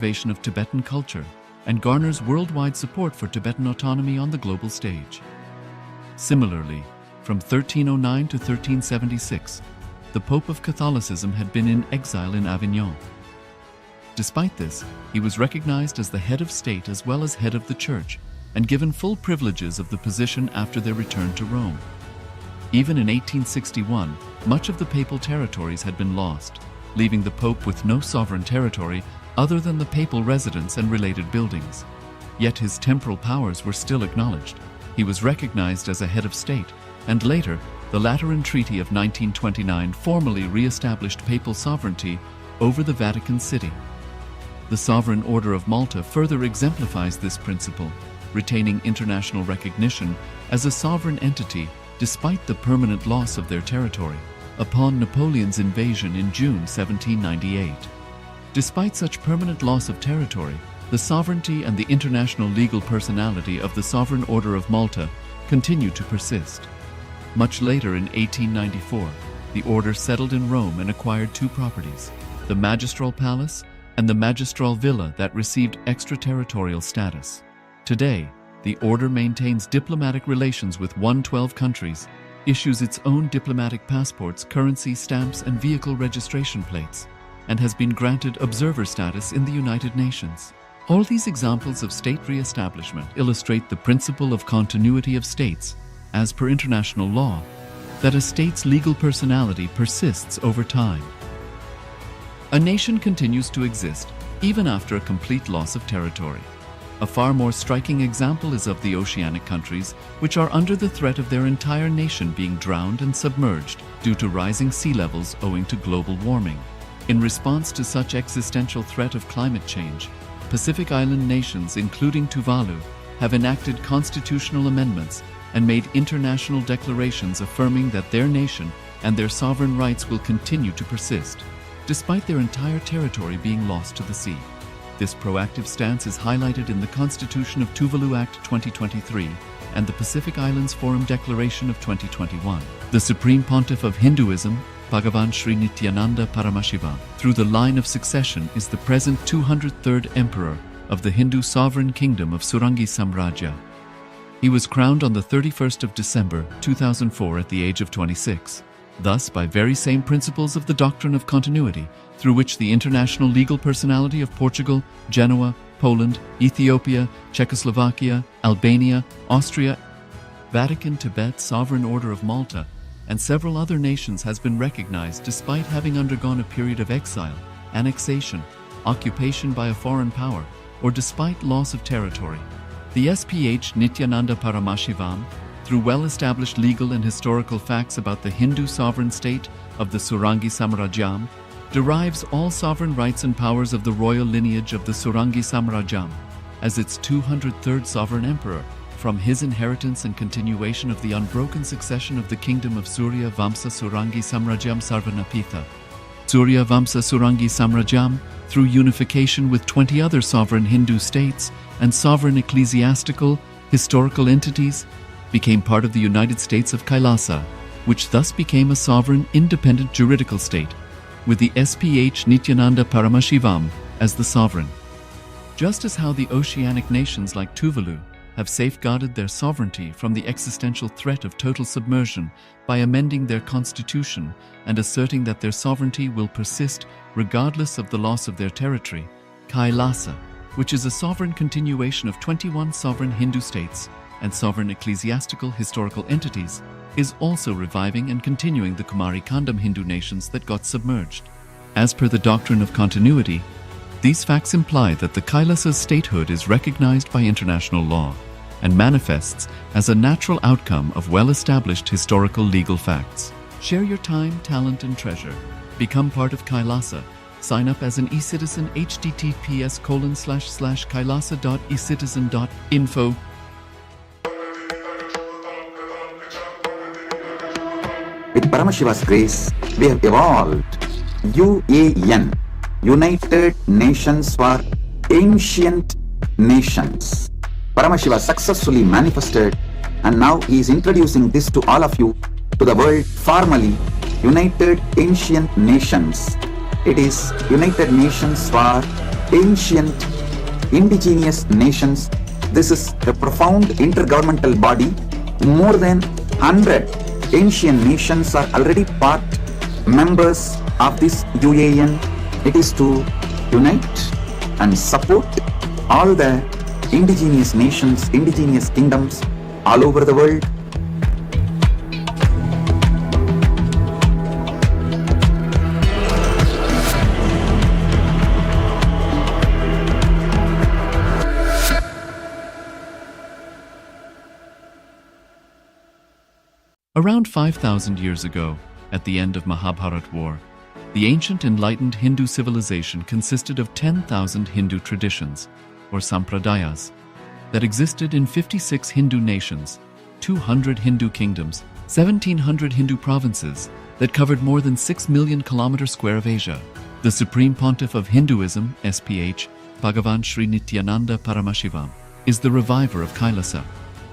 preservation of Tibetan culture and garners worldwide support for Tibetan autonomy on the global stage. Similarly, from 1309 to 1376, the Pope of Catholicism had been in exile in Avignon. Despite this, he was recognized as the head of state as well as head of the Church, and given full privileges of the position after their return to Rome. Even in 1861, much of the papal territories had been lost, leaving the Pope with no sovereign territory other than the papal residence and related buildings. Yet his temporal powers were still acknowledged. He was recognized as a head of state, and later, the Lateran Treaty of 1929 formally re-established papal sovereignty over the Vatican City. The Sovereign Order of Malta further exemplifies this principle, retaining international recognition as a sovereign entity despite the permanent loss of their territory upon Napoleon's invasion in June 1798. Despite such permanent loss of territory, the sovereignty and the international legal personality of the Sovereign Order of Malta continue to persist. Much later in 1894, the order settled in Rome and acquired two properties, the Magistral Palace and the Magistral Villa that received extraterritorial status. Today, the order maintains diplomatic relations with 112 countries, issues its own diplomatic passports, currency stamps, and vehicle registration plates, and has been granted observer status in the United Nations. All these examples of state re-establishment illustrate the principle of continuity of states, as per international law, that a state's legal personality persists over time. A nation continues to exist even after a complete loss of territory. A far more striking example is of the oceanic countries, which are under the threat of their entire nation being drowned and submerged due to rising sea levels owing to global warming. In response to such existential threat of climate change, Pacific Island nations, including Tuvalu, have enacted constitutional amendments and made international declarations affirming that their nation and their sovereign rights will continue to persist, despite their entire territory being lost to the sea. This proactive stance is highlighted in the Constitution of Tuvalu Act 2023 and the Pacific Islands Forum Declaration of 2021. The Supreme Pontiff of Hinduism, Bhagavan Sri Nithyananda Paramashivoham, through the line of succession is the present 203rd Emperor of the Hindu Sovereign Kingdom of Surangi Samrajam. He was crowned on the 31st of December 2004 at the age of 26. Thus, by very same principles of the doctrine of continuity, through which the international legal personality of Portugal, Genoa, Poland, Ethiopia, Czechoslovakia, Albania, Austria, Vatican, Tibet, Sovereign Order of Malta, and several other nations has been recognized despite having undergone a period of exile, annexation, occupation by a foreign power, or despite loss of territory. The SPH Nithyananda Paramashivoham, through well-established legal and historical facts about the Hindu sovereign state of the Surangi Samrajam, derives all sovereign rights and powers of the royal lineage of the Surangi Samrajam as its 203rd sovereign emperor from his inheritance and continuation of the unbroken succession of the kingdom of Surya Vamsa Surangi Samrajam Sarvanapitha. Surya Vamsa Surangi Samrajam, through unification with 20 other sovereign Hindu states and sovereign ecclesiastical, historical entities, became part of the United States of Kailasa, which thus became a sovereign, independent juridical state, with the SPH Nithyananda Paramashivoham as the sovereign. Just as how the oceanic nations like Tuvalu have safeguarded their sovereignty from the existential threat of total submersion by amending their constitution and asserting that their sovereignty will persist regardless of the loss of their territory, Kailasa, which is a sovereign continuation of 21 sovereign Hindu states and sovereign ecclesiastical historical entities, is also reviving and continuing the Kumari Kandam Hindu nations that got submerged. As per the doctrine of continuity, these facts imply that the Kailasa's statehood is recognized by international law and manifests as a natural outcome of well-established historical legal facts. Share your time, talent, and treasure. Become part of Kailasa. Sign up as an eCitizen https://kailasa.ecitizen.info. With Paramashiva's grace, we have evolved UAN, United Nations for Ancient Nations. Paramashiva successfully manifested, and now he is introducing this to all of you, to the world formally, United Ancient Nations. It is United Nations for ancient indigenous nations. This is a profound intergovernmental body. More than 100 ancient nations are already part members of this UAN. It is to unite and support all the indigenous nations, indigenous kingdoms all over the world. Around 5,000 years ago, at the end of Mahabharat War, the ancient enlightened Hindu civilization consisted of 10,000 Hindu traditions, or sampradayas, that existed in 56 Hindu nations, 200 Hindu kingdoms, 1,700 Hindu provinces that covered more than 6 million kilometers square of Asia. The Supreme Pontiff of Hinduism, SPH, Bhagavan Sri Nithyananda Paramashivoham, is the reviver of Kailasa,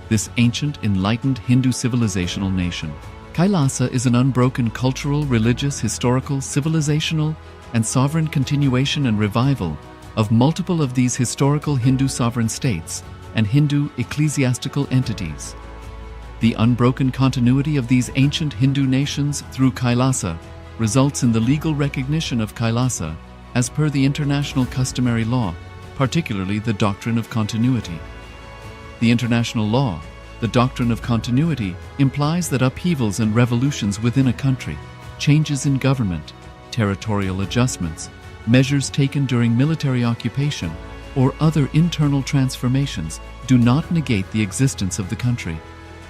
this ancient enlightened Hindu civilizational nation. Kailasa is an unbroken cultural, religious, historical, civilizational, and sovereign continuation and revival of multiple of these historical Hindu sovereign states and Hindu ecclesiastical entities. The unbroken continuity of these ancient Hindu nations through Kailasa results in the legal recognition of Kailasa as per the international customary law, particularly the doctrine of continuity. The international law, the doctrine of continuity, implies that upheavals and revolutions within a country, changes in government, territorial adjustments, measures taken during military occupation, or other internal transformations do not negate the existence of the country,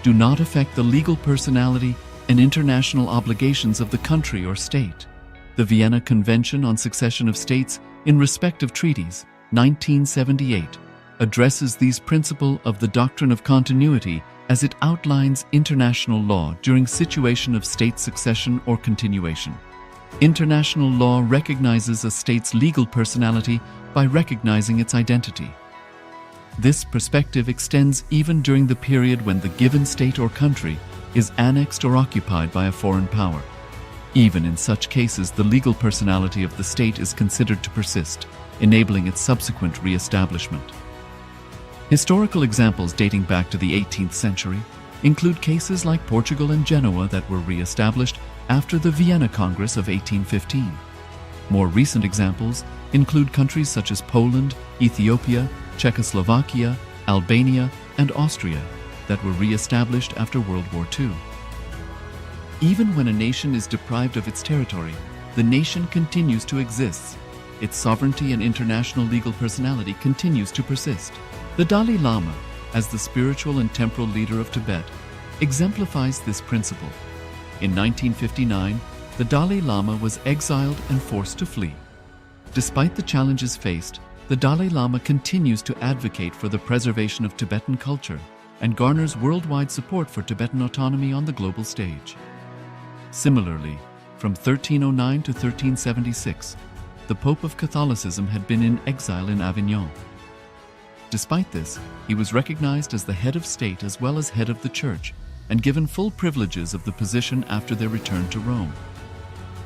do not affect the legal personality and international obligations of the country or state. The Vienna Convention on Succession of States in Respect of Treaties, 1978, addresses these principles of the doctrine of continuity as it outlines international law during situation of state succession or continuation. International law recognizes a state's legal personality by recognizing its identity. This perspective extends even during the period when the given state or country is annexed or occupied by a foreign power. Even in such cases, the legal personality of the state is considered to persist, enabling its subsequent re-establishment. Historical examples dating back to the 18th century include cases like Portugal and Genoa that were re-established after the Vienna Congress of 1815. More recent examples include countries such as Poland, Ethiopia, Czechoslovakia, Albania, and Austria that were re-established after World War II. Even when a nation is deprived of its territory, the nation continues to exist. Its sovereignty and international legal personality continues to persist. The Dalai Lama, as the spiritual and temporal leader of Tibet, exemplifies this principle. In 1959, the Dalai Lama was exiled and forced to flee. Despite the challenges faced, the Dalai Lama continues to advocate for the preservation of Tibetan culture and garners worldwide support for Tibetan autonomy on the global stage. Similarly, from 1309 to 1376, the Pope of Catholicism had been in exile in Avignon. Despite this, he was recognized as the head of state as well as head of the church and given full privileges of the position after their return to Rome.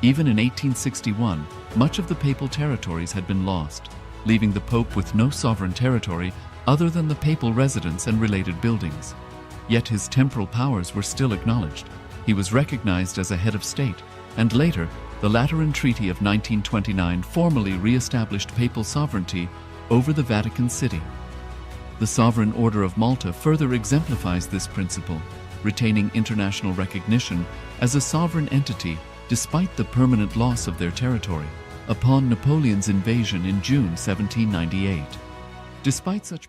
Even in 1861, much of the papal territories had been lost, leaving the Pope with no sovereign territory other than the papal residence and related buildings. Yet his temporal powers were still acknowledged. He was recognized as a head of state, and later, the Lateran Treaty of 1929 formally re-established papal sovereignty over the Vatican City. The Sovereign Order of Malta further exemplifies this principle, retaining international recognition as a sovereign entity despite the permanent loss of their territory upon Napoleon's invasion in June 1798. Despite such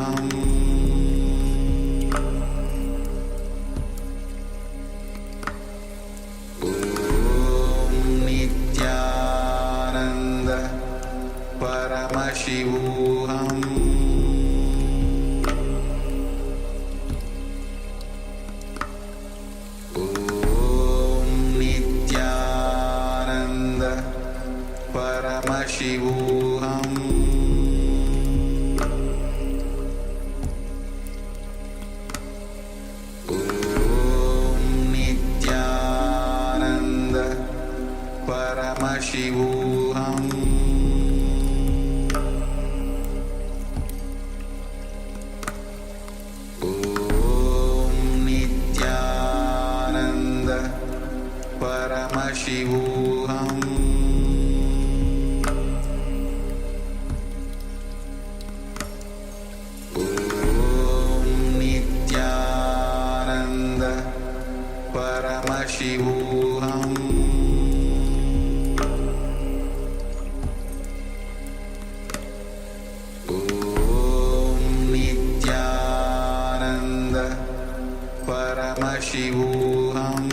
Paramashivoham Om Nithyananda Paramashivoham Om Nithyananda Paramashivoham Om Nithyananda Paramashivoham Om Nithyananda Paramashivoham Om Nithyananda Paramashivoham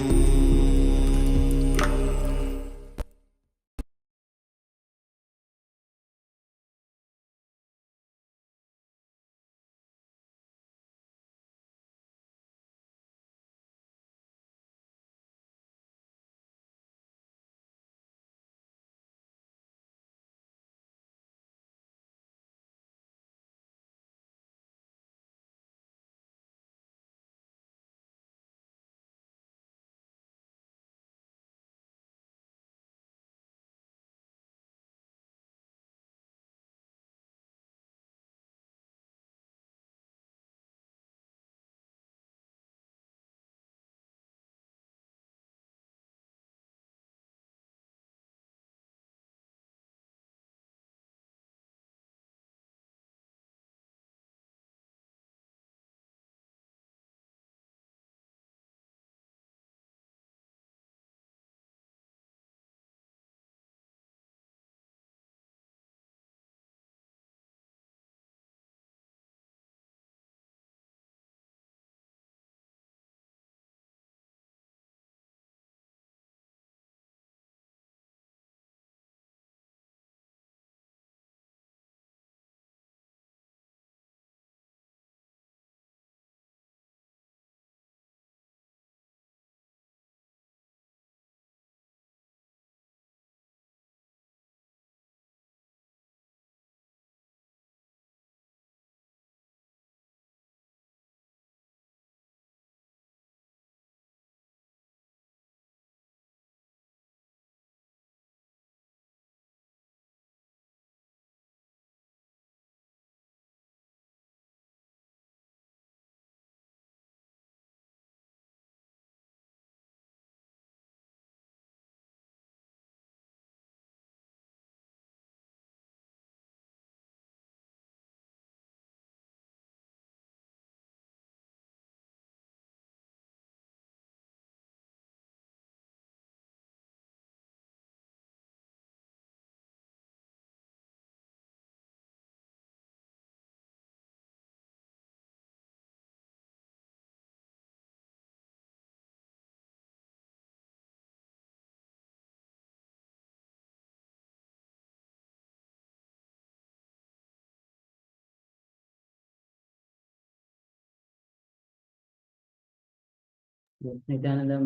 Yes, Nithyananda.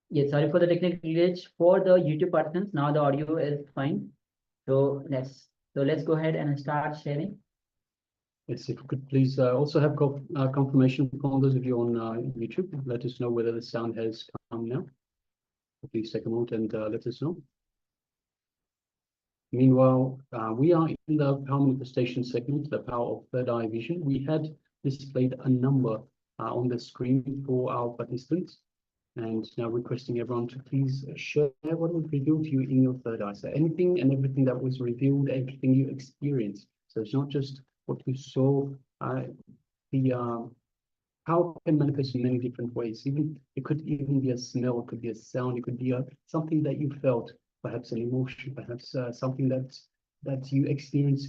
Yes, sorry for the technical glitch for the YouTube participants. Now the audio is fine. So let's go ahead and start sharing. Yes, if you could please also have confirmation from those of you on YouTube. Let us know whether the sound has come now. Please take a moment and let us know. Meanwhile, we are in the power manifestation segment, the power of third eye vision. We had displayed a number on the screen for our participants, and now requesting everyone to please share what was revealed to you in your third eye. So anything and everything that was revealed, everything you experienced. So it's not just what you saw. Power can manifest in many different ways. It could even be a smell, it could be a sound, it could be something that you felt, perhaps an emotion, perhaps something that you experience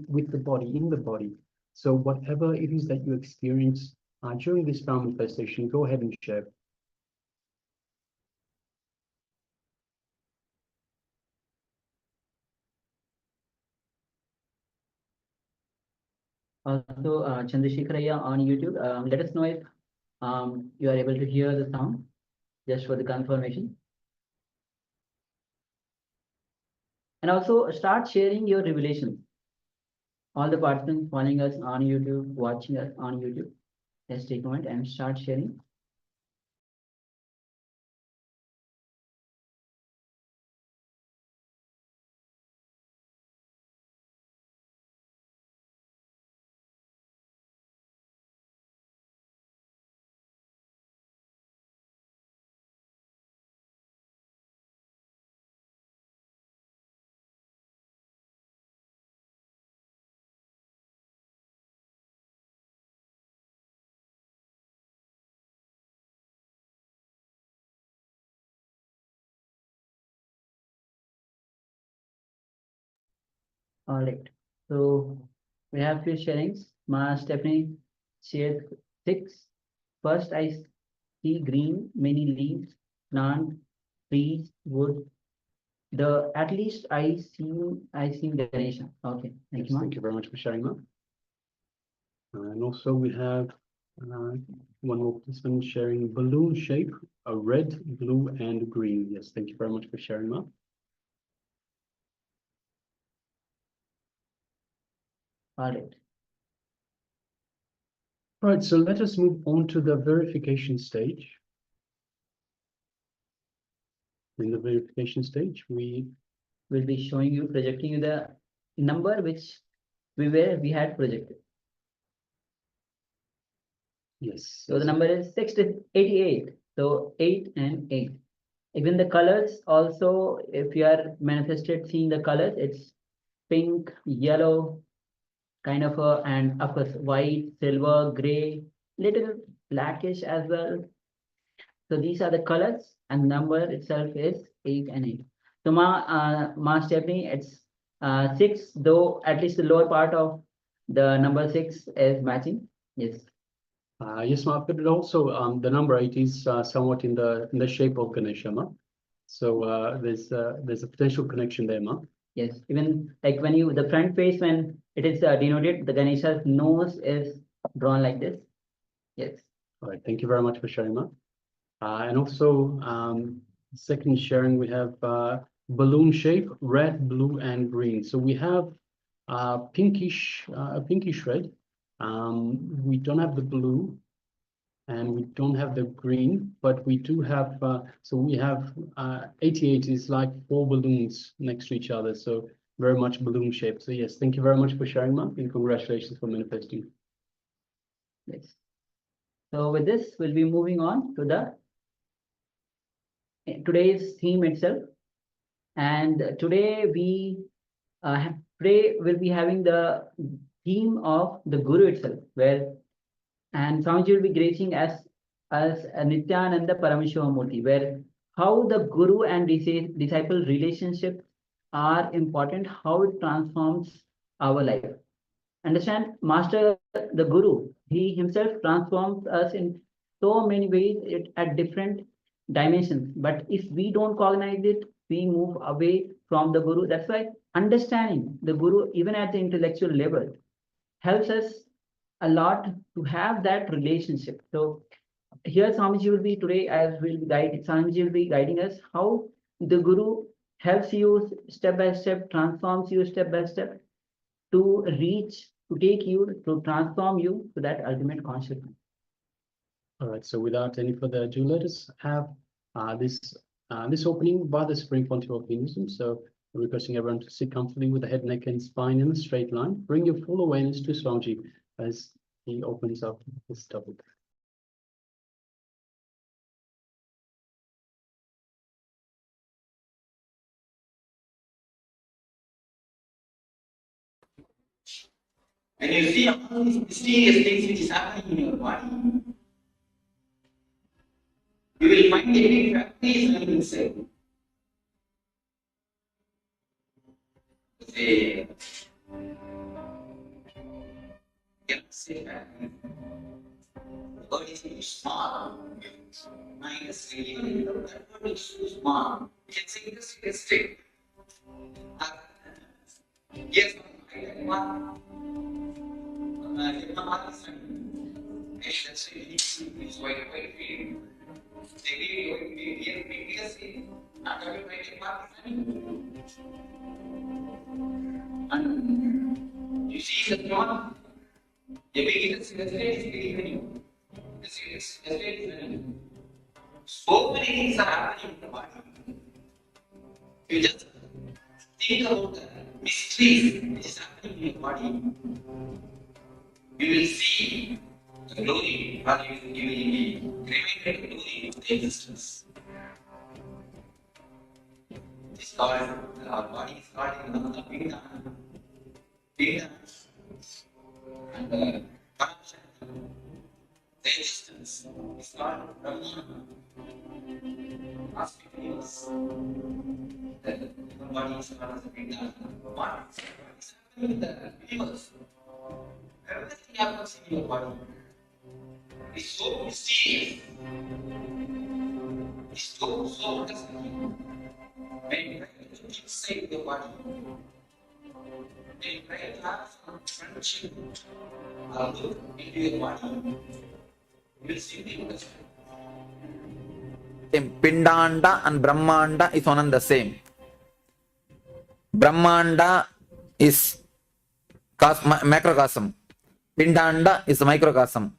with the body, in the body. So whatever it is that you experience during this power manifestation, go ahead and share. Also, Chandrasekharaya on YouTube. Let us know if you are able to hear the sound, just for the confirmation. And also start sharing your revelations. All the participants following us on YouTube, watching us on YouTube, let's take a moment and start sharing. All right. So we have few sharings. Ma Stephanie shared 6. First, I see green, many leaves, plant, trees, wood. At least I see Ganesha. Okay, thank Yes, you, Ma. thank you very much for sharing that. And also we have one more participant sharing balloon shape, a red, blue, and green. Yes, thank you very much for sharing that. All right. Right, so let us move on to the verification stage. In the verification stage, we Will be showing you, projecting you the number which we had projected. yes. So the number is 88. So 8 and 8. Even the colors also, if you are manifested seeing the colors, it's pink, yellow, kind of and of course white, silver, gray, little blackish as well. So these are the colors, and number itself is 8 and 8. So Ma Stephanie, it's 6, though at least the lower part of the number 6 is matching. Yes. Yes, Ma, but also the number 8 is somewhat in the shape of Ganesha, Ma. So there's a potential connection there, Ma. Yes, even like when the front face, when it is denoted, the Ganesha's nose is drawn like this. Yes. All right, thank you very much for sharing, Ma. And also, second sharing, we have balloon shape, red, blue, and green. So we have a pinkish red. We don't have the blue, and we don't have the green, but we do have. So we have 88 is like 4 balloons next to each other. So very much balloon shape. So yes, thank you very much for sharing, Ma, and congratulations for manifesting. Yes. So with this, we'll be moving on to the today's theme itself. And today we'll be having the theme of the Guru itself, and Swamiji will be gracing as a Nithyananda Paramashivoham, where how the Guru and disciple relationship are important, how it transforms our life. Understand, Master, the Guru, he himself transforms us in so many ways at different dimensions. But if we don't cognize it, we move away from the Guru. That's why understanding the Guru, even at the intellectual level, helps us a lot to have that relationship. So here Swamiji will be today, as will guide, Swamiji will be guiding us how the Guru helps you step by step, transforms you step by step to take you, to transform you to that ultimate consciousness. All right, so without any further ado, let us have this opening by the Supreme Pontiff of Hinduism. So I'm requesting everyone to sit comfortably with the head, neck, and spine in a straight line. Bring your full awareness to Swamiji as he opens up this topic. When you see all these mysterious things which is happening in your body, you will find every factory is running inside. Say, cannot say that. The body is too small. Mind is really, that body is too small. You can say this, you can stick. Yes, I one. Ramana Maharishi. That's it's quite big. They because not everybody and you see the one, the biggest so many things are happening in the body. You just think about the mysteries which is happening in your body. You will see the glory, or you will be reminded the glory of the existence. This is called, our body is called the Pinda. Pinda and the Paramashivoham. The existence is called Ramana. Last 50 years, the human body is called as a Pinda. What is happening in the universe? Everything happens in your body. It's so mysterious. It's so fascinating. When you try to look inside your body, when you try to have some friendship or look into your body, you will simply understand. Pindanda and Brahmanda is one and the same. Brahmanda is macrocosm. Pindanda is the microcosm.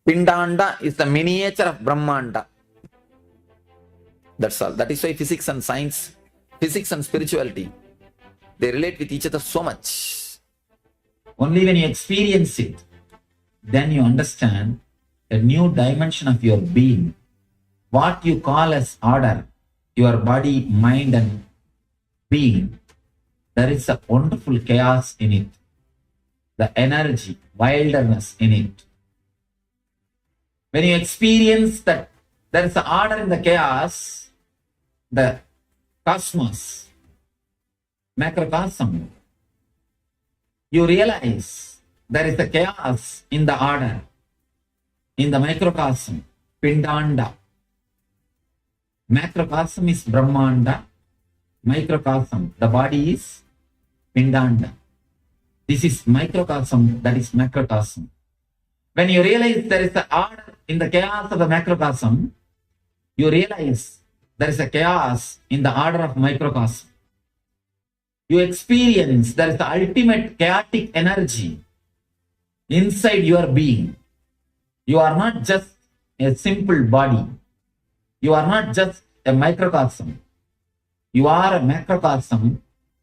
Pindanda is the miniature of Brahmanda. That's all. That is why physics and science, physics and spirituality, they relate with each other so much. Only when you experience it, then you understand a new dimension of your being. What you call as order, your body, mind and being, there is a wonderful chaos in it. The energy, wilderness in it. When you experience that there is an order in the chaos, the cosmos, macrocosm, you realize there is a chaos in the order, in the microcosm, Pindanda. Macrocosm is Brahmanda, microcosm, the body is Pindanda. This is microcosm, that is macrocosm. When you realize there is an order in the chaos of the macrocosm, you realize there is a chaos in the order of microcosm. You experience there is the ultimate chaotic energy inside your being. You are not just a simple body. You are not just a microcosm. You are a macrocosm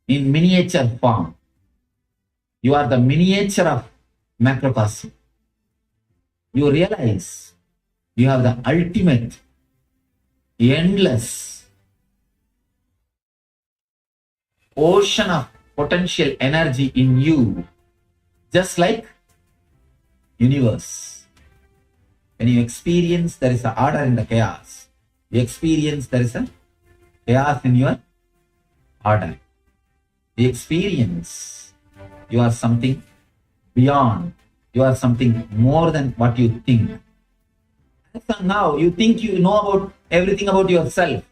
in miniature form. You are the miniature of macrocosm. You realize you have the ultimate, endless ocean of potential energy in you, just like universe. When you experience there is an order in the chaos, you experience there is a chaos in your order. You experience you are something beyond. You are something more than what you think. So now you think you know about everything about yourself.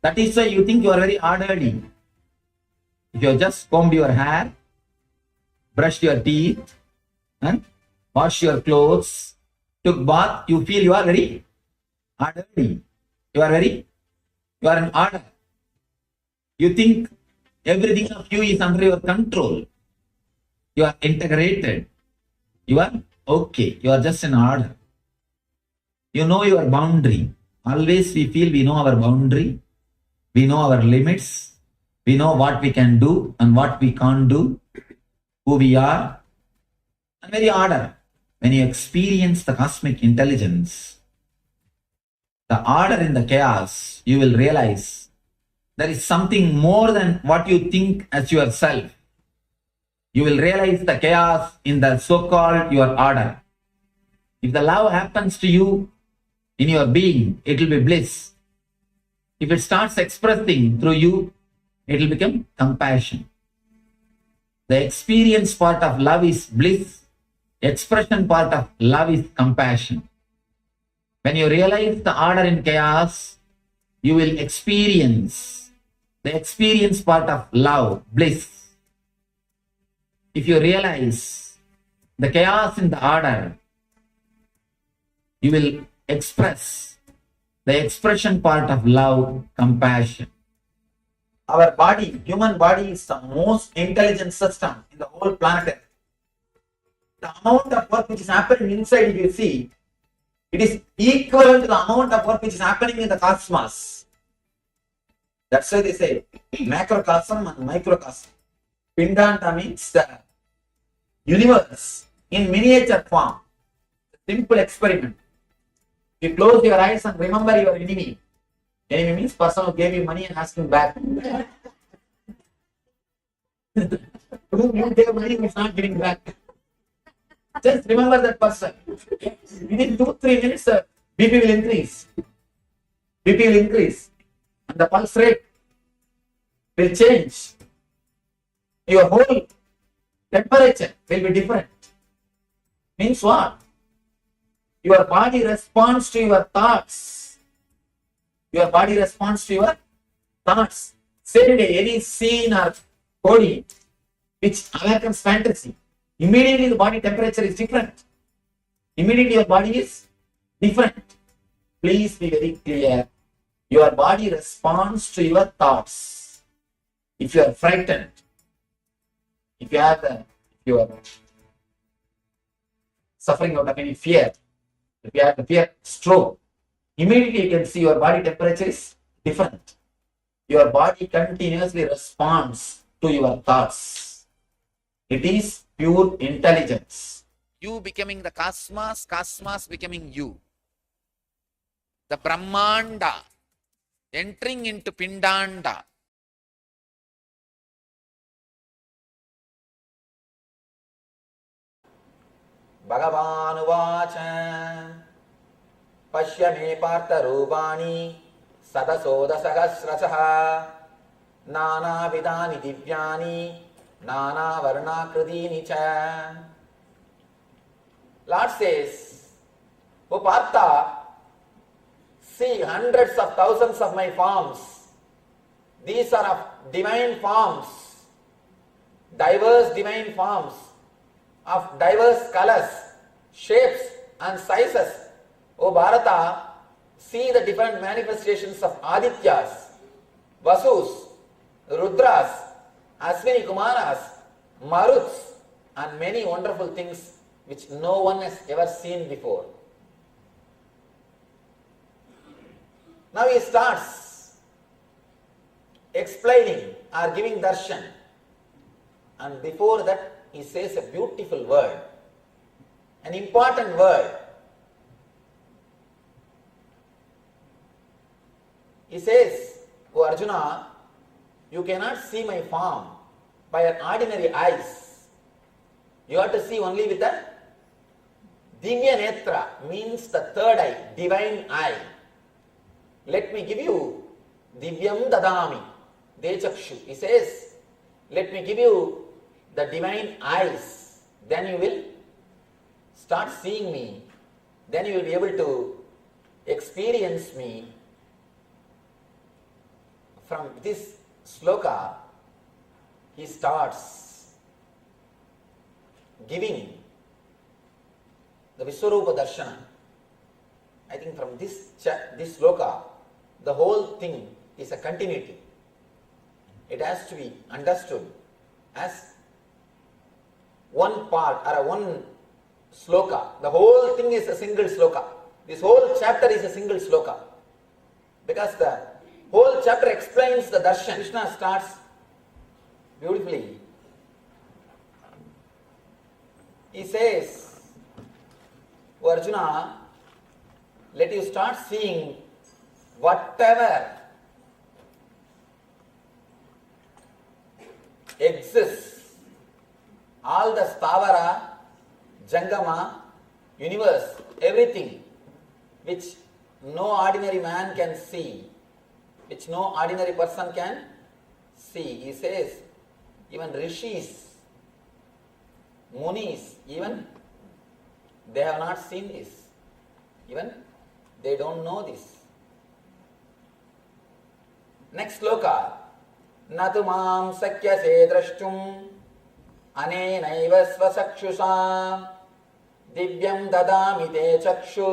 That is why you think you are very orderly. If you have just combed your hair, brushed your teeth, and washed your clothes, took bath, you feel you are very orderly. You are in order. You think everything of you is under your control. You are integrated. You are okay. You are just in order. You know your boundary. Always we feel we know our boundary. We know our limits. We know what we can do and what we can't do. Who we are. And very order. When you experience the cosmic intelligence, the order in the chaos, you will realize there is something more than what you think as yourself. You will realize the chaos in the so-called your order. If the love happens to you in your being, it will be bliss. If it starts expressing through you, it will become compassion. The experience part of love is bliss. Expression part of love is compassion. When you realize the order in chaos, you will experience the experience part of love, bliss. If you realize the chaos in the order, you will express the expression part of love, compassion. Our body, human body, is the most intelligent system in the whole planet Earth. The amount of work which is happening inside, if you see, it is equivalent to the amount of work which is happening in the cosmos. That's why they say macrocosm and microcosm. Pindanta means the universe in miniature form. Simple experiment. You close your eyes and remember your enemy. Enemy means person who gave you money and asked him back. Whom you gave money is not giving back. Just remember that person. Within 2-3 minutes, BP will increase. BP will increase. And the pulse rate will change. Your whole temperature will be different. Means what? Your body responds to your thoughts. Your body responds to your thoughts. Say any scene or body which awakens fantasy. Immediately the body temperature is different. Immediately your body is different. Please be very clear. Your body responds to your thoughts. If you are frightened, if you are suffering out of any fear, if you have the fear stroke, immediately you can see your body temperature is different. Your body continuously responds to your thoughts. It is pure intelligence. You becoming the cosmos, cosmos becoming you. The Brahmanda entering into Pindanda. Bhagavan Uvacha Pashya me partha rupani sadasoda sahasrasaha nana vidani divyani nana varna kridini cha. Lord says, O Partha, see hundreds of thousands of my forms. These are of divine forms, diverse divine forms, of diverse colors, shapes and sizes. O Bharata, see the different manifestations of Adityas, Vasus, Rudras, Aswini Kumaras, Maruts and many wonderful things which no one has ever seen before. Now he starts explaining or giving darshan, and before that he says a beautiful word, an important word. He says, O Arjuna, you cannot see my form by your ordinary eyes. You have to see only with the Divya Netra, means the third eye, divine eye. Let me give you Divyam Dadami, Dechakshu. He says, let me give you the divine eyes. Then you will start seeing me. Then you will be able to experience me. From this sloka, he starts giving the Viswarupa Darshana. I think from this sloka, the whole thing is a continuity. It has to be understood as one part or one sloka. The whole thing is a single sloka. This whole chapter is a single sloka. Because the whole chapter explains the darshan. Krishna starts beautifully. He says, O Arjuna, let you start seeing whatever exists, all the Stavara, Jangama, universe, everything which no ordinary man can see, which no ordinary person can see. He says, even Rishis, Munis, even they have not seen this. Even they don't know this. Next sloka. Natu mam sakyase drashtum अनेनैव स्वचक्षुषा दिव्यं ददामि ते चक्षु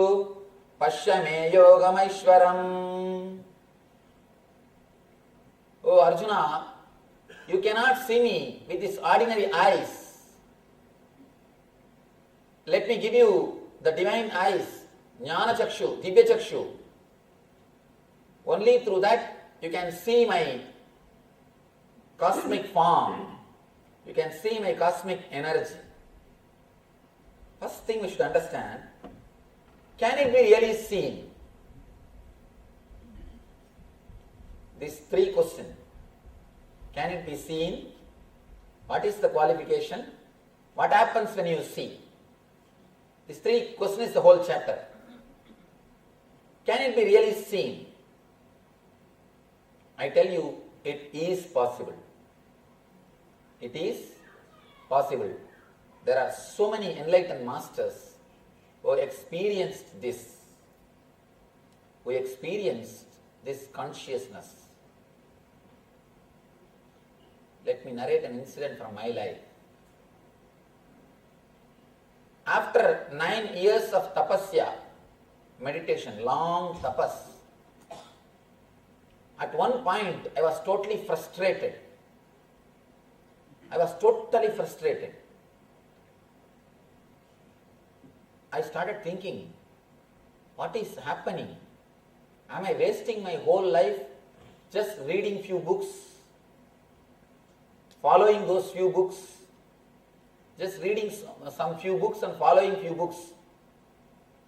पश्य मे योगमैश्वरम्. Oh Arjuna, you cannot see me with these ordinary eyes. Let me give you the divine eyes, Jnana Chakshu, Divya Chakshu. Only through that you can see my cosmic form. You can see my cosmic energy. First thing we should understand, can it be really seen? These three questions. Can it be seen? What is the qualification? What happens when you see? These three questions is the whole chapter. Can it be really seen? I tell you, it is possible. It is possible. There are so many enlightened masters who experienced this, who experienced this consciousness. Let me narrate an incident from my life. After 9 years of tapasya, meditation, long tapas, at one point I was totally frustrated. I was totally frustrated. I started thinking, what is happening? Am I wasting my whole life just reading few books, following those few books, just reading some few books and following few books,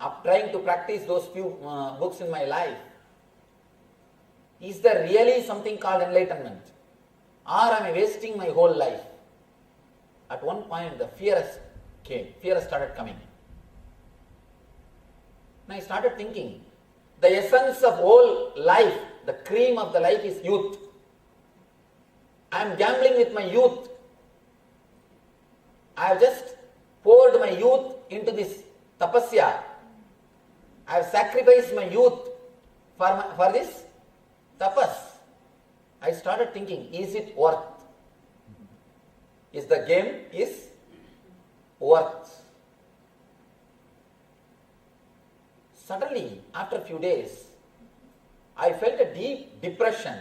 of trying to practice those few books in my life? Is there really something called enlightenment? Or am I wasting my whole life? At one point the fear started coming. And I started thinking, the essence of whole life, the cream of the life is youth. I am gambling with my youth. I have just poured my youth into this tapasya. I have sacrificed my youth for this tapas. I started thinking, is it worth? Is the game worth? Suddenly, after a few days, I felt a deep depression.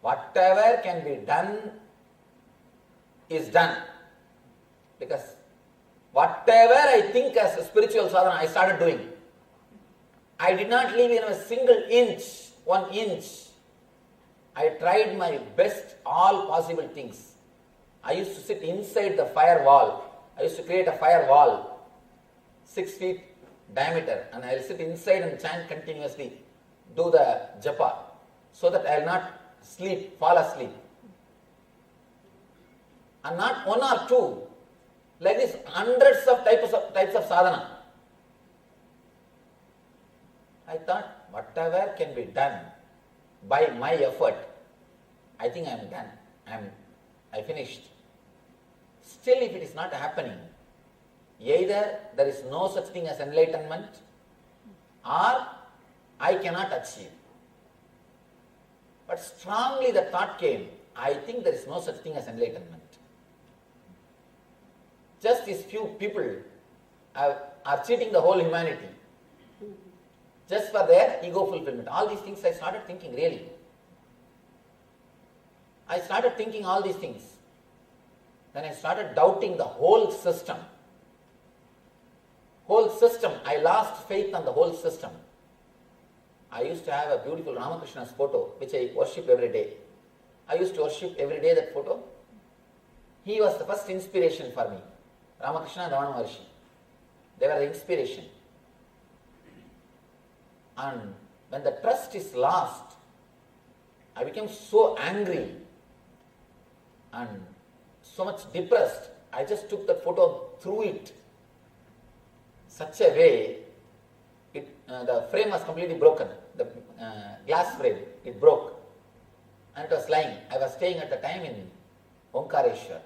Whatever can be done is done. Because whatever I think as a spiritual sadhana, I started doing. I did not leave even a single inch, 1 inch. I tried my best, all possible things. I used to sit inside the firewall. I used to create a firewall, 6 feet diameter, and I will sit inside and chant continuously, do the japa, so that I will not fall asleep. And not one or two, like this, hundreds of types of sadhana. I thought, whatever can be done by my effort, I think I am done. I finished. Still, if it is not happening, either there is no such thing as enlightenment, or I cannot achieve. But strongly the thought came, I think there is no such thing as enlightenment. Just these few people are cheating the whole humanity, just for their ego fulfillment. All these things I started thinking, really. I started thinking all these things. Then I started doubting the whole system. I lost faith on the whole system. I used to have a beautiful Ramakrishna's photo, which I worship every day. I used to worship every day that photo. He was the first inspiration for me. Ramakrishna and Ramana Maharishi. They were the inspiration. And when the trust is lost, I became so angry and so much depressed. I just took that photo, threw it such a way, the frame was completely broken, the glass frame, it broke, and it was lying. I was staying at the time in Omkareshwar,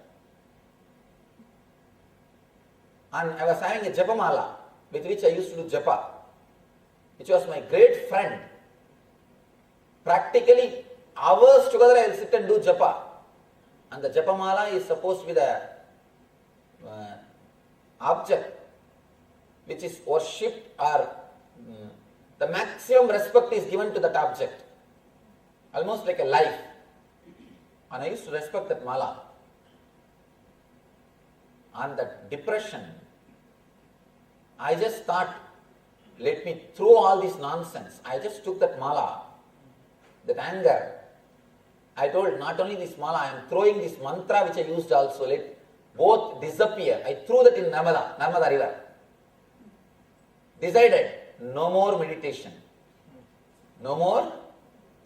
and I was having a japamala with which I used to do japa, which was my great friend. Practically hours together I will sit and do japa. And the Japamala is supposed to be the object which is worshipped, or the maximum respect is given to that object, almost like a life. And I used to respect that mala. On that depression, I just thought, let me throw all this nonsense. I just took that mala, that anger. I told, not only this mala, I am throwing this mantra which I used also, let both disappear. I threw that in Narmada river. Decided, no more meditation, no more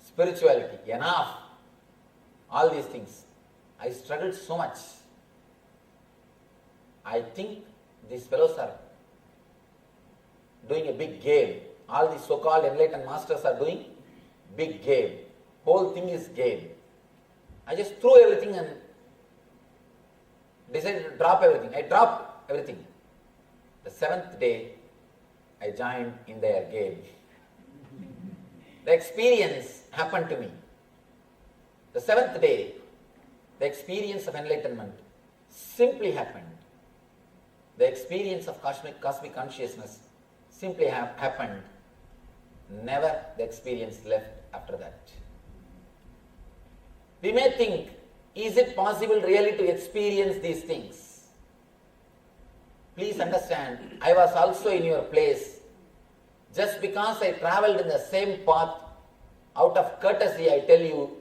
spirituality, enough. All these things. I struggled so much. I think these fellows are doing a big game. All these so-called enlightened masters are doing big game. Whole thing is game. I just threw everything and decided to drop everything. I dropped everything. The 7th day, I joined in their game. The experience happened to me. The 7th day, the experience of enlightenment simply happened. The experience of cosmic consciousness simply happened. Never the experience left after that. We may think, is it possible really to experience these things? Please understand, I was also in your place. Just because I travelled in the same path, out of courtesy I tell you,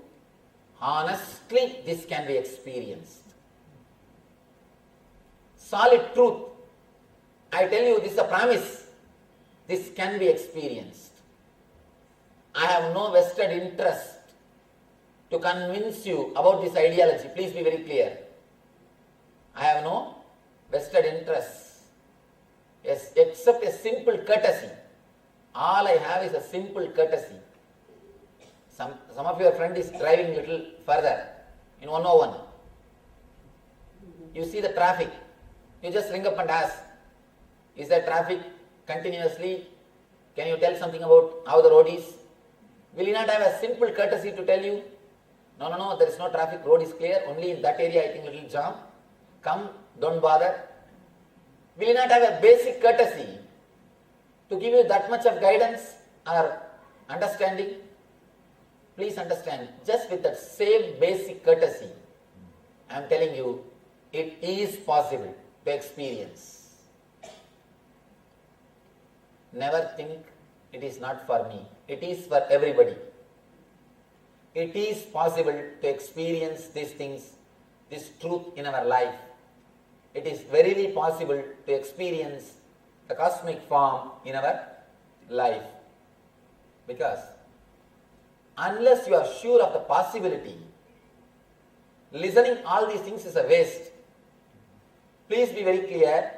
honestly this can be experienced. Solid truth, I tell you, this is a promise. This can be experienced. I have no vested interest to convince you about this ideology. Please be very clear. I have no vested interest, yes, except a simple courtesy. All I have is a simple courtesy. Some of your friend is driving little further in 101. You see the traffic. You just ring up and ask, is there traffic continuously? Can you tell something about how the road is? Will you not have a simple courtesy to tell you, no, there is no traffic, road is clear, only in that area I think little jam. Come, don't bother. Will you not have a basic courtesy to give you that much of guidance or understanding? Please understand, just with that same basic courtesy, I am telling you, it is possible to experience. Never think it is not for me. It is for everybody. It is possible to experience these things, this truth in our life. It is verily possible to experience the cosmic form in our life. Because unless you are sure of the possibility, listening all these things is a waste. Please be very clear.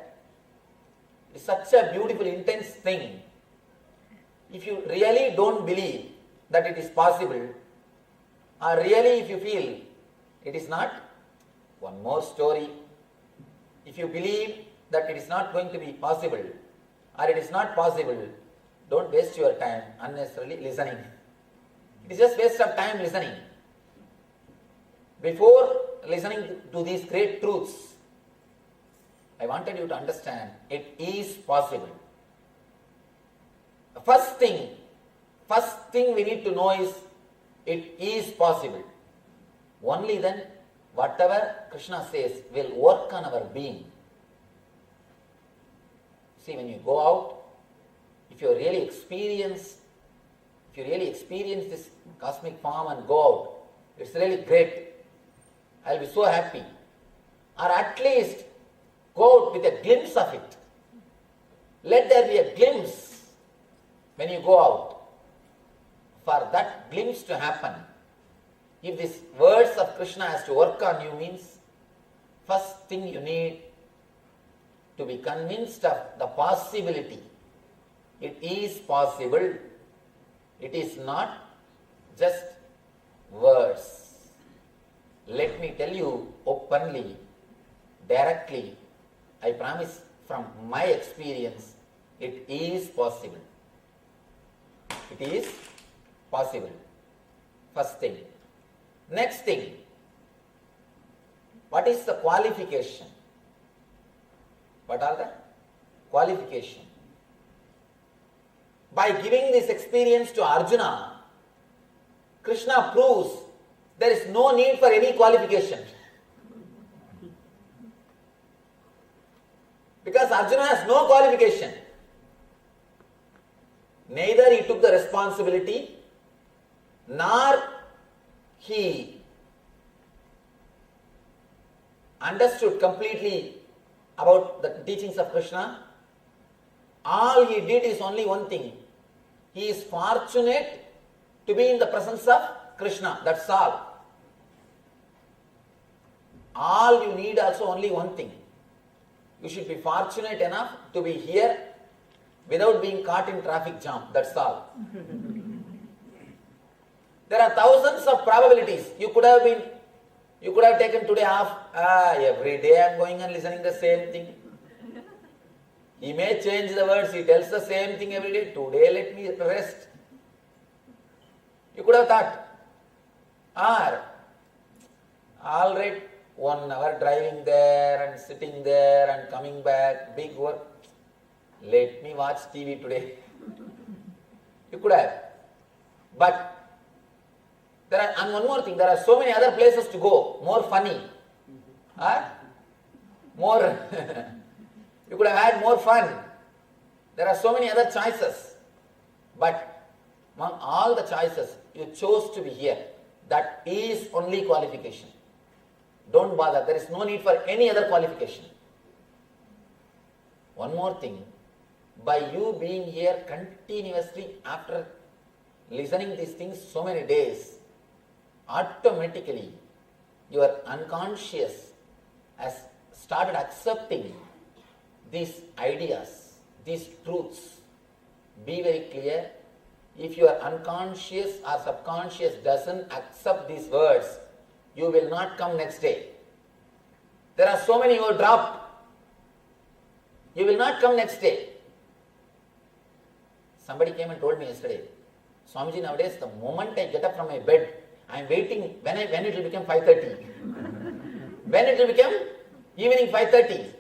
It's such a beautiful, intense thing. If you really don't believe that it is possible, or really if you feel it is not, one more story. If you believe that it is not going to be possible, or it is not possible, don't waste your time unnecessarily listening. It is just waste of time listening. Before listening to these great truths, I wanted you to understand it is possible. The first thing we need to know is it is possible. Only then whatever Krishna says will work on our being. See, when you go out, if you really experience this cosmic form and go out, it's really great. I'll be so happy. Or at least go out with a glimpse of it. Let there be a glimpse when you go out. For that glimpse to happen, if these words of Krishna has to work on you, means first thing you need to be convinced of the possibility. It is possible. It is not just words. Let me tell you openly, directly, I promise from my experience, it is possible. It is possible. First thing. Next thing, What is the qualification? What are the qualification? By giving this experience to Arjuna, Krishna proves there is no need for any qualification. Because Arjuna has no qualification. Neither he took the responsibility, nor he understood completely about the teachings of Krishna. All he did is only one thing. He is fortunate to be in the presence of Krishna. That's all. All you need also only one thing. You should be fortunate enough to be here without being caught in traffic jam. That's all. There are thousands of probabilities. You could have taken today off. Every day I am going and listening the same thing. He may change the words, he tells the same thing every day. Today let me rest. You could have thought. Or, alright, 1 hour driving there and sitting there and coming back, big work. Let me watch TV today. You could have. But and one more thing, there are so many other places to go, more funny. More, you could have had more fun. There are so many other choices. But among all the choices, you chose to be here. That is only qualification. Don't bother, there is no need for any other qualification. One more thing, by you being here continuously after listening these things so many days, automatically your unconscious has started accepting these ideas, these truths. Be very clear, if your unconscious or subconscious doesn't accept these words, you will not come next day. There are so many you have dropped. You will not come next day. Somebody came and told me yesterday, Swamiji, nowadays the moment I get up from my bed, I am waiting when it will become 5:30. When it will become evening 5:30.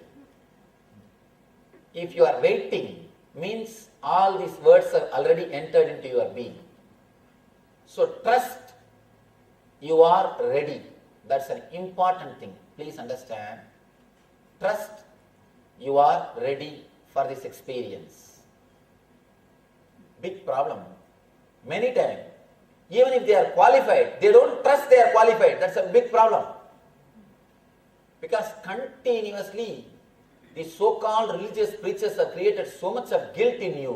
If you are waiting, means all these words are already entered into your being. So trust you are ready. That's an important thing. Please understand. Trust you are ready for this experience. Big problem. Many times, even if they are qualified, they don't trust they are qualified. That's a big problem. Because continuously, the so-called religious preachers have created so much of guilt in you.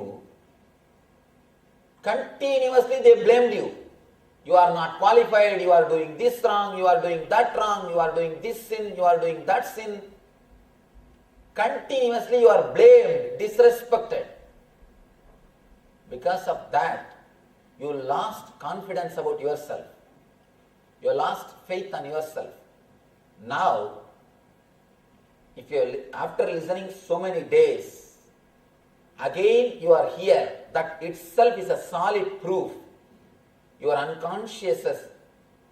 Continuously they blamed you. You are not qualified, you are doing this wrong, you are doing that wrong, you are doing this sin, you are doing that sin. Continuously you are blamed, disrespected. Because of that, you lost confidence about yourself. You lost faith on yourself. Now, if you after listening so many days, again you are here, that itself is a solid proof. Your unconscious has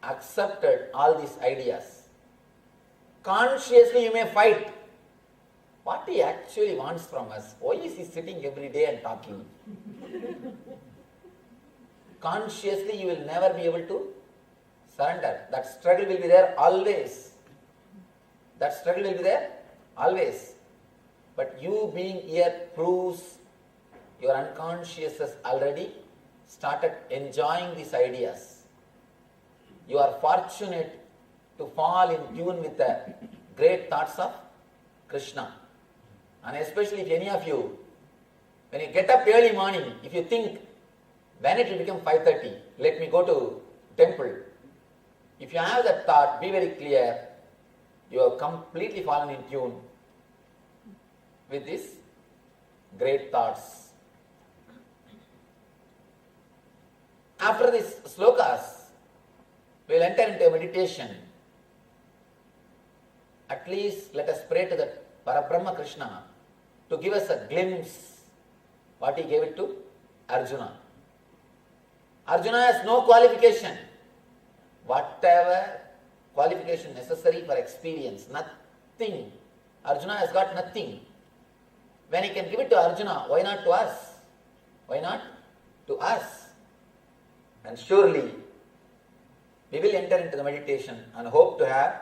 accepted all these ideas. Consciously you may fight. What he actually wants from us? Why is he sitting every day and talking? Consciously you will never be able to surrender. That struggle will be there always. That struggle will be there always. But you being here proves your unconscious has already started enjoying these ideas. You are fortunate to fall in tune with the great thoughts of Krishna. And especially if any of you, when you get up early morning, if you think, when it will become 5:30, let me go to temple. If you have that thought, be very clear, you have completely fallen in tune with these great thoughts. After these slokas, we will enter into a meditation. At least let us pray to the Parabrahma Krishna to give us a glimpse what he gave it to Arjuna. Arjuna has no qualification. Whatever qualification necessary for experience. Nothing. Arjuna has got nothing. When he can give it to Arjuna, why not to us? Why not to us? And surely we will enter into the meditation and hope to have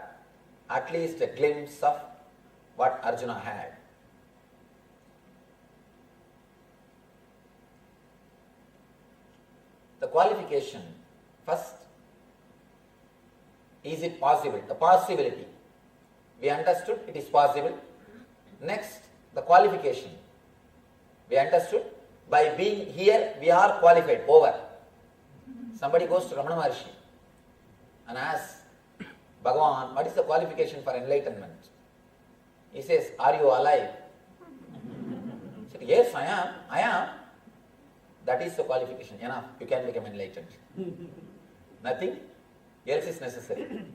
at least a glimpse of what Arjuna had. The qualification, first, is it possible? The possibility. We understood it is possible. Next, the qualification. We understood by being here we are qualified. Over. Somebody goes to Ramana Maharishi and asks Bhagavan, what is the qualification for enlightenment? He says, are you alive? He said, yes, I am. That is the qualification. Enough, you can become enlightened. Nothing else is necessary.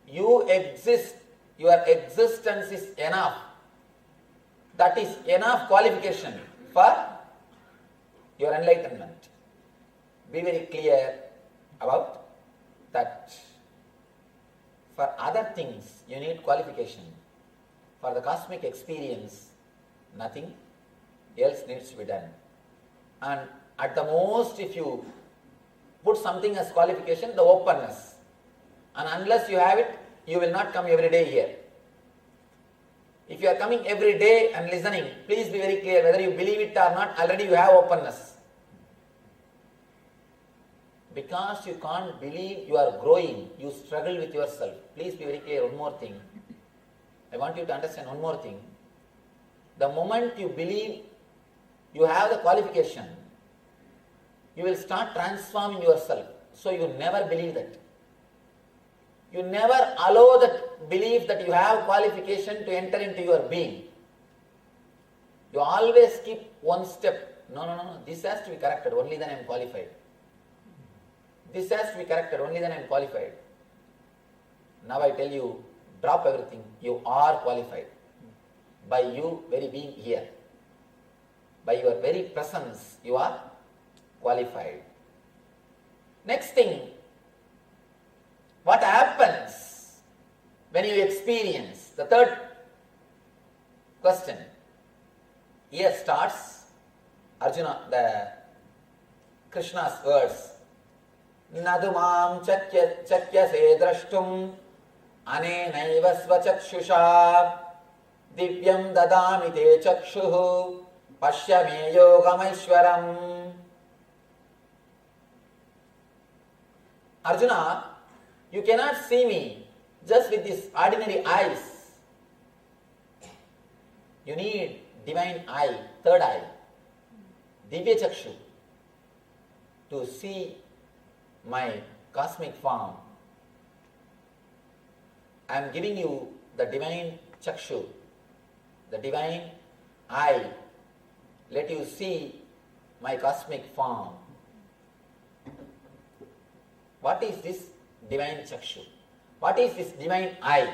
You exist, your existence is enough. That is enough qualification for your enlightenment. Be very clear about that. For other things, you need qualification. For the cosmic experience, nothing else needs to be done. And at the most, if you put something as qualification, the openness. And unless you have it, you will not come every day here. If you are coming every day and listening, please be very clear, whether you believe it or not, already you have openness. Because you can't believe you are growing, you struggle with yourself. Please be very clear, one more thing. I want you to understand one more thing. The moment you believe you have the qualification, you will start transforming yourself. So you never believe that. You never allow that belief that you have qualification to enter into your being. You always keep one step. No. This has to be corrected, only then I am qualified. This has to be corrected, only then I am qualified. Now I tell you, drop everything. You are qualified. By you very being here. By your very presence, you are qualified. Next thing, what happens when you experience? The third question. Here starts Arjuna, the Krishna's words. Nadumam chakyase drashtum anenaiva svachakshusha divyam dadami te chakshuhu pashyame yogameshwaram. Arjuna, you cannot see me just with these ordinary eyes. You need divine eye, third eye, divya chakshu, to see my cosmic form. I am giving you the divine chakshu, the divine eye. Let you see my cosmic form. What is this divine chakshu? What is this divine eye?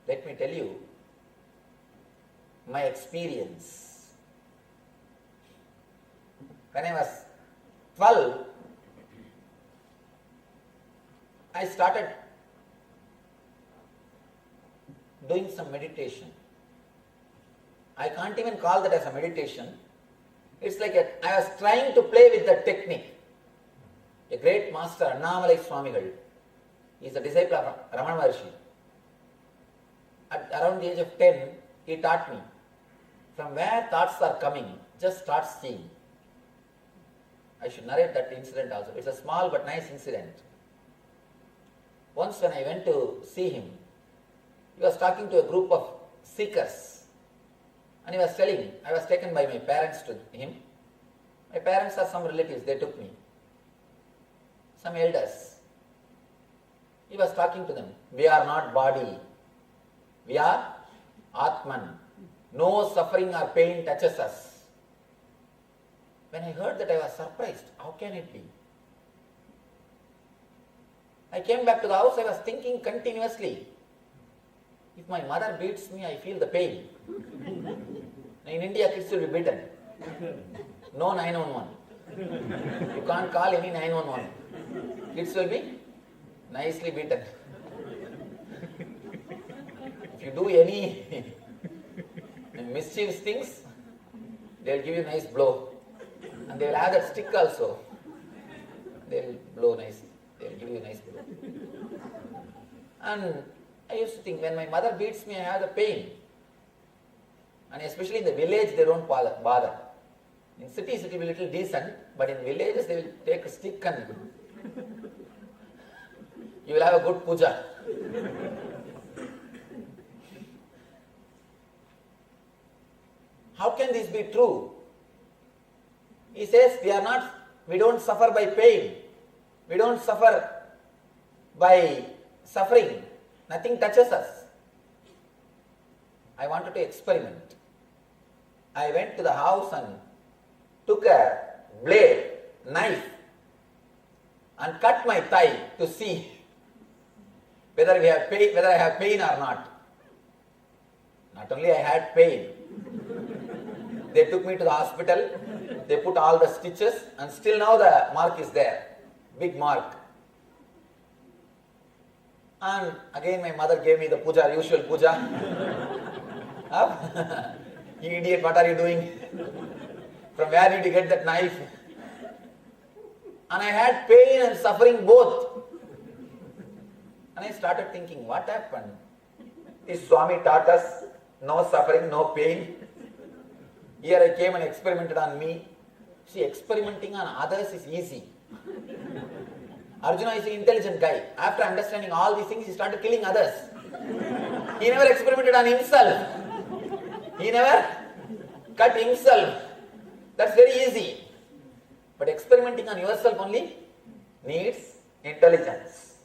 Let me tell you my experience. When I was 12, I started doing some meditation. I can't even call that as a meditation. It's like I was trying to play with the technique. A great master, Annamalai Swamigal, he is a disciple of Ramana Maharishi. At around the age of 10, he taught me, from where thoughts are coming, just start seeing. I should narrate that incident also. It's a small but nice incident. Once when I went to see him, he was talking to a group of seekers. And he was telling, I was taken by my parents to him. My parents are some relatives, they took me. Some elders. He was talking to them. We are not body. We are Atman. No suffering or pain touches us. When I heard that, I was surprised. How can it be? I came back to the house, I was thinking continuously. If my mother beats me, I feel the pain. In India, kids will be beaten. No 911. You can't call any 911. kids will be nicely beaten. If you do any mischievous things, they will give you a nice blow. And they will have that stick also. They will blow nicely. They will give you a nice blow. And I used to think, when my mother beats me, I have the pain. And especially in the village, they don't bother. In cities, it will be a little decent, but in villages, they will take a stick and you will have a good puja. How can this be true? He says, we don't suffer by pain. We don't suffer by suffering. Nothing touches us. I wanted to experiment. I went to the house and took a blade, knife, and cut my thigh to see whether I have pain or not. Not only I had pain, they took me to the hospital, they put all the stitches, and still now the mark is there, big mark. And again my mother gave me the puja, usual puja. You idiot, what are you doing? From where did you get that knife? And I had pain and suffering both. And I started thinking, what happened? This Swami taught us no suffering, no pain. Here I came and experimented on me. See, experimenting on others is easy. Arjuna is an intelligent guy. After understanding all these things, he started killing others. He never experimented on himself. He never cut himself. That's very easy. But experimenting on yourself only needs intelligence.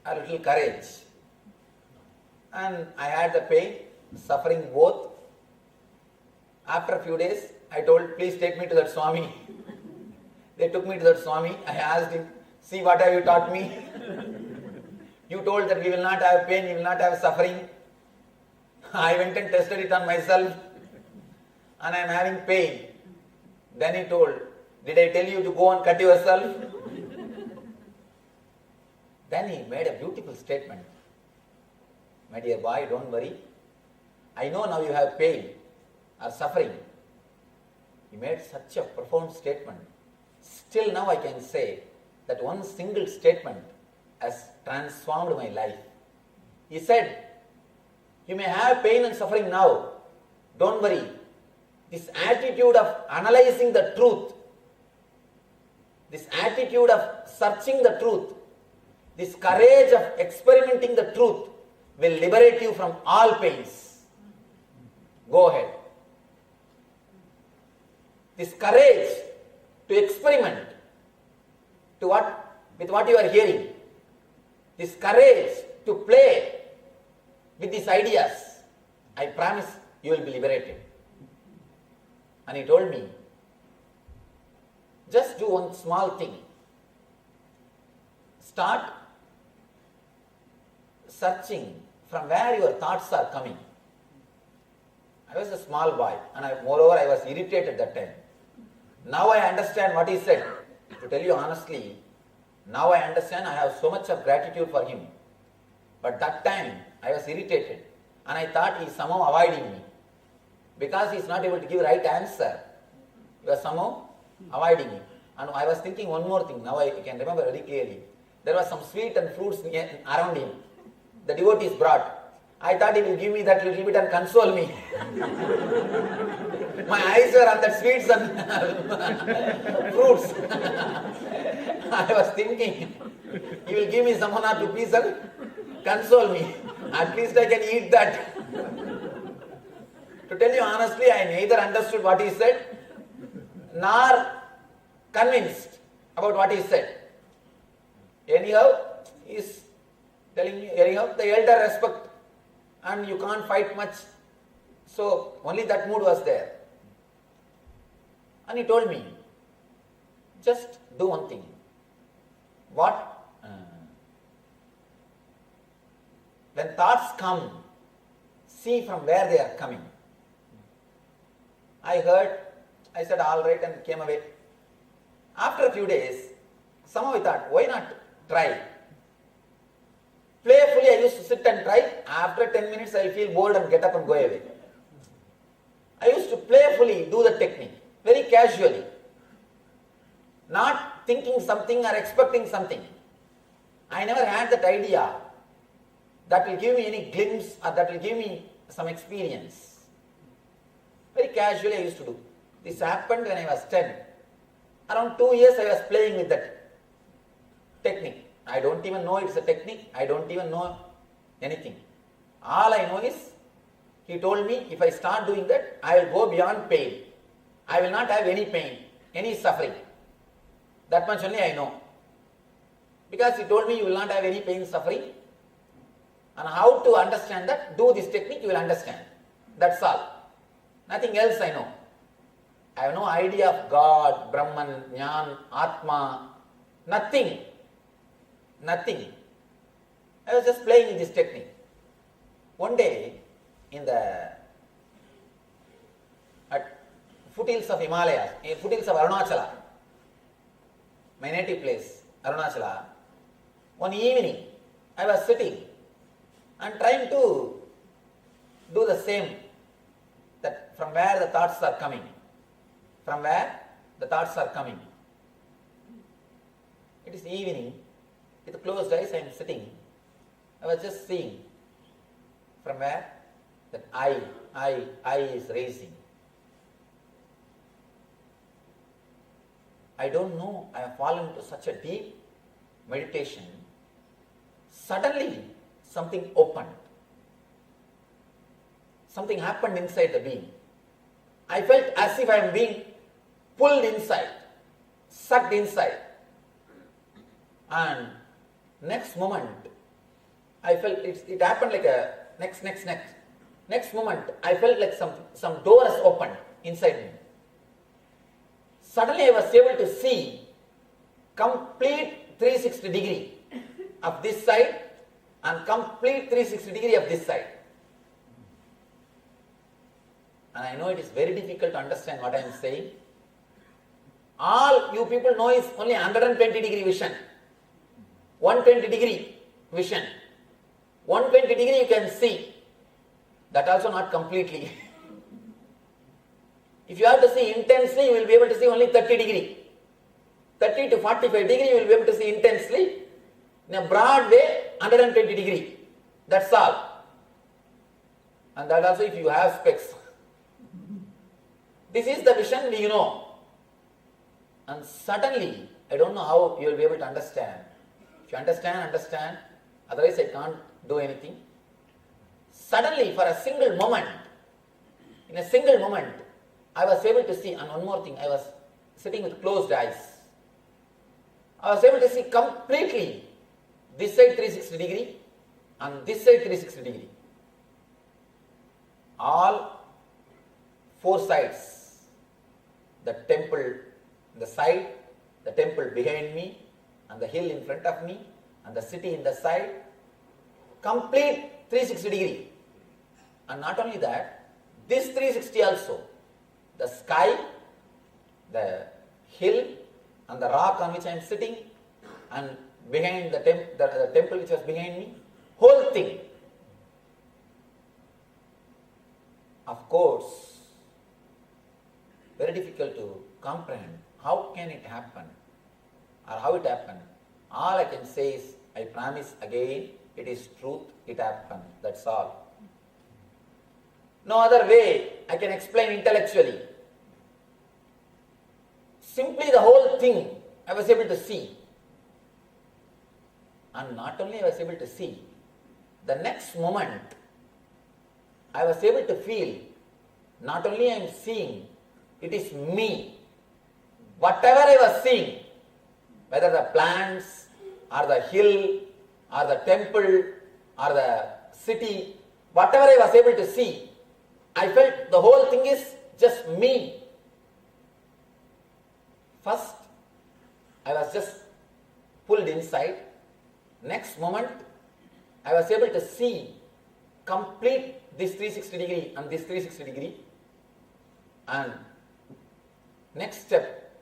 A little courage. And I had the pain, suffering both. After a few days, I told, please take me to that Swami. They took me to that Swami. I asked him, see, what have you taught me? You told that we will not have pain, we will not have suffering. I went and tested it on myself and I am having pain. Then he told, did I tell you to go and cut yourself? Then he made a beautiful statement. My dear boy, don't worry. I know now you have pain or suffering. He made such a profound statement. Still now I can say that one single statement has transformed my life. He said, you may have pain and suffering now. Don't worry. This attitude of analyzing the truth, this attitude of searching the truth, this courage of experimenting the truth will liberate you from all pains. Go ahead. This courage to experiment with what you are hearing, this courage to play with these ideas, I promise you will be liberated. And he told me, just do one small thing. Start searching from where your thoughts are coming. I was a small boy and moreover I was irritated that time. Now I understand what he said. To tell you honestly, now I understand. I have so much of gratitude for him. But that time I was irritated and I thought he is somehow avoiding me. Because he is not able to give right answer, he was somehow avoiding me. And I was thinking one more thing, now I can remember very clearly. There was some sweet and fruits around him. The devotees brought. I thought he will give me that little bit and console me. My eyes were on that sweets and fruits. I was thinking, he will give me some 1 or 2 pieces and console me. At least I can eat that. To tell you honestly, I neither understood what he said, nor convinced about what he said. Anyhow, he is telling me, anyhow, the elder respect and you can't fight much. So, only that mood was there. And he told me, just do one thing. When thoughts come, see from where they are coming. I heard, I said all right and came away. After a few days, somehow I thought, why not try? Playfully I used to sit and try. After 10 minutes I will feel bored and get up and go away. I used to playfully do the technique, very casually, not thinking something or expecting something. I never had that idea that will give me any glimpse or that will give me some experience. Very casually I used to do. This happened when I was 10. Around 2 years I was playing with that technique. I don't even know it's a technique. I don't even know anything. All I know is, he told me, if I start doing that, I will go beyond pain. I will not have any pain, any suffering. That much only I know. Because he told me you will not have any pain, suffering. And how to understand that, do this technique, you will understand. That's all. Nothing else I know. I have no idea of God, Brahman, Jnana, Atma, nothing. Nothing. I was just playing with this technique. One day, at foothills of Himalayas, in foothills of Arunachala, my native place, Arunachala, one evening, I was sitting and trying to do the same, that from where the thoughts are coming. From where the thoughts are coming. It is evening. With closed eyes I am sitting. I was just seeing from where that I is raising. I don't know, I have fallen into such a deep meditation. Suddenly something opened. Something happened inside the being. I felt as if I am being pulled inside, sucked inside. And next moment, I felt it happened like a next moment, I felt like some doors opened inside me. Suddenly I was able to see complete 360 degree of this side and complete 360 degree of this side. And I know it is very difficult to understand what I am saying. All you people know is only 120 degree vision. 120 degree vision. 120 degree you can see. That also not completely. If you have to see intensely, you will be able to see only 30 degree. 30 to 45 degree you will be able to see intensely. In a broad way, 120 degree. That's all. And that also if you have specs. This is the vision we know. And suddenly, I don't know how you will be able to understand. If you understand. Otherwise I can't do anything. Suddenly, for a single moment, in a single moment, I was able to see, and one more thing, I was sitting with closed eyes. I was able to see completely this side 360 degree and this side 360 degree. All four sides. The temple, the side, the temple behind me, and the hill in front of me, and the city in the side. Complete 360 degree. And not only that, this 360 also. The sky, the hill, and the rock on which I am sitting, and behind the temple which was behind me, whole thing. Of course, very difficult to comprehend. How can it happen? Or how it happened? All I can say is, I promise again, it is truth, it happened. That's all. No other way I can explain intellectually. Simply the whole thing I was able to see. And not only I was able to see, the next moment I was able to feel, not only I am seeing, it is me. Whatever I was seeing, whether the plants, or the hill, or the temple, or the city, whatever I was able to see, I felt the whole thing is just me. First, I was just pulled inside. Next moment, I was able to see complete this 360 degree and this 360 degree. And next step,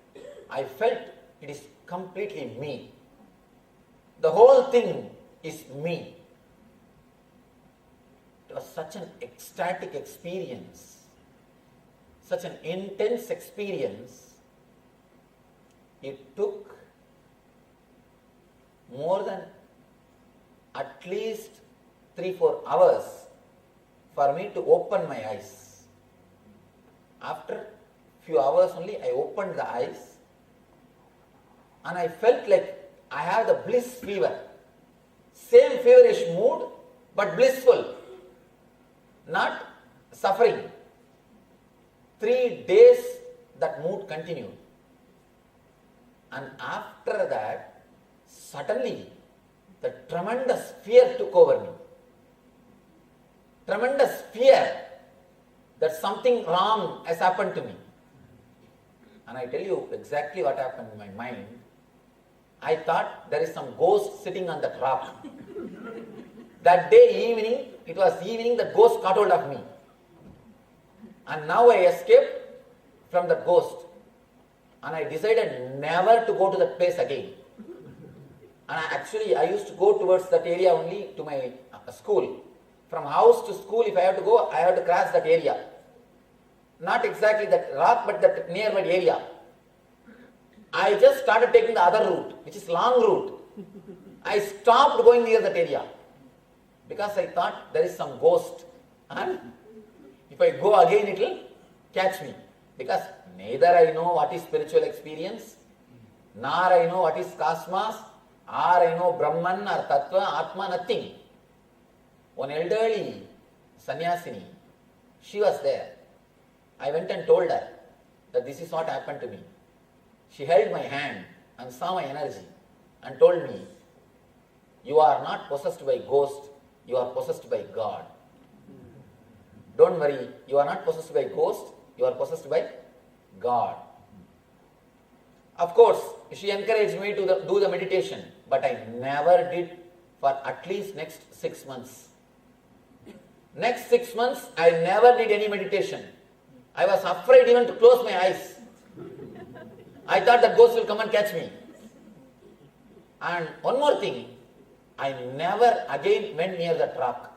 I felt it is completely me. The whole thing is me. It was such an ecstatic experience, such an intense experience. It took more than at least 3-4 hours for me to open my eyes. After few hours only, I opened the eyes and I felt like I have the bliss fever. Same feverish mood, but blissful, not suffering. 3 days that mood continued. And after that, suddenly, the tremendous fear took over me. Tremendous fear that something wrong has happened to me. And I tell you exactly what happened in my mind. I thought there is some ghost sitting on that rock. That day evening, it was evening, the ghost caught hold of me. And now I escaped from the ghost. And I decided never to go to that place again. And I used to go towards that area only to my school. From house to school, if I have to go, I have to cross that area. Not exactly that rock, but that nearby area. I just started taking the other route, which is long route. I stopped going near that area because I thought there is some ghost. And if I go again, it will catch me. Because neither I know what is spiritual experience, nor I know what is cosmos, or I know Brahman or Tattva, Atma, nothing. One elderly sannyasini, she was there. I went and told her that this is what happened to me. She held my hand and saw my energy and told me, you are not possessed by ghost, you are possessed by God. Don't worry, you are not possessed by ghost, you are possessed by God. Of course, she encouraged me to do the meditation, but I never did for at least next 6 months. Next 6 months, I never did any meditation. I was afraid even to close my eyes. I thought that ghost will come and catch me. And one more thing, I never again went near that rock.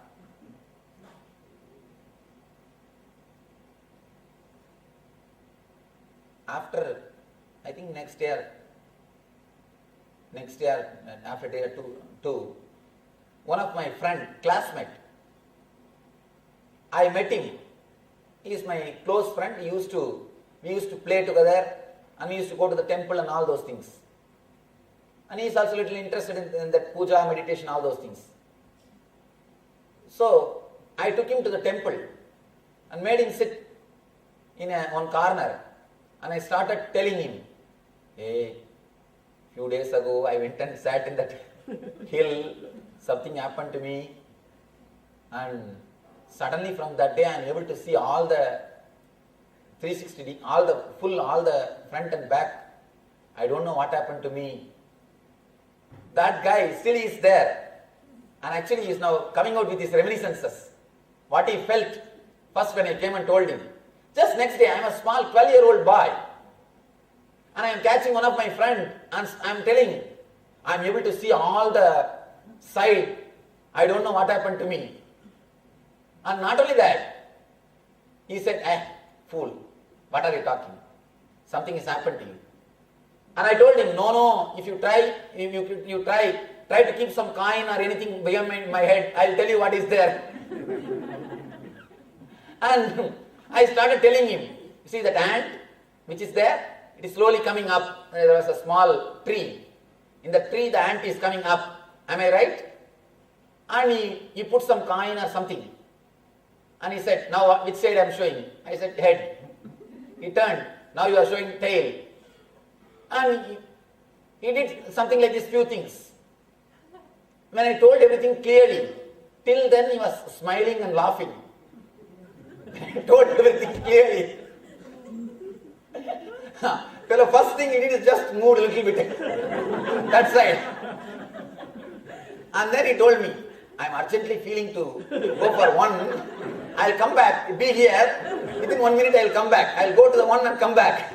After, I think next year, after day two, one of my friend, classmate, I met him. He is my close friend. We used to play together and we used to go to the temple and all those things. And he is also a little interested in that puja, meditation, all those things. So, I took him to the temple and made him sit in one corner. And I started telling him, hey, few days ago I went and sat in that hill, something happened to me, and suddenly from that day I am able to see all the 360, all the front and back. I don't know what happened to me. That guy still is there, and actually he is now coming out with his reminiscences. What he felt first when I came and told him. Just next day, I am a small 12-year-old boy and I am catching one of my friends and I am telling, I am able to see all the side. I don't know what happened to me. And not only that, he said, fool, what are you talking? Something has happened to you. And I told him, no, if you try to keep some coin or anything behind my head, I will tell you what is there. And I started telling him, you see that ant which is there, it is slowly coming up. There was a small tree. In the tree the ant is coming up. Am I right? And he put some coin or something. And he said, now which side I am showing? I said, head. He turned. Now you are showing tail. And he did something like these few things. When I told everything clearly, till then he was smiling and laughing. I told everything clearly. So the first thing he did is just move a little bit that side. And then he told me, I am urgently feeling to go for one. I will come back, be here. Within 1 minute I will come back. I will go to the one and come back.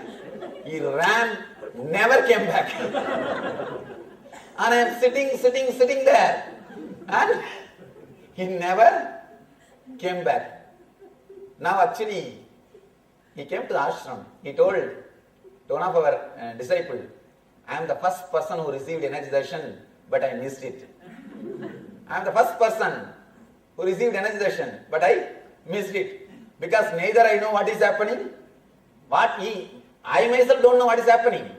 He ran never came back. And I am sitting there. And he never came back. Now actually, he came to the ashram. He told one of our disciples, I am the first person who received energy darshan, but I missed it. I am the first person who received energy darshan, but I missed it. Because neither I know what is happening, I myself don't know what is happening.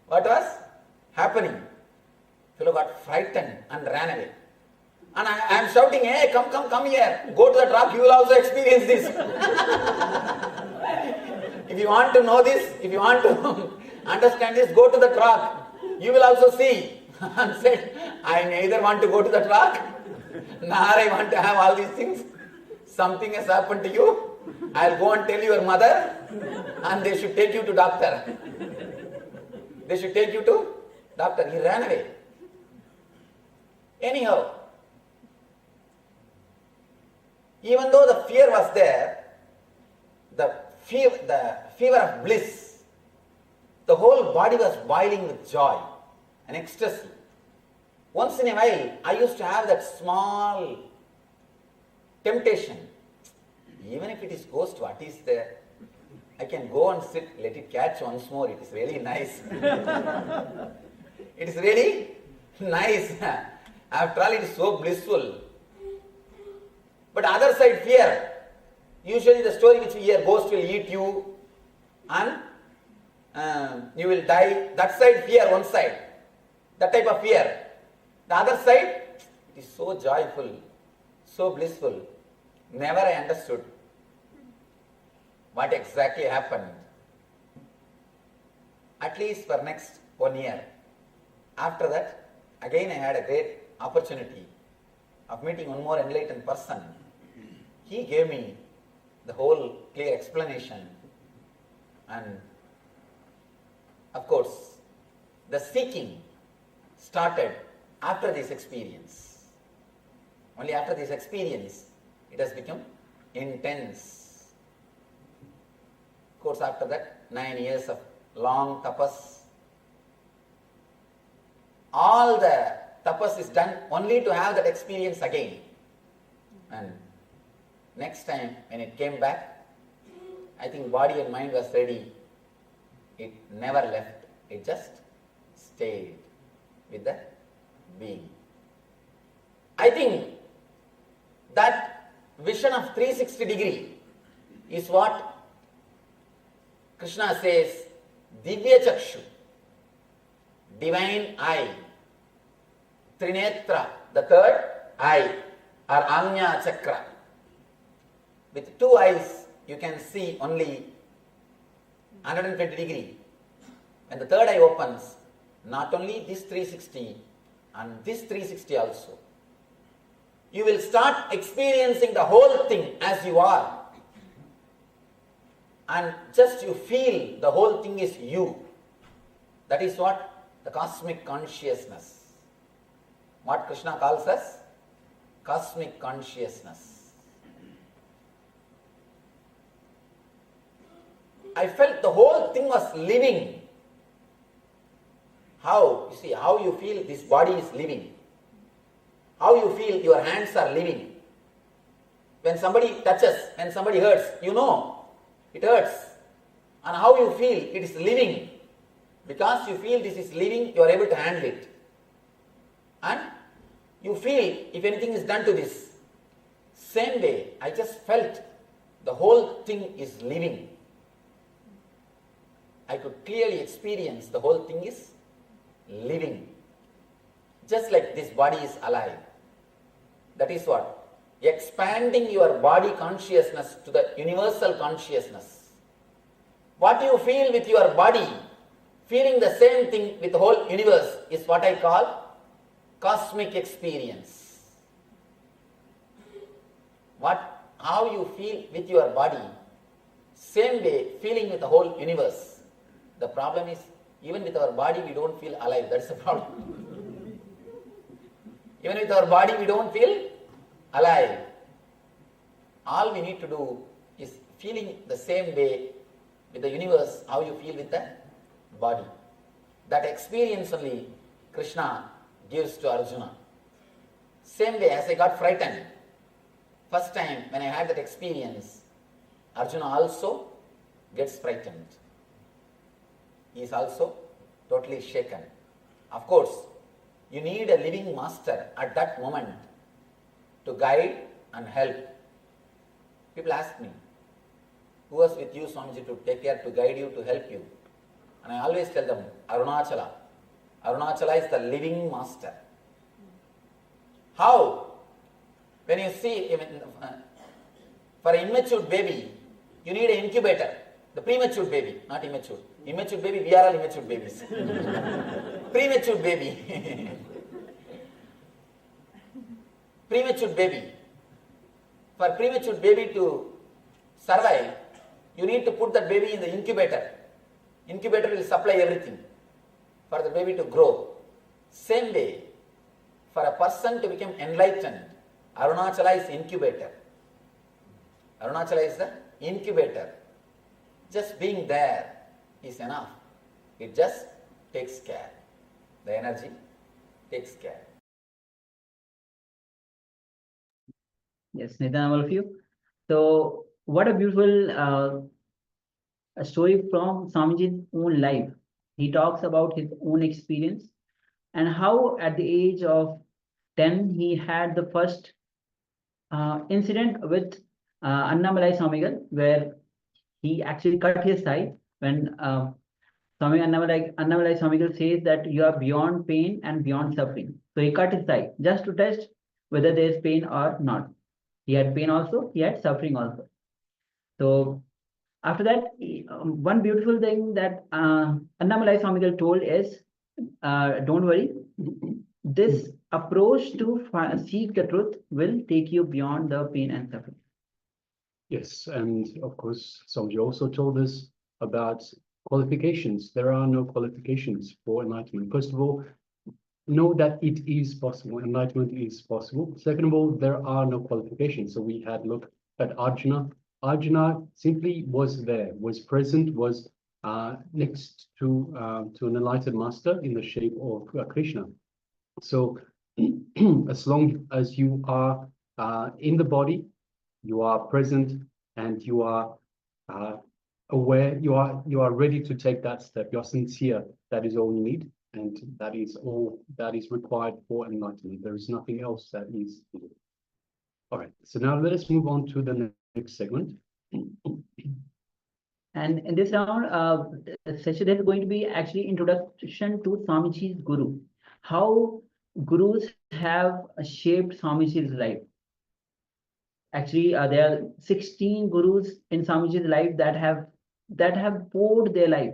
What was happening? Fellow got frightened and ran away. And I am shouting, hey, come here. Go to the rock, you will also experience this. If you want to know this, if you want to understand this, go to the rock. You will also see. And said, I neither want to go to the rock, nor I want to have all these things. Something has happened to you. I'll go and tell your mother, and they should take you to doctor. They should take you to doctor. He ran away. Anyhow, even though the fear was there, the fever of bliss, the whole body was boiling with joy and ecstasy. Once in a while, I used to have that small temptation. Even if it is ghost, what is there? I can go and sit, let it catch once more. It is really nice. It is really nice. After all, it is so blissful. But other side, fear. Usually the story which we hear, ghost will eat you and you will die. That side fear, one side. That type of fear. The other side, it is so joyful, so blissful. Never I understood what exactly happened. At least for next 1 year. After that, again I had a great opportunity of meeting one more enlightened person. He gave me the whole clear explanation, and of course the seeking started after this experience. Only after this experience it has become intense. Of course, after that 9 years of long tapas, all the tapas is done only to have that experience again. And next time when it came back, I think body and mind was ready. It never left. It just stayed with the being. I think that vision of 360 degree is what Krishna says, Divya Chakshu, divine eye, Trinetra, the third eye, or Anya Chakra. With 2 eyes, you can see only 120 degree. When the third eye opens, not only this 360, and this 360 also. You will start experiencing the whole thing as you are. And just you feel the whole thing is you. That is what the cosmic consciousness. What Krishna calls us? Cosmic consciousness. I felt the whole thing was living. How? You see, how you feel this body is living. How you feel your hands are living. When somebody touches, when somebody hurts, you know it hurts. And how you feel it is living. Because you feel this is living, you are able to handle it. And you feel if anything is done to this. Same way, I just felt the whole thing is living. I could clearly experience the whole thing is living. Just like this body is alive. That is what? Expanding your body consciousness to the universal consciousness. What you feel with your body, feeling the same thing with the whole universe is what I call cosmic experience. How you feel with your body, same way feeling with the whole universe. The problem is, even with our body we don't feel alive. That's the problem. Even with our body we don't feel alive. All we need to do is feeling the same way with the universe, how you feel with the body. That experience only Krishna gives to Arjuna. Same way as I got frightened, first time when I had that experience, Arjuna also gets frightened. He is also totally shaken. Of course, you need a living master at that moment to guide and help. People ask me, who was with you, Swamiji, to take care, to guide you, to help you? And I always tell them, Arunachala. Arunachala is the living master. How? When you see, for an immature baby, you need an incubator. The premature baby, not immature. Immature baby, we are all immature babies. Premature baby. Premature baby. For premature baby to survive, you need to put that baby in the incubator. Incubator will supply everything for the baby to grow. Same way, for a person to become enlightened, Arunachala is incubator. Arunachala is the incubator. Just being there is enough. It just takes care. The energy takes care. Yes, Nithyananda, all of you. So, what a beautiful a story from Swamiji's own life. He talks about his own experience and how at the age of 10 he had the first incident with Annamalai Swamigal, where he actually cut his thigh when Swami Annamalai Swamigal says that you are beyond pain and beyond suffering. So he cut his thigh just to test whether there is pain or not. He had pain also, he had suffering also. So after that, one beautiful thing that Annamalai Swamigal told is, don't worry, this approach to seek the truth will take you beyond the pain and suffering. Yes, and of course, Samji also told us about qualifications. There are no qualifications for enlightenment. First of all, know that it is possible. Enlightenment is possible. Second of all, there are no qualifications. So we had looked at Arjuna. Arjuna simply was there, was present, was next to an enlightened master in the shape of Krishna. So as long as you are in the body, you are present, and you are aware, you are ready to take that step. You're sincere. That is all you need, and that is all that is required for enlightenment. There is nothing else that is needed. All right. So now let us move on to the next segment. And in this round, session is going to be actually introduction to Swamiji's Guru. How gurus have shaped Swamiji's life. Actually, there are 16 gurus in Swamiji's life that have poured their life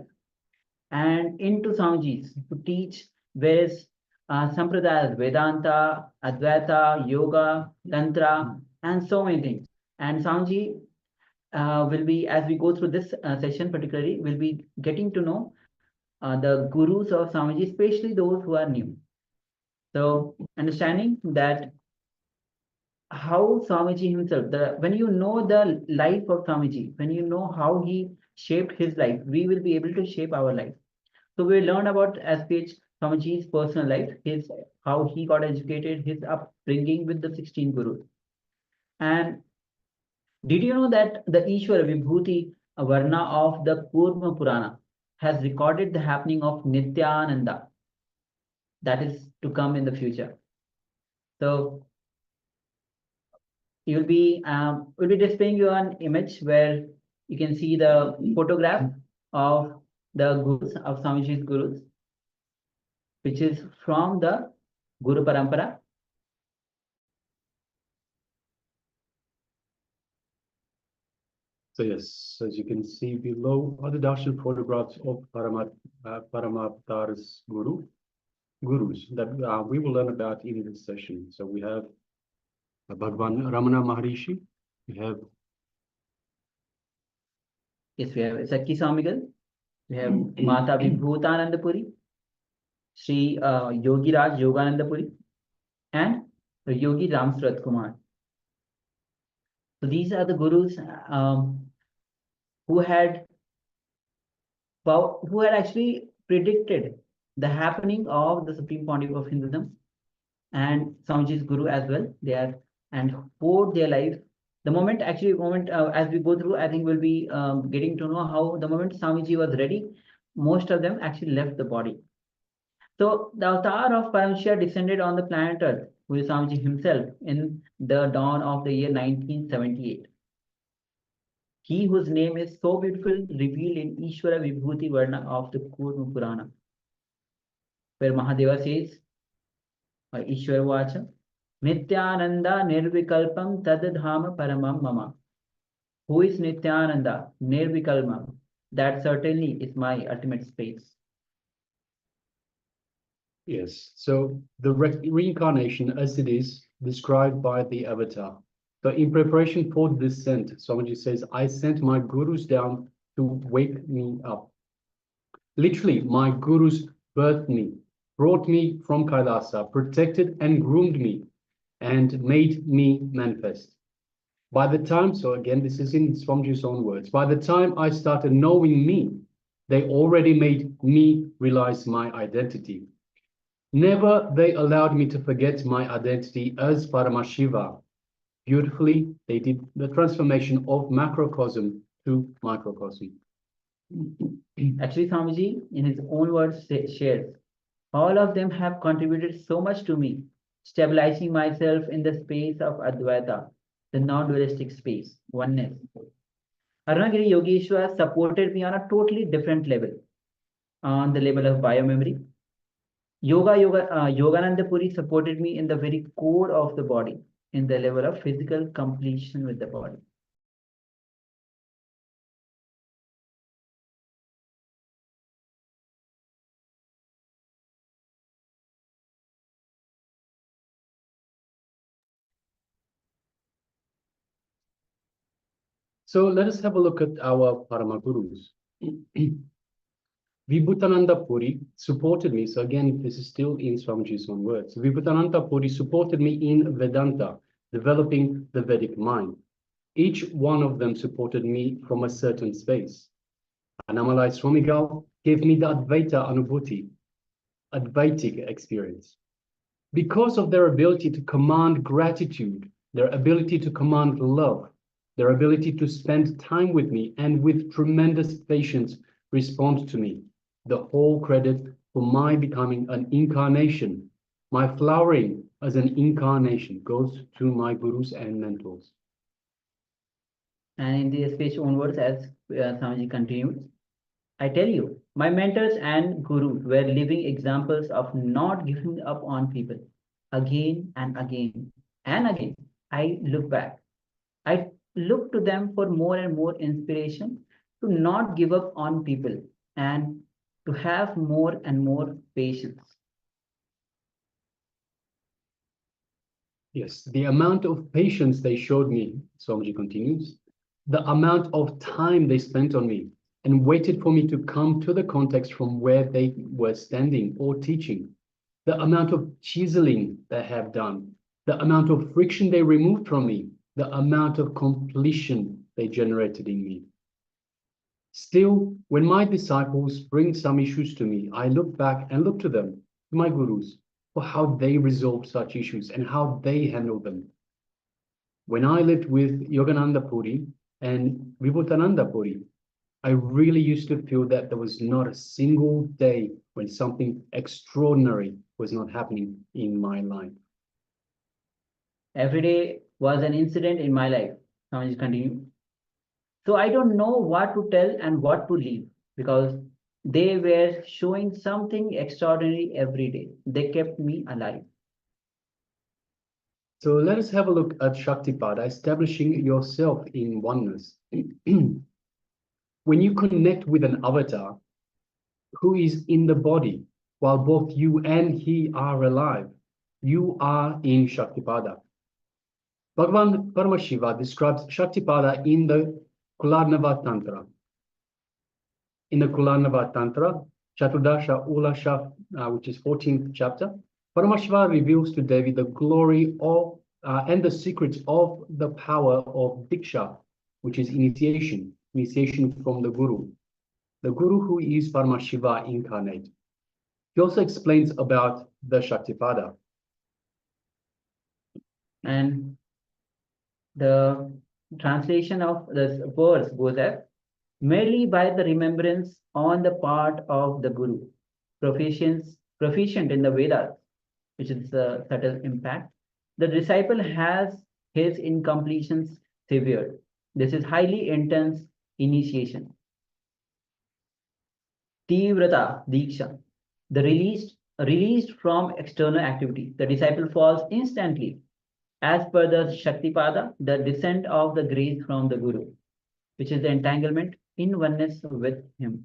and into Swamiji's to teach various sampradayas, Vedanta, Advaita, Yoga, Tantra, and so many things. And Swamiji will be, as we go through this session particularly, will be getting to know the gurus of Swamiji, especially those who are new. So understanding that how Swamiji himself, when you know the life of Swamiji, when you know how he shaped his life, we will be able to shape our life. So we learn about SPH Swamiji's personal life, how he got educated, his upbringing with the 16 gurus. And did you know that the Ishwara Vibhuti Varna of the Kurma Purana has recorded the happening of Nithyananda that is to come in the future? So we'll be displaying you an image where you can see the photograph of the gurus, of Swamiji's gurus, which is from the Guru Parampara. So yes, as you can see below are the darshan photographs of Paramathar's gurus that we will learn about in this session. So we have Bhagwan Ramana Maharishi, we have Sakki Swamigal, we have Mata Vibhutanandapuri, Sri Yogi Raj Yoganandapuri, and Yogi Ramsurat Kumar. So these are the gurus who had actually predicted the happening of the Supreme Pontiff of Hinduism and Swamiji's Guru as well. They are and poured their life. The moment as we go through, I think we'll be getting to know how the moment Swamiji was ready, most of them actually left the body. So the avatar of Paramashiva descended on the planet Earth, who is Swamiji himself, in the dawn of the year 1978. He whose name is so beautiful, revealed in Ishvara Vibhuti Varna of the Kurma Purana, where Mahadeva says, Ishvara Vacha, Nithyananda Nirvikalpam Tadadhama Paramam Mama. Who is Nithyananda Nirvikalpam? That certainly is my ultimate space. Yes, so the reincarnation as it is described by the avatar. So in preparation for the descent, Swamiji says, I sent my gurus down to wake me up. Literally, my gurus birthed me, brought me from Kailasa, protected and groomed me, and made me manifest. By the time, so again, this is in Swamiji's own words, by the time I started knowing me, they already made me realize my identity. Never they allowed me to forget my identity as Paramashiva. Beautifully, they did the transformation of macrocosm to microcosm. Actually, Swamiji, in his own words, shares, all of them have contributed so much to me, stabilizing myself in the space of Advaita, the non-dualistic space, oneness. Arunagiri Yogeshwar supported me on a totally different level, on the level of biomemory. Yogananda Puri supported me in the very core of the body, in the level of physical completion with the body. So let us have a look at our Paramagurus. Vibhutananda Puri supported me. So again, this is still in Swamiji's own words. Vibhutananda Puri supported me in Vedanta, developing the Vedic mind. Each one of them supported me from a certain space. Annamalai Swamigal gave me the Advaita Anubhuti, Advaitic experience. Because of their ability to command gratitude, their ability to command love, their ability to spend time with me and with tremendous patience respond to me. The whole credit for my becoming an incarnation, my flowering as an incarnation goes to my gurus and mentors. And in the speech onwards, as Swamiji continues, I tell you, my mentors and gurus were living examples of not giving up on people. Again and again and again, I look back. I look to them for more and more inspiration to not give up on people and to have more and more patience. Yes, the amount of patience they showed me, Swamiji continues, the amount of time they spent on me and waited for me to come to the context from where they were standing or teaching, the amount of chiseling they have done, the amount of friction they removed from me, the amount of completion they generated in me. Still, when my disciples bring some issues to me, I look back and look to them, to my gurus, for how they resolve such issues and how they handle them. When I lived with Yogananda Puri and Vibhutananda Puri, I really used to feel that there was not a single day when something extraordinary was not happening in my life. Every day was an incident in my life. Swamiji continued. So I don't know what to tell and what to leave because they were showing something extraordinary every day. They kept me alive. So let us have a look at Shaktipada, establishing yourself in oneness. When you connect with an avatar who is in the body, while both you and he are alive, you are in Shaktipada. Bhagavan Paramashiva describes Shaktipada in the Kularnava Tantra. In the Kularnava Tantra, Chaturdasha Ulasha, which is 14th chapter, Paramashiva reveals to Devi the glory of and the secrets of the power of Diksha, which is initiation from the Guru who is Paramashiva incarnate. He also explains about the Shaktipada. And the translation of this verse goes as, merely by the remembrance on the part of the Guru, proficient in the Vedas, which is the subtle impact, the disciple has his incompletions severed. This is highly intense initiation. Tivrata, Diksha, the released from external activity. The disciple falls instantly, as per the Shaktipada, the descent of the grace from the Guru, which is the entanglement in oneness with him.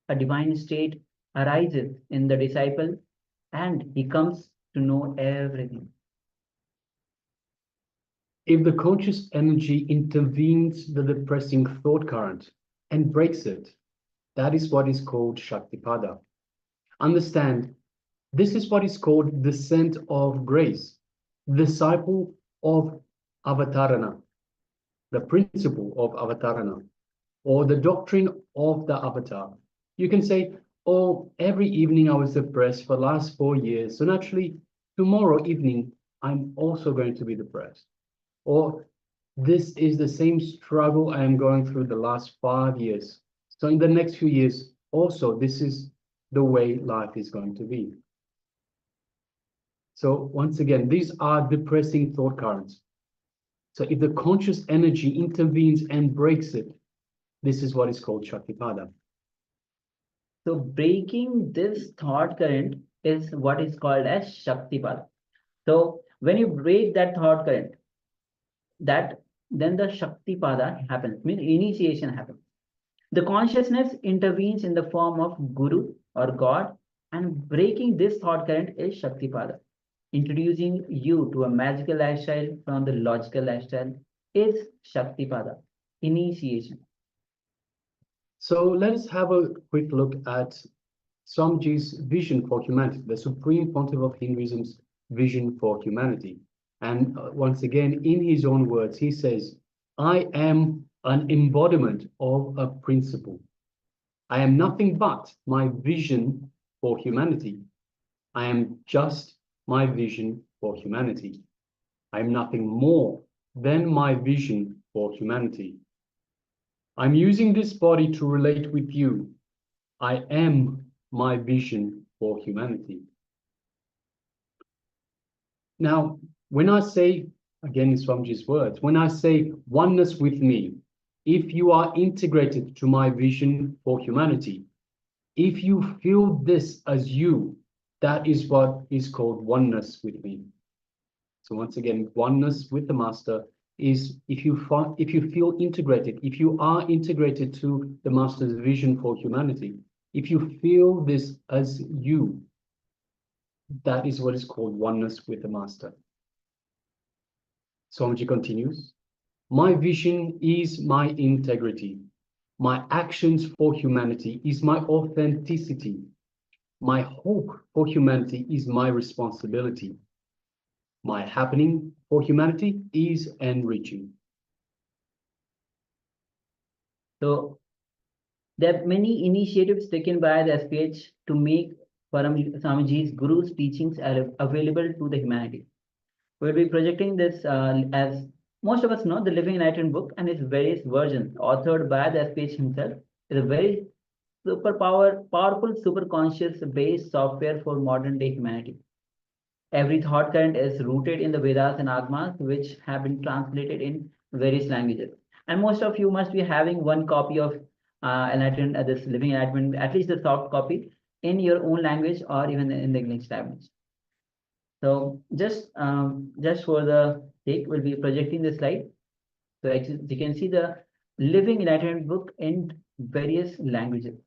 A divine state arises in the disciple and he comes to know everything. If the conscious energy intervenes the depressing thought current and breaks it, that is what is called Shaktipada. Understand, this is what is called descent of grace, disciple of avatarana, the principle of avatarana, or the doctrine of the avatar. You can say, oh, every evening I was depressed for the last 4 years, so naturally tomorrow evening I'm also going to be depressed. Or this is the same struggle I am going through the last 5 years. So in the next few years, also, this is the way life is going to be. So once again, these are depressing thought currents. So if the conscious energy intervenes and breaks it, this is what is called Shaktipada. So breaking this thought current is what is called as Shaktipada. So when you break that thought current, then the Shaktipada happens, means initiation happens. The consciousness intervenes in the form of Guru or God, and breaking this thought current is Shaktipada. Introducing you to a magical lifestyle from the logical lifestyle is Shaktipada, initiation. So let us have a quick look at Swamiji's vision for humanity, the Supreme Pontiff of Hinduism's vision for humanity. And once again, in his own words, he says, I am an embodiment of a principle. I am nothing but my vision for humanity. I am just my vision for humanity. I am nothing more than my vision for humanity. I'm using this body to relate with you. I am my vision for humanity. Now, when I say, again in Swamiji's words, when I say oneness with me, if you are integrated to my vision for humanity, if you feel this as you, that is what is called oneness with me. So once again, oneness with the Master is if you feel integrated, if you are integrated to the Master's vision for humanity, if you feel this as you, that is what is called oneness with the Master. Swamiji continues, my vision is my integrity. My actions for humanity is my authenticity. My hope for humanity is my responsibility. My happening for humanity is enriching. So there are many initiatives taken by the SPH to make Swamiji's Guru's teachings available to the humanity. We'll be projecting this as most of us know, the Living Enlightenment book and its various versions, authored by the SPH himself, is a very powerful superconscious based software for modern day humanity. Every thought current is rooted in the Vedas and Agmas, which have been translated in various languages. And most of you must be having one copy of Enlightenment, this Living Enlightenment, at least the soft copy, in your own language or even in the English language. So just for the sake, we'll be projecting the slide. So you can see the Living Enlightenment book in various languages.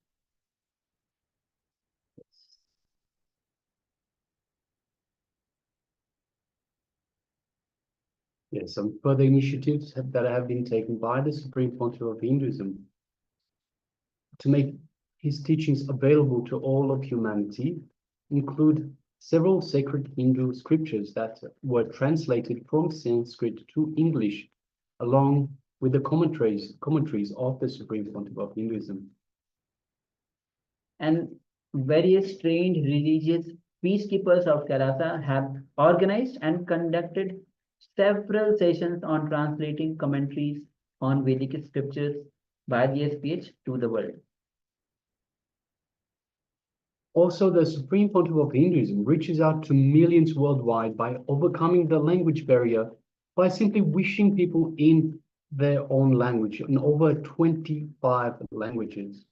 Yes, some further initiatives that have been taken by the Supreme Pontiff of Hinduism to make his teachings available to all of humanity include several sacred Hindu scriptures that were translated from Sanskrit to English, along with the commentaries of the Supreme Pontiff of Hinduism. And various trained religious peacekeepers of Kailasa have organized and conducted several sessions on translating commentaries on Vedic scriptures by the SPH to the world. Also, the Supreme Pontiff of Hinduism reaches out to millions worldwide by overcoming the language barrier by simply wishing people in their own language in over 25 languages.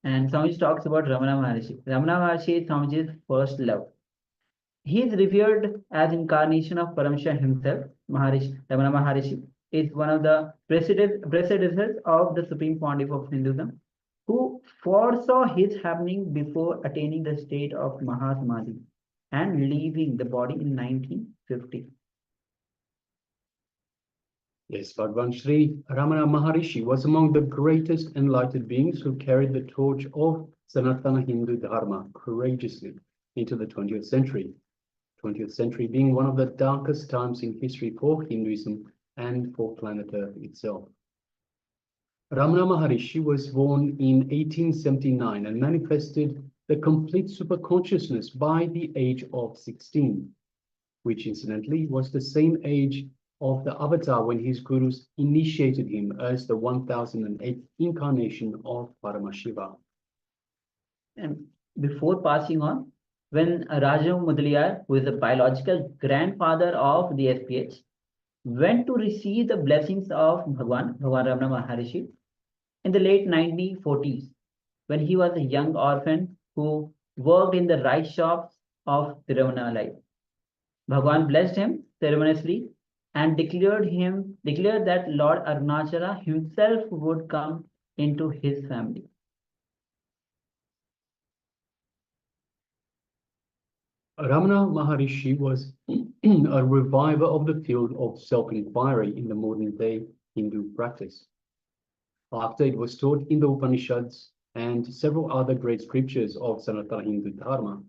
And Swamiji talks about Ramana Maharishi. Ramana Maharishi is Swamiji's first love. He is revered as incarnation of Paramashiva himself. Ramana Maharishi is one of the predecessors of the Supreme Pontiff of Hinduism, who foresaw his happening before attaining the state of Mahasamadhi and leaving the body in 1950. Yes, Bhagwan Sri Ramana Maharishi was among the greatest enlightened beings who carried the torch of Sanatana Hindu Dharma courageously into the 20th century. 20th century being one of the darkest times in history for Hinduism and for planet Earth itself. Ramana Maharishi was born in 1879 and manifested the complete superconsciousness by the age of 16, which incidentally was the same age of the avatar when his gurus initiated him as the 1008th incarnation of Paramashiva. And before passing on, when Raju Mudaliar, who is the biological grandfather of the SPH, went to receive the blessings of Bhagwan Ramana Maharishi in the late 1940s, when he was a young orphan who worked in the rice shops of Tiruvannamalai. Bhagwan blessed him ceremoniously and declared that Lord Arunachala himself would come into his family. Ramana Maharishi was a reviver of the field of self-inquiry in the modern-day Hindu practice. After it was taught in the Upanishads and several other great scriptures of Sanatana Hindu Dharma,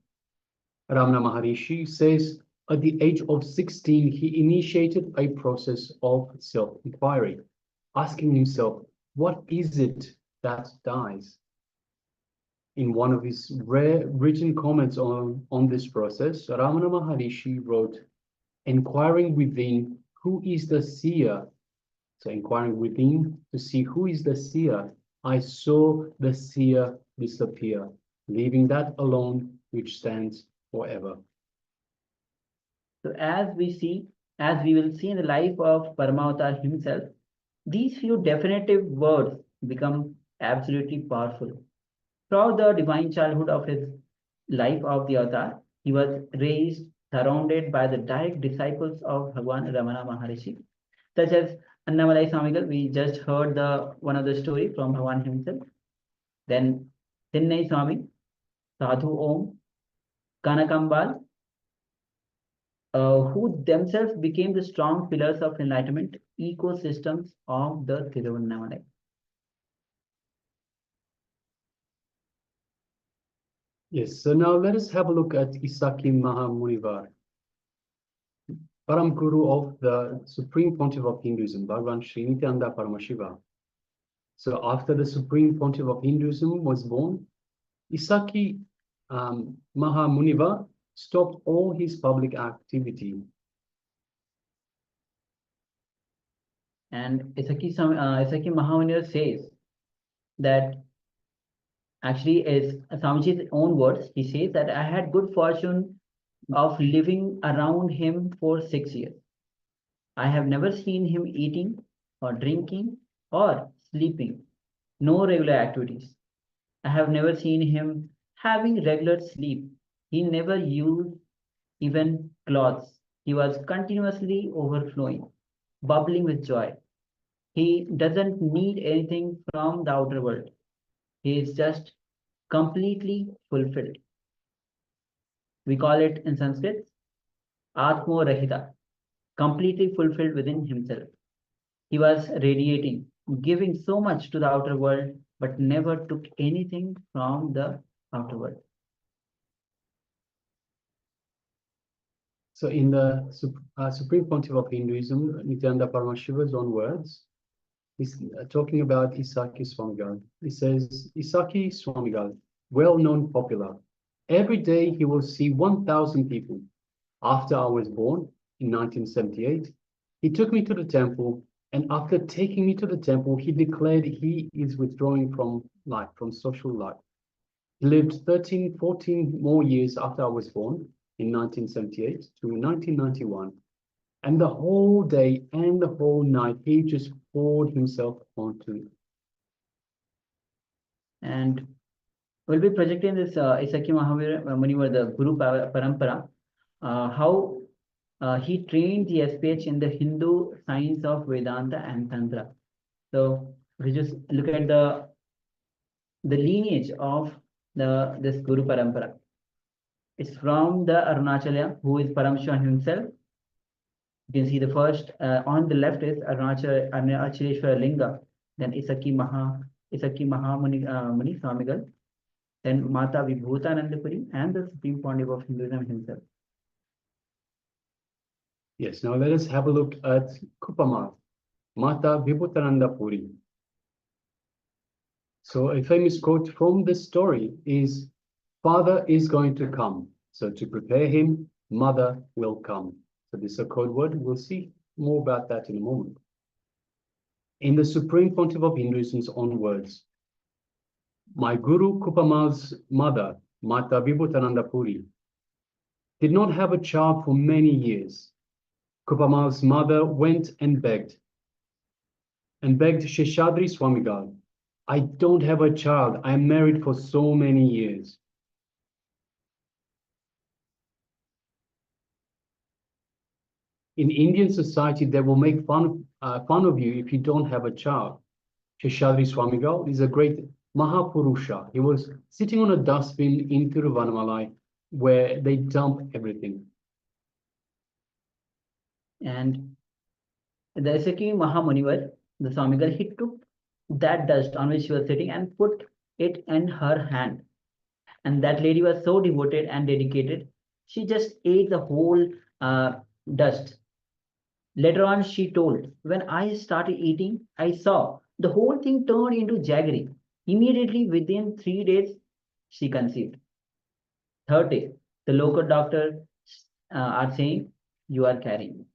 Ramana Maharishi says at the age of 16, he initiated a process of self-inquiry, asking himself, what is it that dies? In one of his rare written comments on this process, Ramana Maharishi wrote, inquiring within, who is the seer? So inquiring within to see who is the seer, I saw the seer disappear, leaving that alone which stands forever. So as we will see in the life of Paramavatar himself, these few definitive words become absolutely powerful. Throughout the divine childhood of his life of the avatar, he was raised surrounded by the direct disciples of Bhagwan Ramana Maharishi, such as Annamalai Swamigal. We just heard one of the story from Bhagwan himself. Then Thinnai Swami, Sadhu Om, Kanakambal, who themselves became the strong pillars of enlightenment ecosystems of the Tiruvannamalai. Yes, so now let us have a look at Isaki Mahamunivar, Param Guru of the Supreme Pontiff of Hinduism, Bhagwan Sri Nithyananda Paramashiva. So after the Supreme Pontiff of Hinduism was born, Isaki Mahamunivar stopped all his public activity. And Isaki Mahamunivar says that actually, is Swamiji's own words, he says that I had good fortune of living around him for 6 years. I have never seen him eating or drinking or sleeping, no regular activities. I have never seen him having regular sleep. He never used even clothes. He was continuously overflowing, bubbling with joy. He doesn't need anything from the outer world. He is just completely fulfilled. We call it in Sanskrit, Atmo Rahita, completely fulfilled within himself. He was radiating, giving so much to the outer world, but never took anything from the outer world. So in the Supreme Pontiff of Hinduism, Nithyananda Paramashiva's own words, He's talking about Isaki Swamigal. He says, Isaki Swamigal, well-known, popular. Every day he will see 1,000 people. After I was born in 1978, he took me to the temple, and after taking me to the temple, he declared he is withdrawing from life, from social life. He lived 13, 14 more years after I was born in 1978 to 1991. And the whole day and the whole night, he just poured himself onto it. And we'll be projecting this Isaki Mahavir Munivar, the Guru Parampara, how he trained the SPH in the Hindu science of Vedanta and Tantra. So we just look at the lineage of this Guru Parampara. It's from the Arunachala, who is Paramashivoham himself. You can see the first on the left is Arunachaleshwara Linga, then Isaki Mahamuni Muni Swamigal, then Mata Vibhutanandapuri, and the Supreme Pontiff of Hinduism himself. Yes, now let us have a look at Kupama, Mata Vibhutanandapuri. So a famous quote from this story is, Father is going to come. So to prepare him, Mother will come. So this is a code word. We'll see more about that in a moment. In the Supreme Pontiff of Hinduism's own words, my Guru Kupamal's mother, Mata Vibhutanandapuri, did not have a child for many years. Kupamal's mother went and begged Sheshadri Swamigal, I don't have a child. I am married for so many years. In Indian society, they will make fun of you if you don't have a child. Sheshadri Swamigal is a great Mahapurusha. He was sitting on a dustbin in Tiruvannamalai where they dump everything. And the Isaki Mahamunivar, the Swamigal, he took that dust on which she was sitting and put it in her hand. And that lady was so devoted and dedicated, she just ate the whole dust. Later on, she told, when I started eating, I saw the whole thing turned into jaggery. Immediately within 3 days, she conceived. Third day, the local doctor are saying, you are carrying.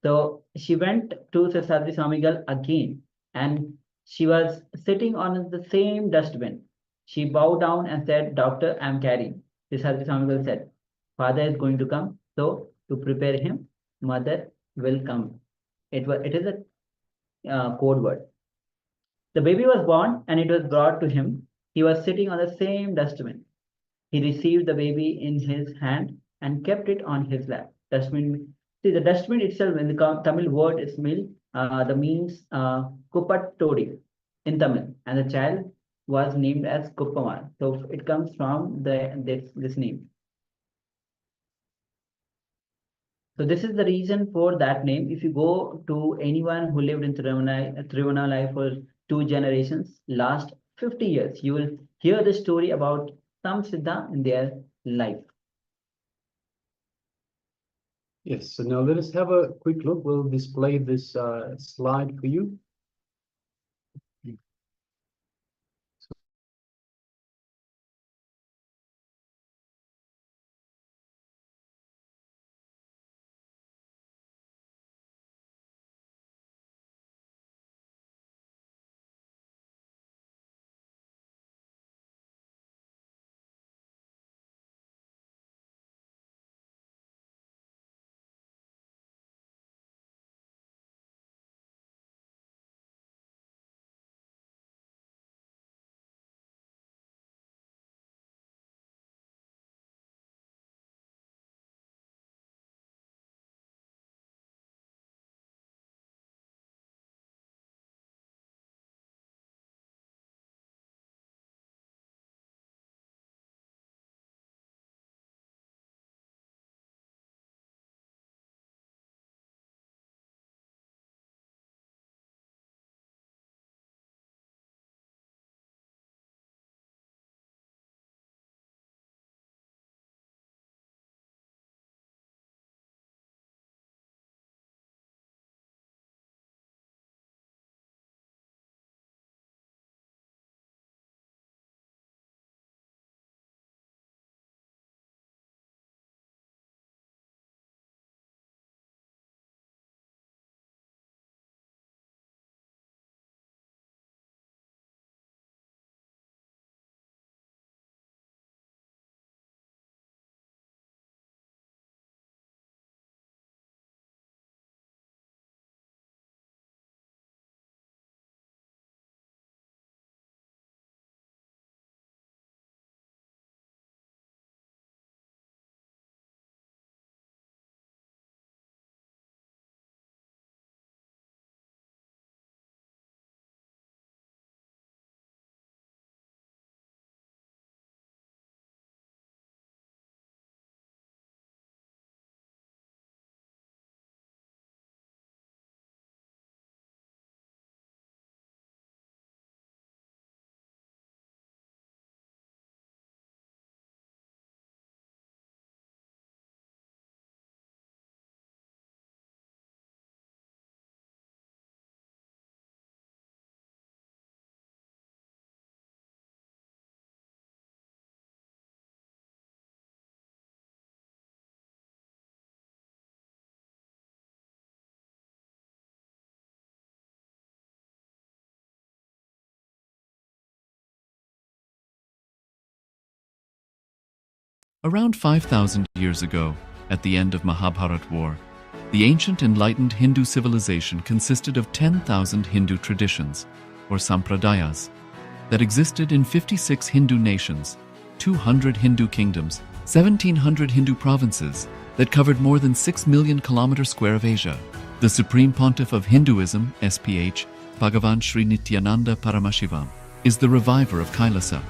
So she went to Sadhvi Swamigal again, and she was sitting on the same dustbin. She bowed down and said, Doctor, I am carrying. The Sadhvi Swamigal said, Father is going to come, so to prepare him, Mother will come. It is a code word. The baby was born and it was brought to him. He was sitting on the same dustbin. He received the baby in his hand and kept it on his lap. Dustbin. See, the dustbin itself, in the Tamil word is mil, the means Kupattodi in Tamil, and the child was named as Kuppamal. So it comes from this name. So this is the reason for that name. If you go to anyone who lived in Tiruvannamalai for 2 generations, last 50 years, you will hear the story about some Siddha in their life. Yes, so now let us have a quick look. We'll display this slide for you. Around 5,000 years ago, at the end of Mahabharat War, the ancient enlightened Hindu civilization consisted of 10,000 Hindu traditions, or sampradayas, that existed in 56 Hindu nations, 200 Hindu kingdoms, 1,700 Hindu provinces that covered more than 6 million kilometers square of Asia. The Supreme Pontiff of Hinduism, SPH, Bhagavan Sri Nithyananda Paramashivoham, is the reviver of Kailasa,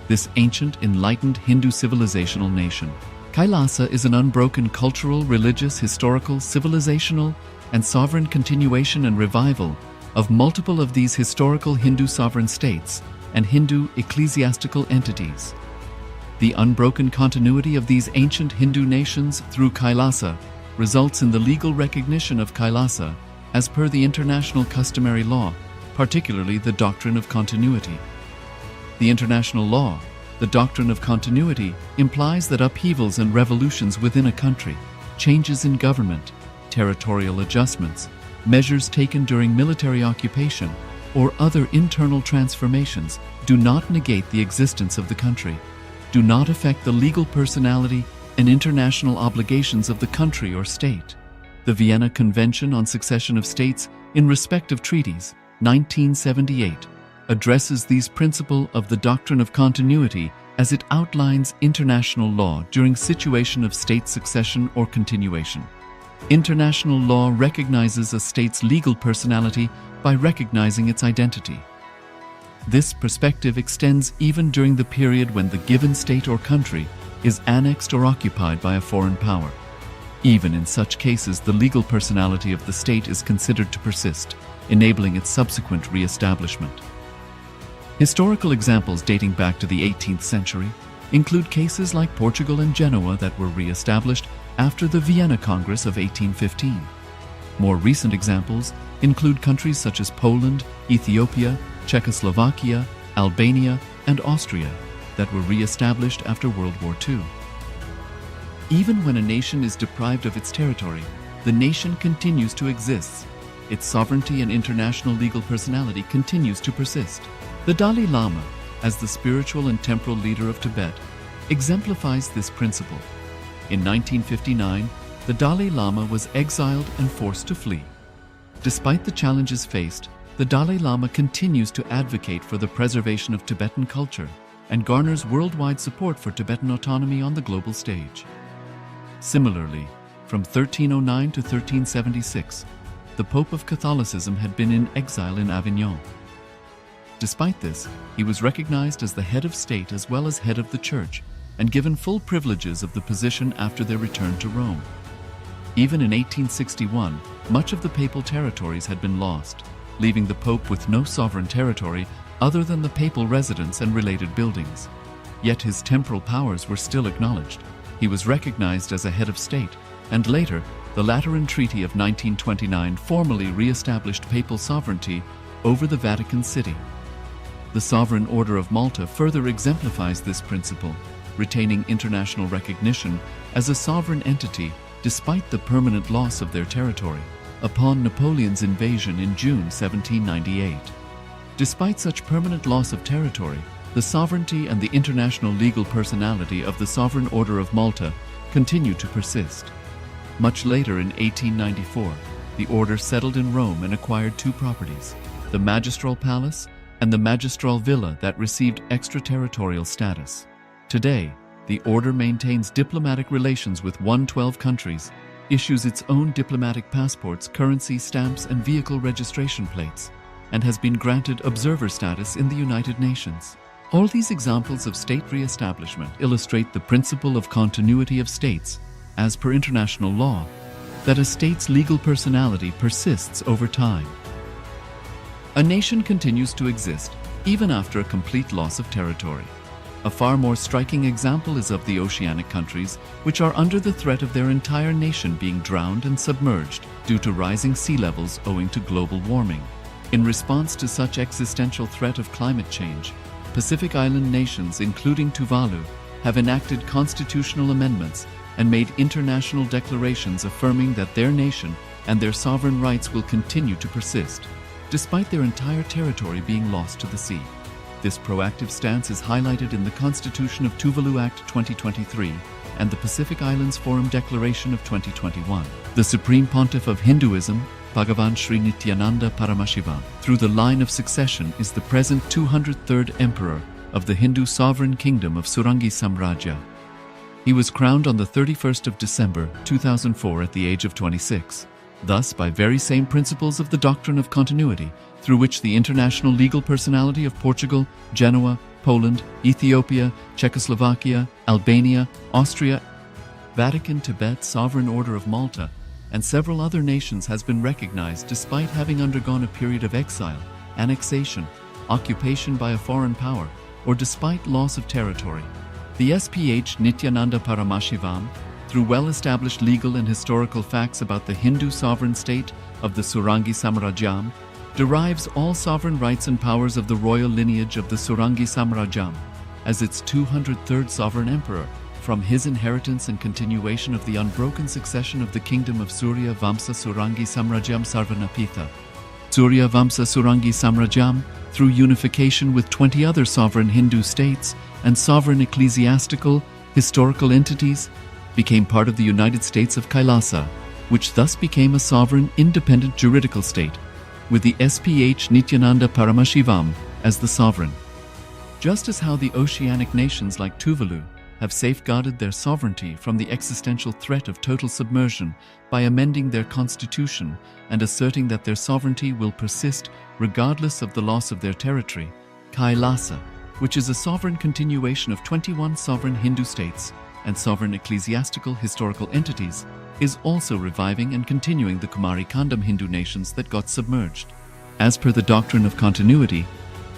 this ancient enlightened Hindu civilizational nation. Kailasa is an unbroken cultural, religious, historical, civilizational, and sovereign continuation and revival of multiple of these historical Hindu sovereign states and Hindu ecclesiastical entities. The unbroken continuity of these ancient Hindu nations through Kailasa results in the legal recognition of Kailasa as per the international customary law, particularly the doctrine of continuity. The international law, the doctrine of continuity, implies that upheavals and revolutions within a country, changes in government, territorial adjustments, measures taken during military occupation, or other internal transformations do not negate the existence of the country, do not affect the legal personality and international obligations of the country or state. The Vienna Convention on Succession of States in respect of treaties, 1978, addresses these principles of the doctrine of continuity as it outlines international law during situation of state succession or continuation. International law recognizes a state's legal personality by recognizing its identity. This perspective extends even during the period when the given state or country is annexed or occupied by a foreign power. Even in such cases, the legal personality of the state is considered to persist, enabling its subsequent re-establishment. Historical examples dating back to the 18th century include cases like Portugal and Genoa that were re-established after the Vienna Congress of 1815. More recent examples include countries such as Poland, Ethiopia, Czechoslovakia, Albania, and Austria that were re-established after World War II. Even when a nation is deprived of its territory, the nation continues to exist. Its sovereignty and international legal personality continues to persist. The Dalai Lama, as the spiritual and temporal leader of Tibet, exemplifies this principle. In 1959, the Dalai Lama was exiled and forced to flee. Despite the challenges faced, the Dalai Lama continues to advocate for the preservation of Tibetan culture and garners worldwide support for Tibetan autonomy on the global stage. Similarly, from 1309 to 1376, the Pope of Catholicism had been in exile in Avignon. Despite this, he was recognized as the head of state as well as head of the church and given full privileges of the position after their return to Rome. Even in 1861, much of the papal territories had been lost, leaving the Pope with no sovereign territory other than the papal residence and related buildings. Yet his temporal powers were still acknowledged. He was recognized as a head of state, and later, the Lateran Treaty of 1929 formally re-established papal sovereignty over the Vatican City. The Sovereign Order of Malta further exemplifies this principle, retaining international recognition as a sovereign entity despite the permanent loss of their territory upon Napoleon's invasion in June 1798. Despite such permanent loss of territory, the sovereignty and the international legal personality of the Sovereign Order of Malta continue to persist. Much later in 1894, the order settled in Rome and acquired two properties, the Magistral Palace and the Magistral Villa that received extraterritorial status. Today, the order maintains diplomatic relations with 112 countries, issues its own diplomatic passports, currency, stamps, and vehicle registration plates, and has been granted observer status in the United Nations. All these examples of state re-establishment illustrate the principle of continuity of states, as per international law, that a state's legal personality persists over time. A nation continues to exist even after a complete loss of territory. A far more striking example is of the oceanic countries, which are under the threat of their entire nation being drowned and submerged due to rising sea levels owing to global warming. In response to such existential threat of climate change, Pacific Island nations, including Tuvalu, have enacted constitutional amendments and made international declarations affirming that their nation and their sovereign rights will continue to persist, despite their entire territory being lost to the sea. This proactive stance is highlighted in the Constitution of Tuvalu Act 2023, and the Pacific Islands Forum Declaration of 2021. The Supreme Pontiff of Hinduism, Bhagavan Sri Nithyananda Paramashivoham, through the line of succession is the present 203rd Emperor of the Hindu sovereign kingdom of Surangi Samrajam. He was crowned on the 31st of December 2004 at the age of 26. Thus, by very same principles of the doctrine of continuity, through which the international legal personality of Portugal, Genoa, Poland, Ethiopia, Czechoslovakia, Albania, Austria, Vatican, Tibet, Sovereign Order of Malta, and several other nations has been recognized despite having undergone a period of exile, annexation, occupation by a foreign power, or despite loss of territory. The SPH Nithyananda Paramashivoham, through well-established legal and historical facts about the Hindu sovereign state of the Surangi Samrajam, derives all sovereign rights and powers of the royal lineage of the Surangi Samrajam as its 203rd sovereign emperor from his inheritance and continuation of the unbroken succession of the kingdom of Surya Vamsa Surangi Samrajam Sarvanapitha. Surya Vamsa Surangi Samrajam, through unification with 20 other sovereign Hindu states and sovereign ecclesiastical, historical entities, became part of the United States of Kailasa, which thus became a sovereign, independent juridical state, with the SPH Nithyananda Paramashivoham as the sovereign. Just as how the oceanic nations like Tuvalu have safeguarded their sovereignty from the existential threat of total submersion by amending their constitution and asserting that their sovereignty will persist regardless of the loss of their territory, Kailasa, which is a sovereign continuation of 21 sovereign Hindu states and sovereign ecclesiastical historical entities, is also reviving and continuing the Kumari Kandam Hindu nations that got submerged. As per the doctrine of continuity,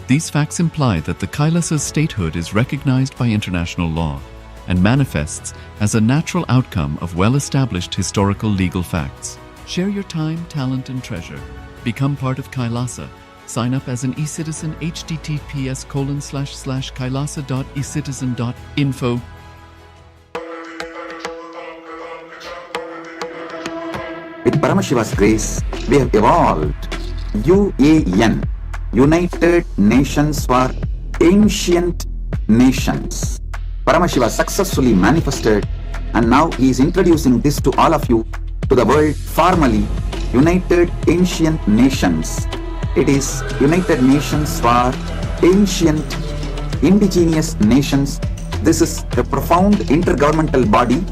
these facts imply that the Kailasa's statehood is recognized by international law and manifests as a natural outcome of well-established historical legal facts. Share your time, talent, and treasure. Become part of Kailasa. Sign up as an eCitizen https://kailasa.ecitizen.info. With Paramashiva's grace, we have evolved UAN, United Nations for Ancient Nations. Paramashiva successfully manifested, and now he is introducing this to all of you, to the world formally, United Ancient Nations. It is United Nations for Ancient Indigenous Nations. This is a profound intergovernmental body.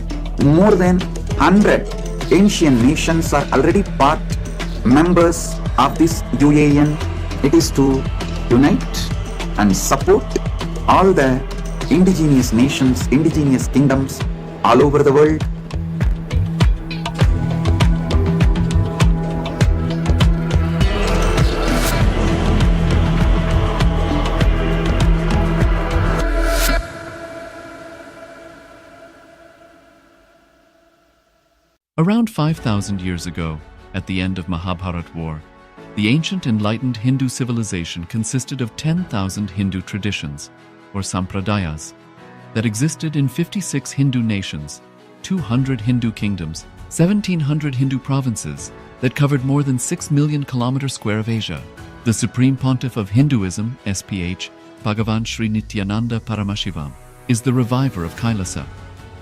More than 100 ancient nations are already part members of this UAN. It is to unite and support all the indigenous nations, indigenous kingdoms all over the world. Around 5,000 years ago, at the end of Mahabharat War, the ancient enlightened Hindu civilization consisted of 10,000 Hindu traditions, or sampradayas, that existed in 56 Hindu nations, 200 Hindu kingdoms, 1,700 Hindu provinces that covered more than 6 million kilometers square of Asia. The Supreme Pontiff of Hinduism, SPH, Bhagavan Sri Nithyananda Paramashivoham, is the reviver of Kailasa,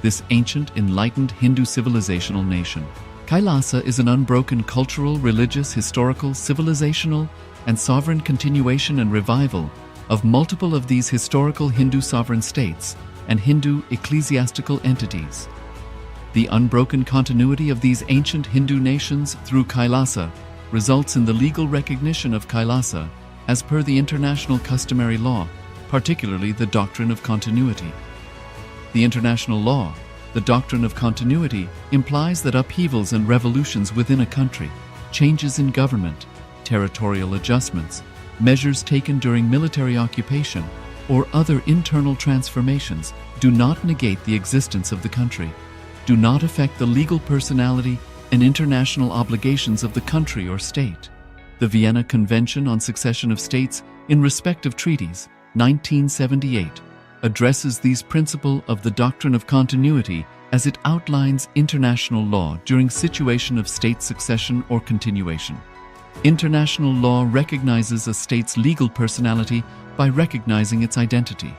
this ancient enlightened Hindu civilizational nation. Kailasa is an unbroken cultural, religious, historical, civilizational, and sovereign continuation and revival of multiple of these historical Hindu sovereign states and Hindu ecclesiastical entities. The unbroken continuity of these ancient Hindu nations through Kailasa results in the legal recognition of Kailasa as per the international customary law, particularly the doctrine of continuity. The international law, the doctrine of continuity, implies that upheavals and revolutions within a country, changes in government, territorial adjustments, measures taken during military occupation, or other internal transformations do not negate the existence of the country, do not affect the legal personality and international obligations of the country or state. The Vienna Convention on Succession of States in respect of treaties, 1978, addresses these principles of the doctrine of continuity as it outlines international law during situation of state succession or continuation. International law recognizes a state's legal personality by recognizing its identity.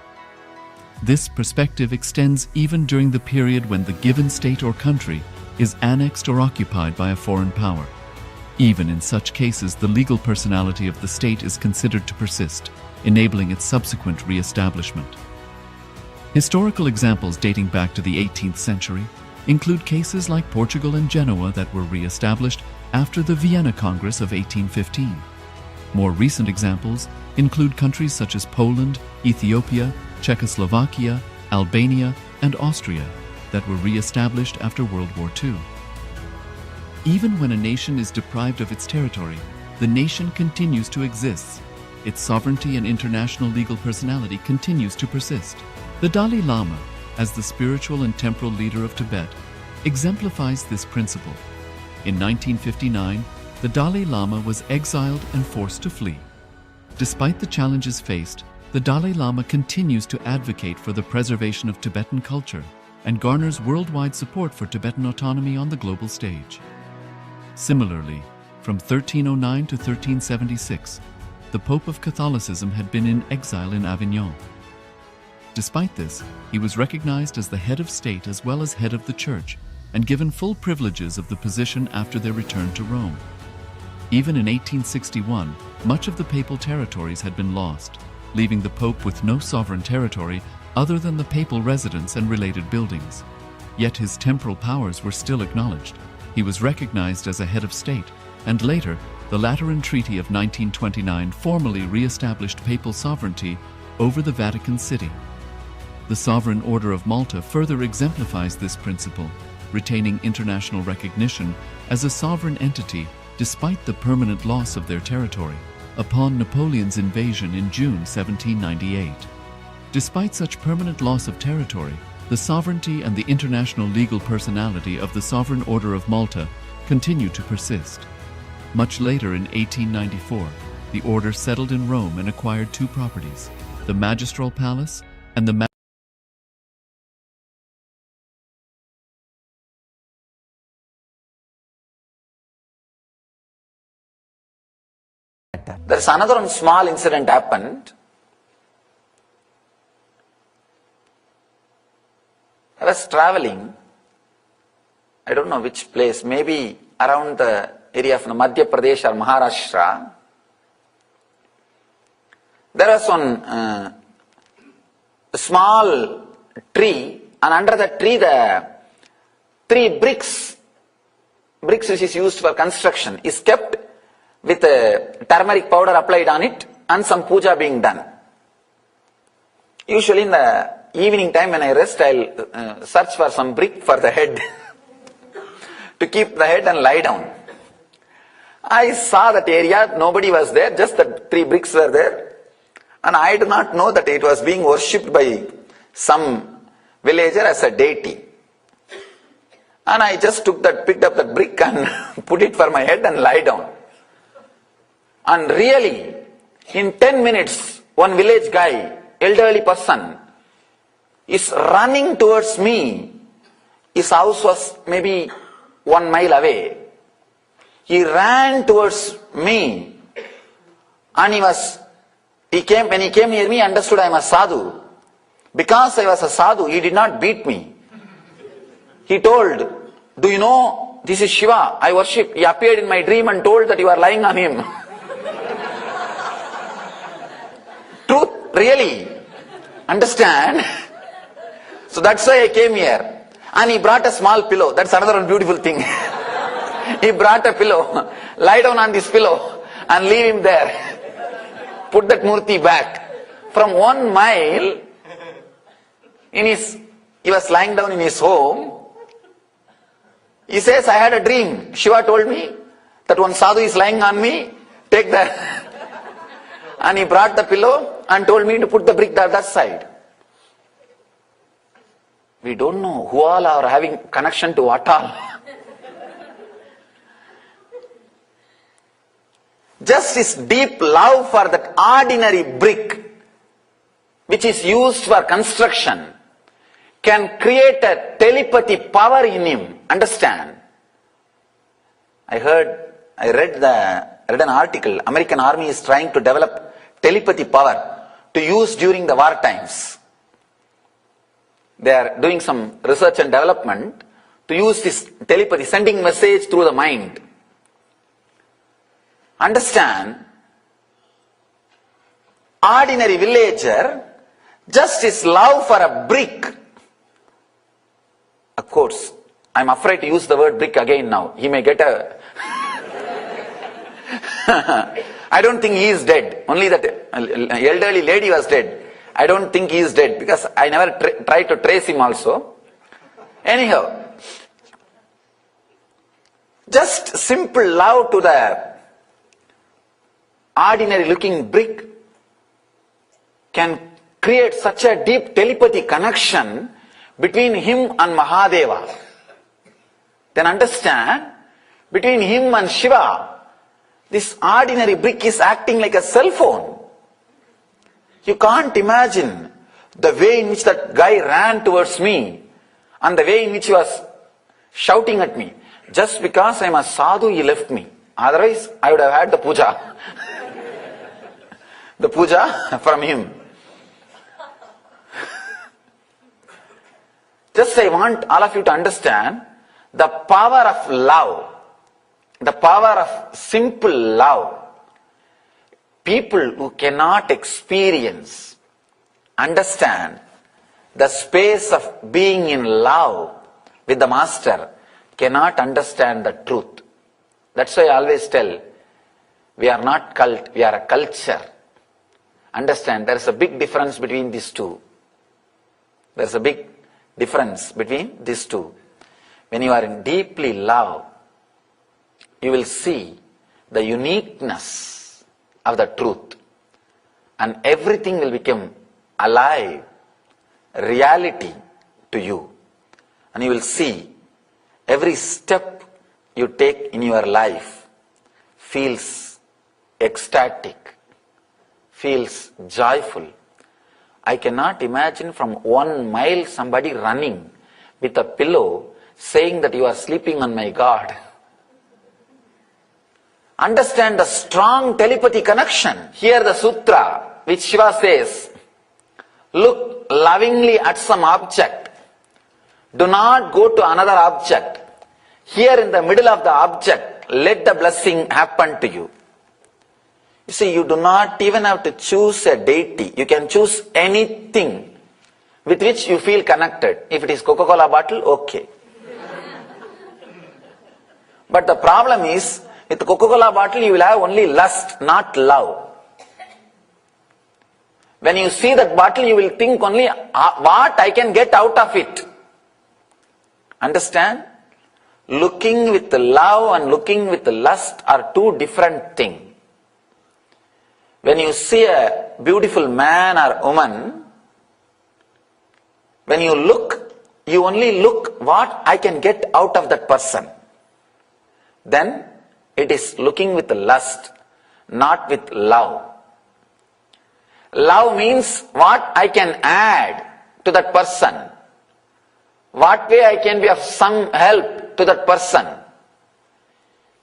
This perspective extends even during the period when the given state or country is annexed or occupied by a foreign power. Even in such cases, the legal personality of the state is considered to persist, enabling its subsequent re-establishment. Historical examples dating back to the 18th century include cases like Portugal and Genoa that were re-established after the Vienna Congress of 1815. More recent examples include countries such as Poland, Ethiopia, Czechoslovakia, Albania, and Austria that were re-established after World War II. Even when a nation is deprived of its territory, the nation continues to exist. Its sovereignty and international legal personality continues to persist. The Dalai Lama, as the spiritual and temporal leader of Tibet, exemplifies this principle. In 1959, the Dalai Lama was exiled and forced to flee. Despite the challenges faced, the Dalai Lama continues to advocate for the preservation of Tibetan culture and garners worldwide support for Tibetan autonomy on the global stage. Similarly, from 1309 to 1376, the Pope of Catholicism had been in exile in Avignon. Despite this, he was recognized as the head of state as well as head of the church and given full privileges of the position after their return to Rome. Even in 1861, much of the papal territories had been lost, leaving the Pope with no sovereign territory other than the papal residence and related buildings. Yet his temporal powers were still acknowledged. He was recognized as a head of state, and later, the Lateran Treaty of 1929 formally re-established papal sovereignty over the Vatican City. The Sovereign Order of Malta further exemplifies this principle, retaining international recognition as a sovereign entity despite the permanent loss of their territory upon Napoleon's invasion in June 1798. Despite such permanent loss of territory, the sovereignty and the international legal personality of the Sovereign Order of Malta continue to persist. Much later in 1894, the order settled in Rome and acquired two properties, the Magistral Palace and the There's another one small incident happened. I was traveling, I don't know which place, maybe around the area of Madhya Pradesh or Maharashtra. There was one small tree, and under the tree the 3 bricks which is used for construction is kept with turmeric powder applied on it and some puja being done. Usually in the evening time when I rest, I'll search for some brick for the head to keep the head and lie down. I saw that area, nobody was there, just the 3 bricks were there, and I did not know that it was being worshipped by some villager as a deity. And I just picked up that brick and put it for my head and lie down. And really, in 10 minutes, one village guy, elderly person, is running towards me. His house was maybe 1 mile away. He ran towards me, and when he came near me, he understood I am a sadhu. Because I was a sadhu, he did not beat me. He told, "Do you know, this is Shiva, I worship." He appeared in my dream and told that you are lying on him. Truth, really. Understand? So that's why I came here. And he brought a small pillow. That's another one beautiful thing. He brought a pillow. Lie down on this pillow and leave him there. Put that murti back. From 1 mile, he was lying down in his home. He says, "I had a dream. Shiva told me that one sadhu is lying on me. Take that." And he brought the pillow and told me to put the brick that side. We don't know who all are having connection to what all. Just his deep love for that ordinary brick, which is used for construction, can create a telepathy power in him. Understand? I read an article. American army is trying to develop telepathy power to use during the war times. They are doing some research and development to use this telepathy, sending message through the mind. Understand, ordinary villager, just his love for a brick. Of course, I'm afraid to use the word brick again now. He may get a... I don't think he is dead. Only that elderly lady was dead. I don't think he is dead because I never tried to trace him also. Anyhow, just simple love to the ordinary looking brick can create such a deep telepathy connection between him and Mahadeva. Then understand, between him and Shiva, this ordinary brick is acting like a cell phone. You can't imagine the way in which that guy ran towards me and the way in which he was shouting at me. Just because I am a sadhu, he left me. Otherwise, I would have had the puja. The puja from him. Just I want all of you to understand the power of love, the power of simple love. People who cannot experience, understand the space of being in love with the Master cannot understand the truth. That's why I always tell, we are not cult, we are a culture. Understand, there is a big difference between these two. There is a big difference between these two. When you are in deeply love, you will see the uniqueness of the truth, and everything will become alive, reality to you, and you will see every step you take in your life feels ecstatic, feels joyful. I cannot imagine from 1 mile somebody running with a pillow saying that you are sleeping on my God. Understand the strong telepathy connection. Here the sutra which Shiva says, look lovingly at some object. Do not go to another object. Here in the middle of the object, let the blessing happen to you. You see, you do not even have to choose a deity. You can choose anything with which you feel connected. If it is Coca-Cola bottle, okay. But the problem is, with the Coca-Cola bottle, you will have only lust, not love. When you see that bottle, you will think only what I can get out of it. Understand? Looking with love and looking with lust are two different things. When you see a beautiful man or woman, when you look, you only look what I can get out of that person. Then it is looking with lust, not with love. Love means what I can add to that person. What way I can be of some help to that person.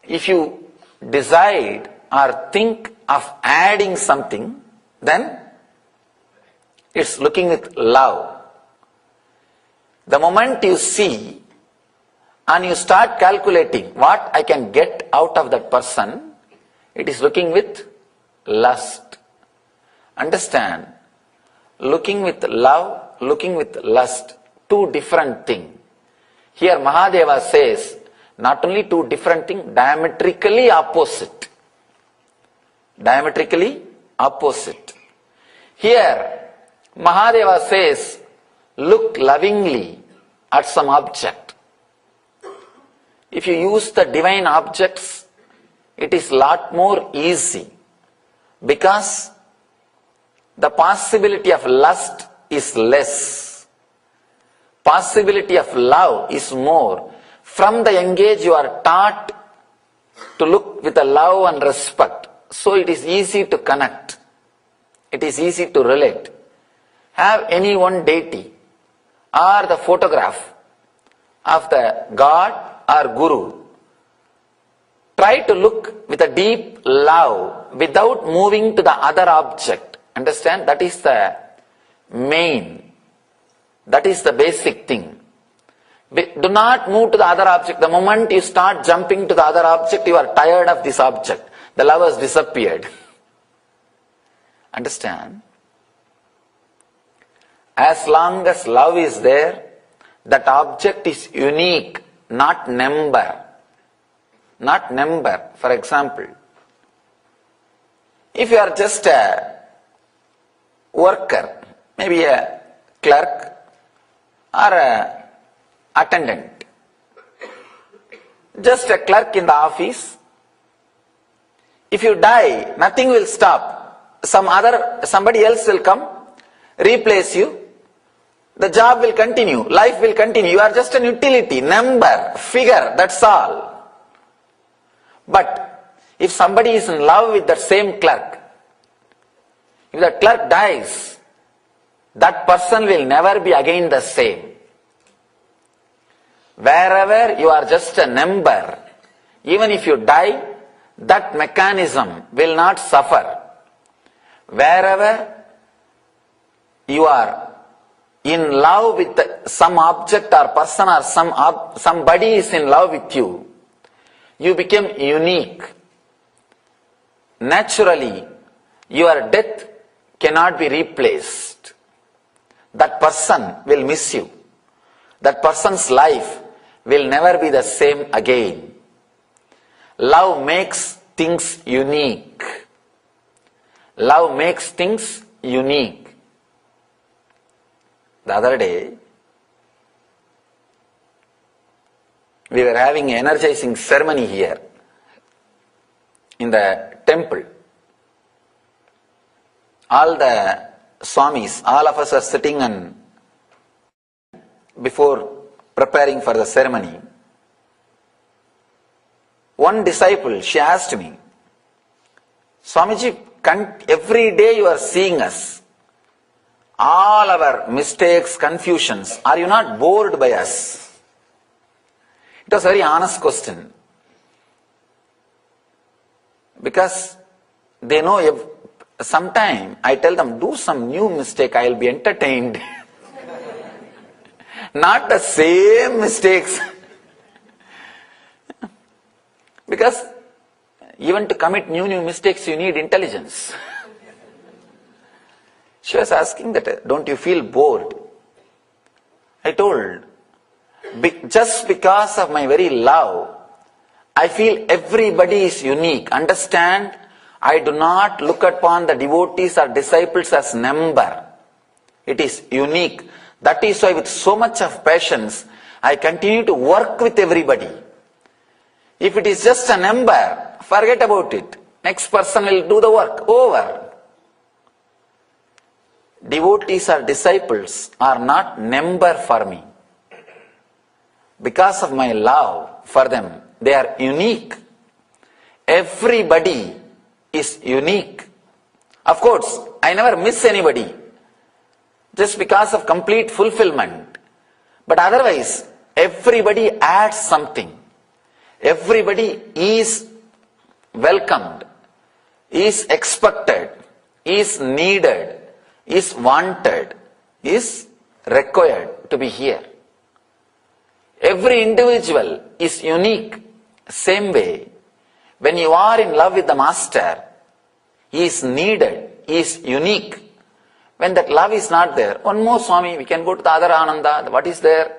If you decide or think of adding something, then it's looking with love. The moment you see and you start calculating what I can get out of that person, it is looking with lust. Understand? Looking with love, looking with lust, two different things. Here Mahadeva says, not only two different things, diametrically opposite. Diametrically opposite. Here Mahadeva says, look lovingly at some object. If you use the divine objects, it is lot more easy, because the possibility of lust is less. Possibility of love is more. From the young age you are taught to look with a love and respect. So it is easy to connect. It is easy to relate. Have any one deity or the photograph of the God or Guru. Try to look with a deep love without moving to the other object. Understand? That is the main That is the basic thing. Do not move to the other object. The moment you start jumping to the other object, you are tired of this object. The love has disappeared. Understand? As long as love is there, that object is unique, not number. Not number. For example, if you are just a worker, maybe a clerk or a attendant, just a clerk in the office, if you die, nothing will stop. Somebody else will come, replace you. The job will continue, life will continue. You are just an utility, number, figure, that's all. But if somebody is in love with that same clerk, if the clerk dies, that person will never be again the same. Wherever you are just a number, even if you die, that mechanism will not suffer. Wherever you are in love with some object or person or somebody is in love with you, you become unique. Naturally, your death cannot be replaced. That person will miss you. That person's life will never be the same again. Love makes things unique. Love makes things unique. The other day, we were having an energizing ceremony here in the temple. All the Swamis, all of us are sitting and before preparing for the ceremony. One disciple, she asked me, Swamiji, every day you are seeing us, all our mistakes, confusions, are you not bored by us? It was a very honest question. Because they know if sometime I tell them, do some new mistake, I will be entertained. Not the same mistakes. Because even to commit new mistakes, you need intelligence. She was asking that, don't you feel bored? I told, just because of my very love, I feel everybody is unique. Understand, I do not look upon the devotees or disciples as number. It is unique. That is why with so much of patience, I continue to work with everybody. If it is just a number, forget about it. Next person will do the work. Over. Devotees or disciples are not number for me. Because of my love for them, they are unique. Everybody is unique. Of course, I never miss anybody. Just because of complete fulfillment. But otherwise, everybody adds something. Everybody is welcomed, is expected, is needed, is wanted, is required to be here. Every individual is unique. Same way, when you are in love with the Master, he is needed, he is unique. When that love is not there, one more Swami, we can go to the other Ananda, what is there?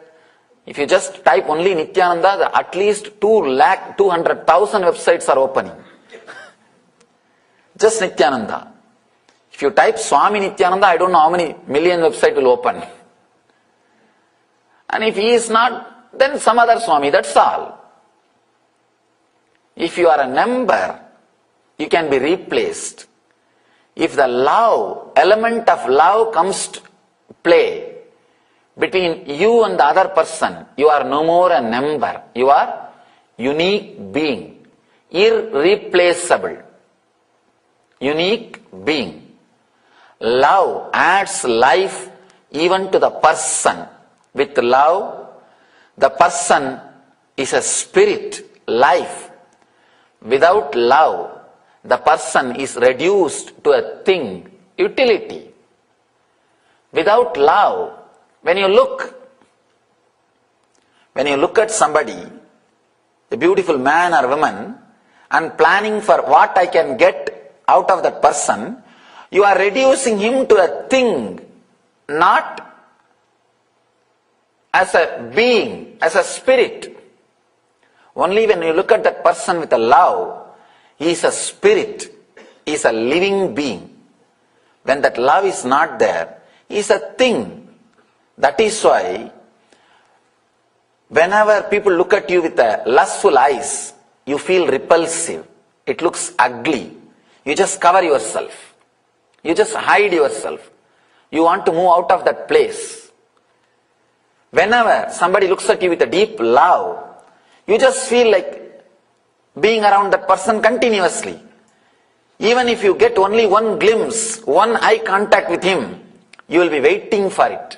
If you just type only Nithyananda, at least 200,000 websites are opening. Just Nithyananda. If you type Swami Nithyananda, I don't know how many million websites will open. And if he is not, then some other Swami, that's all. If you are a number, you can be replaced. If the love, element of love comes to play between you and the other person, you are no more a number. You are unique being, irreplaceable. Unique being. Love adds life even to the person. With love, the person is a spirit, life. Without love, the person is reduced to a thing, utility. Without love, When you look at somebody, a beautiful man or woman, and planning for what I can get out of that person, you are reducing him to a thing, not as a being, as a spirit. Only when you look at that person with a love, he is a spirit, he is a living being. When that love is not there, he is a thing. That is why whenever people look at you with a lustful eyes, you feel repulsive. It looks ugly. You just cover yourself. You just hide yourself. You want to move out of that place. Whenever somebody looks at you with a deep love, you just feel like being around that person continuously. Even if you get only one glimpse, one eye contact with him, you will be waiting for it.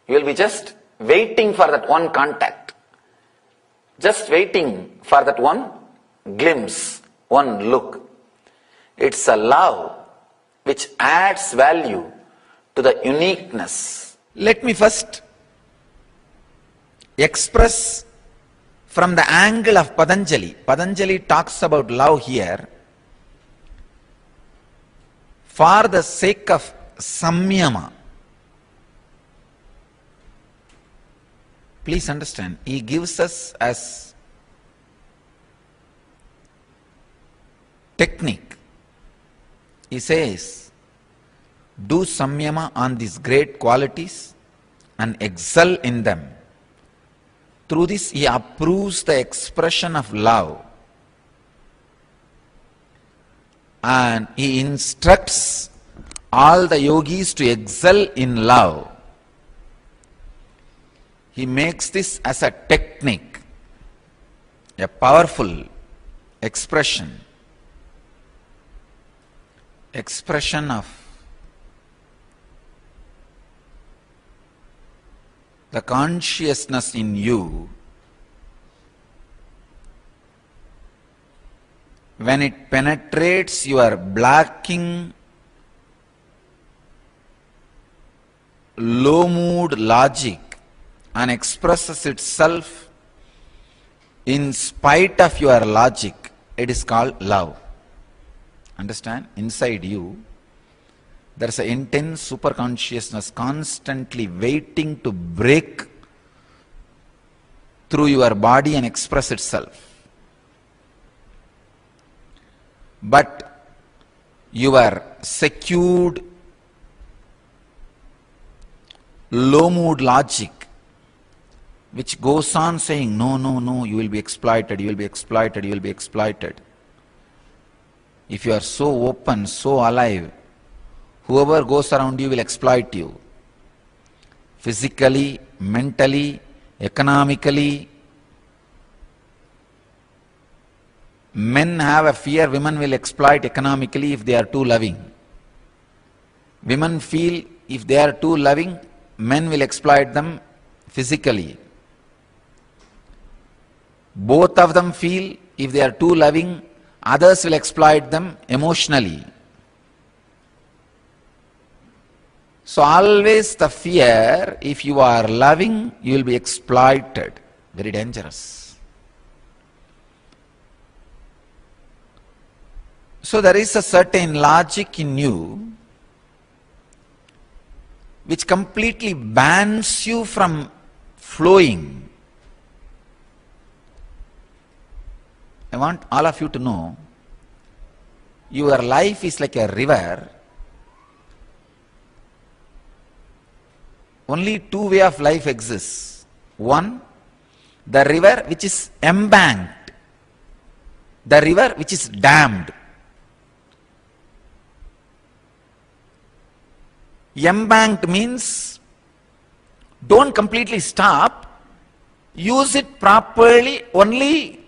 You will be just waiting for that one contact. Just waiting for that one glimpse, one look. It's a love which adds value to the uniqueness. Let me first express from the angle of Patanjali. Patanjali talks about love here for the sake of Samyama. Please understand, he gives us as technique. He says, do Samyama on these great qualities and excel in them. Through this, he approves the expression of love. And he instructs all the yogis to excel in love. He makes this as a technique, a powerful expression of the consciousness in you when it penetrates your blocking low mood logic and expresses itself in spite of your logic. It is called love. Understand? Inside you, there is an intense super consciousness constantly waiting to break through your body and express itself. But your secured low mood logic, which goes on saying, no, no, no, you will be exploited, you will be exploited, you will be exploited. If you are so open, so alive, whoever goes around you will exploit you. Physically, mentally, economically. Men have a fear women will exploit economically if they are too loving. Women feel if they are too loving, men will exploit them physically. Both of them feel if they are too loving, others will exploit them emotionally. So always the fear, if you are loving, you will be exploited. Very dangerous. So there is a certain logic in you which completely bans you from flowing. I want all of you to know, your life is like a river. Only two ways of life exists. One, the river which is embanked, the river which is dammed. Embanked means don't completely stop, use it properly, only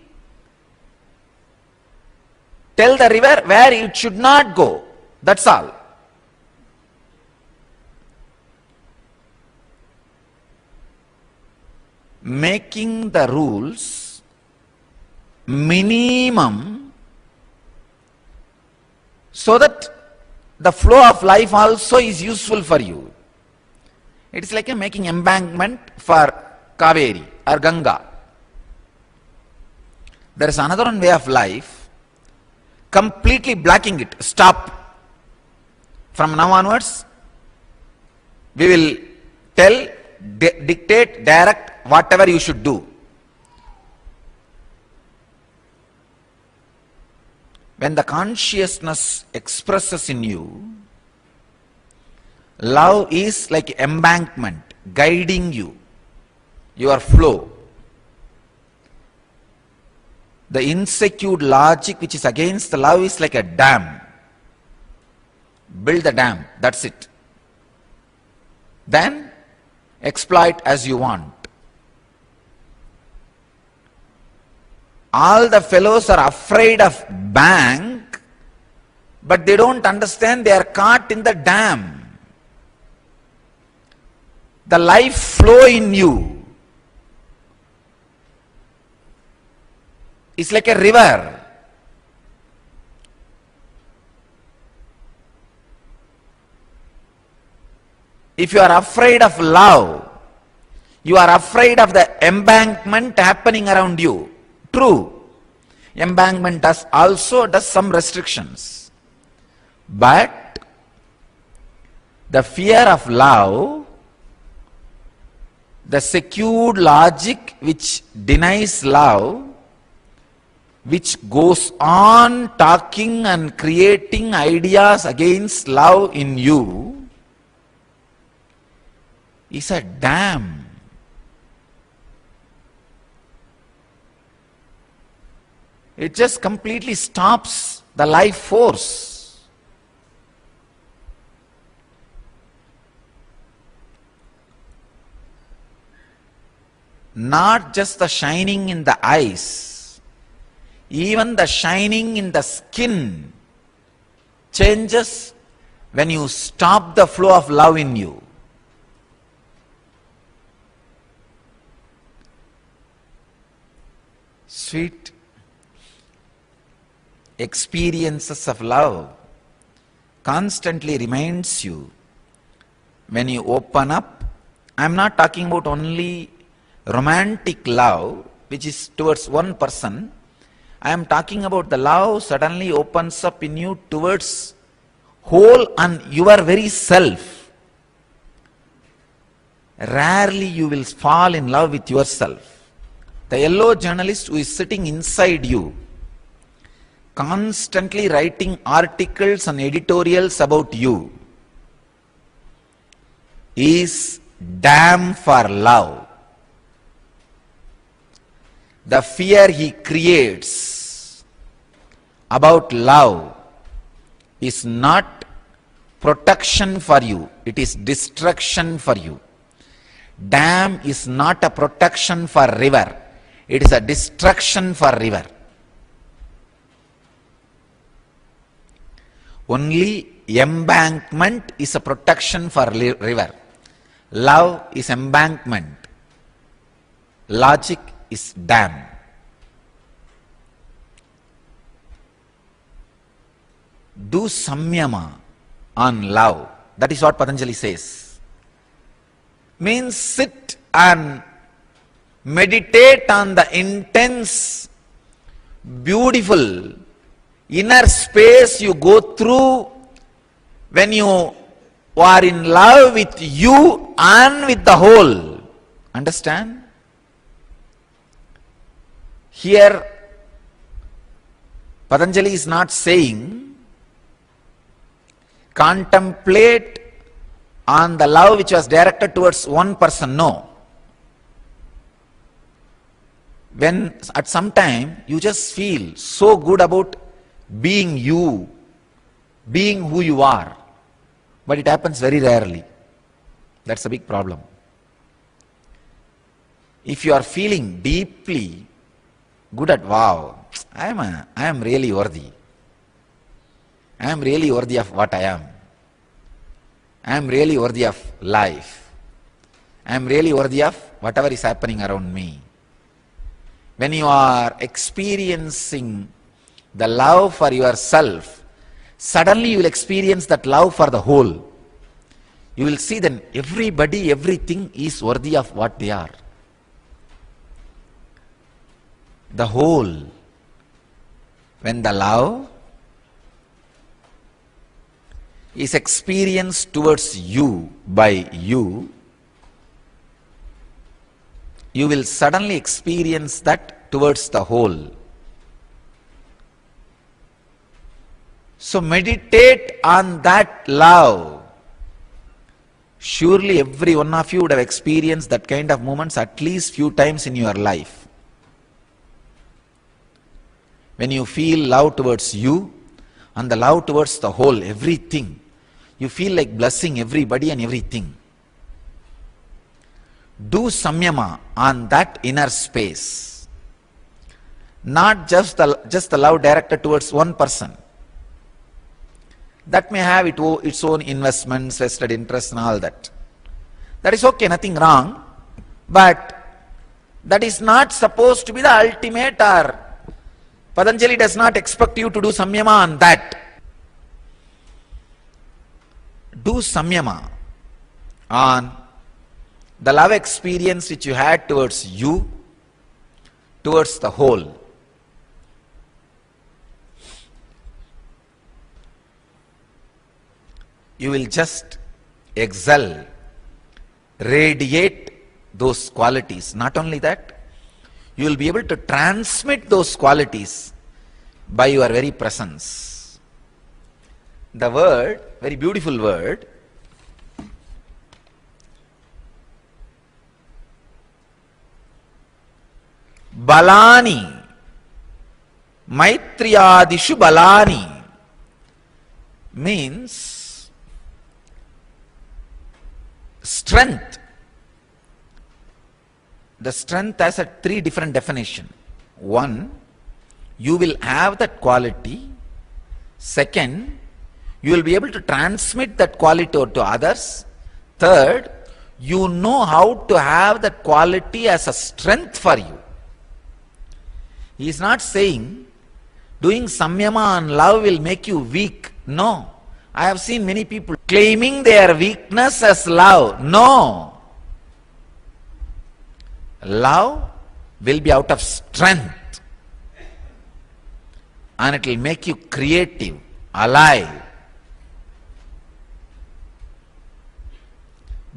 tell the river where it should not go. That's all. Making the rules minimum so that the flow of life also is useful for you. It is like making embankment for Kaveri or Ganga. There is another one way of life, completely blocking it. Stop. From now onwards, we will tell, dictate, direct whatever you should do. When the consciousness expresses in you, love is like embankment, guiding you, your flow. The insecure logic which is against the love is like a dam. Build the dam, that's it. Then exploit as you want. All the fellows are afraid of bank, but they don't understand they are caught in the dam. The life flow in you is like a river. If you are afraid of love, you are afraid of the embankment happening around you. True, embankment also does some restrictions. But the fear of love, the secured logic which denies love, which goes on talking and creating ideas against love in you, is a dam. It just completely stops the life force. Not just the shining in the eyes, even the shining in the skin changes when you stop the flow of love in you. Sweet experiences of love constantly reminds you when you open up. I am not talking about only romantic love which is towards one person. I am talking about the love suddenly opens up in you towards whole and your very self. Rarely you will fall in love with yourself. The yellow journalist who is sitting inside you, constantly writing articles and editorials about you, is damn for love. The fear he creates about love is not protection for you, it is destruction for you. Dam is not a protection for river, it is a destruction for river. Only embankment is a protection for river. Love is embankment. Logic is dam. Do Samyama on love. That is what Patanjali says. Means sit and meditate on the intense, beautiful inner space you go through when you are in love with you and with the whole. Understand? Here, Patanjali is not saying contemplate on the love which was directed towards one person. No. When at some time you just feel so good about being you, being who you are, but it happens very rarely. That's a big problem. If you are feeling deeply good at, wow, I am really worthy. I am really worthy of what I am. I am really worthy of life. I am really worthy of whatever is happening around me. When you are experiencing the love for yourself, suddenly you will experience that love for the whole. you will see then everybody, everything is worthy of what they are. The whole. When the love is experienced towards you by you, you will suddenly experience that towards the whole. So meditate on that love. Surely every one of you would have experienced that kind of moments at least few times in your life. When you feel love towards you and the love towards the whole, everything, you feel like blessing everybody and everything. Do Samyama on that inner space. Not just the love directed towards one person. That may have its own investments, vested interests and all that. That is okay, nothing wrong. But that is not supposed to be the ultimate, or Patanjali does not expect you to do Samyama on that. Do Samyama on the love experience which you had towards you, towards the whole. You will just excel, radiate those qualities. Not only that, you will be able to transmit those qualities by your very presence. The word, very beautiful word, balani, maitriyadishu balani, means strength. The strength has a three different definition. One, you will have that quality. Second, you will be able to transmit that quality to others. Third, you know how to have that quality as a strength for you. He is not saying doing Samyama and love will make you weak. No. I have seen many people claiming their weakness as love. No. Love will be out of strength. And it will make you creative, alive.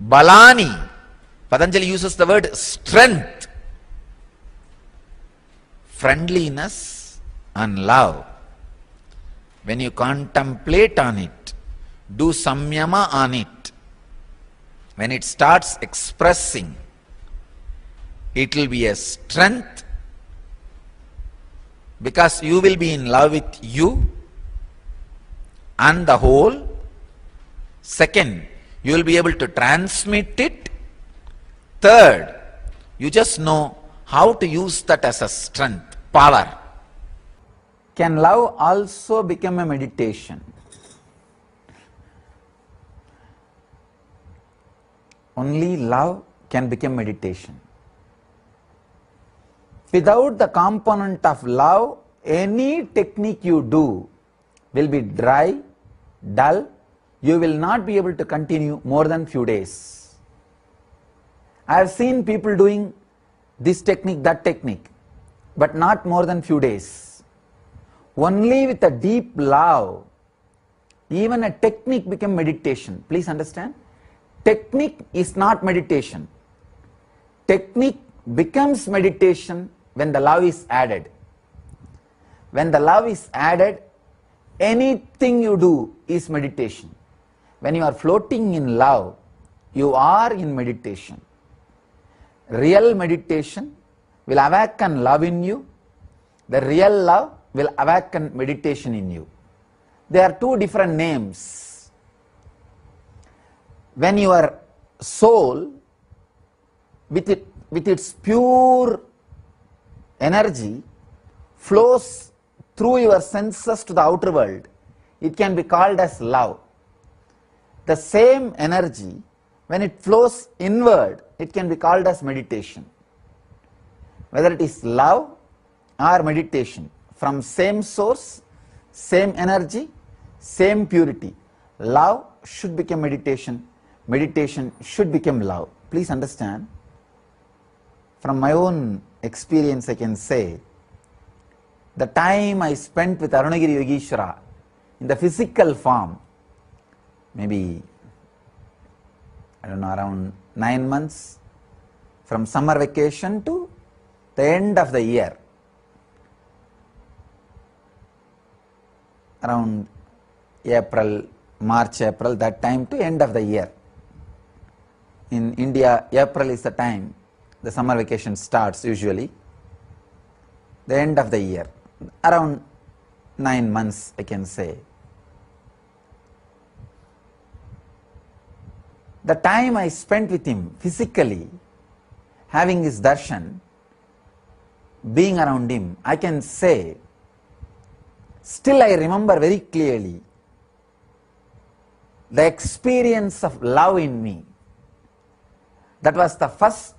Balani. Patanjali uses the word strength. Friendliness and love. When you contemplate on it, do Samyama on it, when it starts expressing, it will be a strength, because you will be in love with you and the whole. Second, you will be able to transmit it. Third, you just know how to use that as a strength, power. Can love also become a meditation? Only love can become meditation. Without the component of love, any technique you do will be dry, dull. You will not be able to continue more than few days. I have seen people doing this technique, that technique, but not more than few days. Only with a deep love, even a technique become meditation. Please understand. Technique is not meditation. Technique becomes meditation when the love is added. When the love is added, anything you do is meditation. When you are floating in love, you are in meditation. Real meditation will awaken love in you. The real love will awaken meditation in you. They are two different names. When your soul, with its pure energy, flows through your senses to the outer world, it can be called as love. The same energy, when it flows inward, it can be called as meditation. Whether it is love or meditation, from same source, same energy, same purity, love should become meditation. meditation should become love. Please understand, from my own experience I can say, the time I spent with Arunagiri Yogeshwara in the physical form, maybe, I don't know, around 9 months, from summer vacation to the end of the year, around April, March, April, that time to end of the year. In India, April is the time the summer vacation starts usually, the end of the year, around 9 months I can say. The time I spent with him physically, having his darshan, being around him, I can say, still I remember very clearly the experience of love in me. That was the first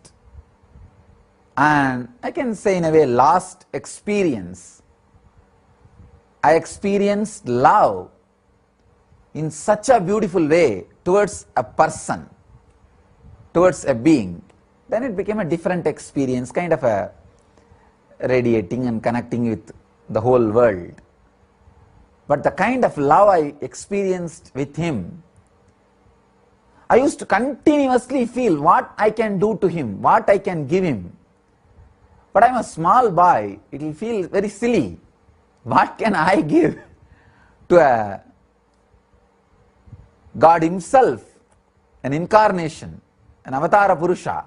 and I can say in a way last experience. I experienced love in such a beautiful way towards a person, towards a being. Then it became a different experience, kind of a radiating and connecting with the whole world. But the kind of love I experienced with him, I used to continuously feel what I can do to him, what I can give him. But I'm a small boy, it will feel very silly. What can I give to a God himself, an incarnation, an avatara Purusha?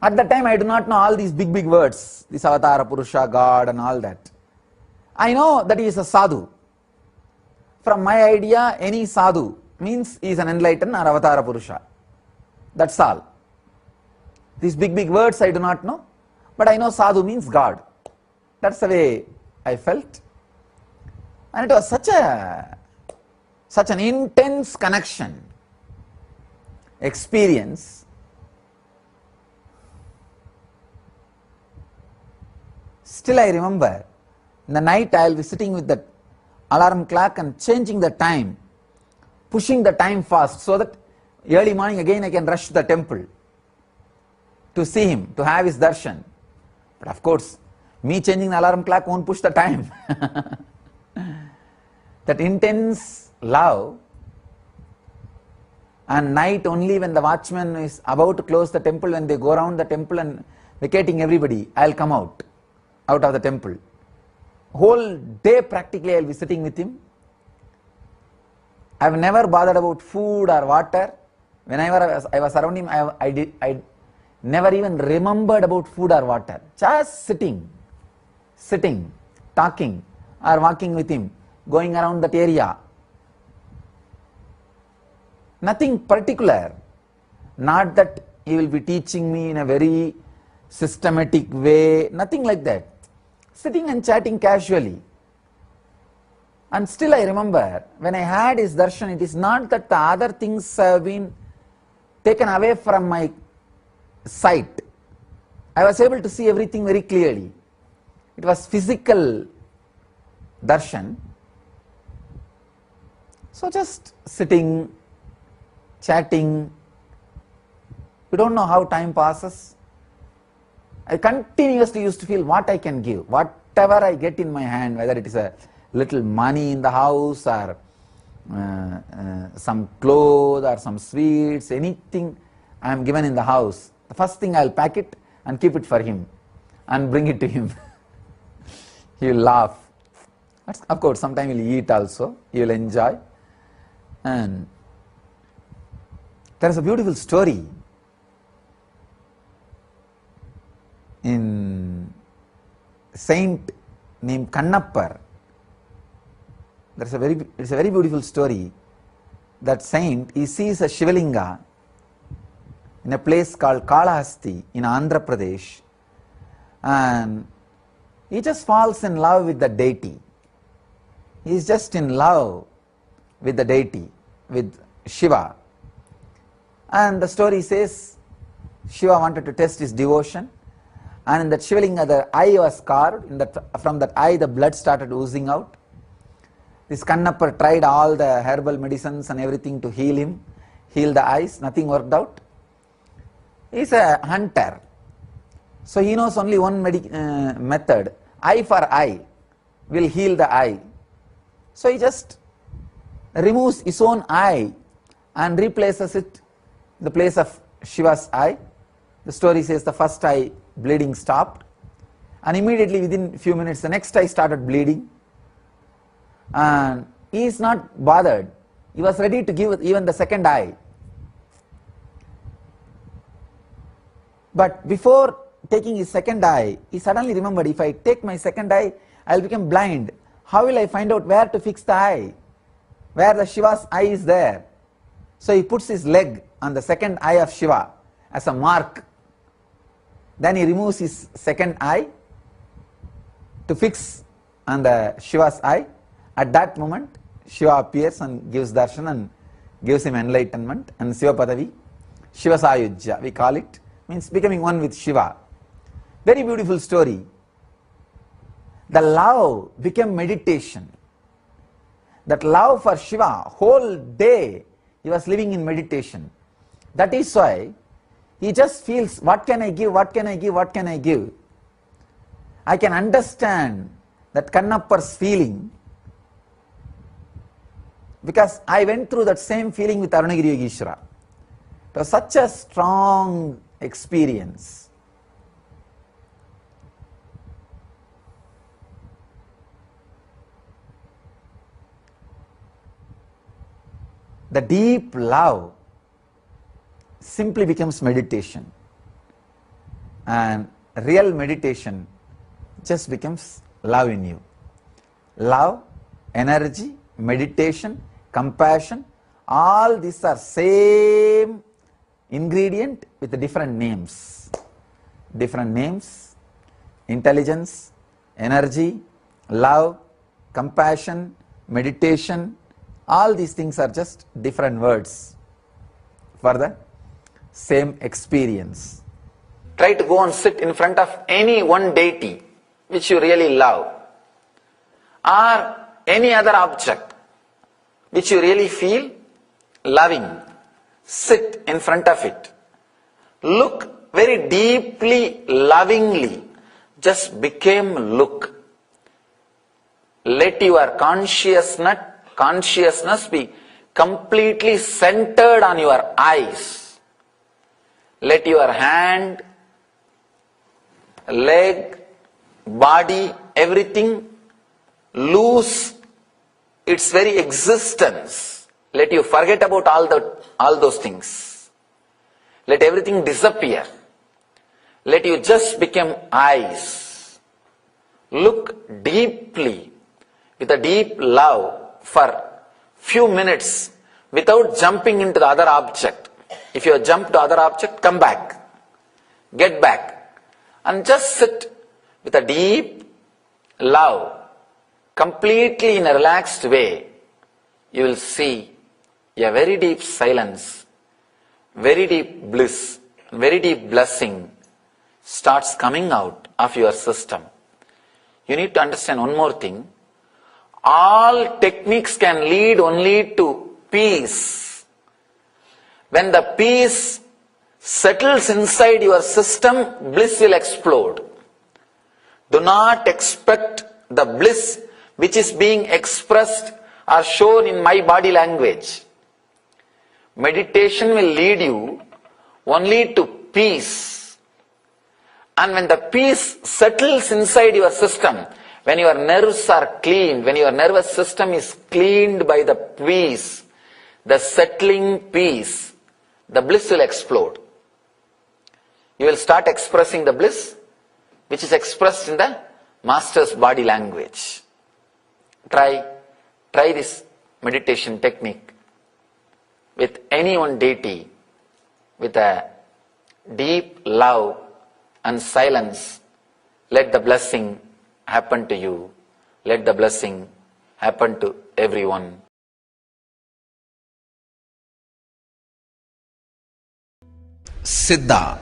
At that time I do not know all these big words, this avatara Purusha, God and all that. I know that he is a sadhu. From my idea, any sadhu means he is an enlightened or avatara Purusha. That's all. These big words I do not know, but I know sadhu means God. That's the way I felt. And it was such an intense connection, experience. Still I remember, in the night I will be sitting with the alarm clock and changing the time, pushing the time fast so that early morning again I can rush to the temple to see him, to have his darshan. But of course, me changing the alarm clock won't push the time. That intense love, and night only when the watchman is about to close the temple, when they go around the temple and vacating everybody, I'll come out of the temple. Whole day practically I'll be sitting with him. I've never bothered about food or water. Whenever I was around him, I never even remembered about food or water. Just sitting, talking or walking with him, going around that area. Nothing particular. Not that he will be teaching me in a very systematic way, nothing like that. Sitting and chatting casually. And still I remember, when I had his darshan, it is not that the other things have been taken away from my sight. I was able to see everything very clearly. It was physical darshan. So just sitting, chatting, we don't know how time passes. I continuously used to feel what I can give, whatever I get in my hand, whether it is a little money in the house or some clothes or some sweets, anything I am given in the house. The first thing I will pack it and keep it for him and bring it to him. He will laugh. Of course, sometimes he will eat also, he will enjoy. And there is a beautiful story in saint named Kannappar. It's a very beautiful story. That saint, he sees a Shivalinga in a place called Kalahasti in Andhra Pradesh, and he just falls in love with the deity. He is just in love with the deity, with Shiva. And the story says Shiva wanted to test his devotion, and in that Shivalinga the eye was carved. From that eye the blood started oozing out, This Kannapar tried all the herbal medicines and everything to heal him, heal the eyes, nothing worked out. He's a hunter. So he knows only one method, eye for eye will heal the eye. So he just removes his own eye and replaces it in the place of Shiva's eye. The story says the first eye bleeding stopped, and immediately within a few minutes the next eye started bleeding, and he is not bothered. He was ready to give even the second eye. But before taking his second eye, he suddenly remembered, if I take my second eye, I will become blind. How will I find out where to fix the eye? Where the Shiva's eye is there? So he puts his leg on the second eye of Shiva as a mark. Then he removes his second eye to fix on the Shiva's eye. At that moment, Shiva appears and gives darshan and gives him enlightenment and Shiva Padavi. Shiva Sayujya, we call it, means becoming one with Shiva. Very beautiful story. The love became meditation. That love for Shiva, whole day he was living in meditation. That is why he just feels, what can I give, what can I give, what can I give? I can understand that Kannappar's feeling, because I went through that same feeling with Arunagiri Yogeshwara. It was such a strong experience. The deep love simply becomes meditation, and real meditation just becomes love in you. Love, energy, meditation, compassion, all these are same ingredient with different names. Different names: intelligence, energy, love, compassion, meditation. All these things are just different words for the same experience. Try to go and sit in front of any one deity which you really love, or any other object which you really feel loving. Sit in front of it. Look very deeply, lovingly. Just become look. Let your consciousness be completely centered on your eyes. Let your hand, leg, body, everything lose its very existence. Let you forget about all those things. Let everything disappear. Let you just become eyes. Look deeply with a deep love for few minutes without jumping into the other object. If you jump to other object, come back. Get back. And just sit with a deep love, completely in a relaxed way. You will see a very deep silence, very deep bliss, very deep blessing starts coming out of your system. You need to understand one more thing. All techniques can lead only to peace. When the peace settles inside your system, bliss will explode. Do not expect the bliss which is being expressed or shown in my body language. Meditation will lead you only to peace. And when the peace settles inside your system, when your nerves are cleaned, when your nervous system is cleaned by the peace, the settling peace, the bliss will explode. You will start expressing the bliss which is expressed in the master's body language. Try this meditation technique with any one deity with a deep love and silence. Let the blessing happen to you. Let the blessing happen to everyone. Siddha,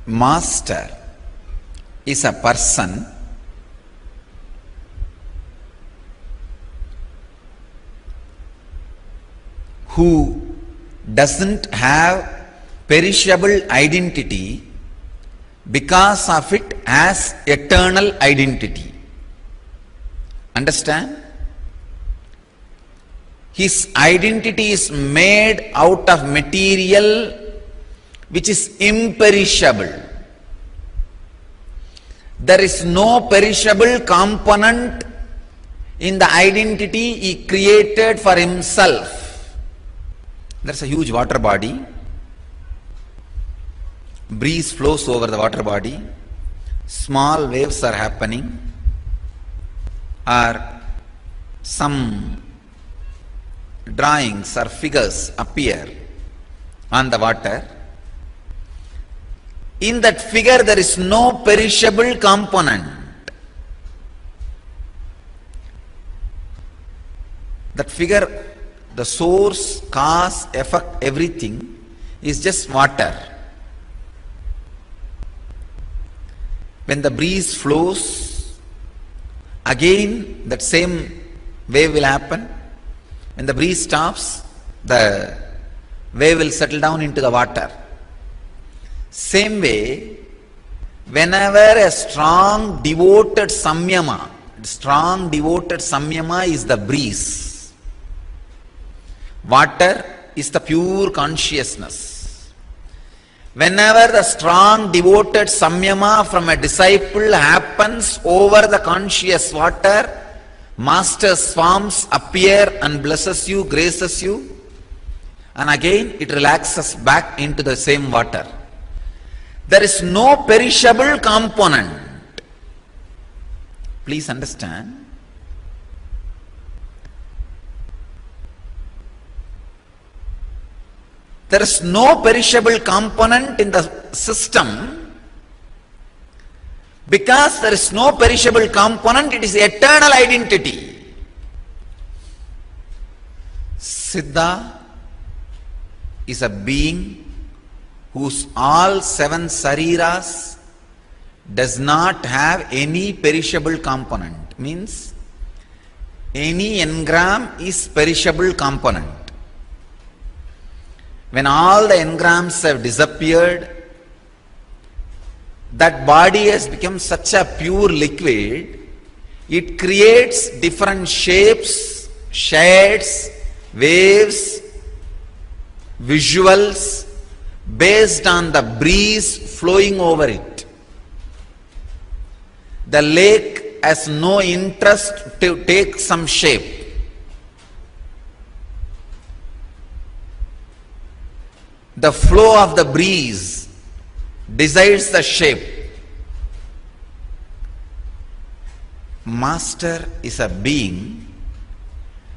master, is a person who doesn't have perishable identity because of it has eternal identity. Understand? His identity is made out of material which is imperishable. There is no perishable component in the identity he created for himself. There's a huge water body. Breeze flows over the water body. Small waves are happening. Or some drawings or figures appear on the water. In that figure there is no perishable component. That figure, the source, cause, effect, everything is just water. When the breeze flows, again that same wave will happen. When the breeze stops, the wave will settle down into the water. Same way, whenever a strong devoted Samyama is the breeze. Water is the pure consciousness. Whenever the strong devoted Samyama from a disciple happens over the conscious water, Master's forms appear and blesses you, graces you, and again it relaxes back into the same water. There is no perishable component. Please understand. There is no perishable component in the system. Because there is no perishable component, it is eternal identity. Siddha is a being whose all 7 sariras does not have any perishable component. Means any engram is perishable component. When all the engrams have disappeared, that body has become such a pure liquid, it creates different shapes, shades, waves, visuals, based on the breeze flowing over it. The lake has no interest to take some shape. The flow of the breeze decides the shape. Master is a being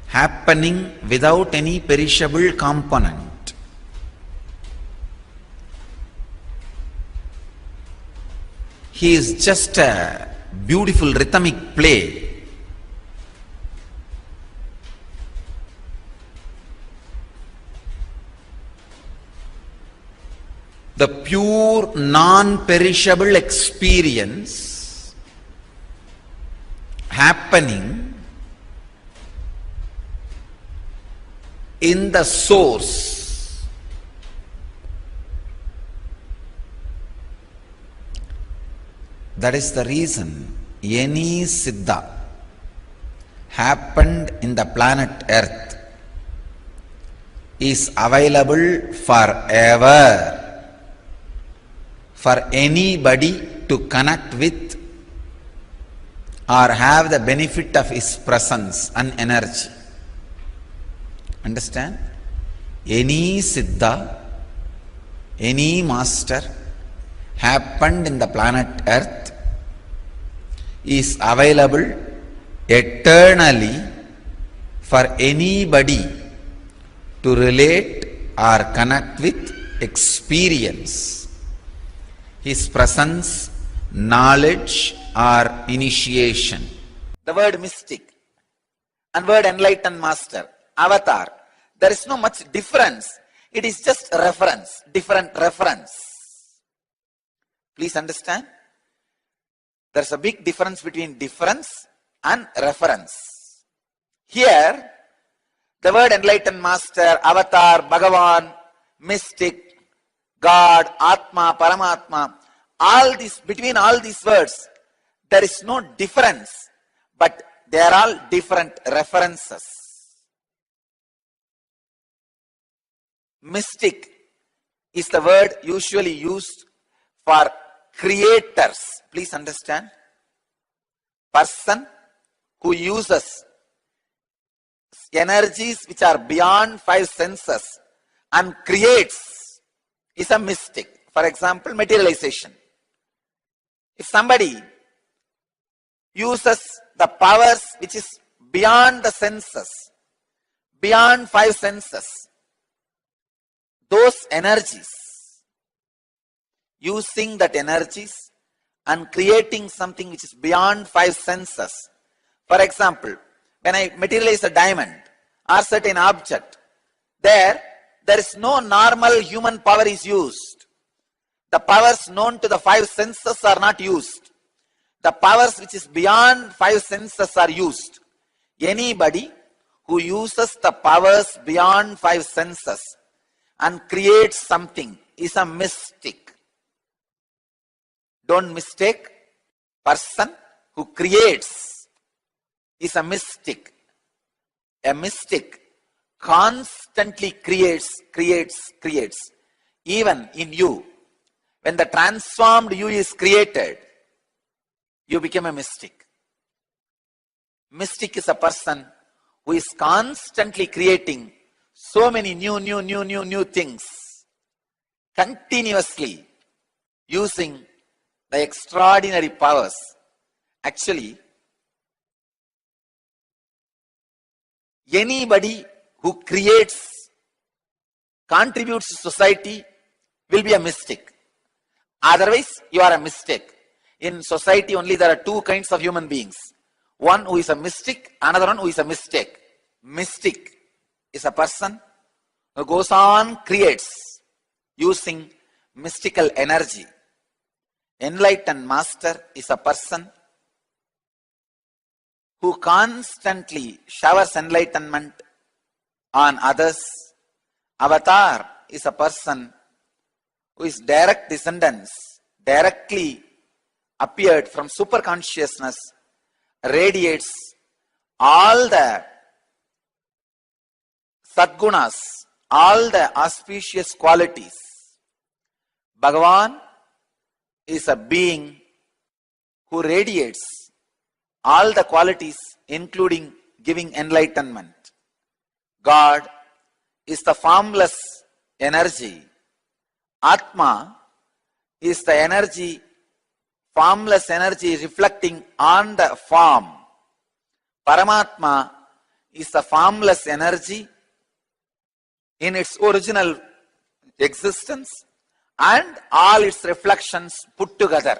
happening without any perishable component. He is just a beautiful rhythmic play. The pure non-perishable experience happening in the source. That is the reason any Siddha happened in the planet Earth is available forever for anybody to connect with or have the benefit of his presence and energy. Understand? Any Siddha, any master happened in the planet Earth is available eternally for anybody to relate or connect with, experience his presence, knowledge or initiation. The word mystic and word enlightened master, avatar, there is no much difference. It is just reference, different reference. Please understand? There's a big difference between difference and reference. Here, The word enlightened master, avatar, Bhagavan, mystic, God, Atma, Paramatma, all these, between all these words, there is no difference, but they are all different references. Mystic is the word usually used for creators. Please understand. Person who uses energies which are beyond five senses and creates is a mystic. For example, materialization. If somebody uses the powers which is beyond the senses, beyond five senses, those energies, using that energies and creating something which is beyond five senses. For example, when I materialize a diamond or certain object, there is no normal human power is used. The powers known to the five senses are not used. The powers which is beyond five senses are used. Anybody who uses the powers beyond five senses and creates something is a mystic. Don't mistake. Person who creates is a mystic. A mystic constantly creates. Even in you, when the transformed you is created, you become a mystic. Mystic is a person who is constantly creating so many new things, continuously using the extraordinary powers. Actually, anybody who creates, contributes to society will be a mystic. Otherwise, you are a mistake. In society only there are two kinds of human beings. One who is a mystic, another one who is a mistake. Mystic is a person who goes on, creates, using mystical energy. Enlightened master is a person who constantly showers enlightenment on others. Avatar is a person who is direct descendants, directly appeared from super consciousness, radiates all the sadgunas, all the auspicious qualities. Bhagavan is a being who radiates all the qualities, including giving enlightenment. God is the formless energy. Atma is the energy, formless energy reflecting on the form. Paramatma is the formless energy in its original existence and all its reflections put together.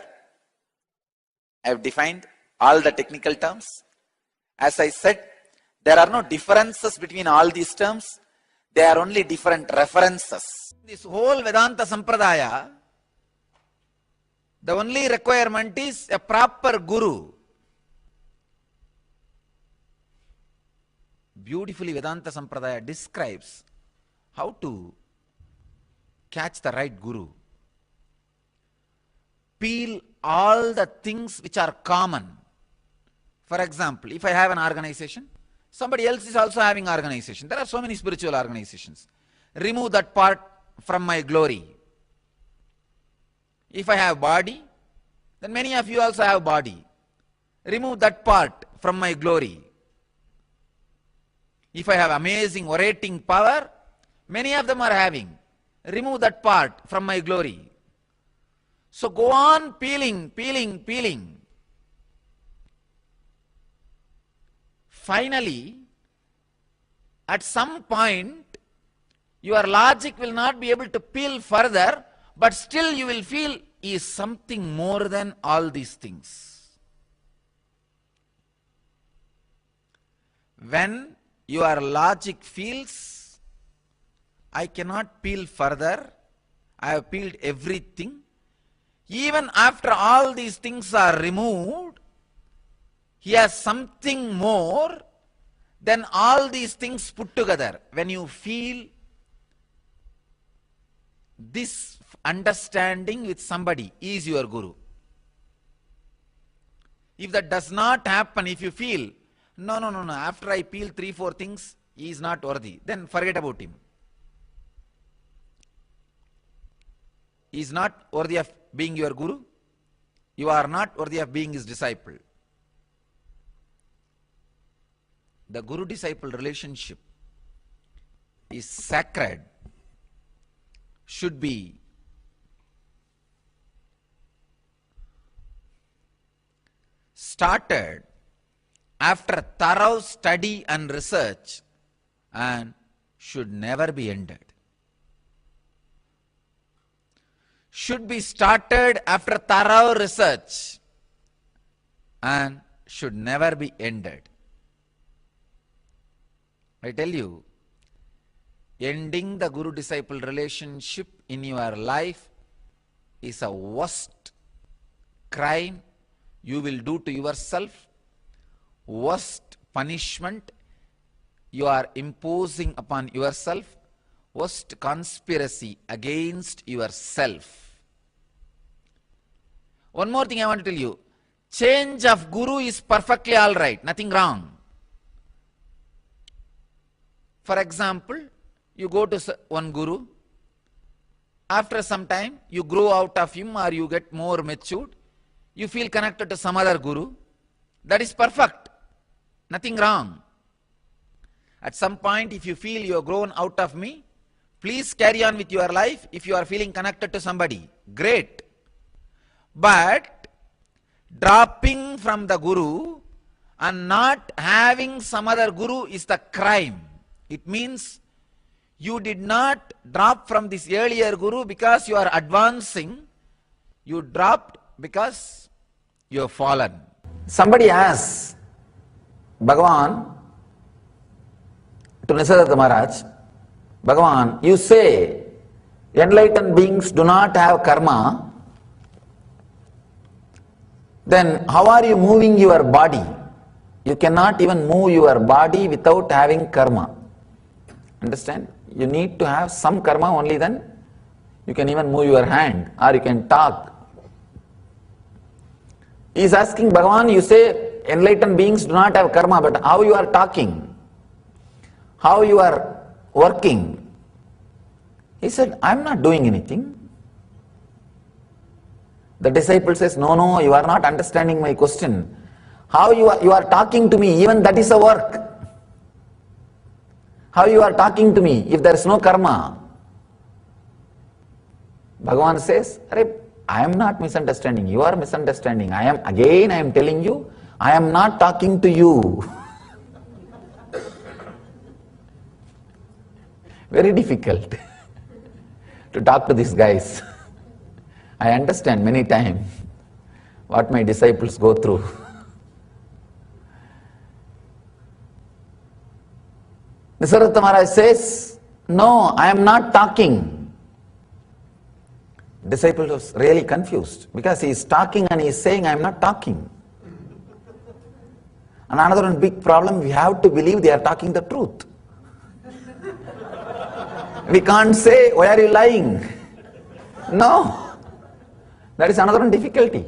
I have defined all the technical terms. As I said, there are no differences between all these terms. They are only different references. This whole Vedanta Sampradaya, the only requirement is a proper guru. Beautifully, Vedanta Sampradaya describes how to catch the right guru. Peel all the things which are common. For example, if I have an organization, somebody else is also having organization. There are so many spiritual organizations. Remove that part from my glory. If I have body, then many of you also have body. Remove that part from my glory. If I have amazing orating power, many of them are having. Remove that part from my glory. So go on peeling. Finally, at some point, your logic will not be able to peel further, but still you will feel he is something more than all these things. When your logic feels, I cannot peel further, I have peeled everything, even after all these things are removed, he has something more, then all these things put together, when you feel this understanding with somebody is your guru. If that does not happen, if you feel, no, after I feel 3-4 things, he is not worthy, then forget about him. He is not worthy of being your guru. You are not worthy of being his disciple. The guru-disciple relationship is sacred, should be started after thorough study and research and should never be ended. Should be started after thorough research and should never be ended. I tell you, ending the guru-disciple relationship in your life is a worst crime you will do to yourself, worst punishment you are imposing upon yourself, worst conspiracy against yourself. One more thing I want to tell you, change of guru is perfectly all right, nothing wrong. For example, you go to one guru, after some time you grow out of him or you get more matured, you feel connected to some other guru, that is perfect, nothing wrong. At some point, if you feel you have grown out of me, please carry on with your life. If you are feeling connected to somebody, great. But dropping from the guru and not having some other guru is the crime. It means you did not drop from this earlier guru because you are advancing. You dropped because you have fallen. Somebody asks Bhagavan to Nithyananda Maharaj, Bhagavan, you say enlightened beings do not have karma, then how are you moving your body? You cannot even move your body without having karma. Understand? You need to have some karma, only then you can even move your hand or you can talk. He is asking Bhagavan, you say enlightened beings do not have karma, but how you are talking? How you are working? He said, I am not doing anything. The disciple says, no, you are not understanding my question. How you are talking to me, even that is a work. How you are talking to me if there is no karma? Bhagavan says, I am not misunderstanding, you are misunderstanding. I am telling you, I am not talking to you. Very difficult to talk to these guys. I understand many times what my disciples go through. Nithyananda Maharaj says, no, I am not talking. Disciple was really confused because he is talking and he is saying, I am not talking. And another big problem, we have to believe they are talking the truth. We can't say, why are you lying? No. That is another difficulty.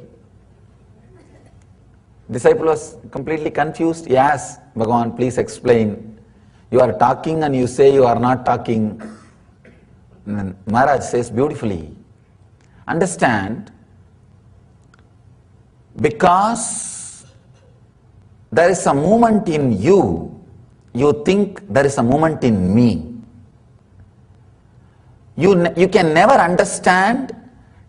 Disciple was completely confused. He asked Bhagavan, please explain. You are talking and you say you are not talking. And then Maharaj says beautifully, understand, because there is a movement in you, you think there is a movement in me. You can never understand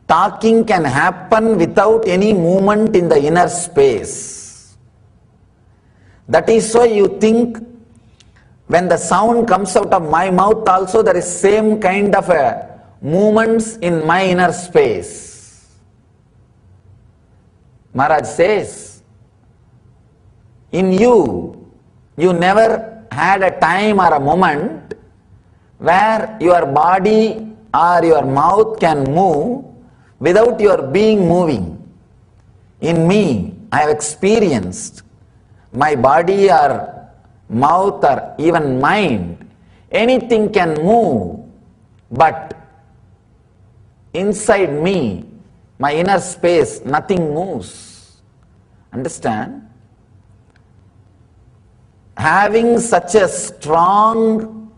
talking can happen without any movement in the inner space. That is why you think when the sound comes out of my mouth also there is same kind of a movements in my inner space. Maharaj says, in you never had a time or a moment where your body or your mouth can move without your being moving. In me, I have experienced my body or mouth or even mind, anything can move, but inside me, my inner space, nothing moves. Understand? Having such a strong,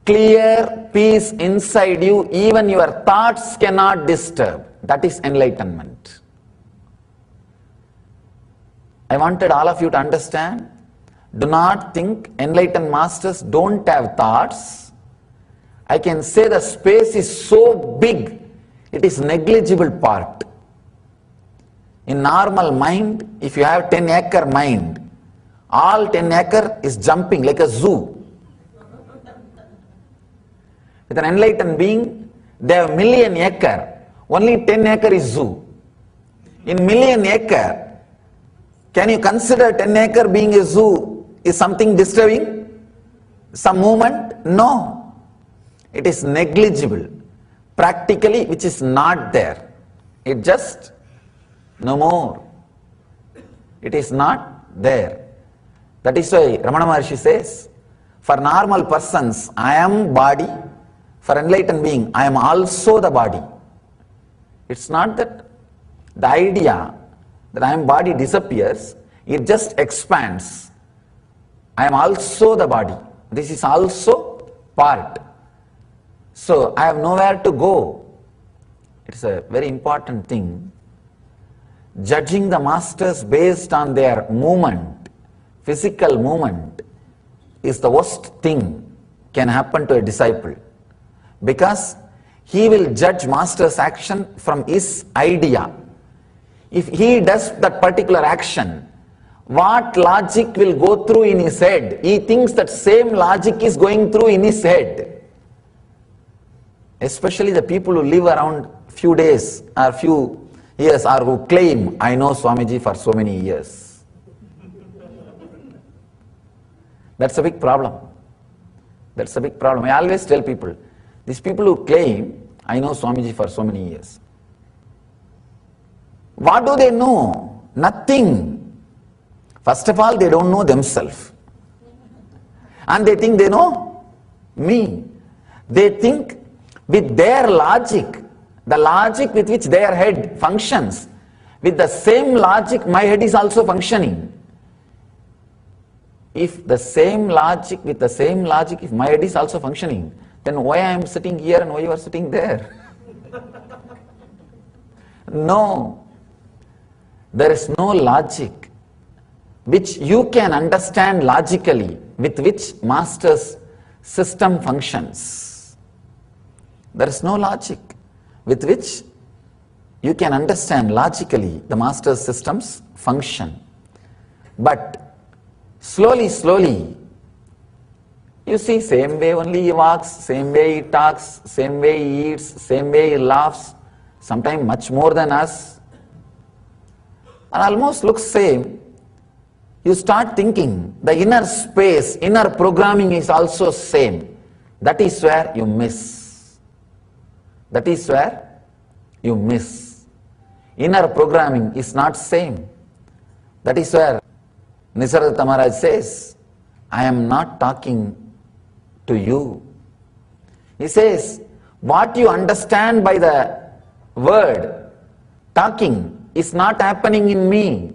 clear peace inside you, even your thoughts cannot disturb. That is enlightenment. I wanted all of you to understand. Do not think enlightened masters don't have thoughts. I can say the space is so big, it is negligible part. In normal mind, if you have 10-acre mind, all 10-acre is jumping like a zoo. With an enlightened being, they have 1,000,000 acre, only 10 acre is zoo. In 1,000,000 acre, can you consider 10 acre being a zoo is something disturbing? Some movement? No. It is negligible. Practically, which is not there. It just no more. It is not there. That is why Ramana Maharishi says, for normal persons, I am body. For enlightened being, I am also the body. It's not that the idea that I am body disappears, it just expands. I am also the body. This is also part. So I have nowhere to go. It's a very important thing. Judging the masters based on their movement, physical movement, is the worst thing can happen to a disciple. Because he will judge master's action from his idea. If he does that particular action, what logic will go through in his head? He thinks that same logic is going through in his head. Especially the people who live around few days or few years or who claim, I know Swamiji for so many years. That's a big problem. That's a big problem. I always tell people, these people who claim, I know Swamiji for so many years. What do they know? Nothing. First of all, they don't know themselves. And they think they know me. They think with their logic, the logic with which their head functions, with the same logic, my head is also functioning. If the same logic, with the same logic, if my head is also functioning, then why I am sitting here and why you are sitting there? No. There is no logic which you can understand logically with which master's system functions. There is no logic with which you can understand logically the master's systems function. But slowly, slowly, you see, same way only he walks, same way he talks, same way he eats, same way he laughs, sometimes much more than us, and almost looks same. You start thinking the inner space, inner programming is also same. That is where you miss. That is where you miss. Inner programming is not same. That is where Nisargadatta Maharaj says, I am not talking to you. He says, what you understand by the word talking is not happening in me.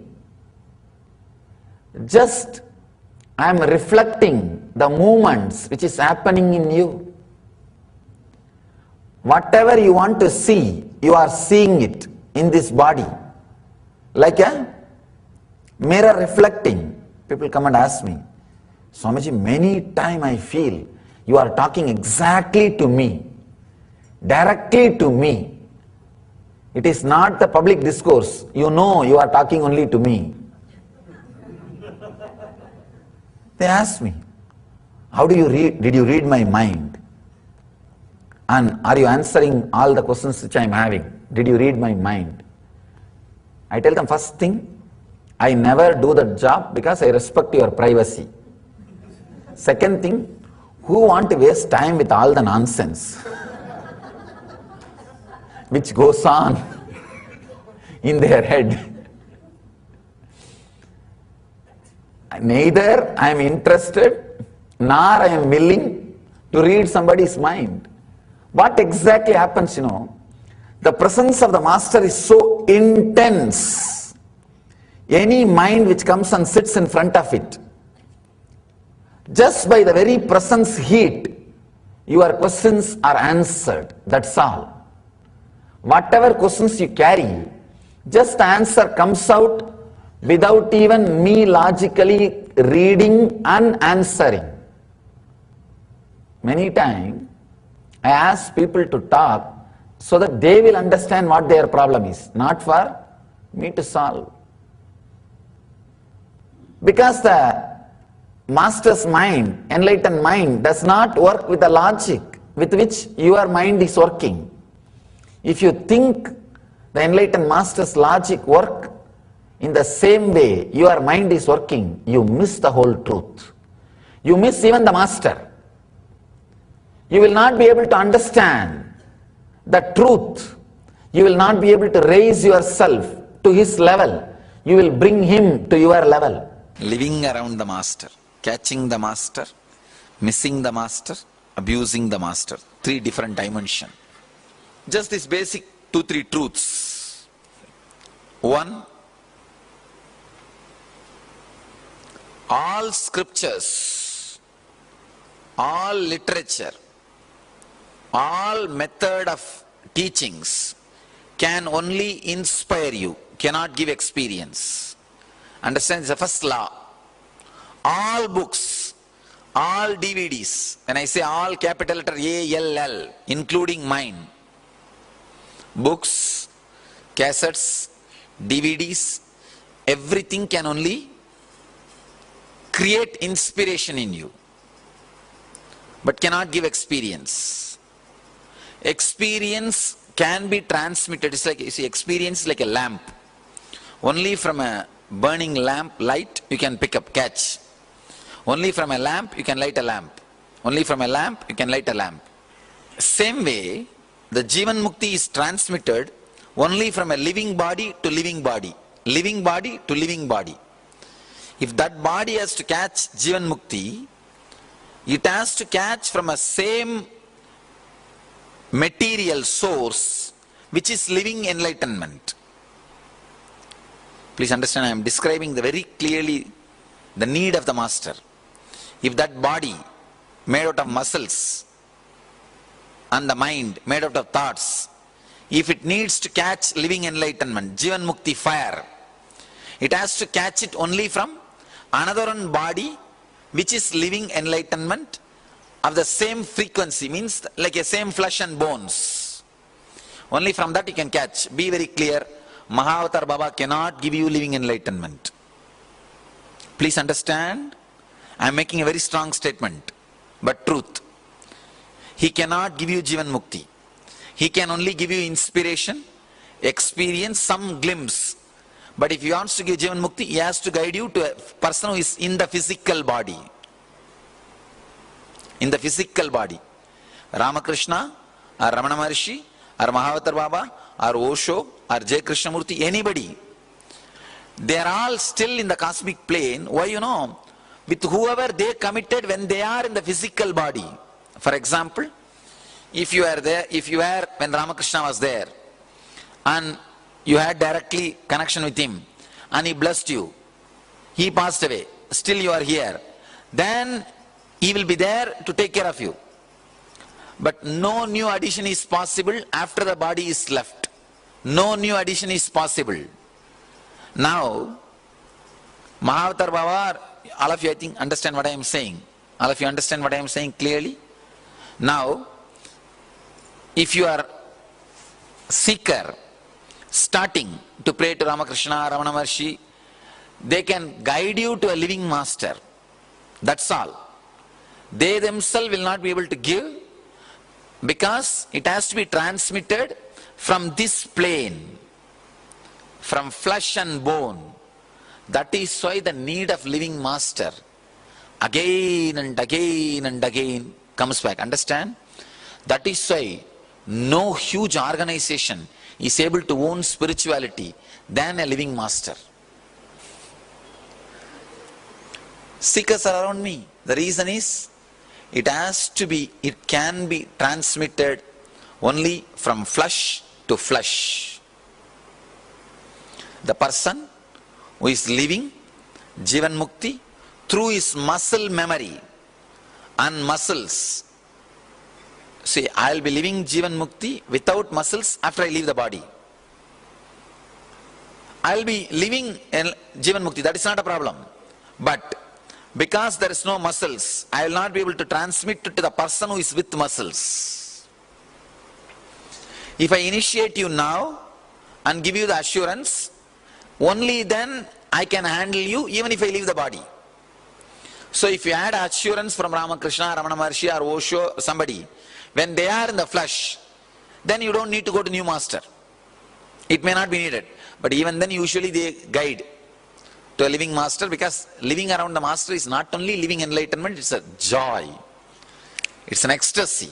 Just I am reflecting the movements which is happening in you. Whatever you want to see, you are seeing it in this body. Like a mirror reflecting. People come and ask me, Swamiji, many times I feel you are talking exactly to me, directly to me. It is not the public discourse. You know you are talking only to me. They ask me, how do you read? Did you read my mind? And are you answering all the questions which I am having? Did you read my mind? I tell them, first thing, I never do that job because I respect your privacy. Second thing, who want to waste time with all the nonsense which goes on in their head? Neither I am interested nor I am willing to read somebody's mind. What exactly happens, the presence of the master is so intense. Any mind which comes and sits in front of it, just by the very presence heat, your questions are answered. That's all. Whatever questions you carry, just the answer comes out without even me logically reading and answering. Many times, I ask people to talk so that they will understand what their problem is, not for me to solve. Because the master's mind, enlightened mind, does not work with the logic with which your mind is working. If you think the enlightened master's logic work in the same way your mind is working, you miss the whole truth. You miss even the master. You will not be able to understand the truth. You will not be able to raise yourself to his level. You will bring him to your level. Living around the master, catching the master, missing the master, abusing the master. 3 different dimensions. Just this basic 2-3 truths. 1, all scriptures, all literature, all method of teachings can only inspire you, cannot give experience. Understand? It's the first law. All books, all DVDs, when I say all, capital letter ALL, including mine, books, cassettes, DVDs, everything can only create inspiration in you, but cannot give experience. Experience can be transmitted. It's like, you see, experience is like a lamp. Only from a burning lamp light you can pick up, catch. Only from a lamp you can light a lamp. Only from a lamp you can light a lamp. Same way, the Jivan Mukti is transmitted only from a living body to living body. Living body to living body. If that body has to catch Jivan Mukti, it has to catch from a same material source which is living enlightenment. Please understand, I am describing very clearly the need of the master. If that body made out of muscles and the mind made out of thoughts, if it needs to catch living enlightenment, Jivan Mukti fire, it has to catch it only from another one body which is living enlightenment of the same frequency, means like a same flesh and bones. Only from that you can catch. Be very clear, Mahavatar Baba cannot give you living enlightenment. Please understand, I am making a very strong statement, but truth. He cannot give you Jivan Mukti. He can only give you inspiration, experience, some glimpse. But if he wants to give Jivan Mukti, he has to guide you to a person who is in the physical body. In the physical body. Ramakrishna, or Ramana Maharishi, or Mahavatar Baba, or Osho, or J. Krishnamurti, anybody. They are all still in the cosmic plane. Why, with whoever they committed when they are in the physical body. For example, if you are there, when Ramakrishna was there, and you had directly connection with him, and he blessed you, he passed away, still you are here, then he will be there to take care of you. But no new addition is possible after the body is left. No new addition is possible. Now, Mahavatar Baba, all of you I think understand what I am saying. All of you understand what I am saying clearly? Now, if you are seeker, starting to pray to Ramakrishna, Ramana Maharishi, they can guide you to a living master. That's all. They themselves will not be able to give, because it has to be transmitted from this plane, from flesh and bone. That is why the need of living master again and again and again comes back. Understand? That is why no huge organization is able to own spirituality than a living master. Seekers are around me. The reason is, it can be transmitted only from flesh to flesh. The person who is living Jivan Mukti through his muscle memory and muscles. See, I'll be living Jivan Mukti without muscles after I leave the body. I'll be living in Jivan Mukti, that is not a problem. But because there is no muscles, I will not be able to transmit it to the person who is with muscles. If I initiate you now and give you the assurance, only then I can handle you even if I leave the body. So if you had assurance from Ramakrishna, Ramana Maharishi or Osho, somebody, when they are in the flesh, then you don't need to go to new master. It may not be needed. But even then usually they guide to a living master, because living around the master is not only living enlightenment, it's a joy. It's an ecstasy.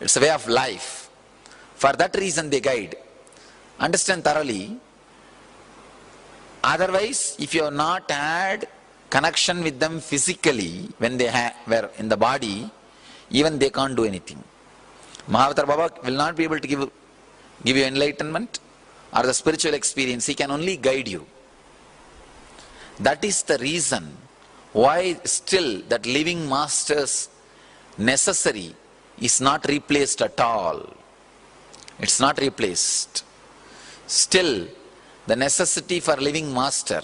It's a way of life. For that reason they guide. Understand thoroughly. Otherwise, if you have not had connection with them physically, when they were in the body, even they can't do anything. Mahavatar Baba will not be able to give you enlightenment or the spiritual experience. He can only guide you. That is the reason why still that living master's necessary is not replaced at all. It's not replaced. Still, the necessity for living master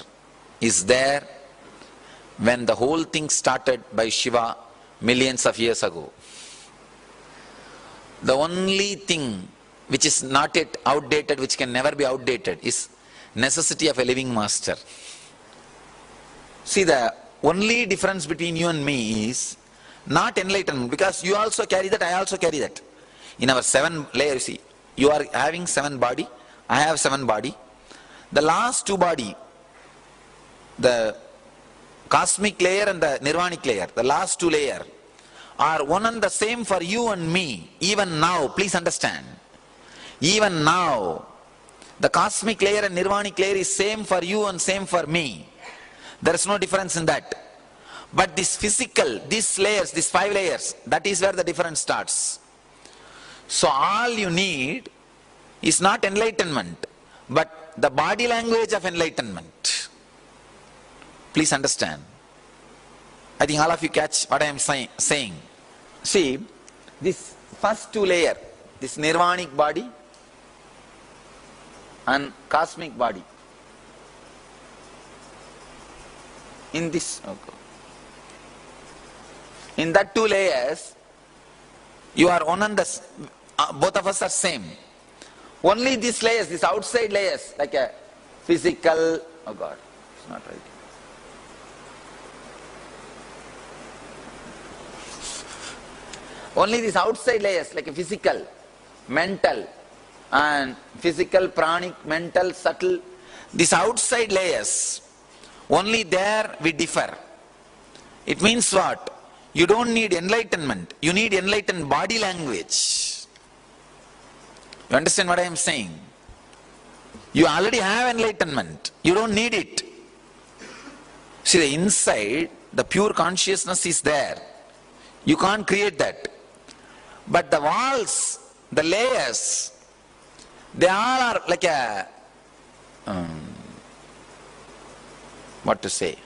is there when the whole thing started by Shiva millions of years ago. The only thing which is not yet outdated, which can never be outdated, is necessity of a living master. See, the only difference between you and me is not enlightenment, because you also carry that, I also carry that. In our 7 layers, see, you are having 7 body, I have 7 body. The last 2 body, the cosmic layer and the nirvanic layer, the last 2 layers are one and the same for you and me, even now. Please understand. Even now, the cosmic layer and nirvanic layer is same for you and same for me. There is no difference in that. But this physical, these layers, these 5 layers, that is where the difference starts. So all you need is not enlightenment, but the body language of enlightenment. Please understand. I think all of you catch what I am saying. See, this first 2 layers, this nirvanic body and cosmic body. In this, in that 2 layers, you are one and the, both of us are same. Only these layers, these outside layers, like a physical, oh God, it's not right. Only these outside layers, like a physical, mental, and physical, pranic, mental, subtle, these outside layers, only there we differ. It means what? You don't need enlightenment, you need enlightened body language. You understand what I am saying? You already have enlightenment, you don't need it. See, the inside, the pure consciousness is there. You can't create that. But the walls, the layers, they all are like a, what to say,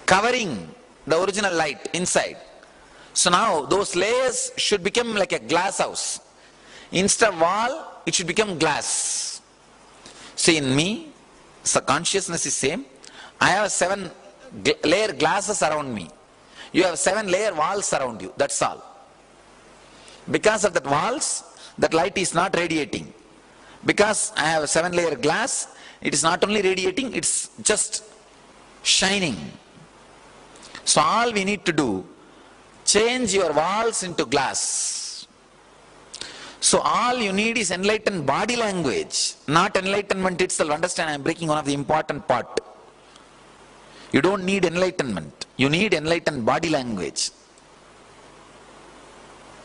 covering the original light inside. So now those layers should become like a glass house. Instead of wall, it should become glass. See, in me, so consciousness is same. I have 7 layer glasses around me. You have 7 layer walls around you, that's all. Because of that walls, that light is not radiating. Because I have a 7 layer glass, it is not only radiating, it's just shining. So all we need to do, change your walls into glass. So all you need is enlightened body language, not enlightenment itself. Understand, I am breaking one of the important part. You don't need enlightenment. You need enlightened body language.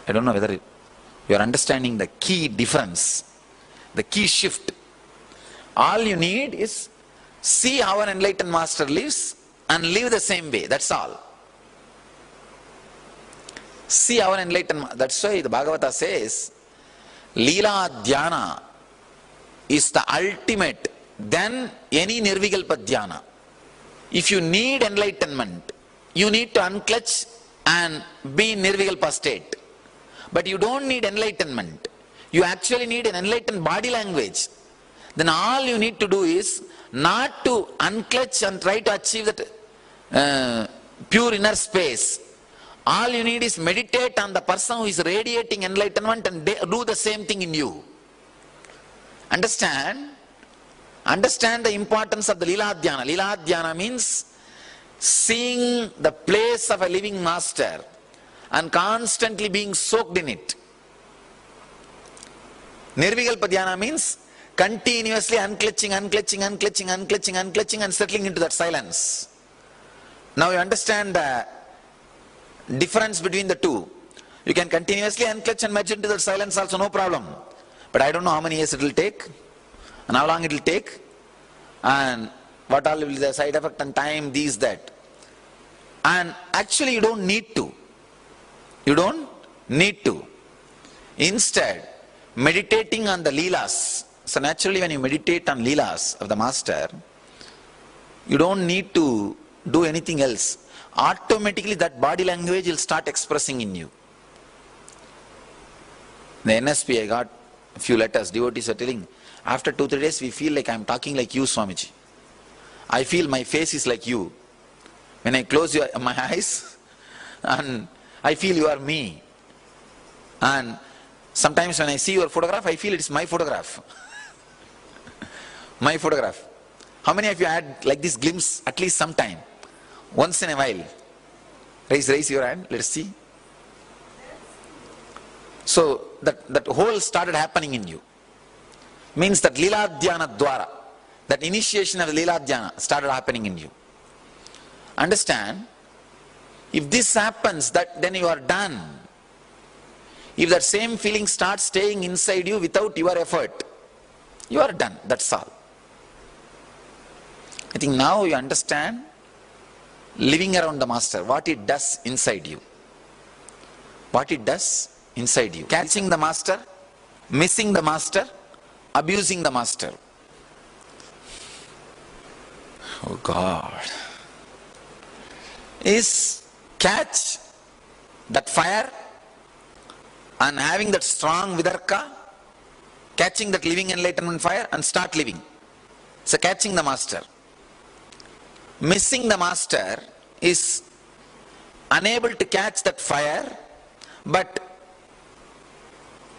I don't know whether you are understanding the key difference, the key shift. All you need is see how an enlightened master lives and live the same way. That's all. See our enlightenment. That's why the Bhagavata says, Leela Dhyana is the ultimate than any Nirvikalpa Dhyana. If you need enlightenment, you need to unclutch and be in Nirvikalpa state. But you don't need enlightenment. You actually need an enlightened body language. Then all you need to do is not to unclutch and try to achieve that pure inner space. All you need is meditate on the person who is radiating enlightenment and do the same thing in you. Understand? Understand the importance of the Leela Dhyana. Leela Dhyana means seeing the place of a living master and constantly being soaked in it. Nirvikalpa Dhyana means continuously unclutching and settling into that silence. Now you understand the difference between the two. You can continuously unclutch and merge into that silence also, no problem. But I don't know how many years it will take and how long it will take and what all will be the side effect and time, these, that. And actually you don't need to. You don't need to. Instead, meditating on the Leelas. So naturally when you meditate on Leelas of the Master, you don't need to do anything else. Automatically that body language will start expressing in you. The NSP, I got a few letters, devotees are telling, after 2-3 days we feel like I'm talking like you, Swamiji. I feel my face is like you. When I close my eyes, and I feel you are me. And sometimes when I see your photograph, I feel it's my photograph. My photograph. How many of you had like this glimpse at least sometime? Once in a while. Raise your hand, let's see. So that whole started happening in you. Means that Leela Dhyana Dwara, that initiation of Leela Dhyana started happening in you. Understand? If this happens, then you are done. If that same feeling starts staying inside you without your effort, you are done. That's all. I think now you understand living around the Master, what it does inside you. What it does inside you. Catching the Master, missing the Master, abusing the Master. Oh God. Is catch that fire and having that strong vidarka, catching that living enlightenment fire and start living. So catching the Master. Missing the Master is unable to catch that fire, but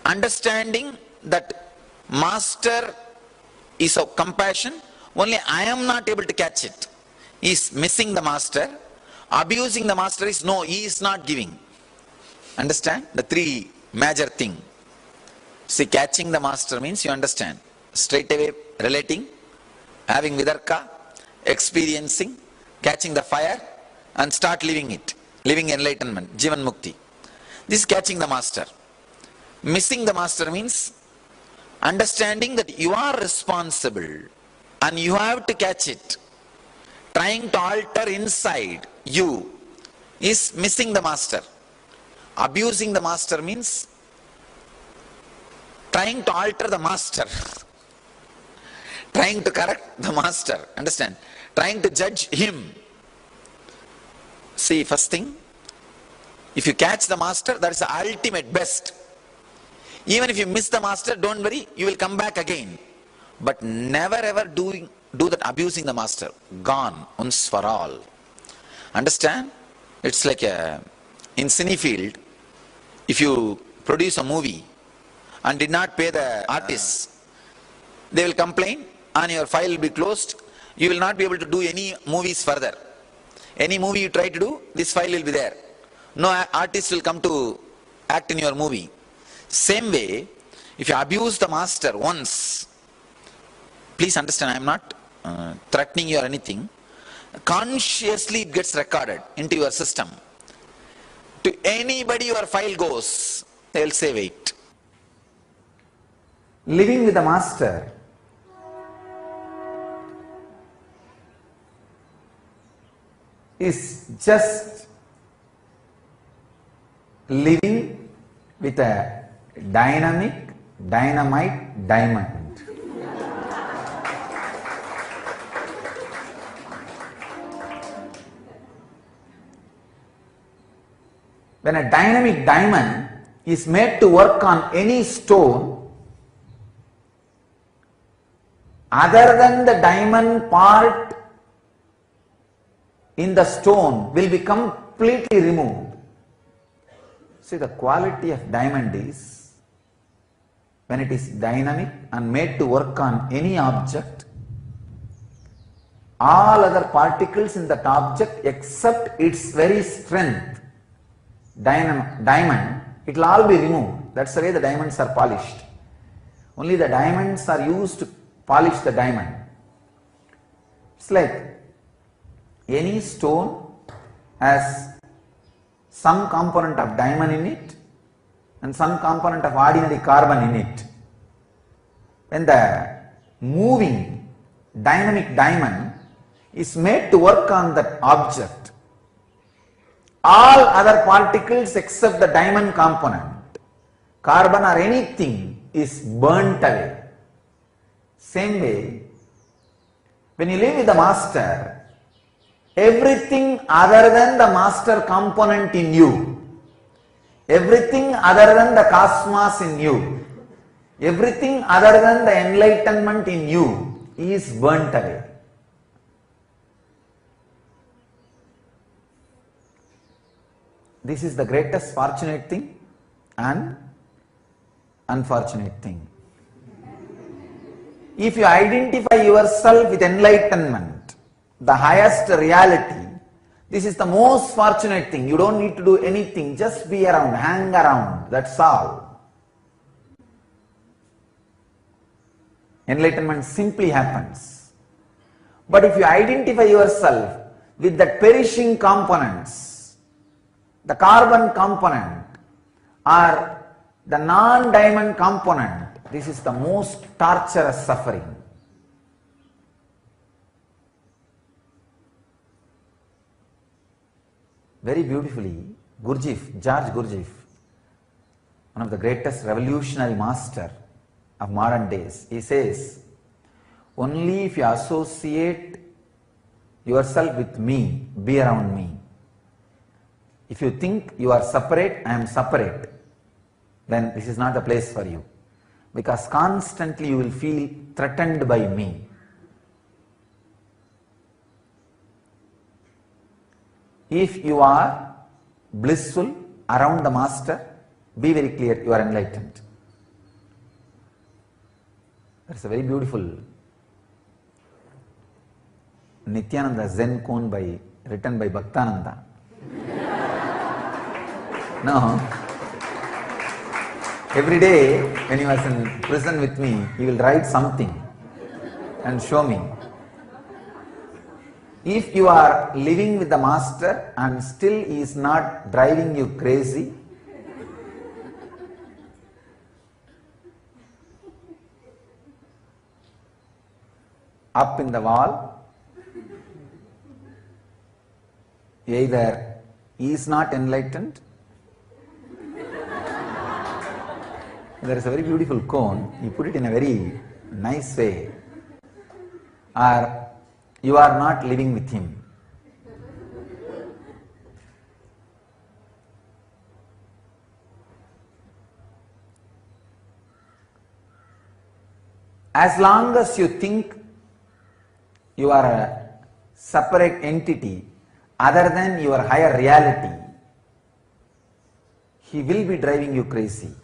understanding that Master is of compassion, only I am not able to catch it. He is missing the Master. Abusing the Master is no, he is not giving. Understand? The three major thing. See, catching the Master means you understand. Straight away relating, having vidarka, experiencing, catching the fire and start living it. Living enlightenment, Jivan Mukti. This is catching the Master. Missing the Master means understanding that you are responsible and you have to catch it. Trying to alter inside you is missing the Master. Abusing the Master means trying to alter the Master. Trying to correct the Master. Understand? Trying to judge him. See, first thing, if you catch the Master, that is the ultimate best. Even if you miss the Master, don't worry, you will come back again. But never ever do that abusing the Master. Gone, once for all. Understand? It's like in Cinefield, if you produce a movie and did not pay the artists, they will complain and your file will be closed. You will not be able to do any movies further. Any movie you try to do, this file will be there. No artist will come to act in your movie. Same way, if you abuse the Master once, please understand, I am not threatening you or anything. Consciously it gets recorded into your system. To anybody your file goes, they will say wait. Living with the Master. is just living with a dynamic, dynamite diamond. When a dynamic diamond is made to work on any stone, other than the diamond part in the stone will be completely removed. See, the quality of diamond is, when it is dynamic and made to work on any object, all other particles in that object except its very strength, diamond, it will all be removed. That's the way the diamonds are polished. Only the diamonds are used to polish the diamond. It's like any stone has some component of diamond in it and some component of ordinary carbon in it. When the moving dynamic diamond is made to work on that object, all other particles except the diamond component, carbon or anything, is burnt away. Same way, when you live with the master, everything other than the master component in you, everything other than the cosmos in you, everything other than the enlightenment in you is burnt away. This is the greatest fortunate thing and unfortunate thing. If you identify yourself with enlightenment, the highest reality, this is the most fortunate thing. You don't need to do anything, just be around, hang around, that's all. Enlightenment simply happens. But if you identify yourself with the perishing components, the carbon component or the non-diamond component, this is the most torturous suffering. Very beautifully, George Gurdjieff, one of the greatest revolutionary master of modern days, he says, only if you associate yourself with me, be around me. If you think you are separate, I am separate, then this is not the place for you. Because constantly you will feel threatened by me. If you are blissful around the master, be very clear, you are enlightened. That's a very beautiful Nithyananda Zen koan written by Bhaktananda. No. Every day when he was in prison with me, he will write something and show me. If you are living with the master and still he is not driving you crazy, up in the wall, either he is not enlightened. There is a very beautiful koan, he put it in a very nice way, or you are not living with him. As long as you think you are a separate entity other than your higher reality, he will be driving you crazy.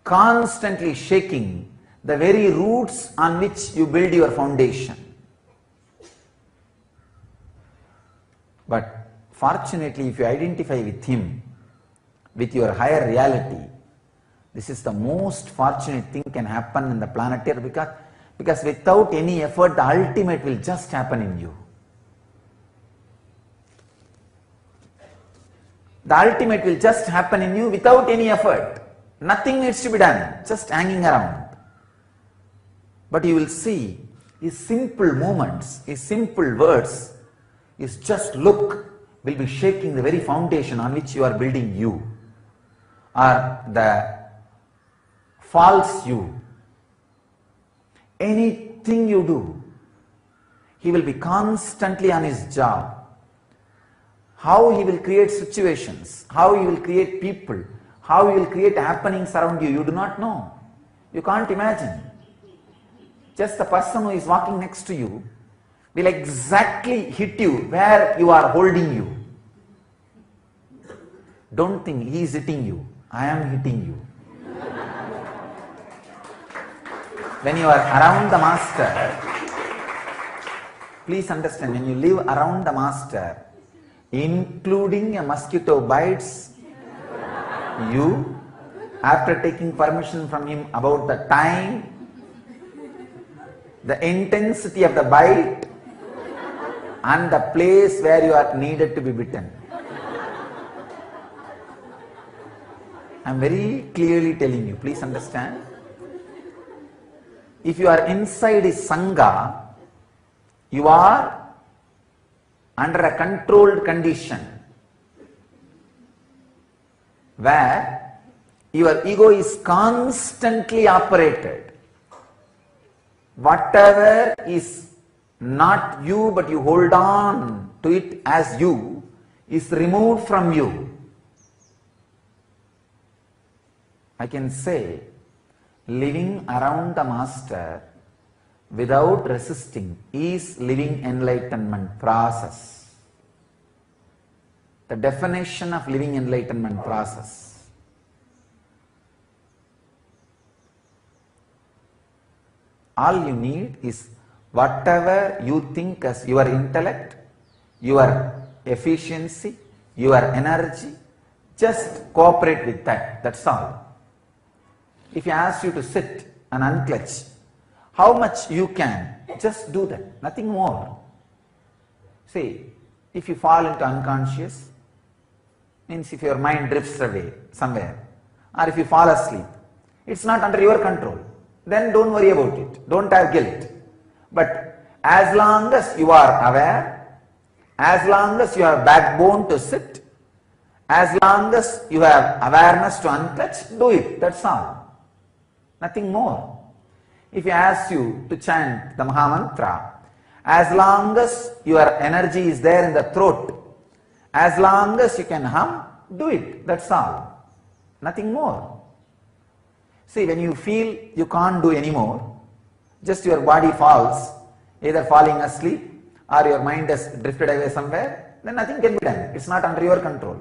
Constantly shaking the very roots on which you build your foundation. But fortunately, if you identify with him, with your higher reality, this is the most fortunate thing can happen in the planet Earth, because without any effort, the ultimate will just happen in you. The ultimate will just happen in you without any effort. Nothing needs to be done, just hanging around. But you will see his simple movements, his simple words, his just look will be shaking the very foundation on which you are building you, or the false you. Anything you do, he will be constantly on his job. How he will create situations, how he will create people, how he will create happenings around you, you do not know. You can't imagine. Just the person who is walking next to you will exactly hit you where you are holding you. Don't think he is hitting you. I am hitting you. When you are around the master, please understand, when you live around the master, including a mosquito bites you, after taking permission from him about the time, the intensity of the bite, and the place where you are needed to be bitten. I am very clearly telling you, please understand. If you are inside his Sangha, you are under a controlled condition where your ego is constantly operated. Whatever is not you but you hold on to it as you is removed from you. I can say, living around the master without resisting is living enlightenment process. The definition of living enlightenment process. All you need is whatever you think as your intellect, your efficiency, your energy, just cooperate with that, that's all. If he asks you to sit and unclench, how much you can, just do that, nothing more. See, if you fall into unconscious, means if your mind drifts away somewhere, or if you fall asleep, it's not under your control, then don't worry about it, don't have guilt. But as long as you are aware, as long as you have backbone to sit, as long as you have awareness to unclench, do it, that's all. Nothing more. If he asks you to chant the Mahamantra, as long as your energy is there in the throat, as long as you can hum, do it, that's all. Nothing more. See, when you feel you can't do anymore, just your body falls, either falling asleep or your mind has drifted away somewhere, then nothing can be done. It's not under your control.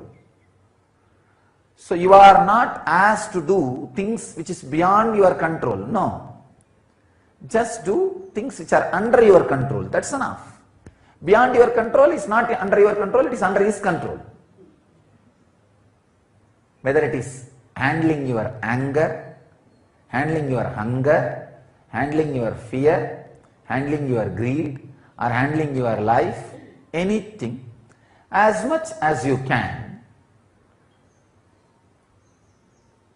So you are not asked to do things which is beyond your control. No. Just do things which are under your control. That's enough. Beyond your control is not under your control, it is under his control. Whether it is handling your anger, handling your hunger, handling your fear, handling your greed, or handling your life, anything, as much as you can,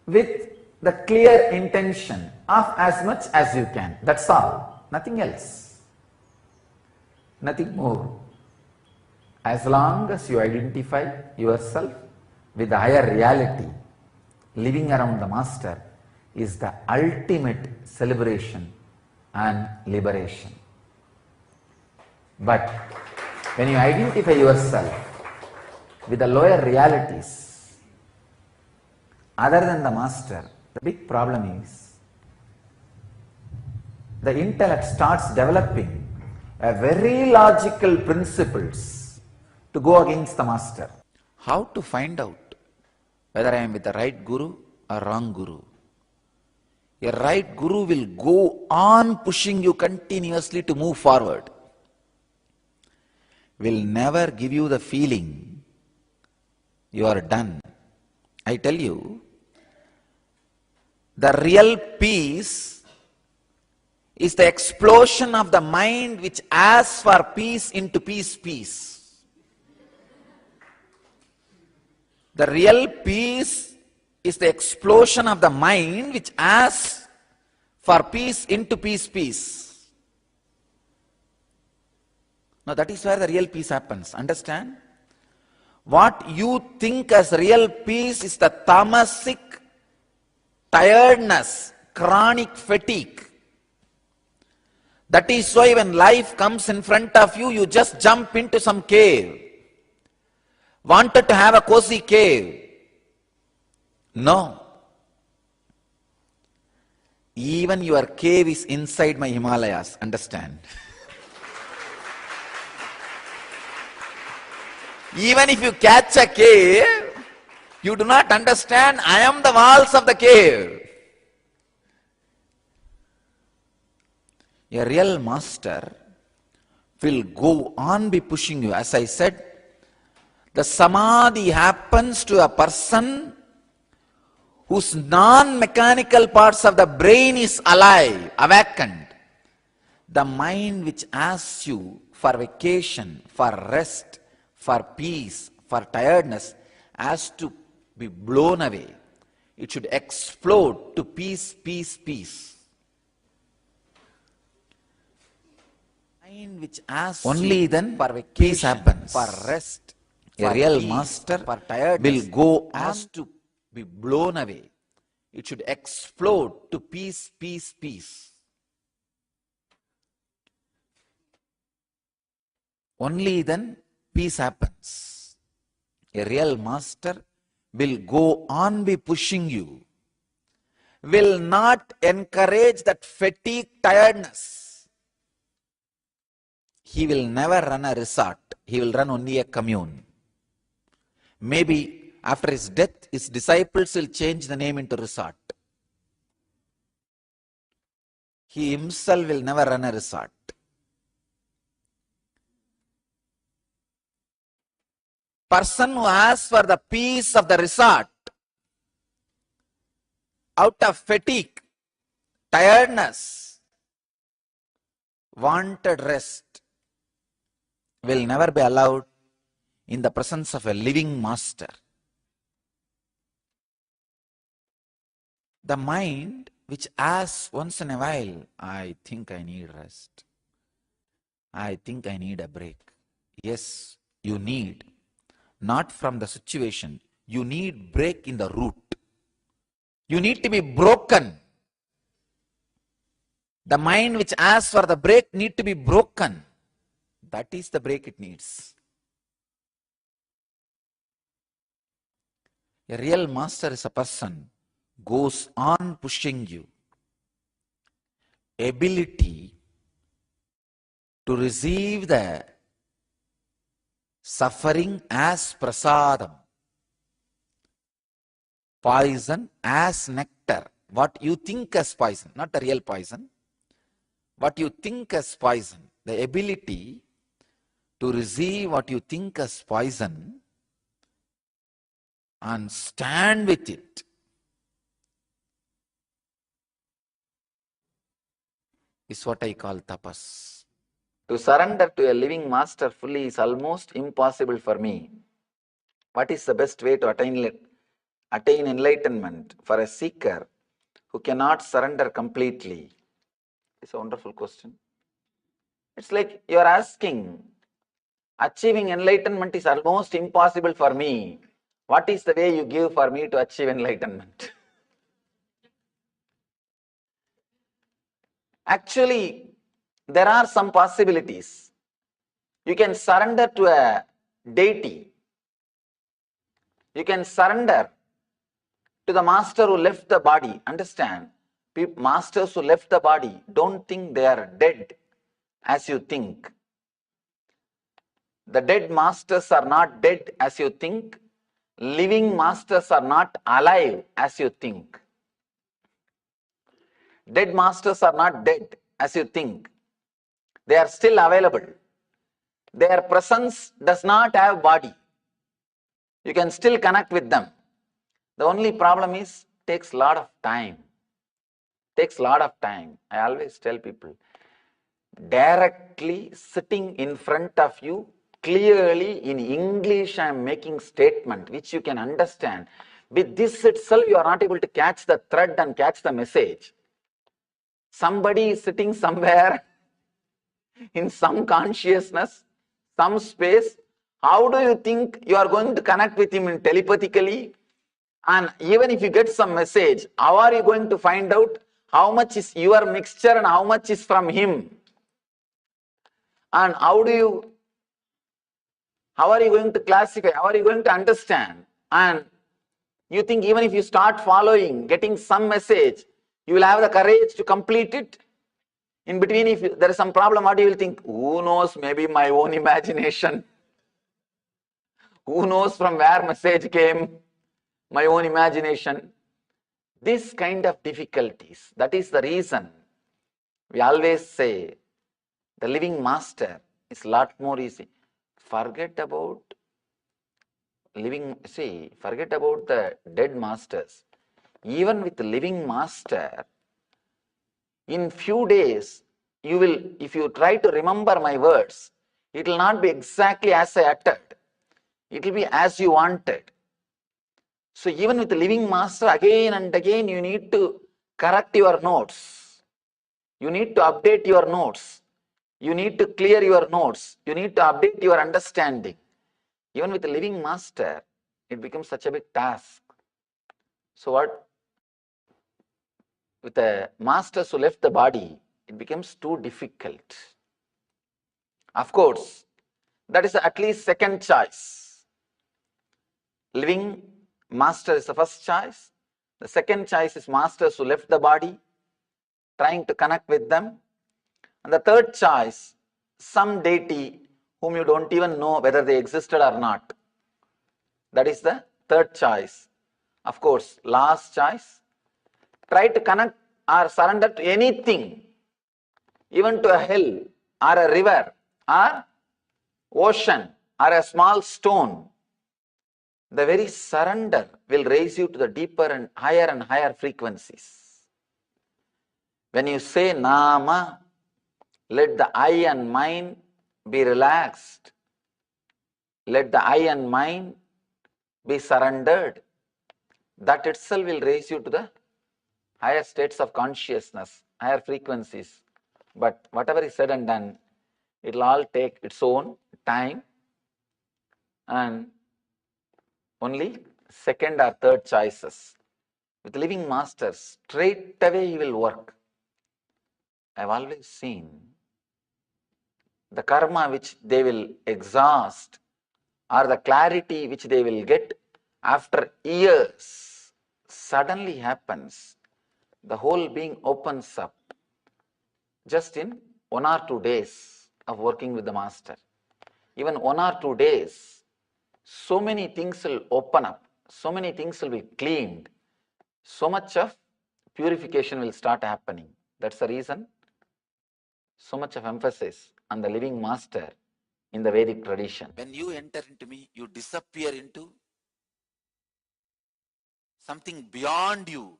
with the clear intention of as much as you can. That's all. Nothing else. Nothing more. As long as you identify yourself with the higher reality, living around the master is the ultimate celebration and liberation. But when you identify yourself with the lower realities, other than the master, the big problem is the intellect starts developing a very logical principles to go against the master. How to find out whether I am with the right guru or wrong guru? A right guru will go on pushing you continuously to move forward. Will never give you the feeling you are done. I tell you, the real peace is the explosion of the mind which asks for peace into peace. The real peace is the explosion of the mind which asks for peace into peace. Now that is where the real peace happens. Understand? What you think as real peace is the tamasic tiredness, chronic fatigue. That is why when life comes in front of you, you just jump into some cave. Wanted to have a cozy cave. No. Even your cave is inside my Himalayas. Understand? Even if you catch a cave, you do not understand, I am the walls of the cave. A real master will go on be pushing you. As I said, the samadhi happens to a person whose non-mechanical parts of the brain is alive, awakened. The mind which asks you for vacation, for rest, for peace, for tiredness, has to be blown away. It should explode to peace, peace, peace. Mind which asks only then for vacation, peace happens. For rest, a real peace, master for tiredness, will go has to be blown away. It should explode to peace, peace, peace. Only then peace happens. A real master will go on be pushing you, will not encourage that fatigue, tiredness. He will never run a resort. He will run only a commune. Maybe after his death, his disciples will change the name into resort. He himself will never run a resort. Person who asks for the peace of the resort out of fatigue, tiredness, wanted rest, will never be allowed in the presence of a living master. The mind which asks once in a while, I think I need rest. I think I need a break. Yes, you need. Not from the situation. You need break in the root. You need to be broken. The mind which asks for the break need to be broken. That is the break it needs. A real master is a person goes on pushing you. Ability to receive the suffering as prasadam, poison as nectar. What you think as poison, not the real poison. What you think as poison, the ability to receive what you think as poison and stand with it. Is what I call tapas. To surrender to a living master fully is almost impossible for me. What is the best way to attain enlightenment for a seeker who cannot surrender completely? It's a wonderful question. It's like you are asking, achieving enlightenment is almost impossible for me. What is the way you give for me to achieve enlightenment? Actually, there are some possibilities. You can surrender to a deity. You can surrender to the master who left the body. Understand? Masters who left the body, don't think they are dead as you think. The dead masters are not dead as you think. Living masters are not alive as you think. Dead masters are not dead as you think. They are still available. Their presence does not have body. You can still connect with them. The only problem is, takes a lot of time. Takes a lot of time. I always tell people, directly sitting in front of you, clearly in English I am making statement which you can understand. With this itself you are not able to catch the thread and catch the message. Somebody is sitting somewhere in some consciousness some space, how do you think you are going to connect with him telepathically? And even if you get some message, how are you going to find out how much is your mixture and how much is from him? And how are you going to classify? How are you going to understand? And you think even if you start following, getting some message, you will have the courage to complete it? In between, if there is some problem, what do you will think? Who knows, maybe my own imagination. Who knows from where message came? My own imagination. This kind of difficulties, that is the reason we always say the living master is a lot more easy. Forget about forget about the dead masters. Even with the living master, in few days, you will, if you try to remember my words, it will not be exactly as I uttered. It will be as you wanted. So even with the living master, again and again, you need to correct your notes. You need to update your notes. You need to clear your notes. You need to update your understanding. Even with the living master, it becomes such a big task. So what? With the masters who left the body, it becomes too difficult. Of course, that is at least second choice. Living master is the first choice. The second choice is masters who left the body, trying to connect with them. And the third choice, some deity whom you don't even know whether they existed or not. That is the third choice. Of course, last choice, try to connect or surrender to anything, even to a hill or a river or ocean or a small stone. The very surrender will raise you to the deeper and higher frequencies. When you say Nama, let the eye and mind be relaxed. Let the eye and mind be surrendered. That itself will raise you to the higher states of consciousness, higher frequencies. But whatever is said and done, it will all take its own time, and only second or third choices. With living masters, straight away he will work. I have always seen the karma which they will exhaust or the clarity which they will get after years suddenly happens. The whole being opens up just in 1 or 2 days of working with the master. Even 1 or 2 days, so many things will open up, so many things will be cleaned, so much of purification will start happening. That's the reason so much of emphasis on the living master in the Vedic tradition. When you enter into me, you disappear into something beyond you.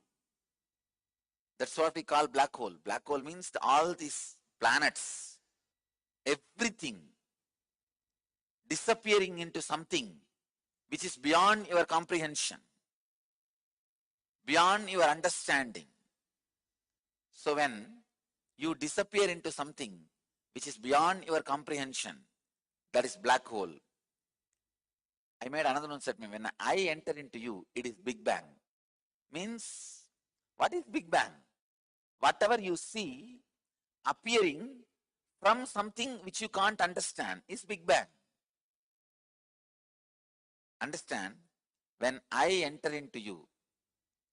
That's what we call black hole. Black hole means all these planets, everything disappearing into something which is beyond your comprehension, beyond your understanding. So when you disappear into something which is beyond your comprehension, that is black hole. I made another one statement. When I enter into you, it is Big Bang. Means, what is Big Bang? Whatever you see appearing from something which you can't understand is Big Bang. Understand, when I enter into you,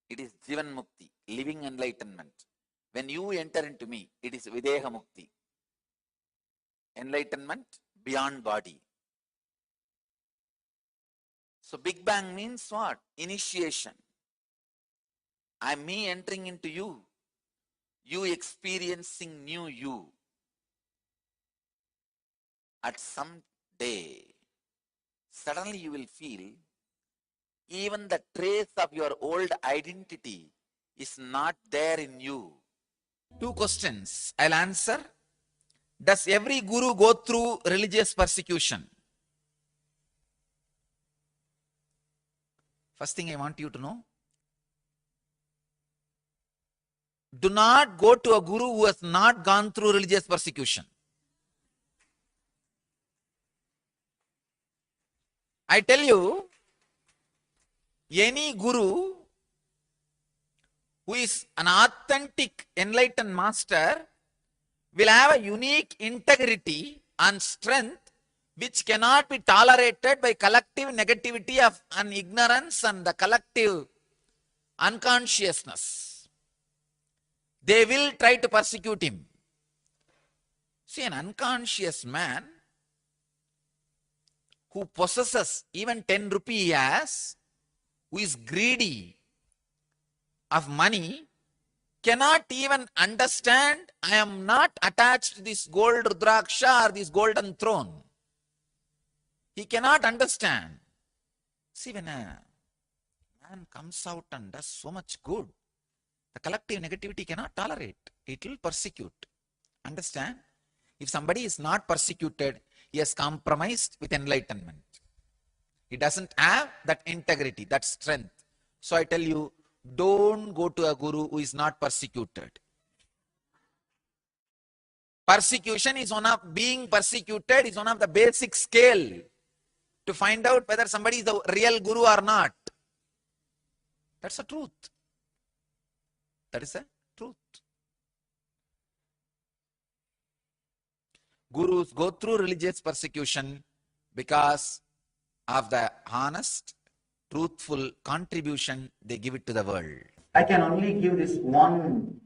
it is Jivan Mukti, living enlightenment. When you enter into me, it is Videha Mukti, enlightenment beyond body. So Big Bang means what? Initiation. I'm me entering into you, you experiencing new you. At some day, suddenly you will feel even the trace of your old identity is not there in you. 2 questions I'll answer. Does every guru go through religious persecution? First thing I want you to know, do not go to a guru who has not gone through religious persecution. I tell you, any guru who is an authentic enlightened master will have a unique integrity and strength which cannot be tolerated by collective negativity of an ignorance and the collective unconsciousness. They will try to persecute him. See, an unconscious man who possesses even 10 rupee he has, who is greedy of money, cannot even understand, I am not attached to this gold rudraksha or this golden throne. He cannot understand. See, when a man comes out and does so much good, the collective negativity cannot tolerate. It will persecute. Understand? If somebody is not persecuted, he has compromised with enlightenment. He doesn't have that integrity, that strength. So I tell you, don't go to a guru who is not persecuted. Persecution is being persecuted is one of the basic scale to find out whether somebody is the real guru or not. That's the truth. That is the truth. Gurus go through religious persecution because of the honest, truthful contribution they give it to the world. I can only give this one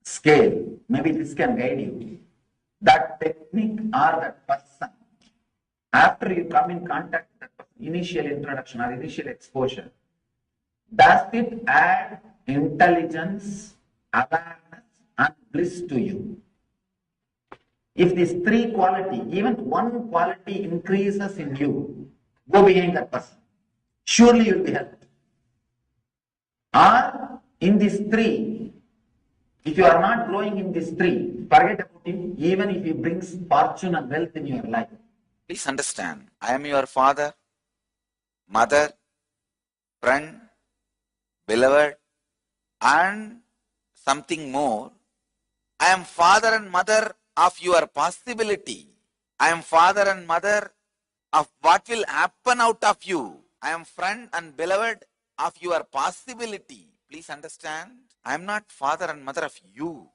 scale. Maybe this can guide you. That technique or that person, after you come in contact with that person, initial introduction or initial exposure, does it add intelligence, awareness, and bliss to you? If these three quality, even one quality increases in you, go behind that person. Surely you will be helped. Or in these three, if you are not growing in these three, forget about him, even if he brings fortune and wealth in your life. Please understand, I am your father, mother, friend, beloved, and something more. I am father and mother of your possibility. I am father and mother of what will happen out of you. I am friend and beloved of your possibility. Please understand, I am not father and mother of you.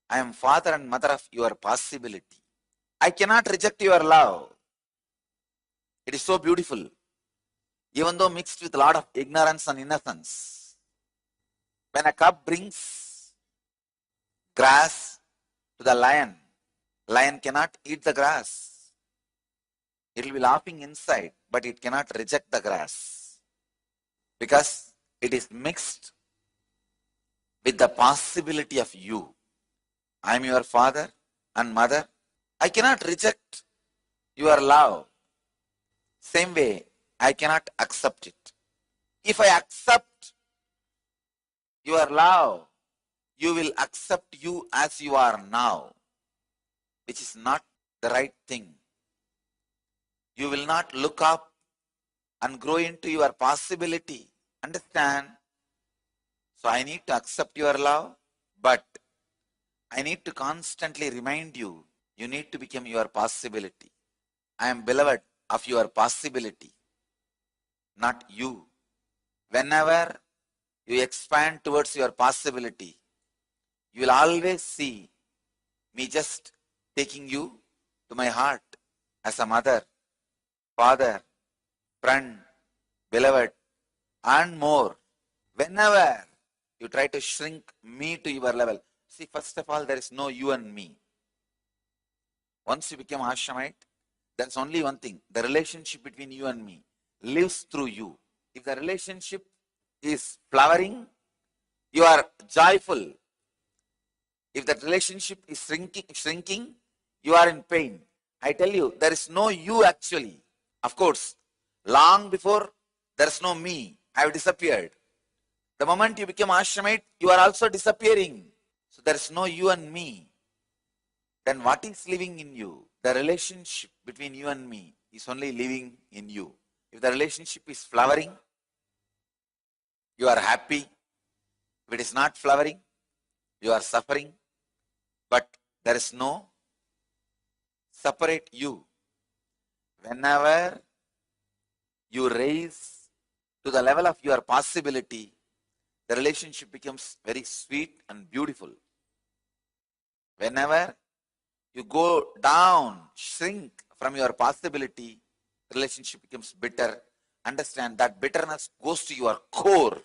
I am father and mother of your possibility. I cannot reject your love. It is so beautiful. Even though mixed with a lot of ignorance and innocence. When a cub brings grass to the lion, lion cannot eat the grass. It will be laughing inside, but it cannot reject the grass. Because it is mixed with the possibility of you. I am your father and mother. I cannot reject your love. Same way, I cannot accept it. If I accept your love, you will accept you as you are now, which is not the right thing. You will not look up and grow into your possibility. Understand? So I need to accept your love, but I need to constantly remind you, you need to become your possibility. I am beloved of your possibility, not you. Whenever you expand towards your possibility, you will always see me just taking you to my heart as a mother, father, friend, beloved, and more. Whenever you try to shrink me to your level, see, first of all, there is no you and me. Once you become Ashramite, there's only one thing. The relationship between you and me lives through you. If the relationship is flowering, you are joyful. If that relationship is shrinking, you are in pain. I tell you, there is no you actually. Of course, long before there is no me, I have disappeared. The moment you become Ashramite, you are also disappearing. So there is no you and me. Then what is living in you? The relationship between you and me is only living in you. If the relationship is flowering, you are happy. If it is not flowering, you are suffering. But there is no separate you. Whenever you raise to the level of your possibility, the relationship becomes very sweet and beautiful. Whenever you go down, shrink from your possibility, relationship becomes bitter. Understand that bitterness goes to your core.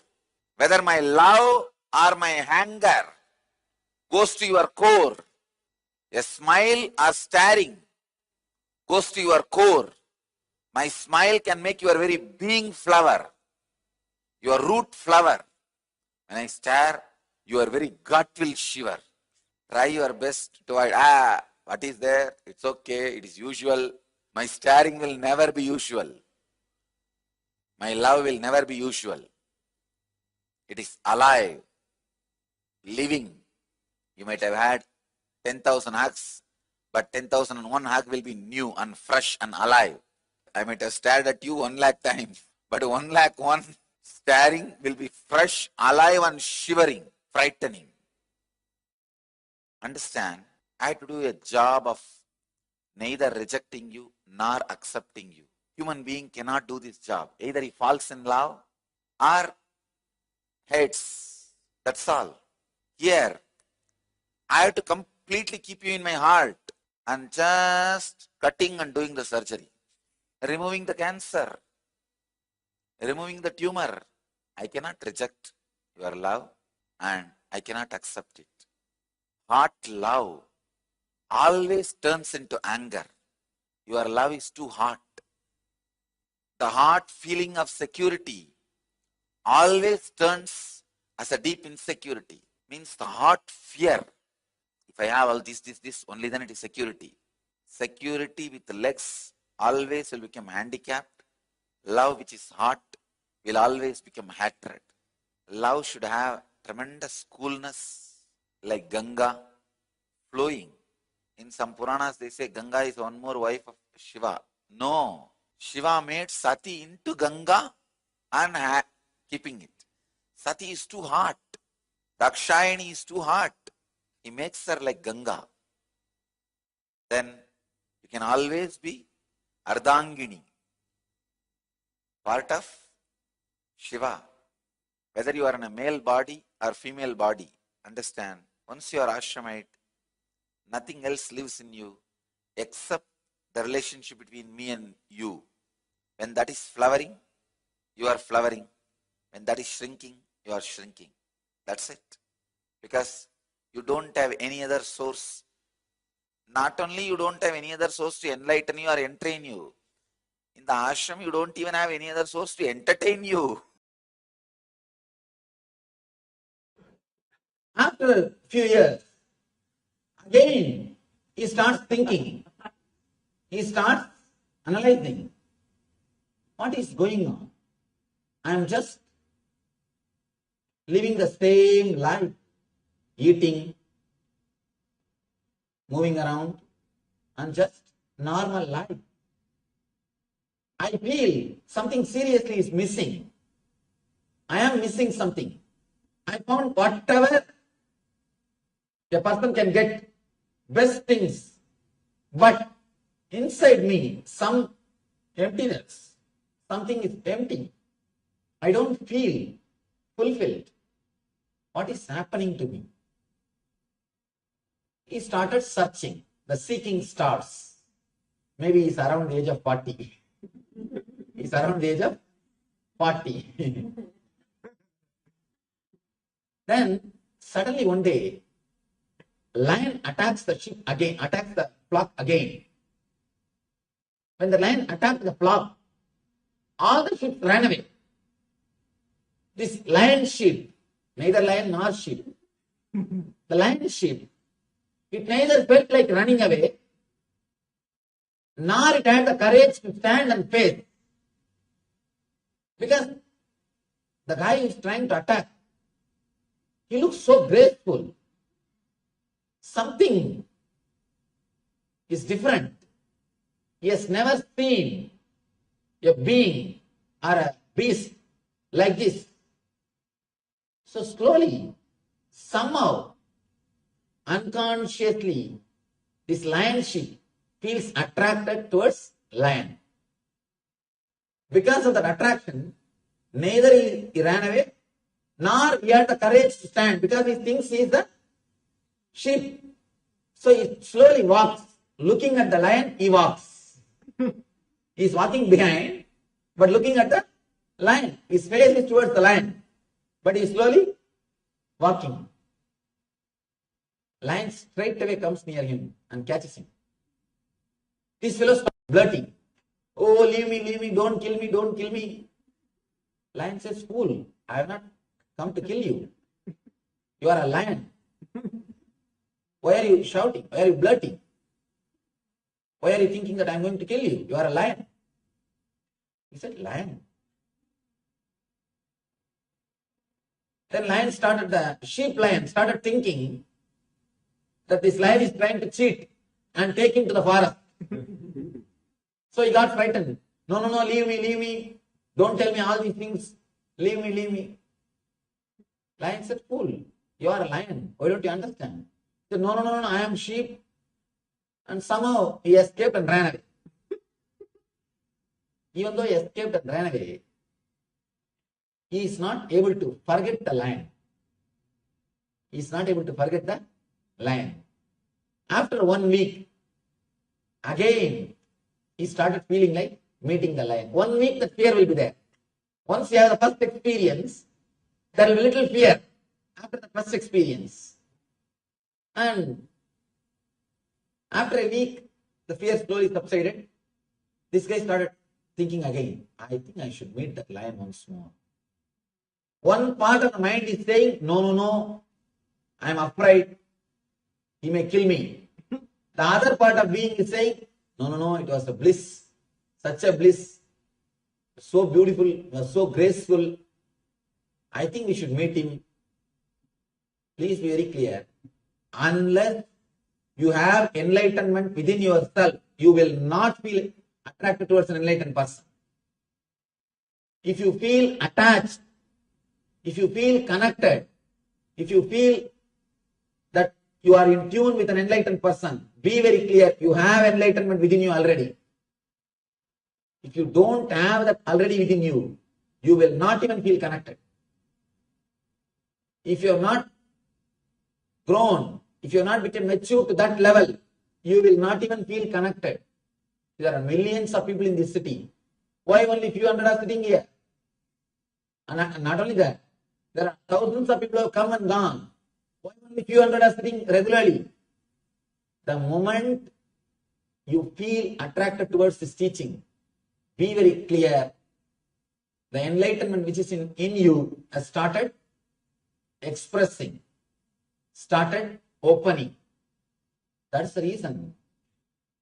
Whether my love or my anger goes to your core. A smile or staring goes to your core. My smile can make your very being flower, your root flower. When I stare, your very gut will shiver. Try your best to avoid, what is there? It's okay, it is usual. My staring will never be usual. My love will never be usual. It is alive, living. You might have had 10,000 hugs, but 10,001 hug will be new and fresh and alive. I might have stared at you 1 lakh times, but 1,00,001 staring will be fresh, alive and shivering, frightening. Understand, I have to do a job of neither rejecting you nor accepting you. Human being cannot do this job. Either he falls in love or hates. That's all. Here, I have to completely keep you in my heart and just cutting and doing the surgery. Removing the cancer. Removing the tumor. I cannot reject your love and I cannot accept it. Hot love always turns into anger. Your love is too hot. The hot feeling of security always turns as a deep insecurity. Means the hot fear. If I have all this, only then it is security. Security with legs always will become handicapped. Love which is hot will always become hatred. Love should have tremendous coolness like Ganga flowing. In some Puranas they say Ganga is one more wife of Shiva. No. Shiva made Sati into Ganga and keeping it. Sati is too hot. Dakshayani is too hot. He makes her like Ganga. Then you can always be Ardhangini, part of Shiva. Whether you are in a male body or female body, understand, once you are ashramite, nothing else lives in you except the relationship between me and you. When that is flowering, you are flowering. When that is shrinking, you are shrinking. That's it. Because you don't have any other source. Not only you don't have any other source to enlighten you or entrain you. In the ashram, you don't even have any other source to entertain you. After a few years, again, he starts thinking. He starts analyzing. What is going on? I am just living the same life, eating, moving around, and just normal life. I feel something seriously is missing. I am missing something. I found whatever a person can get, best things, but inside me, some emptiness, something is empty. I don't feel fulfilled. What is happening to me? He started searching. The seeking starts. Maybe he's around the age of 40. He's around the age of 40. Then suddenly one day, lion attacks the sheep again, attacks the flock again. When the lion attacked the flock, all the sheep ran away. This lion sheep, neither lion nor sheep, the lion sheep, it neither felt like running away, nor it had the courage to stand and face. Because the guy is trying to attack, he looks so graceful. Something is different. He has never seen a being or a beast like this. So slowly, somehow, unconsciously, this lion sheep feels attracted towards lion. Because of that attraction, neither he ran away, nor he had the courage to stand, because he thinks he is the sheep. So he slowly walks. Looking at the lion, he walks. He is walking behind, but looking at the lion. His face is towards the lion, but he is slowly walking. Lion straight away comes near him and catches him. This fellow starts blurting, "Oh, leave me, don't kill me, don't kill me." Lion says, "Fool, I have not come to kill you. You are a lion. Why are you shouting? Why are you blurting? Why are you thinking that I am going to kill you? You are a lion." He said, "Lion." Then the sheep lion started thinking that this lion is trying to cheat and take him to the forest. So he got frightened. No, leave me. Don't tell me all these things. Leave me. Lion said, "Fool, you are a lion. Why don't you understand?" He said, No, I am sheep. And somehow he escaped and ran away. Even though he escaped and ran away, he is not able to forget the lion. He is not able to forget the lion. After 1 week, again, he started feeling like meeting the lion. 1 week, the fear will be there. Once you have the first experience, there will be little fear after the first experience. And after a week, the fear slowly subsided. This guy started thinking again, I think I should meet that lion once more. One part of the mind is saying, no, I am afraid. He may kill me. The other part of being is saying, no, it was a bliss. Such a bliss. So beautiful, it was so graceful. I think we should meet him. Please be very clear. Unless you have enlightenment within yourself, you will not feel attracted towards an enlightened person. If you feel attached, if you feel connected, if you feel that you are in tune with an enlightened person, be very clear, you have enlightenment within you already. If you don't have that already within you, you will not even feel connected. If you have not grown, if you have not become mature to that level, you will not even feel connected. There are millions of people in this city. Why only few hundred are sitting here? And not only that, there are thousands of people who have come and gone. Why only few hundred are sitting regularly? The moment you feel attracted towards this teaching, be very clear. The enlightenment which is in you has started expressing, started opening. That's the reason.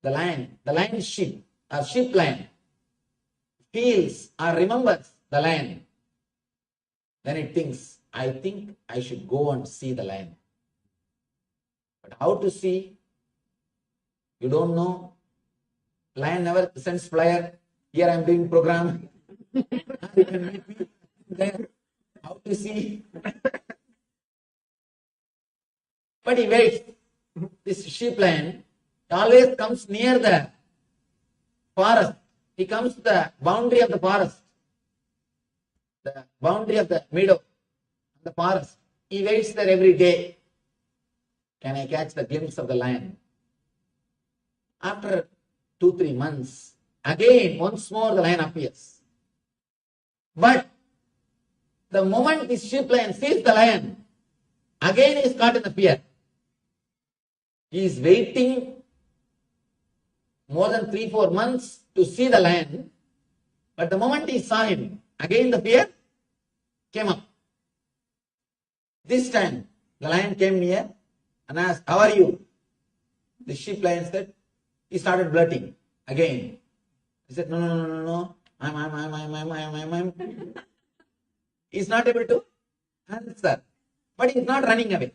The lion sheep, or sheep lion, feels or remembers the lion. Then it thinks, I think I should go and see the lion. But how to see? You don't know. Lion never sends flyer. Here I am doing program. You can meet me there. How to see? But he waits. This sheep lion always comes near the forest. He comes to the boundary of the forest, the boundary of the meadow, the forest. He waits there every day. Can I catch the glimpse of the lion? After 2-3 months, again, once more the lion appears. But the moment this sheep lion sees the lion, again he is caught in the fear. He is waiting more than 3-4 months to see the lion, but the moment he saw him, again the fear came up. This time, the lion came near and asked, how are you? The sheep lion said, he started blurting again. He said, no, I'm. He's not able to answer, but he's not running away.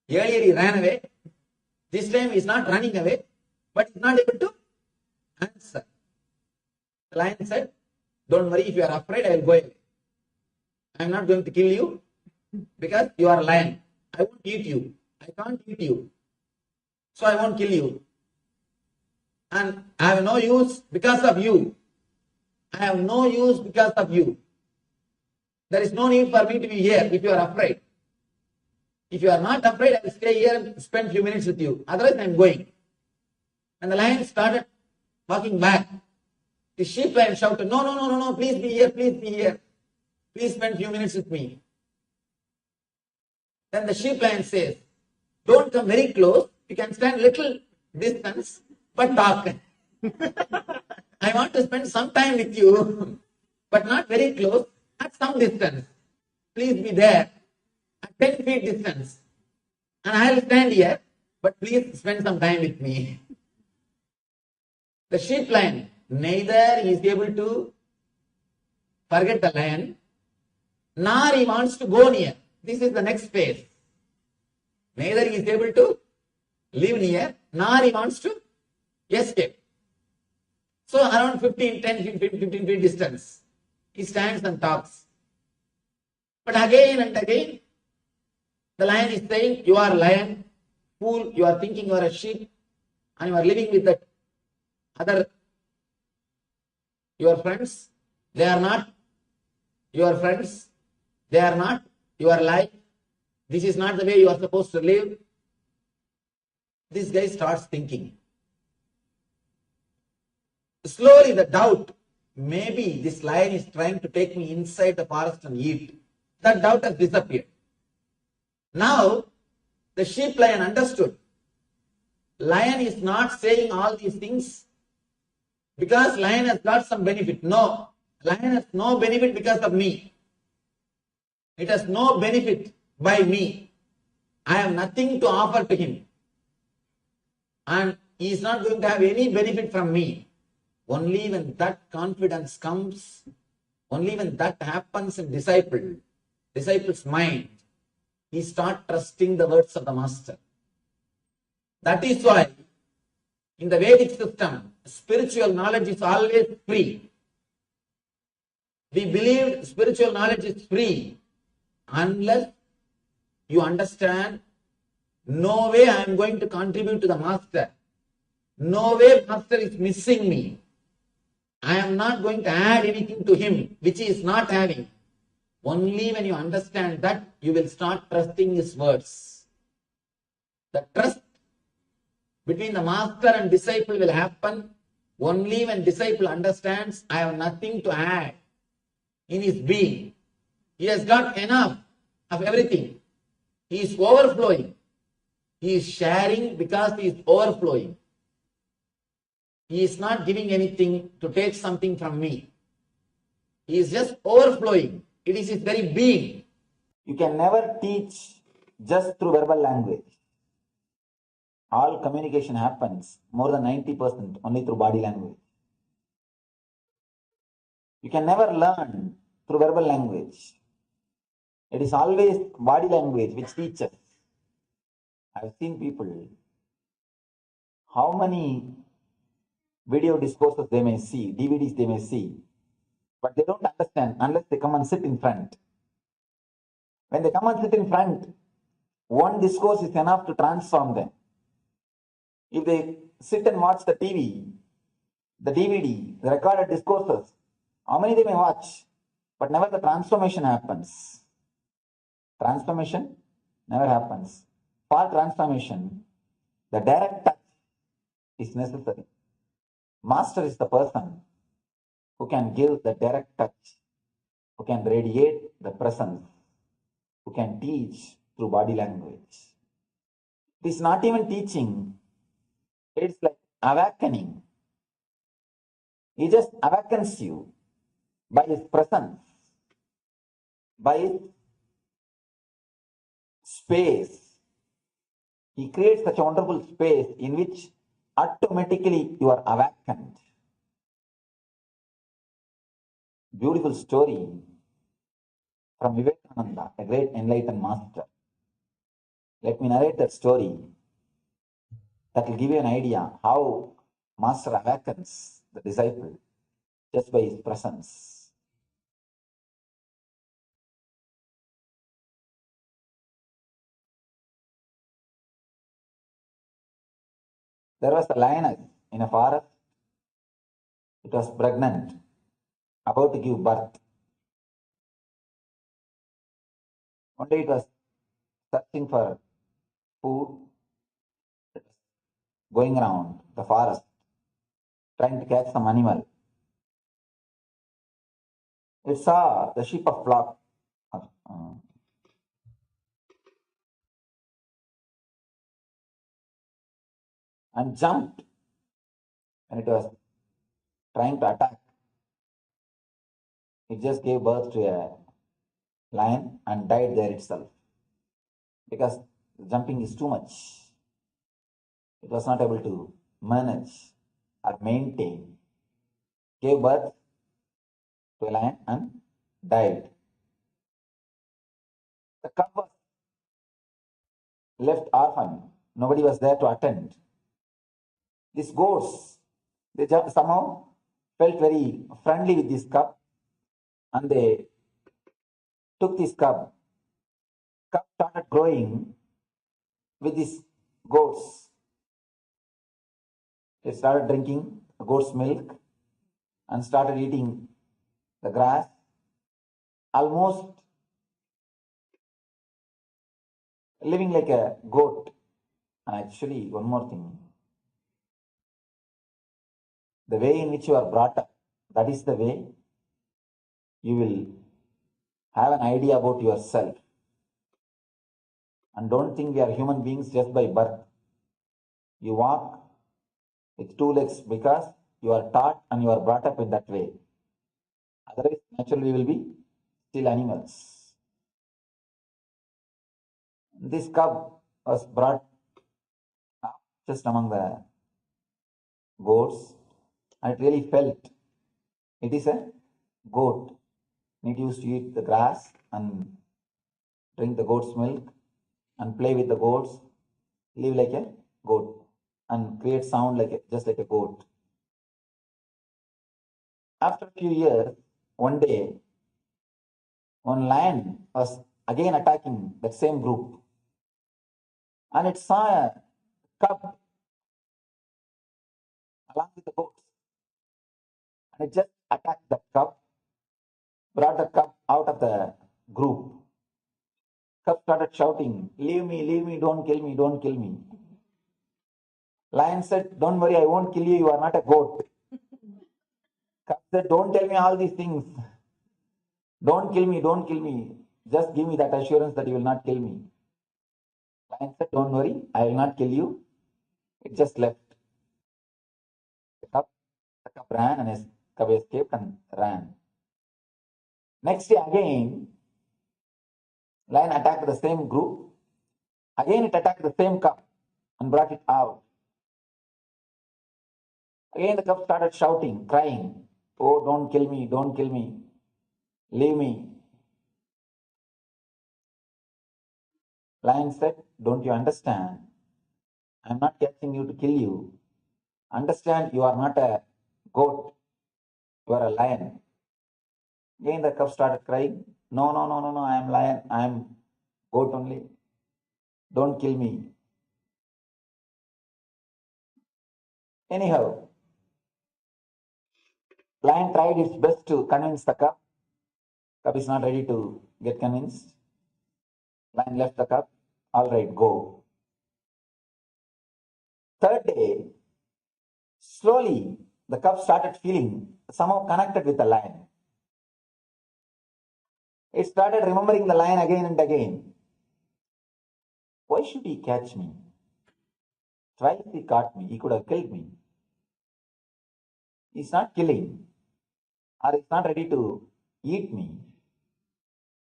Earlier he ran away. This time he's not running away, but he's not able to answer. The lion said, don't worry, if you are afraid, I will go away. I am not going to kill you because you are a lion. I won't eat you. I can't eat you. So I won't kill you. And I have no use because of you. I have no use because of you. There is no need for me to be here if you are afraid. If you are not afraid, I will stay here and spend few minutes with you. Otherwise, I am going. And the lion started walking back. The sheep lion shouted, no, no, no, no, no, please be here, please be here. Please spend few minutes with me. Then the sheep lion says, don't come very close. You can stand little distance, but talk. I want to spend some time with you, but not very close, at some distance. Please be there, at 10 feet distance. And I will stand here, but please spend some time with me. The sheep lion, neither he is able to forget the lion, nor he wants to go near. This is the next phase. Neither he is able to live near, nor he wants to escape. So around 15 feet distance, he stands and talks. But again and again, the lion is saying, you are a lion, fool, you are thinking you are a sheep, and you are living with the other, your friends. They are not your friends. They are not your life. This is not the way you are supposed to live. This guy starts thinking. Slowly the doubt, maybe this lion is trying to take me inside the forest and eat. That doubt has disappeared. Now, the sheep lion understood. Lion is not saying all these things because lion has got some benefit. No, lion has no benefit because of me. It has no benefit by me. I have nothing to offer to him. And he is not going to have any benefit from me. Only when that confidence comes, only when that happens in disciple's mind, he starts trusting the words of the master. That is why in the Vedic system, spiritual knowledge is always free. We believe spiritual knowledge is free unless you understand, no way I am going to contribute to the master. No way master is missing me. I am not going to add anything to him which he is not having. Only when you understand that, you will start trusting his words. The trust between the master and disciple will happen only when disciple understands, I have nothing to add in his being. He has got enough of everything. He is overflowing. He is sharing because he is overflowing. He is not giving anything to take something from me. He is just overflowing. It is his very being. You can never teach just through verbal language. All communication happens, more than 90%, only through body language. You can never learn through verbal language. It is always body language which teaches. I have seen people, how many video discourses they may see, DVDs they may see, but they don't understand unless they come and sit in front. When they come and sit in front, one discourse is enough to transform them. If they sit and watch the TV, the DVD, the recorded discourses, how many they may watch, but never the transformation happens. Transformation never happens. For transformation, the direct touch is necessary. Master is the person who can give the direct touch, who can radiate the presence, who can teach through body language. It is not even teaching, it's like awakening. He just awakens you by his presence, by his space. He creates such a wonderful space in which automatically you are awakened. Beautiful story from Vivekananda, a great enlightened master. Let me narrate that story. That will give you an idea how master awakens the disciple just by his presence. There was a lioness in a forest. It was pregnant. about to give birth. One day it was searching for food, going around the forest, trying to catch some animal. It saw the sheep of flock and jumped when it was trying to attack. It just gave birth to a lion and died there itself because jumping is too much. It was not able to manage or maintain. Gave birth to a lion and died. The cub was left orphan. Nobody was there to attend. These goats, they somehow felt very friendly with this cub and they took this cub. Cub started growing with these goats. They started drinking the goat's milk and started eating the grass. Almost living like a goat. And actually, one more thing. The way in which you are brought up, that is the way you will have an idea about yourself. And don't think we are human beings just by birth. You walk with two legs because you are taught and you are brought up in that way. Otherwise, naturally, we will be still animals. This cub was brought up just among the goats, and it really felt it is a goat. It used to eat the grass and drink the goat's milk and play with the goats, live like a goat and create sound like just like a goat. After a few years, one day, one lion was again attacking that same group, and it saw a cub along with the goats, and it just attacked the cub, brought the cub out of the group. Cub started shouting, leave me, don't kill me, don't kill me. Lion said, don't worry, I won't kill you are not a goat. Cub said, don't tell me all these things. Don't kill me, don't kill me. Just give me that assurance that you will not kill me. Lion said, don't worry, I will not kill you. It just left. The cub ran and his cub escaped and ran. Next day again, lion attacked the same group. Again it attacked the same cub and brought it out. Again the cub started shouting, crying, oh, don't kill me, don't kill me. Leave me. Lion said, don't you understand? I am not catching you to kill you. Understand, you are not a goat. You are a lion. Again the cub started crying, no, I am lion. I am goat only. Don't kill me. Anyhow, lion tried its best to convince the cub. Cub is not ready to get convinced. Lion left the cub. All right, go. Third day, slowly the cub started feeling somehow connected with the lion. It started remembering the lion again and again. Why should he catch me? Twice he caught me. He could have killed me. He's not killing, or he's not ready to eat me.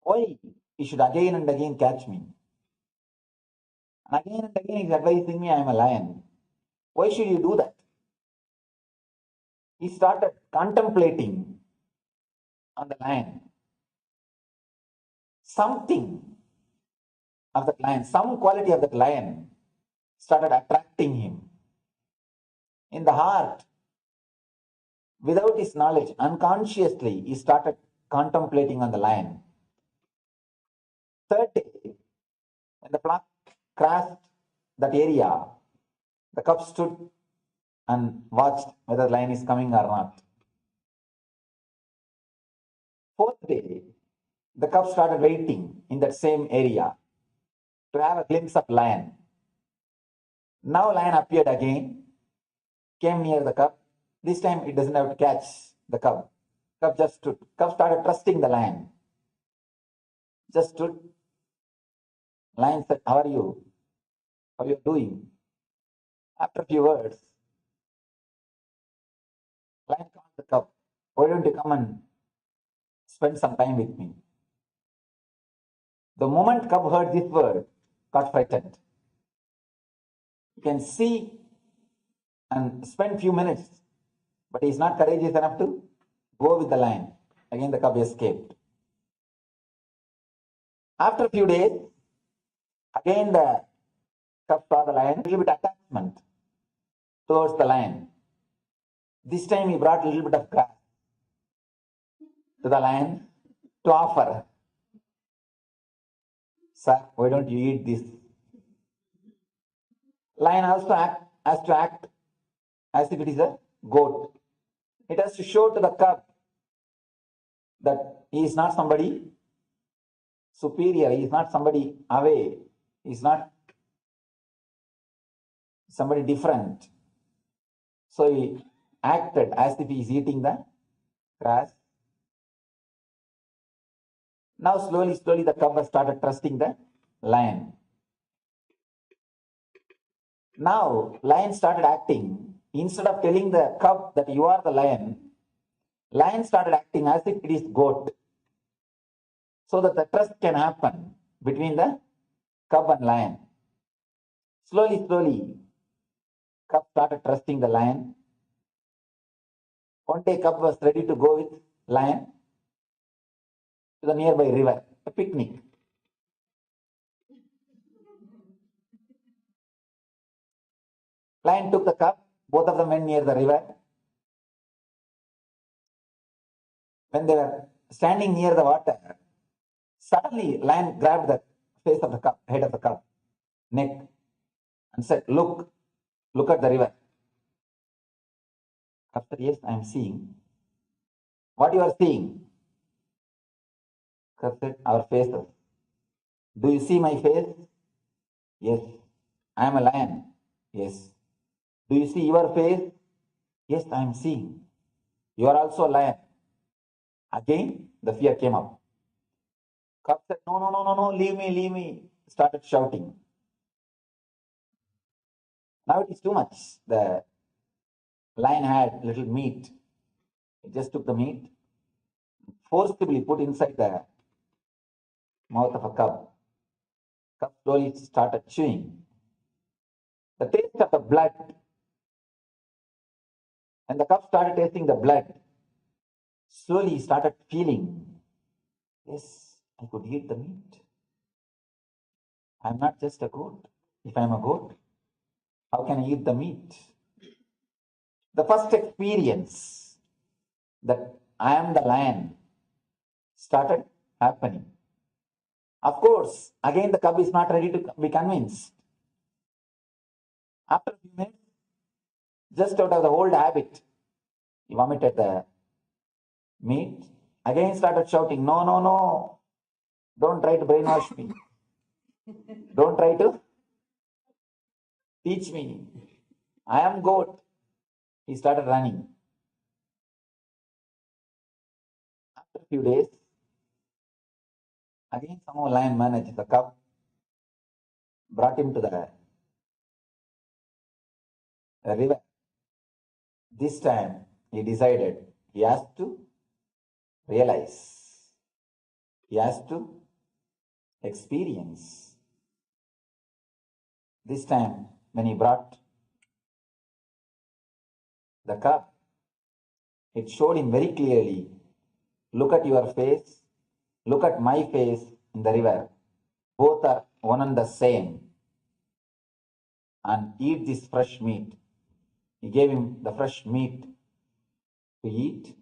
Why he should again and again catch me? And again he's advising me I am a lion. Why should you do that? He started contemplating on the lion. Something of that lion, some quality of that lion started attracting him. In the heart, without his knowledge, unconsciously, he started contemplating on the lion. Third day, when the flock crossed that area, the cub stood and watched whether the lion is coming or not. Fourth day, the cub started waiting in that same area to have a glimpse of lion. Now lion appeared again, came near the cub. This time it doesn't have to catch the cub. Cub just stood. Cub started trusting the lion. Just stood. Lion said, "How are you? How are you doing?" After a few words, lion called the cub. "Why don't you come and spend some time with me?" The moment cub heard this word, got frightened. You can see and spend few minutes, but he is not courageous enough to go with the lion. Again, the cub escaped. After a few days, again the cub saw the lion, a little bit attachment towards the lion. This time he brought a little bit of grass to the lion to offer. "Sir, why don't you eat this?" Lion also has to act as if it is a goat. It has to show to the cub that he is not somebody superior, he is not somebody away, he is not somebody different. So he acted as if he is eating the grass. Now slowly the cub has started trusting the lion. Now lion started acting. Instead of telling the cub that you are the lion started acting as if it is goat, so that the trust can happen between the cub and lion. Slowly, cub started trusting the lion. One day, cub was ready to go with lion to the nearby river, a picnic. Lion took the cub, both of them went near the river. When they were standing near the water, suddenly lion grabbed the face of the cub, head of the cub, neck, and said, look at the river." Cub said, "Yes, I am seeing." "What you are seeing?" Cub said, "Our faces." "Do you see my face?" "Yes." "I am a lion." "Yes." "Do you see your face?" "Yes, I am seeing." "You are also a lion." Again, the fear came up. Cub said, No, leave me, started shouting. Now it is too much. The lion had little meat. He just took the meat, forcibly put inside the mouth of a cub. Cub slowly started chewing. The taste of the blood, and the cub started tasting the blood. Slowly he started feeling, yes, I could eat the meat. I'm not just a goat. If I'm a goat, how can I eat the meat? The first experience that I am the lion started happening. Of course, again the cub is not ready to be convinced. After a few minutes, just out of the old habit, he vomited the meat. Again started shouting, No, don't try to brainwash me. Don't try to teach me. I am goat. He started running. After a few days, again somehow lion managed. The cub brought him to the river. This time he decided he has to realize, he has to experience. This time when he brought the cub, it showed him very clearly, look at your face, look at my face in the river. Both are one and the same. And eat this fresh meat. He gave him the fresh meat to eat,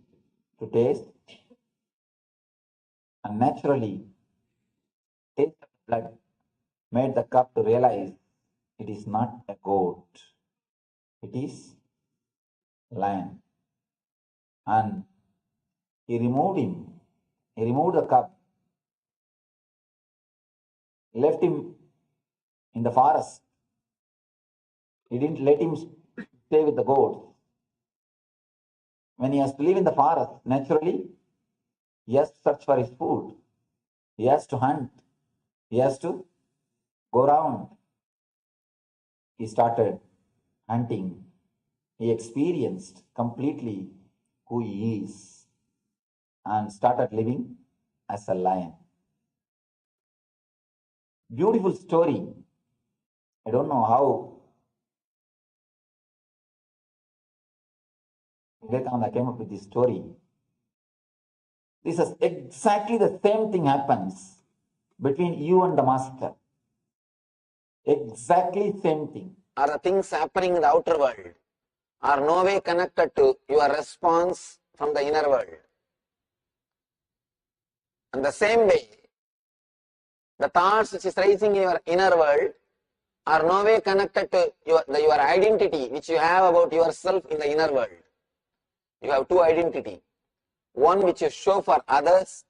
to taste, and naturally, taste of blood made the cub to realize it is not a goat, it is lion. And he removed him He removed the cub, left him in the forest. He didn't let him stay with the goats. When he has to live in the forest, naturally, he has to search for his food. He has to hunt. He has to go around. He started hunting. He experienced completely who he is and started living as a lion. Beautiful story. I don't know how Vivekananda came up with this story. This is exactly the same thing happens between you and the master. Exactly same thing. Are the things happening in the outer world are no way connected to your response from the inner world. And the same way, the thoughts which is rising in your inner world are no way connected to your identity which you have about yourself in the inner world. You have two identity. One which you show for others,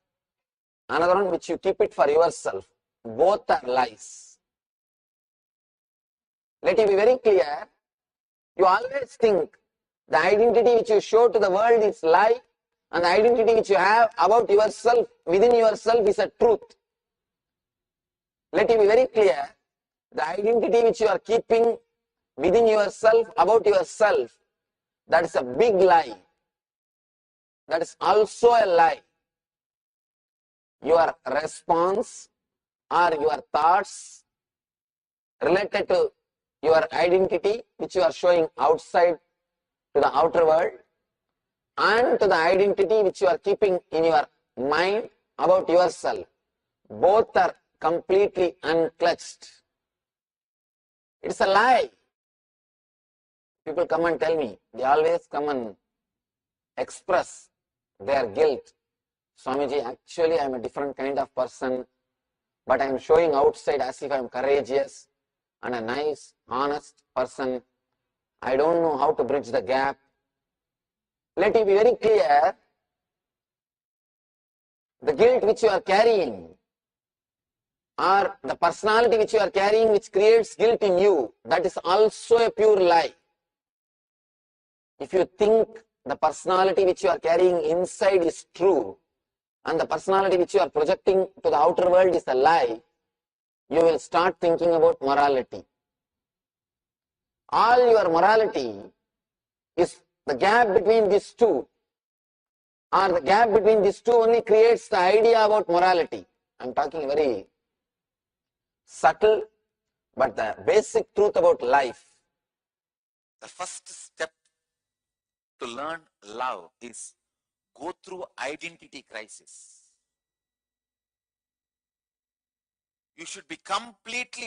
another one which you keep it for yourself. Both are lies. Let it be very clear, you always think the identity which you show to the world is lie, and the identity which you have about yourself, within yourself, is a truth. Let it be very clear, the identity which you are keeping within yourself, about yourself, that is a big lie. That is also a lie. Your response or your thoughts related to your identity which you are showing outside to the outer world, and to the identity which you are keeping in your mind about yourself, both are completely unclutched. It's a lie. People come and tell me, they always come and express their guilt. Swamiji, actually I am a different kind of person, but I am showing outside as if I am courageous and a nice, honest person. I don't know how to bridge the gap. Let it be very clear, the guilt which you are carrying, or the personality which you are carrying which creates guilt in you, that is also a pure lie. If you think the personality which you are carrying inside is true, and the personality which you are projecting to the outer world is a lie, you will start thinking about morality. All your morality is the gap between these two, or the gap between these two only creates the idea about morality. I am talking very subtle, but the basic truth about life. The first step to learn love is go through identity crisis. You should be completely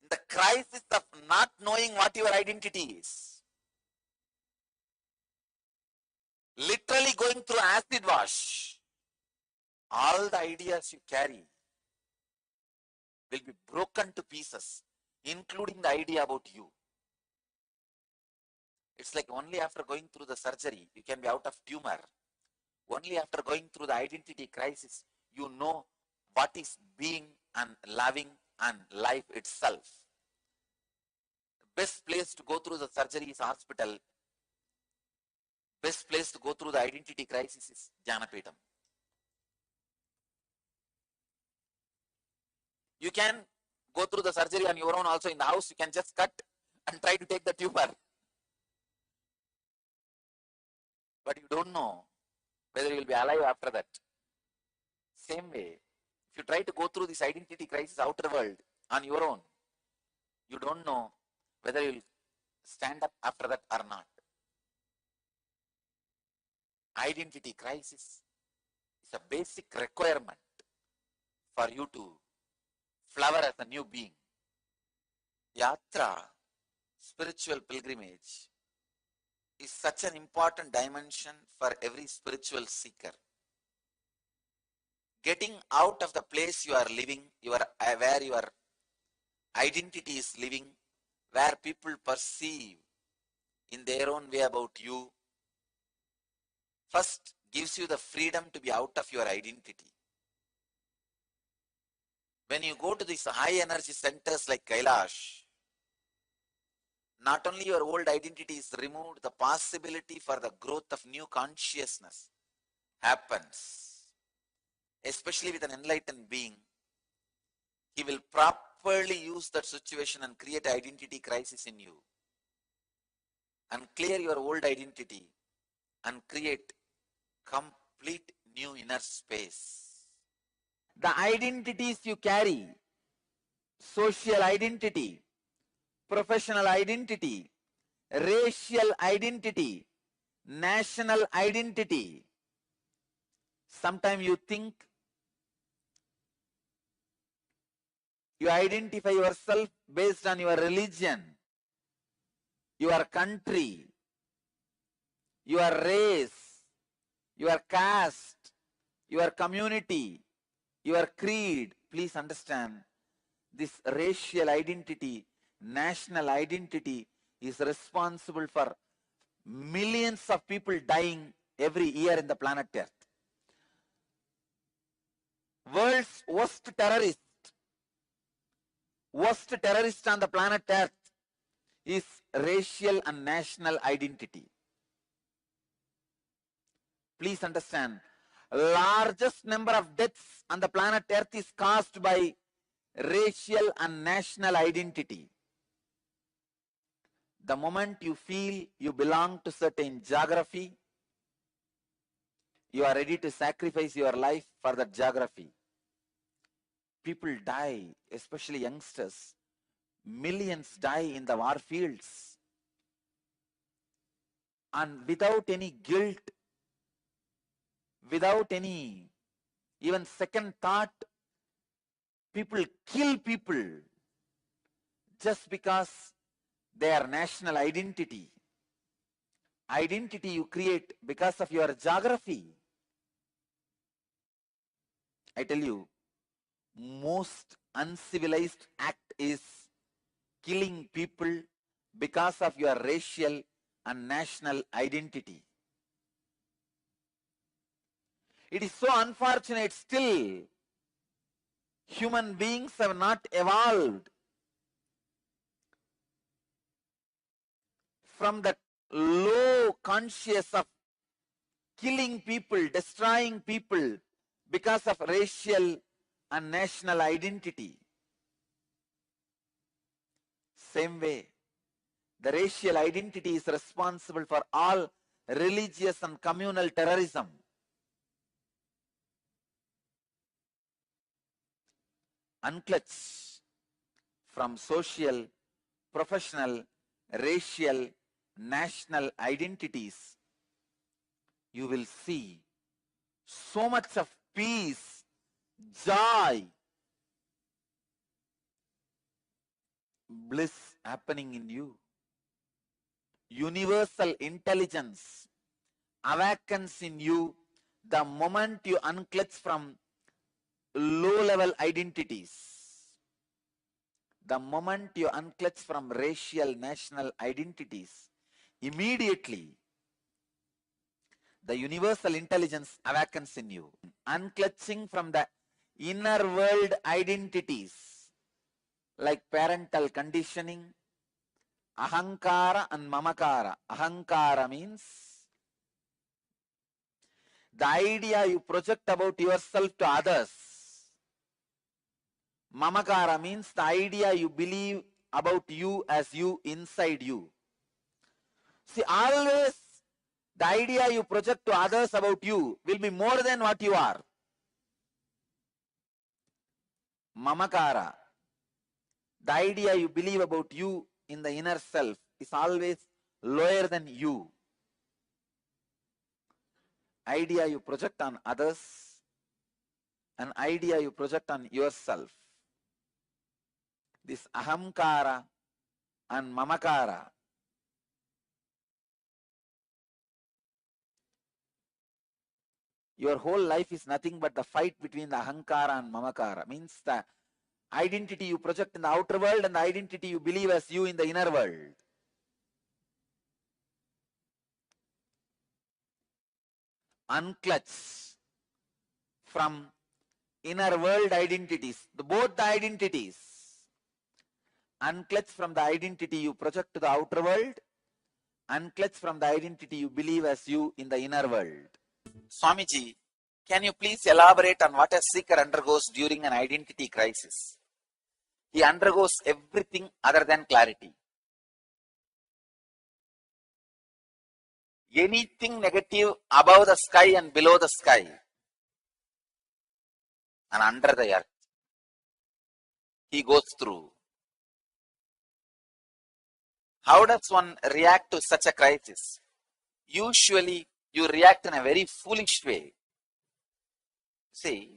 in the crisis of not knowing what your identity is. Literally going through acid wash. All the ideas you carry will be broken to pieces, including the idea about you. It's like only after going through the surgery, you can be out of tumor. Only after going through the identity crisis, you know what is being and loving and life itself. The best place to go through the surgery is hospital. Best place to go through the identity crisis is Jnanapeetham. You can go through the surgery on your own also in the house. You can just cut and try to take the tumor. But you don't know whether you will be alive after that. Same way, if you try to go through this identity crisis outer world on your own, you don't know whether you will stand up after that or not. Identity crisis is a basic requirement for you to flower as a new being. Yatra, spiritual pilgrimage, is such an important dimension for every spiritual seeker. Getting out of the place you are living, where your identity is living, where people perceive in their own way about you, first gives you the freedom to be out of your identity. When you go to these high energy centers like Kailash, not only your old identity is removed, the possibility for the growth of new consciousness happens. Especially with an enlightened being, he will properly use that situation and create identity crisis in you and clear your old identity and create complete new inner space. The identities you carry, social identity, professional identity, racial identity, national identity. Sometimes you think you identify yourself based on your religion, your country, your race, your caste, your community, your creed. Please understand, this racial identity, national identity is responsible for millions of people dying every year in the planet Earth. World's worst terrorist on the planet Earth is racial and national identity. Please understand, largest number of deaths on the planet Earth is caused by racial and national identity. The moment you feel you belong to certain geography, you are ready to sacrifice your life for that geography. People die, especially youngsters. Millions die in the war fields. And without any guilt, without any even second thought, people kill people just because their national identity. Identity you create because of your geography. I tell you, most uncivilized act is killing people because of your racial and national identity. It is so unfortunate still human beings have not evolved from the low conscious of killing people, destroying people because of racial and national identity. Same way, the racial identity is responsible for all religious and communal terrorism. Unclutch from social, professional, racial, national identities, you will see so much of peace, joy, bliss happening in you. Universal intelligence awakens in you the moment you unclutch from low-level identities. The moment you unclutch from racial, national identities, immediately the universal intelligence awakens in you. Unclutching from the inner world identities like parental conditioning, ahankara and mamakara. Ahankara means the idea you project about yourself to others. Mamakara means the idea you believe about you as you inside you. See, always the idea you project to others about you will be more than what you are. Mamakara, the idea you believe about you in the inner self is always lower than you. Idea you project on others, an idea you project on yourself. This ahamkara and mamakara, your whole life is nothing but the fight between the ahankara and mamakara. Means the identity you project in the outer world and the identity you believe as you in the inner world. unclutch from inner world identities, both the identities. Unclutch from the identity you project to the outer world, unclutch from the identity you believe as you in the inner world. Swamiji, can you please elaborate on what a seeker undergoes during an identity crisis? He undergoes everything other than clarity. Anything negative above the sky and below the sky and under the earth, he goes through. How does one react to such a crisis? Usually, you react in a very foolish way. See,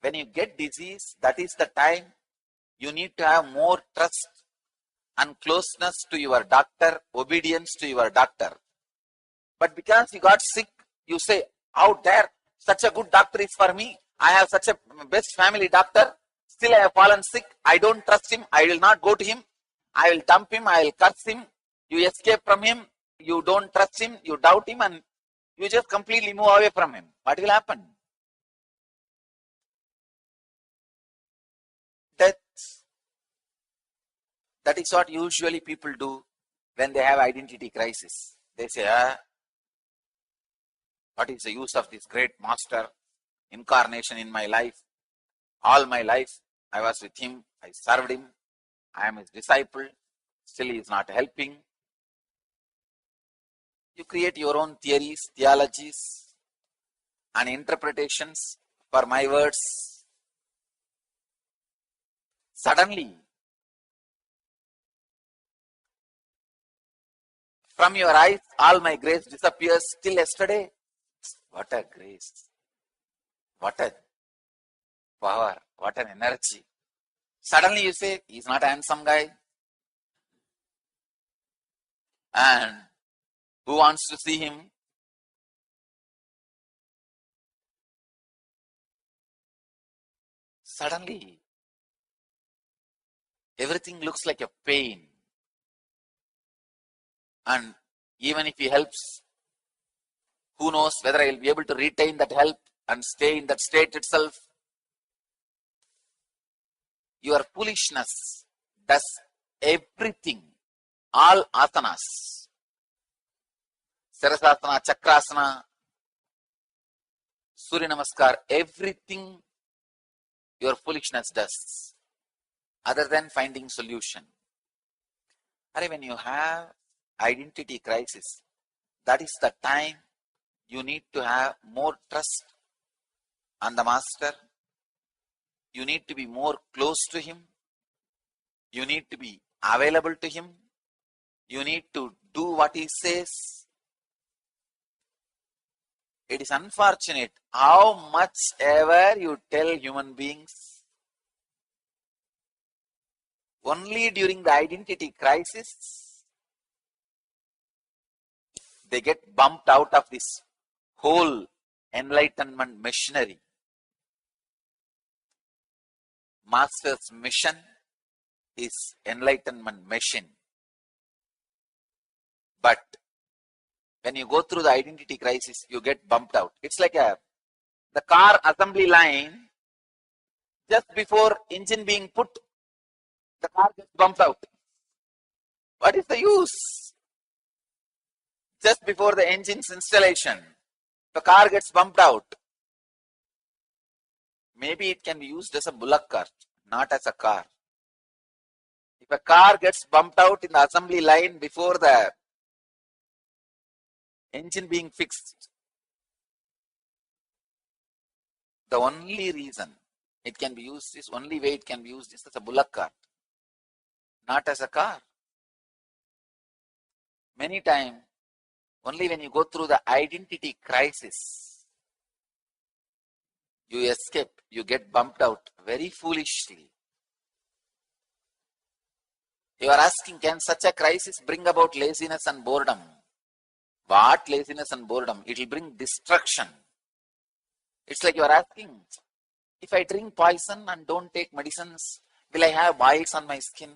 when you get disease, that is the time you need to have more trust and closeness to your doctor, obedience to your doctor. But because you got sick, you say, out there, such a good doctor is for me. I have such a best family doctor. Still I have fallen sick. I don't trust him. I will not go to him. I will dump him. I will curse him. You escape from him. You don't trust him. You doubt him and you just completely move away from him. What will happen? That is what usually people do when they have identity crisis. They say, what is the use of this great master incarnation in my life? All my life I was with him, I served him, I am his disciple, still he is not helping. You create your own theories, theologies and interpretations for my words. Suddenly, from your eyes, all my grace disappears. Till yesterday, what a grace, what a power, what an energy. Suddenly you say, he's not a handsome guy. And who wants to see him? Suddenly, everything looks like a pain. And even if he helps, who knows whether I will be able to retain that help and stay in that state itself. Your foolishness does everything, all asanas, Sarasasana, Chakrasana, Surya Namaskar, everything your foolishness does, other than finding solution. When you have identity crisis, that is the time you need to have more trust on the master. You need to be more close to him. You need to be available to him. You need to do what he says. It is unfortunate how much ever you tell human beings, only during the identity crisis, they get bumped out of this whole enlightenment machinery. Master's mission is enlightenment machine. But when you go through the identity crisis, you get bumped out. It's like the car assembly line, just before engine being put, the car gets bumped out. What is the use? Just before the engine's installation, the car gets bumped out. Maybe it can be used as a bullock cart, not as a car. If a car gets bumped out in the assembly line before the engine being fixed, the only reason it can be used is, only way it can be used is as a bullock cart, not as a car. Many times, only when you go through the identity crisis, you escape, you get bumped out very foolishly. You are asking, can such a crisis bring about laziness and boredom? What laziness and boredom? It will bring destruction. It's like you are asking, if I drink poison and don't take medicines, will I have boils on my skin?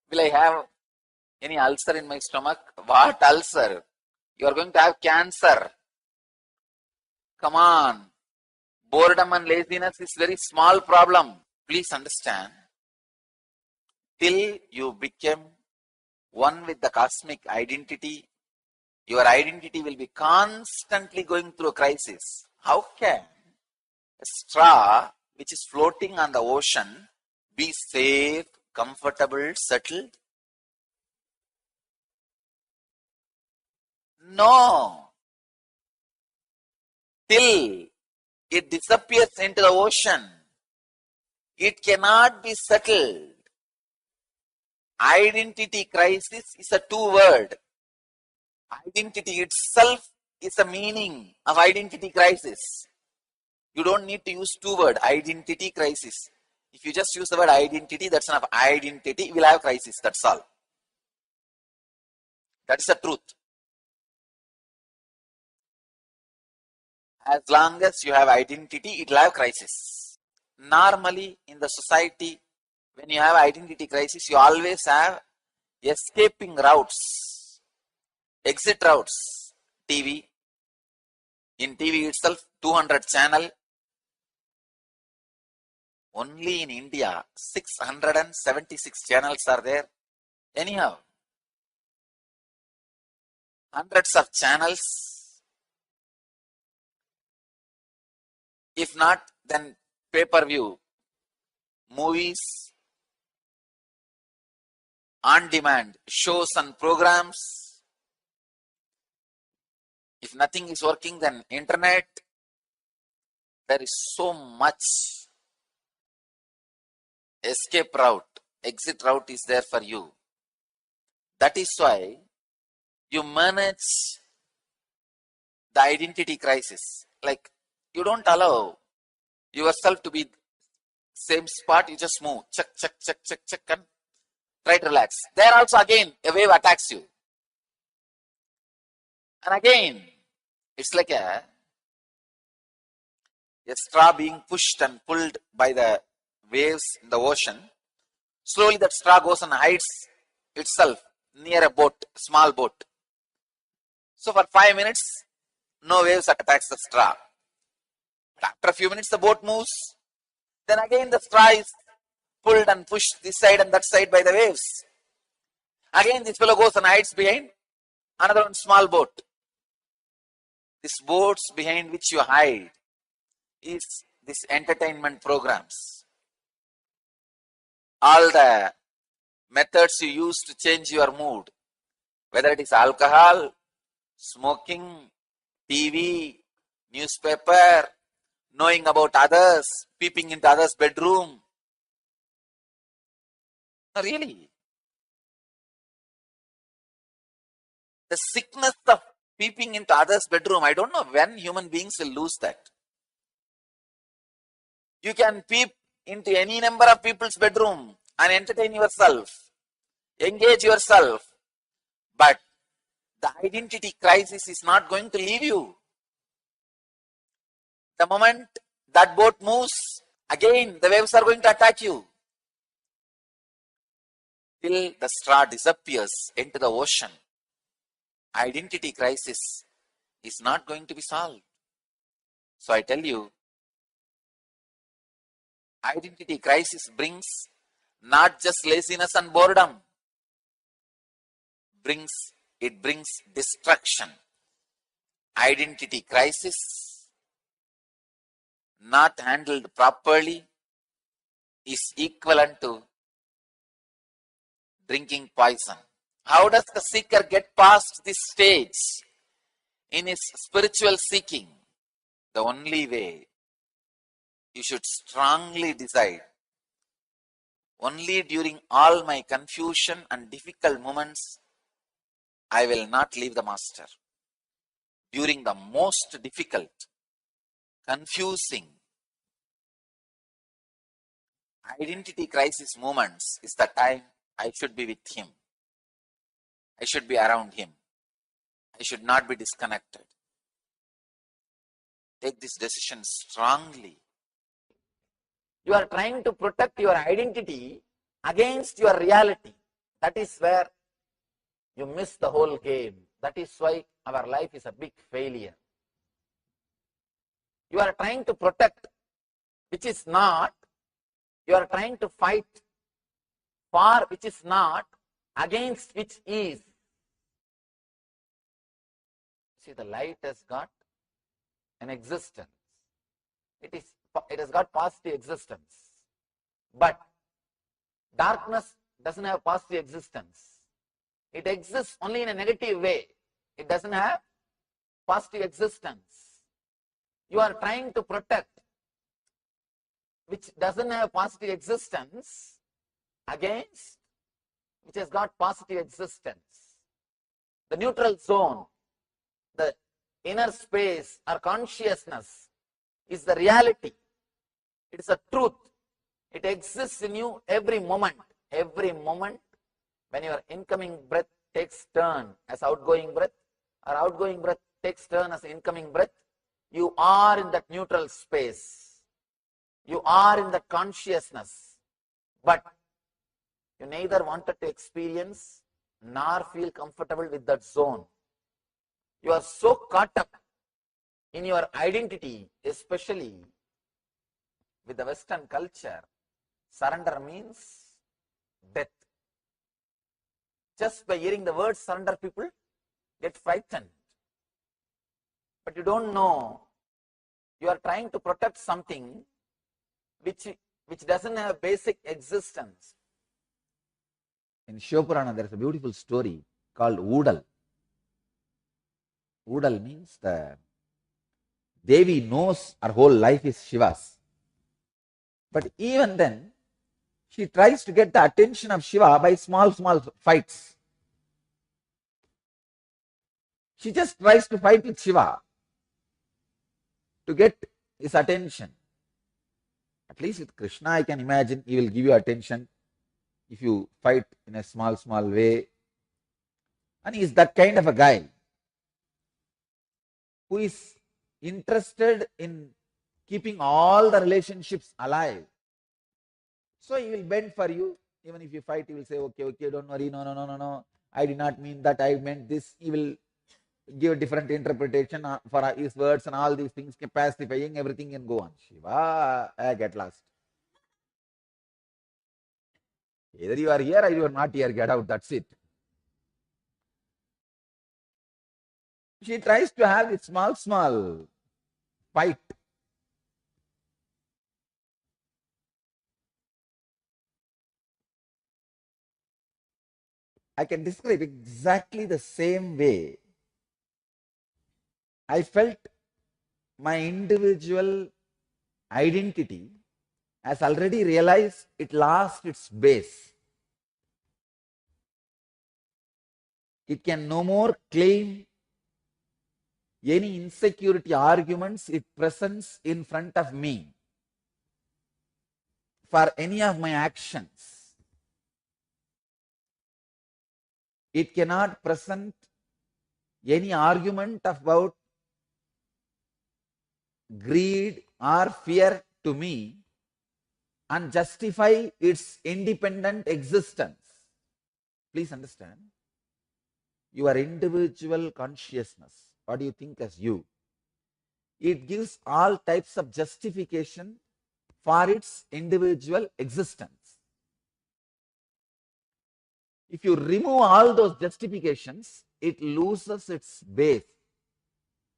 Will I have any ulcer in my stomach? What ulcer? You are going to have cancer. Come on. Boredom and laziness is very small problem. Please understand. Till you become one with the cosmic identity, your identity will be constantly going through a crisis. How can a straw which is floating on the ocean be safe, comfortable, settled? No. Till it disappears into the ocean, it cannot be settled. Identity crisis is a two-word. Identity itself is a meaning of identity crisis. You don't need to use two-word, identity crisis. If you just use the word identity, that's enough. Identity will have crisis, that's all. That's the truth. As long as you have identity, it will have crisis. Normally, in the society, when you have identity crisis, you always have escaping routes, exit routes. TV. In TV itself, 200 channel. Only in India, 676 channels are there. Anyhow, hundreds of channels. If not, then pay-per-view, movies, on-demand shows and programs. If nothing is working, then internet. There is so much escape route, exit route is there for you. That is why you manage the identity crisis. Like, you don't allow yourself to be same spot, you just move, check, and try to relax. There also again, a wave attacks you. And again, it's like a straw being pushed and pulled by the waves in the ocean. Slowly that straw goes and hides itself near a boat, small boat. So for 5 minutes, no waves attacks the straw. But after a few minutes, the boat moves. Then again the straw is pulled and pushed this side and that side by the waves. Again this fellow goes and hides behind another one small boat. These boats behind which you hide is this entertainment programs. All the methods you use to change your mood, whether it is alcohol, smoking, TV, newspaper, knowing about others, peeping into others' bedroom. No, really. The sickness of peeping into others' bedroom, I don't know when human beings will lose that. You can peep into any number of people's bedroom and entertain yourself, engage yourself, but the identity crisis is not going to leave you. The moment that boat moves, again the waves are going to attack you. Till the straw disappears into the ocean, identity crisis is not going to be solved. So I tell you, identity crisis brings not just laziness and boredom, it brings destruction. Identity crisis, not handled properly, is equivalent to drinking poison. How does the seeker get past this stage in his spiritual seeking? The only way, you should strongly decide, only during all my confusion and difficult moments, I will not leave the master. During the most difficult, confusing, identity crisis moments is the time I should be with him. I should be around him. I should not be disconnected. Take this decision strongly. You are trying to protect your identity against your reality. That is where you miss the whole game. That is why our life is a big failure. You are trying to protect which is not, you are trying to fight for which is not, against which is. See, the light has got an existence. It has got positive existence. But darkness doesn't have positive existence. It exists only in a negative way. It doesn't have positive existence. You are trying to protect which doesn't have positive existence against which has got positive existence. The neutral zone, the inner space or consciousness is the reality. It is a truth. It exists in you every moment. Every moment when your incoming breath takes turn as outgoing breath or outgoing breath takes turn as incoming breath, you are in that neutral space. You are in that consciousness. But you neither wanted to experience nor feel comfortable with that zone. You are so caught up in your identity, especially with the Western culture. Surrender means death. Just by hearing the word surrender, people get frightened. But you don't know. You are trying to protect something which doesn't have basic existence. In Shivapurana, there is a beautiful story called Oodal. Oodal means the Devi knows her whole life is Shiva's. But even then, she tries to get the attention of Shiva by small fights. She just tries to fight with Shiva to get his attention. At least with Krishna, I can imagine he will give you attention if you fight in a small way. And he is that kind of a guy who is interested in keeping all the relationships alive. So he will bend for you. Even if you fight, he will say, okay, don't worry, no, I did not mean that, I meant this. He will give a different interpretation for his words and all these things, pacifying, everything can go on. Shiva, I get lost. Either you are here or you are not here, get out, that's it. She tries to have this small fight. I can describe exactly the same way I felt my individual identity has already realized it lost its base. It can no more claim any insecurity arguments it presents in front of me for any of my actions. It cannot present any argument about greed or fear to me and justify its independent existence. Please understand, your individual consciousness, what do you think as you? It gives all types of justification for its individual existence. If you remove all those justifications, it loses its base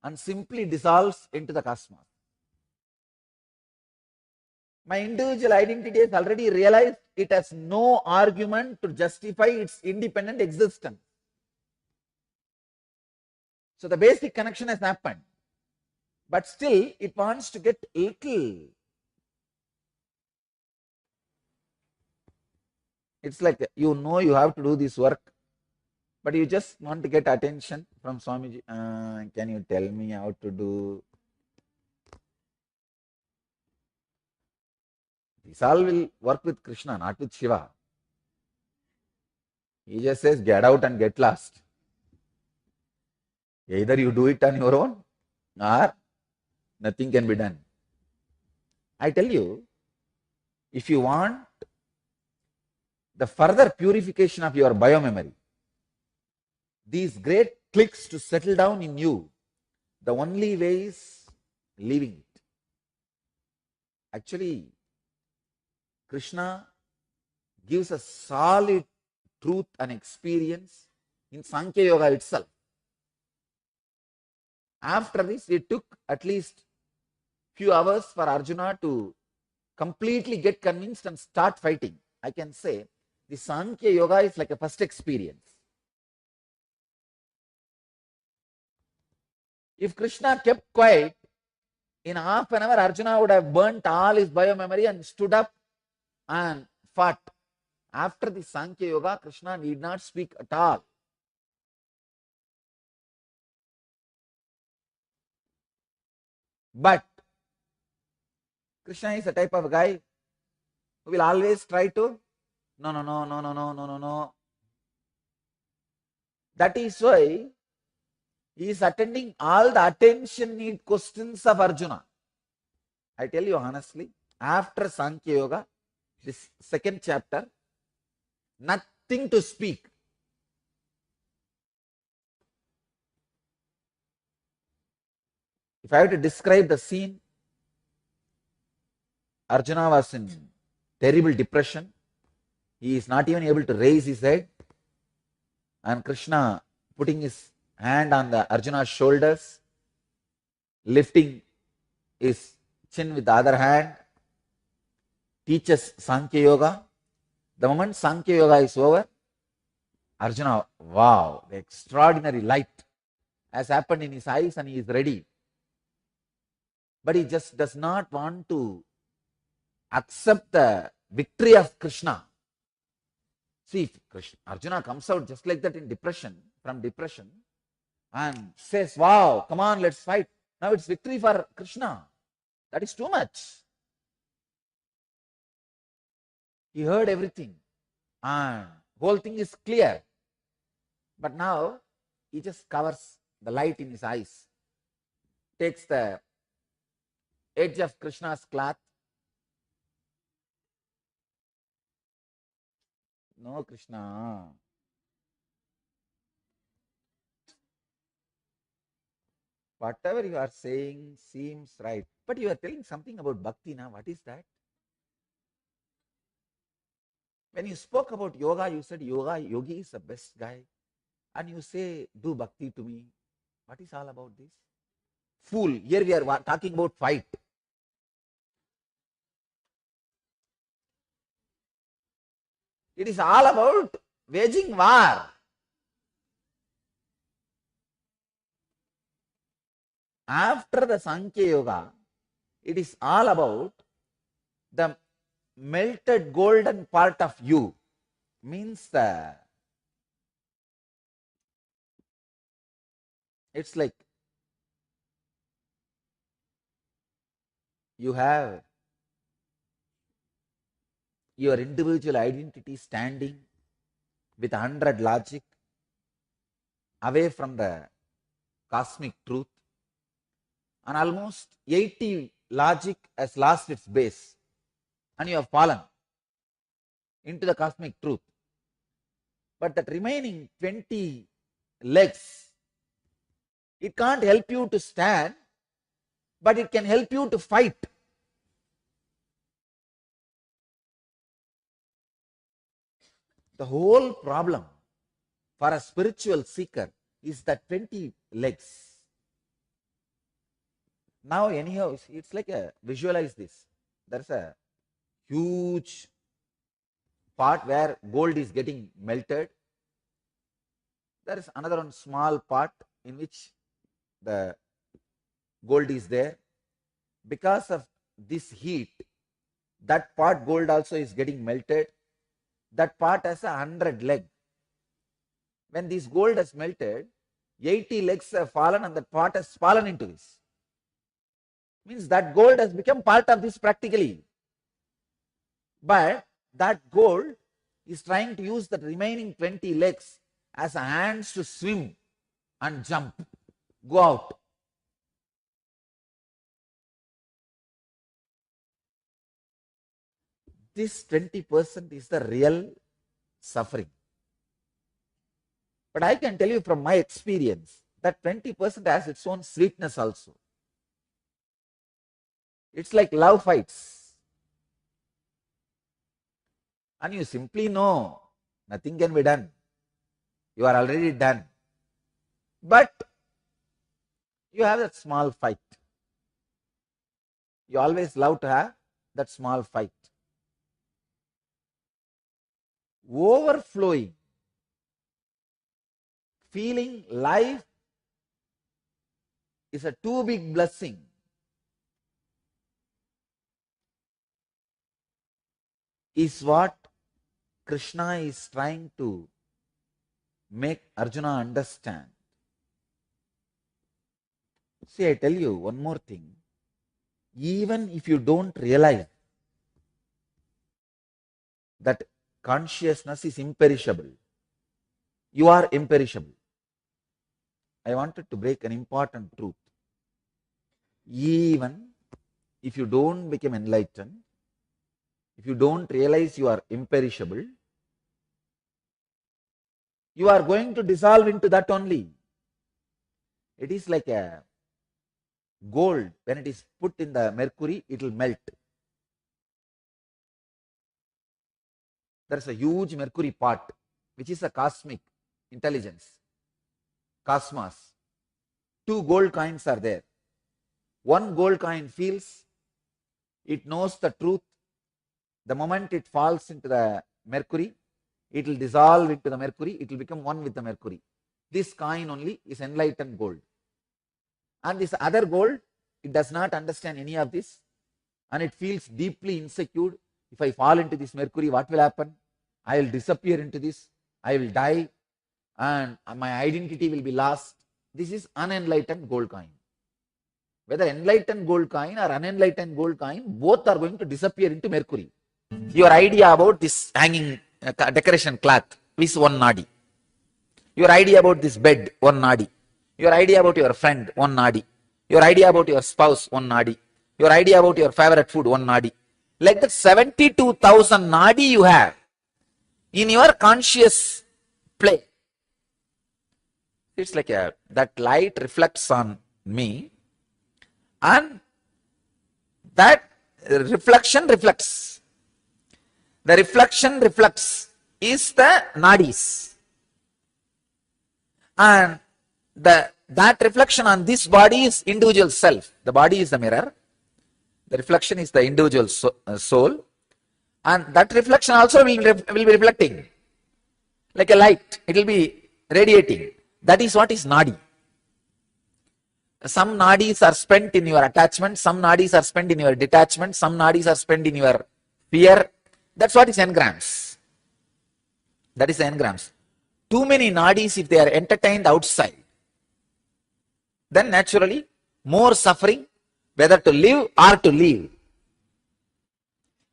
and simply dissolves into the cosmos. My individual identity has already realized it has no argument to justify its independent existence. So the basic connection has happened, but still it wants to get little. It's like, you know, you have to do this work, but you just want to get attention from Swamiji. Can you tell me how to do? This all will work with Krishna, not with Shiva. He just says, get out and get lost. Either you do it on your own or nothing can be done. I tell you, if you want the further purification of your biomemory, these great clicks to settle down in you, the only way is leaving it. Actually, Krishna gives a solid truth and experience in Sankhya Yoga itself. After this, it took at least few hours for Arjuna to completely get convinced and start fighting. I can say the Sankhya Yoga is like a first experience. If Krishna kept quiet, in half an hour Arjuna would have burnt all his bio-memory and stood up and fought. After the Sankhya Yoga, Krishna need not speak at all. But Krishna is a type of guy who will always try to, no. That is why he is attending all the attention need questions of Arjuna. I tell you honestly, after Sankhya Yoga, this second chapter, nothing to speak. If I have to describe the scene, Arjuna was in terrible depression. He is not even able to raise his head. And Krishna putting his hand on the Arjuna's shoulders, lifting his chin with the other hand, teaches Sankhya Yoga. The moment Sankhya Yoga is over, Arjuna, wow, the extraordinary light has happened in his eyes and he is ready. But he just does not want to accept the victory of Krishna. See, if Arjuna comes out just like that in depression, from depression, and says, wow, come on, let's fight. Now it's victory for Krishna. That is too much. He heard everything and whole thing is clear. But now he just covers the light in his eyes, takes the edge of Krishna's cloth. No, Krishna. Whatever you are saying seems right. But you are telling something about bhakti now. What is that? When you spoke about yoga, you said yogi is the best guy. And you say, do bhakti to me. What is all about this? Fool, here we are talking about fight. It is all about waging war. After the Sankhya Yoga, it is all about the melted golden part of you. Means it's like you have your individual identity standing with 100 logic away from the cosmic truth, and almost 80 logic has lost its base and you have fallen into the cosmic truth. But that remaining 20 legs, it can't help you to stand, but it can help you to fight. The whole problem for a spiritual seeker is that 20 legs. Now anyhow, it's like visualize this. There's a huge part where gold is getting melted. There is another one small part in which the gold is there. Because of this heat, that part gold also is getting melted. That part has 100 legs. When this gold has melted, 80 legs have fallen and that part has fallen into this. Means that gold has become part of this practically. But that gold is trying to use the remaining 20 legs as a hands to swim and jump, go out. This 20% is the real suffering. But I can tell you from my experience that 20% has its own sweetness also. It's like love fights. And you simply know nothing can be done. You are already done. But you have that small fight. You always love to have that small fight. Overflowing, feeling life is a too big blessing. Is what Krishna is trying to make Arjuna understand. See, I tell you one more thing. Even if you don't realize that consciousness is imperishable, you are imperishable. I wanted to break an important truth. Even if you don't become enlightened, if you don't realize you are imperishable, you are going to dissolve into that only. It is like a gold. When it is put in the mercury, it will melt. There is a huge mercury pot, which is a cosmic intelligence, cosmos. 2 gold coins are there. 1 gold coin feels, it knows the truth. The moment it falls into the mercury, it will dissolve into the mercury, it will become one with the mercury. This coin only is enlightened gold. And this other gold, it does not understand any of this, and it feels deeply insecure. If I fall into this mercury, what will happen? I will disappear into this, I will die, and my identity will be lost. This is unenlightened gold coin. Whether enlightened gold coin or unenlightened gold coin, both are going to disappear into mercury. Your idea about this hanging decoration cloth is 1 nadi. Your idea about this bed, 1 nadi. Your idea about your friend, 1 nadi. Your idea about your spouse, 1 nadi. Your idea about your favorite food, 1 nadi. Like that 72,000 nadi you have in your conscious play. It's like that light reflects on me, and that reflection reflects. The reflection reflects is the nadis. And that reflection on this body is individual self. The body is the mirror. The reflection is the individual soul. And that reflection also will be reflecting. Like a light, it will be radiating. That is what is nadi. Some nadis are spent in your attachment, some nadis are spent in your detachment, some nadis are spent in your fear. That's what is engrams. That is the engrams. Too many nadis, if they are entertained outside, then naturally more suffering, whether to live or to leave.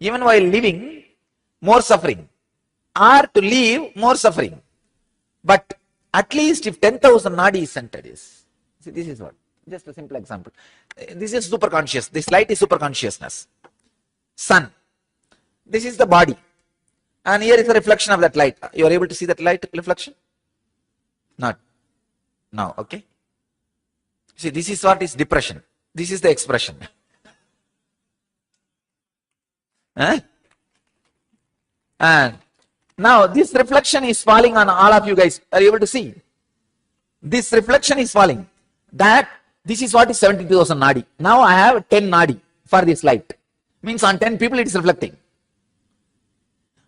Even while living, more suffering, or to leave, more suffering. But at least if 10,000 nadi is centered, is. See, this is what. Just a simple example. This is superconscious. This light is superconsciousness. Sun. This is the body. And here is the reflection of that light. You are able to see that light reflection? Not. Now, okay? See, this is what is depression. This is the expression. And now this reflection is falling on all of you guys. Are you able to see? This reflection is falling. This is what is 72,000 nadi. Now I have 10 nadi for this light. Means on 10 people it is reflecting.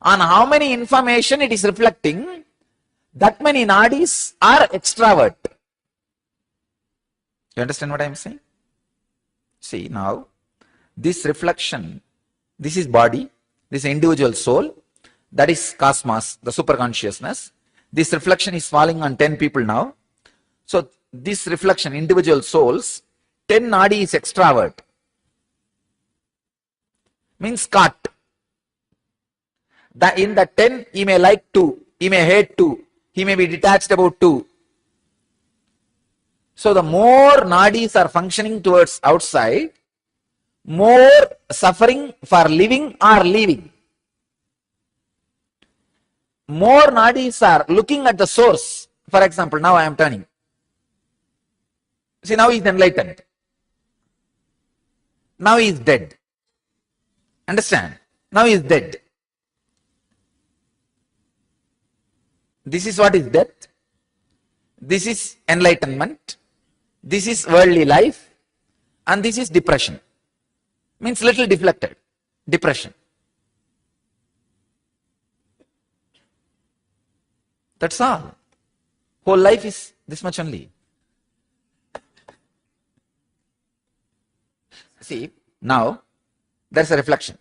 On how many information it is reflecting, that many nadis are extravert. You understand what I am saying? See now, this reflection, this is body, this individual soul, that is cosmos, the superconsciousness. This reflection is falling on 10 people now. So this reflection, individual souls, 10 nadi is extravert. Means caught. In the 10, he may like 2, he may hate 2, he may be detached about 2. So the more nadis are functioning towards outside, more suffering for living or leaving. More nadis are looking at the source For example, now I am turning. See, now he is enlightened. Now he is dead. Understand? Now he is dead. This is what is death. This is enlightenment. This is worldly life. And this is depression. Means little deflected. Depression. That's all. Whole life is this much only. See, now there's a reflection.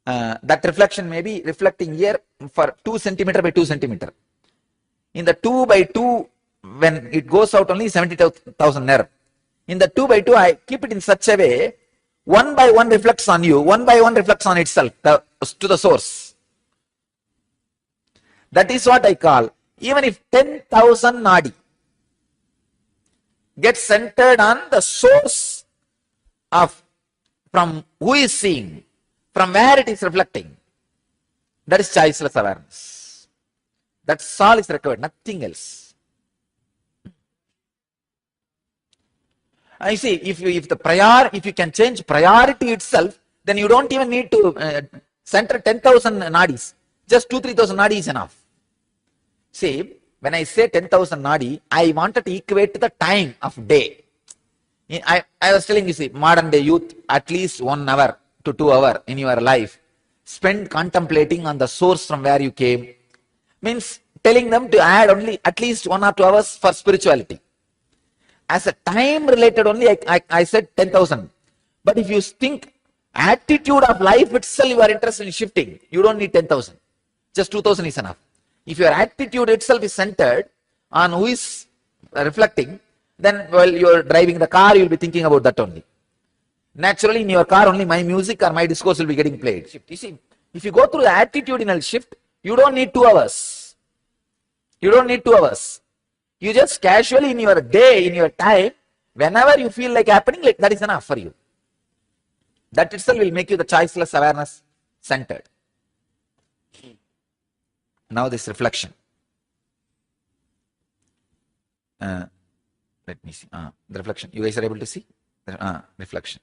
That reflection may be reflecting here for 2 centimeter by 2 centimeter. In the 2 by 2, when it goes out only 70,000 nerve. In the 2 by 2, I keep it in such a way, 1 by 1 reflects on you, 1 by 1 reflects on itself, to the source. That is what I call, even if 10,000 nadi gets centered on the source of from who is seeing, from where it is reflecting, that is choiceless awareness. That's all is required, nothing else. I see, if you can change priority itself, then you don't even need to center 10,000 nadis. Just 2,000-3,000 nadi is enough. See, when I say 10,000 nadi, I wanted to equate to the time of day. I was telling you, see, modern day youth, at least 1 hour to 2 hours in your life, spend contemplating on the source from where you came. Means telling them to add only at least 1 or 2 hours for spirituality. As a time related only, I said 10,000. But if you think attitude of life itself, you are interested in shifting, you don't need 10,000. Just 2,000 is enough. If your attitude itself is centered on who is reflecting, then while you are driving the car, you will be thinking about that only. Naturally, in your car, only my music or my discourse will be getting played. You see, if you go through the attitudinal shift, you don't need 2 hours. You don't need 2 hours. You just casually in your day, in your time, whenever you feel like happening, like that is enough for you. That itself will make you the choiceless awareness centered. Now this reflection. Let me see. The reflection. You guys are able to see? Reflection.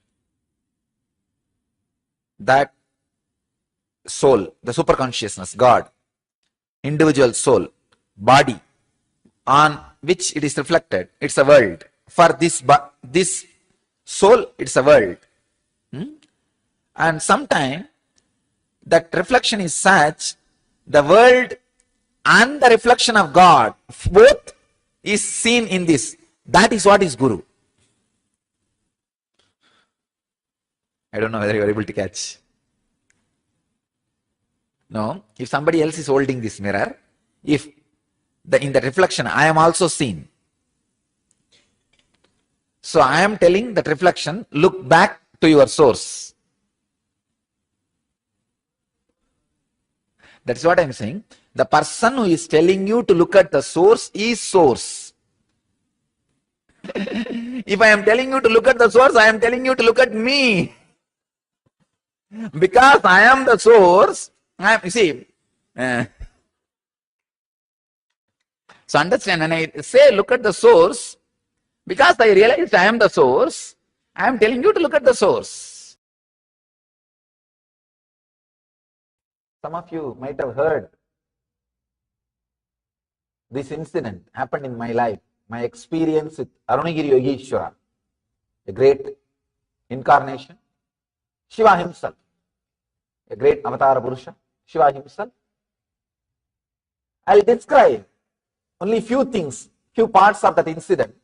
That soul, the superconsciousness, God, individual soul, body, on which it is reflected, it's a world. For this soul, it's a world. And sometime that reflection is such, the world and the reflection of God, both is seen in this. That is what is Guru. I don't know whether you are able to catch. No, if somebody else is holding this mirror, if in the reflection I am also seen. So I am telling that reflection, look back to your source. That's what I am saying. The person who is telling you to look at the source is source. If I am telling you to look at the source, I am telling you to look at me. Because I am the source, you see. So understand, when I say look at the source, because I realized I am the source, I am telling you to look at the source. Some of you might have heard this incident happened in my life, my experience with Arunagiri Yogeshwara, a great incarnation, Shiva himself, a great avatar Purusha, Shiva himself. I will describe only few things, few parts of that incident.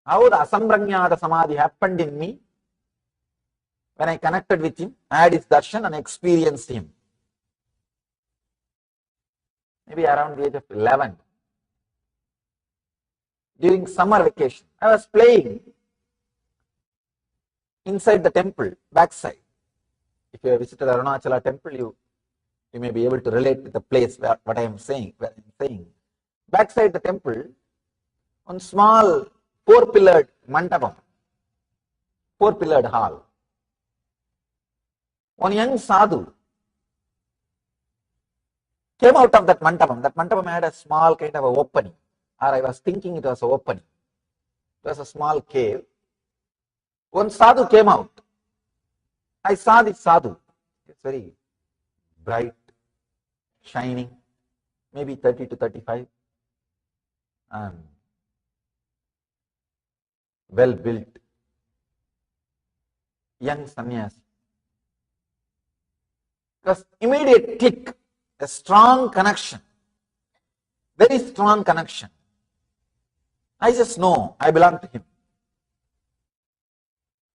How the Asambranyada Samadhi happened in me when I connected with him, I had his darshan and experienced him. Maybe around the age of 11. During summer vacation, I was playing inside the temple, backside. If you have visited Arunachala temple, you may be able to relate to the place where what I am saying. Backside the temple, on small 4-pillared mandapam, 4-pillared hall. One young sadhu came out of that mandapam. That mandapam had a small kind of a opening, or I was thinking it was an opening. It was a small cave. One sadhu came out. I saw this sadhu. It's very bright, shining, maybe 30 to 35, and well built, young sannyasi. Because immediate click, a strong connection, very strong connection. I just know I belong to him,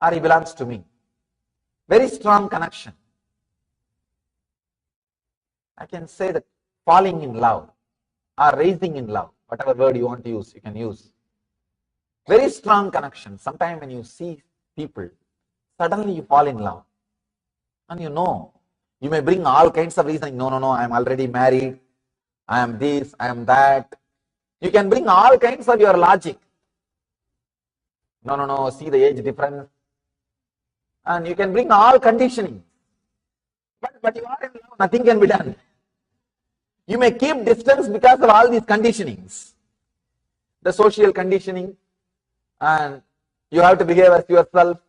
or he belongs to me. Very strong connection. I can say that falling in love or raising in love, whatever word you want to use, you can use. Very strong connection. Sometimes when you see people, suddenly you fall in love. And you know, you may bring all kinds of reasoning. No, I am already married. I am this, I am that. You can bring all kinds of your logic. No, see the age difference. And you can bring all conditioning. But you are in love, nothing can be done. You may keep distance because of all these conditionings. The social conditioning, and you have to behave as yourself.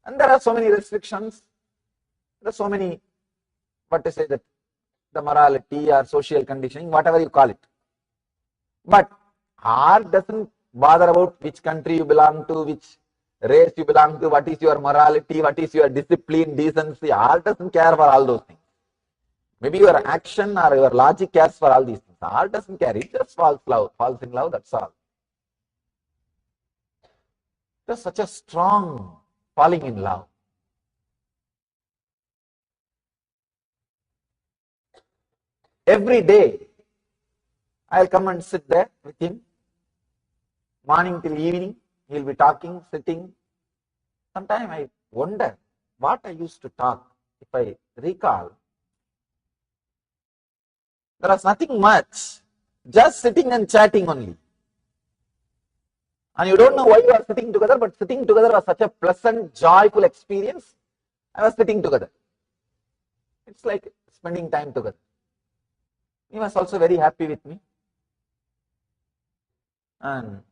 And there are so many restrictions. There are so many, what to say, that the morality or social conditioning, whatever you call it. But art doesn't bother about which country you belong to, which race you belong to, what is your morality, what is your discipline, decency. Art doesn't care for all those things. Maybe your action or your logic cares for all these things. Art doesn't care. It just falls in love, that's all. There's such a strong falling in love. Every day, I'll come and sit there with him. Morning till evening, he'll be talking, sitting. Sometimes I wonder what I used to talk. If I recall, there was nothing much, just sitting and chatting only. And you don't know why you are sitting together, but sitting together was such a pleasant, joyful experience. I was sitting together. It's like spending time together. He was also very happy with me. And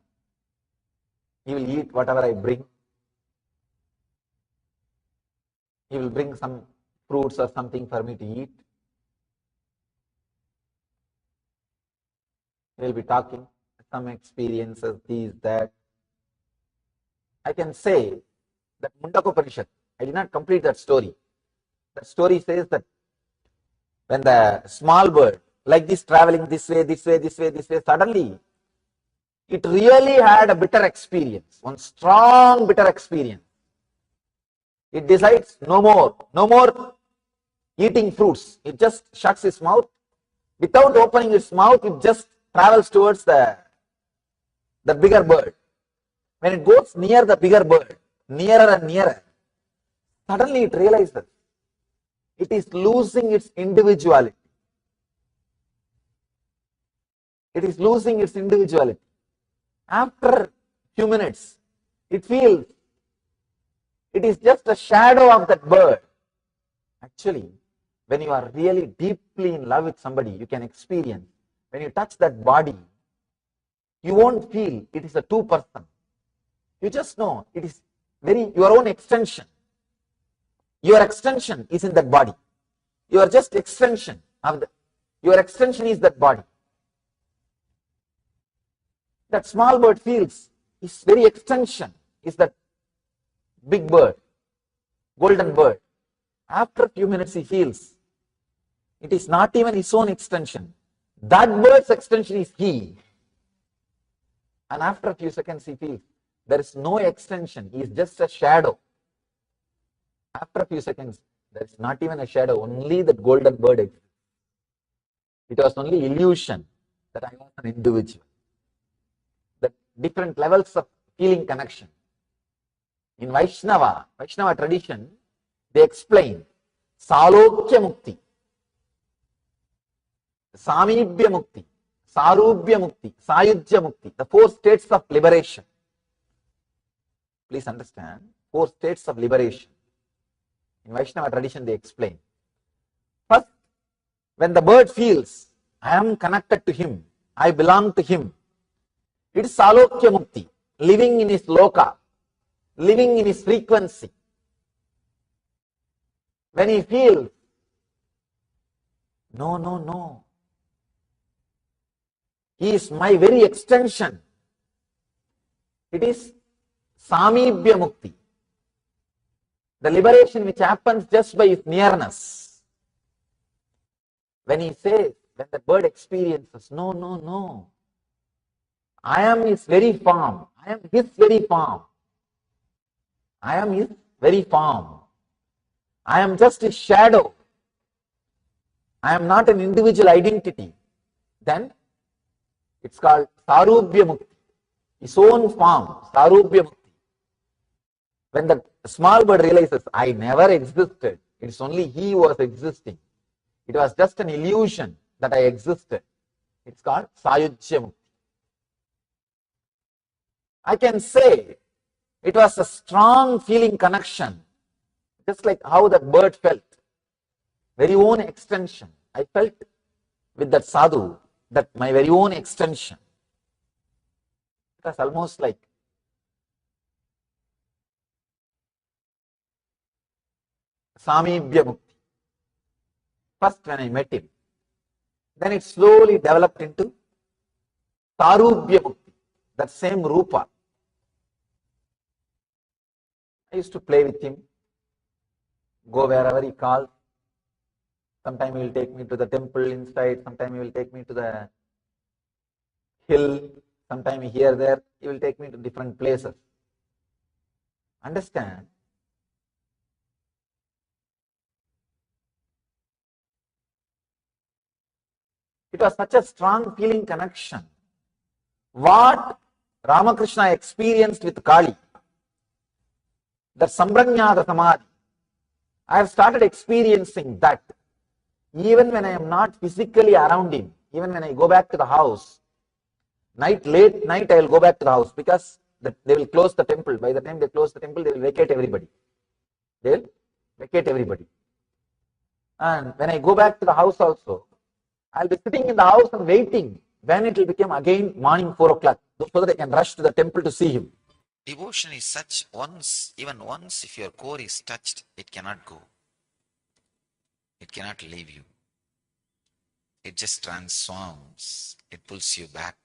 he will eat whatever I bring. He will bring some fruits or something for me to eat. We'll be talking, some experiences, these, that. I can say that Mundakopanishad, I did not complete that story. That story says that when the small bird, like this, traveling this way, suddenly it really had a bitter experience, one strong bitter experience. It decides no more eating fruits. It just shuts its mouth. Without opening its mouth, it just travels towards the bigger bird. When it goes near the bigger bird, nearer and nearer, suddenly it realizes it is losing its individuality. It is losing its individuality. After a few minutes, it feels it is just a shadow of that bird. Actually, when you are really deeply in love with somebody, you can experience, when you touch that body, you won't feel it is a two person. You just know it is your own extension. Your extension is in that body. You are just extension of your extension is that body. That small bird feels its very extension is that big bird, golden bird. After a few minutes he feels it is not even his own extension. That bird's extension is he. And after a few seconds he feels there is no extension, he is just a shadow. After a few seconds, there is not even a shadow, only that golden bird exists. It was only illusion that I was an individual. The different levels of feeling connection. In Vaishnava tradition, they explain Salokya Mukti, Samibhya Mukti, Sarubhya Mukti, Sayujya Mukti, the 4 states of liberation. Please understand, 4 states of liberation. In Vaishnava tradition, they explain. First When the bird feels, I am connected to him, I belong to him, it is Salokya Mukti, living in his loka, living in his frequency. When he feels, no, no, no, he is my very extension, it is Samibhya Mukti, the liberation which happens just by his nearness. When he says, when the bird experiences, no, no, no, I am his very form, I am his very form, I am his very form, I am just his shadow, I am not an individual identity, then it's called Sarubhya Mukti, his own form, Sarubhya Mukti. When the small bird realizes, I never existed, it's only he who was existing, it was just an illusion that I existed, it's called Sayujya Mukti. I can say it was a strong feeling connection, just like how that bird felt, very own extension. I felt with that sadhu, that my very own extension. It was almost like Samibhya Mukti. First when I met him, then it slowly developed into Sarubhya Mukti, that same Rupa. I used to play with him, go wherever he calls. Sometime he will take me to the temple inside, sometime he will take me to the hill, sometime here, there, he will take me to different places. Understand? It was such a strong feeling connection. What Ramakrishna experienced with Kali, that Samrajam Samadhi, I have started experiencing that. Even when I am not physically around him, even when I go back to the house, late night I will go back to the house because they will close the temple. By the time they close the temple, they will vacate everybody. They will vacate everybody. And when I go back to the house also, I will be sitting in the house and waiting when it will become again morning 4 o'clock so that I can rush to the temple to see him. Devotion is such, even once if your core is touched, it cannot go. It cannot leave you. It just transforms. It pulls you back.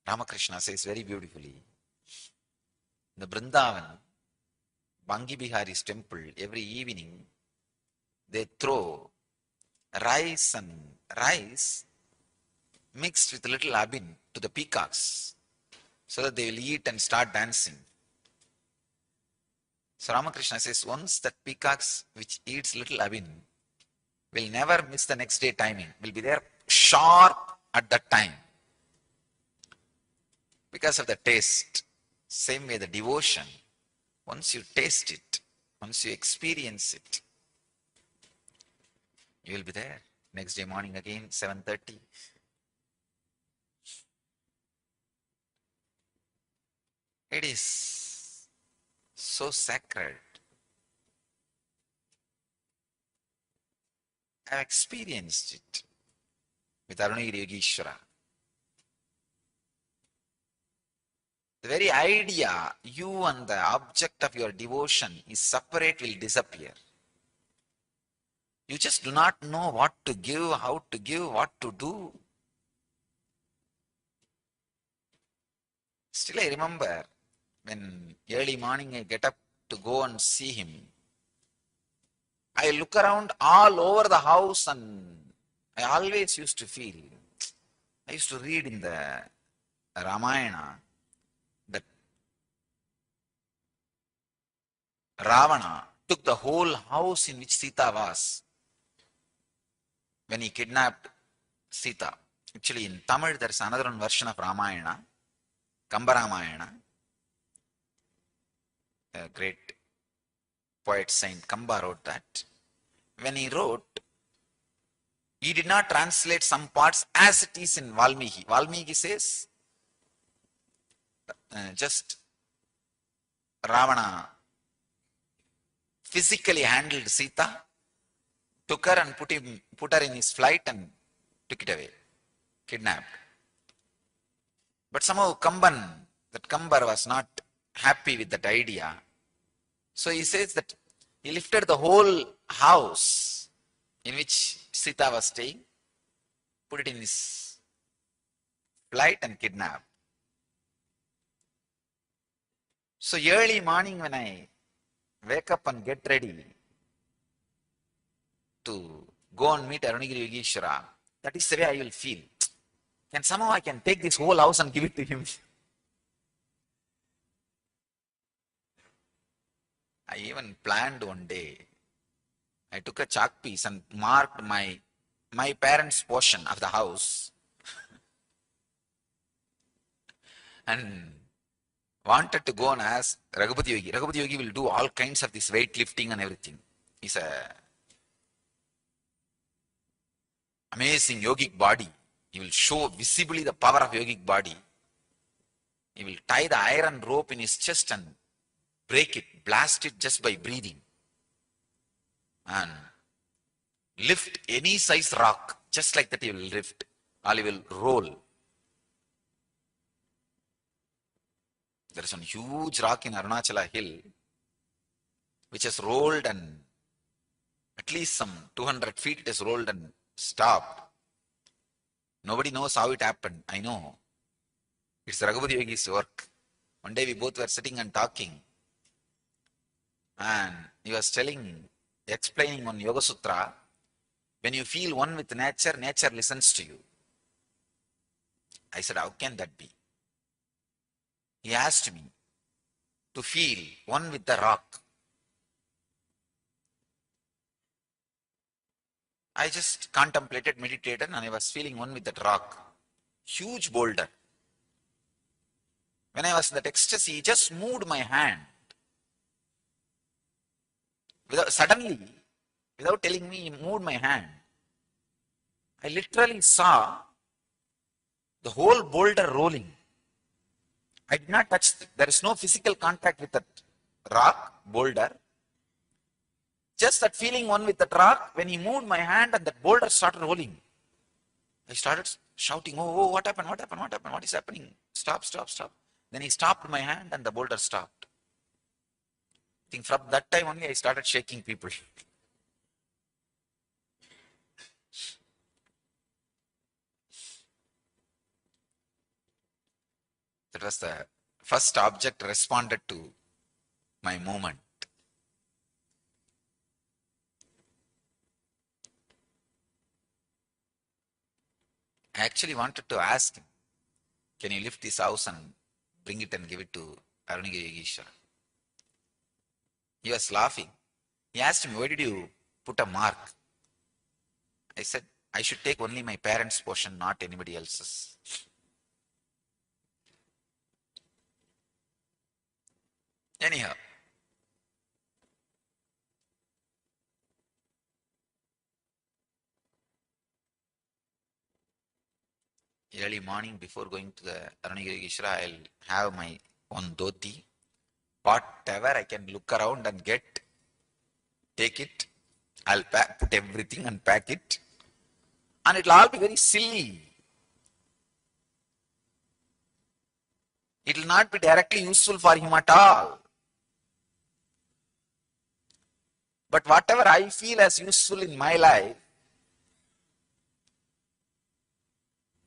Ramakrishna says very beautifully, the Vrindavan, Bangi Bihari's temple, every evening they throw rice mixed with a little abin to the peacocks so that they will eat and start dancing. So Ramakrishna says, once that peacocks which eats little abin will never miss the next day timing, will be there sharp at that time because of the taste. Same way the devotion, once you taste it, once you experience it, you will be there. Next day morning again, 7:30. It is so sacred. I have experienced it with Arunagiri Yogeshwara. The very idea you and the object of your devotion is separate will disappear. You just do not know what to give, how to give, what to do. Still I remember when early morning I get up to go and see him, I look around all over the house and I always used to feel, I used to read in the Ramayana that Ravana took the whole house in which Sita was when he kidnapped Sita. Actually in Tamil there is another version of Ramayana, Kamba Ramayana. A great poet Saint Kamba wrote that. When he wrote, he did not translate some parts as it is in Valmiki. Valmiki says, just Ravana physically handled Sita took her and put her in his flight and took it away, kidnapped. But somehow Kambar was not happy with that idea. So he says that he lifted the whole house in which Sita was staying, put it in his flight and kidnapped. So early morning when I wake up and get ready to go and meet Arunagiri Yogeshwara, that is the way I will feel. And somehow I can take this whole house and give it to him. I even planned one day. I took a chalk piece and marked my parents' portion of the house and wanted to go and ask Raghupati Yogi. Raghupati Yogi will do all kinds of this weightlifting and everything. He's a amazing yogic body. He will show visibly the power of yogic body. He will tie the iron rope in his chest and break it, blast it just by breathing. And lift any size rock, just like that he will lift, or he will roll. There is one huge rock in Arunachala hill, which has rolled and at least some 200 feet it has rolled and stopped. Nobody knows how it happened. I know. It's Raghupati Yogi's work. One day we both were sitting and talking. And he was explaining on Yoga Sutra, when you feel one with nature, nature listens to you. I said, how can that be? He asked me to feel one with the rock. I just contemplated, meditated, and I was feeling one with that rock. Huge boulder. When I was in that ecstasy, he just moved my hand. Suddenly, without telling me, he moved my hand. I literally saw the whole boulder rolling. I did not touch it. There is no physical contact with that rock, boulder. Just that feeling one with that rock, when he moved my hand and that boulder started rolling. I started shouting, oh, what happened, what happened, what happened, what is happening? Stop, stop, stop. Then he stopped my hand and the boulder stopped. I think from that time only I started shaking people. That was the first object responded to my movement. I actually wanted to ask him, can you lift this house and bring it and give it to Arunagiri Yogeshwara? He was laughing. He asked me, why did you put a mark? I said, I should take only my parents' portion, not anybody else's. Anyhow, early morning before going to the Arunagiri Yogeshwara, I'll have my one dhoti. Whatever I can look around and get, take it. I'll put everything and pack it. And it'll all be very silly. It will not be directly useful for him at all. But whatever I feel as useful in my life,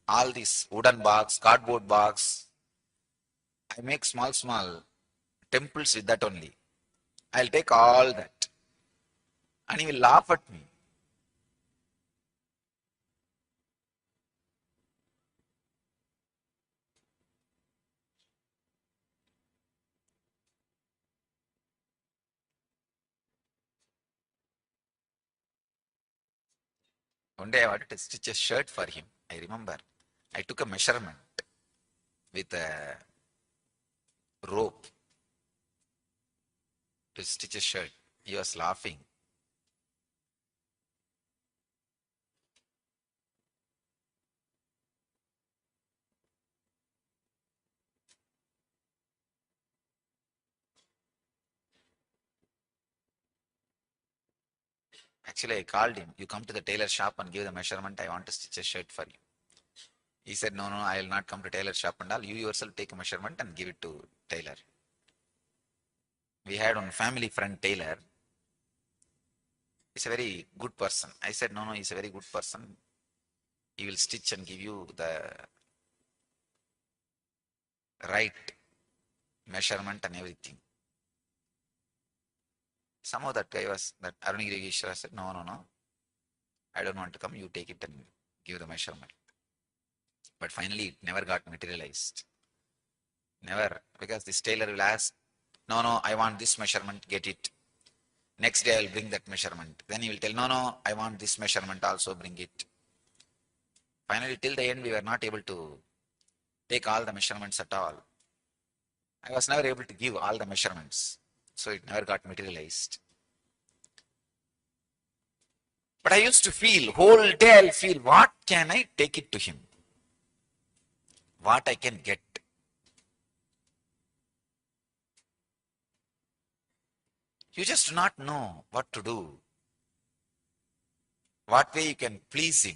all these wooden box, cardboard box, I make small temples with that only. I'll take all that. And he will laugh at me. One day I wanted to stitch a shirt for him. I remember. I took a measurement with a rope to stitch a shirt. He was laughing. Actually, I called him. You come to the tailor shop and give the measurement. I want to stitch a shirt for you. He said, no, I will not come to tailor shop and all. You yourself take a measurement and give it to tailor. We had one family friend, tailor. He's a very good person. I said, no, he's a very good person. He will stitch and give you the right measurement and everything. Somehow that Arunagiri Yogeshwara said, no, I don't want to come. You take it and give the measurement. But finally, it never got materialized. Never. Because this tailor will ask, no, I want this measurement, get it. Next day I will bring that measurement. Then he will tell, no, I want this measurement also, bring it. Finally, till the end, we were not able to take all the measurements at all. I was never able to give all the measurements. So it never got materialized. But I used to feel, whole day I'll feel, what can I take it to him? What I can get? You just do not know what to do. What way you can please him.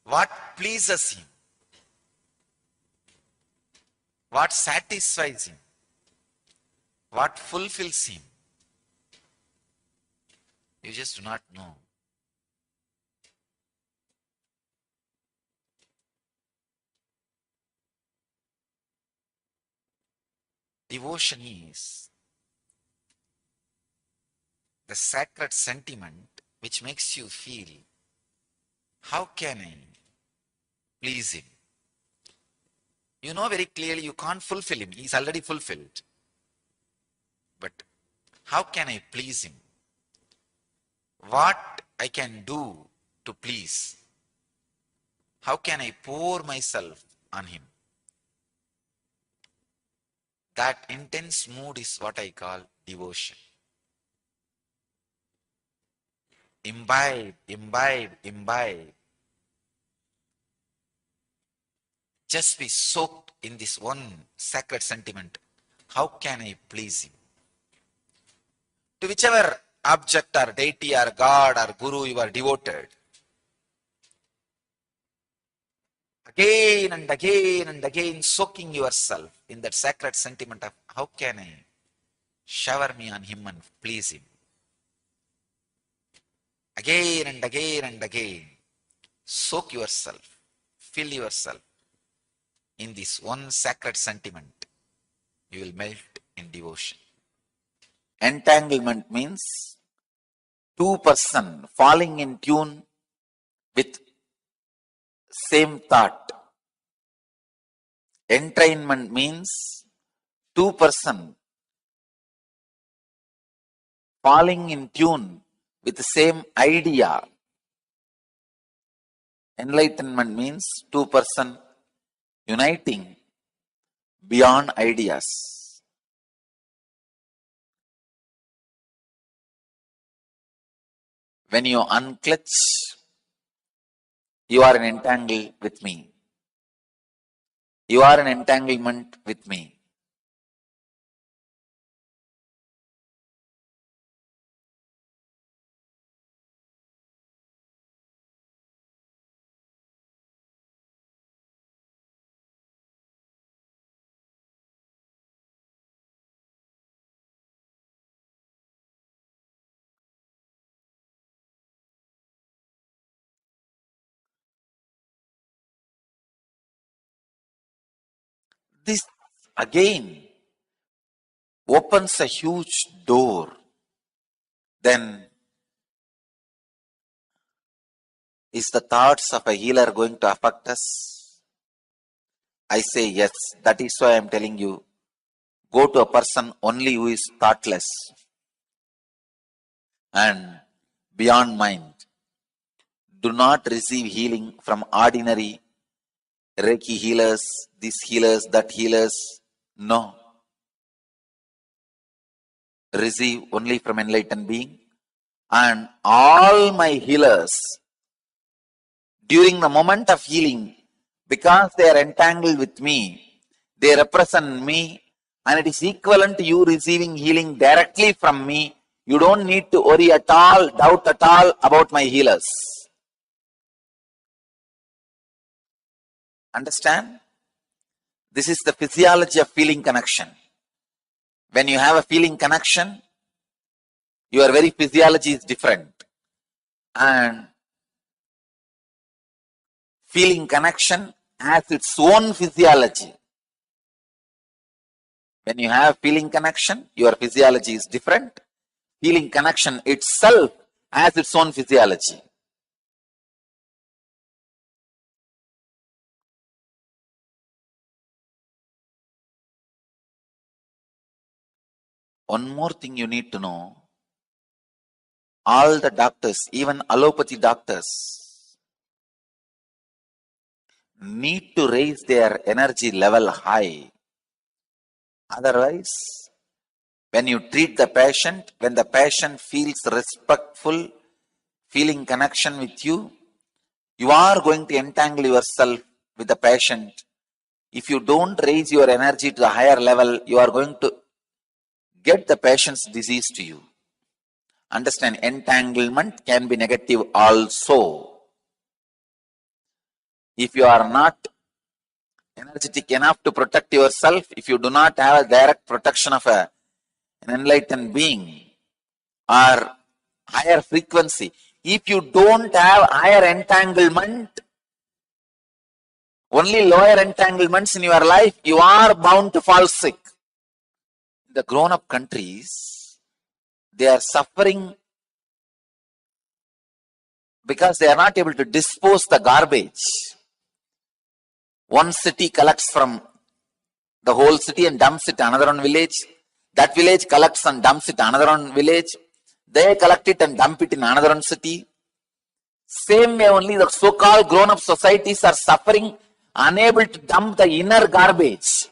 What pleases him. What satisfies him. What fulfills him. You just do not know. Devotion is the sacred sentiment which makes you feel, how can I please him? You know very clearly you can't fulfill him. He's already fulfilled. But how can I please him? What I can do to please? How can I pour myself on him? That intense mood is what I call devotion. Imbibe, imbibe, imbibe. Just be soaked in this one sacred sentiment. How can I please him? To whichever object or deity or God or Guru you are devoted, again and again and again soaking yourself in that sacred sentiment of how can I shower me on him and please him. Again and again and again, soak yourself, fill yourself in this one sacred sentiment. You will melt in devotion. Entanglement means two persons falling in tune with same thought. Entrainment means two persons falling in tune with the same idea. Enlightenment means two persons uniting beyond ideas. When you unclutch, you are in entangle with me. You are in entanglement with me. This again opens a huge door. Then is the thoughts of a healer going to affect us? I say yes. That is why I am telling you, go to a person only who is thoughtless and beyond mind. Do not receive healing from ordinary Reiki healers, this healers, that healers. No. Receive only from enlightened being. And all my healers, during the moment of healing, because they are entangled with me, they represent me, and it is equivalent to you receiving healing directly from me You don't need to worry at all, doubt at all about my healers. Understand? This is the physiology of feeling connection. When you have a feeling connection, your very physiology is different. And feeling connection has its own physiology. When you have feeling connection, your physiology is different. Feeling connection itself has its own physiology. One more thing you need to know. All the doctors, even allopathy doctors, need to raise their energy level high. Otherwise, when you treat the patient, when the patient feels respectful, feeling connection with you, you are going to entangle yourself with the patient. If you don't raise your energy to a higher level, you are going to get the patient's disease to you. Understand, entanglement can be negative also. If you are not energetic enough to protect yourself, if you do not have a direct protection of an enlightened being or higher frequency, if you don't have higher entanglement, only lower entanglements in your life, you are bound to fall sick. The grown-up countries, they are suffering because they are not able to dispose the garbage. One city collects from the whole city and dumps it another one village. That village collects and dumps it another one village. They collect it and dump it in another one city. Same way only the so-called grown-up societies are suffering, unable to dump the inner garbage.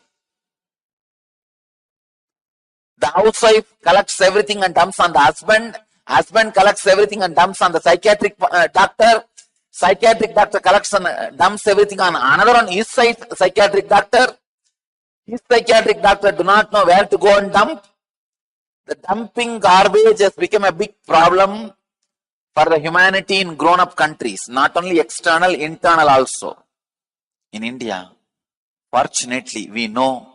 The housewife collects everything and dumps on the husband. Husband collects everything and dumps on the psychiatric doctor. Psychiatric doctor collects and dumps everything on another one, his psychiatric doctor. His psychiatric doctor do not know where to go and dump. The dumping garbage has become a big problem for the humanity in grown-up countries. Not only external, internal also. In India, fortunately, we know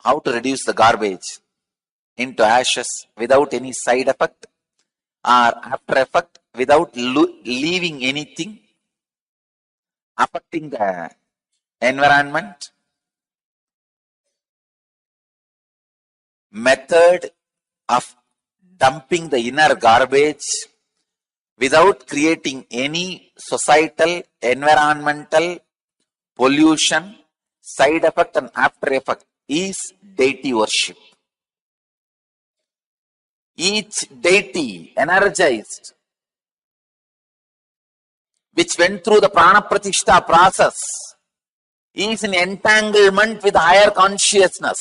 how to reduce the garbage into ashes without any side effect or after effect, without leaving anything affecting the environment. Method of dumping the inner garbage without creating any societal, environmental pollution, side effect and after effect is deity worship. Each deity energized, which went through the prana pratishtha process, is in entanglement with higher consciousness.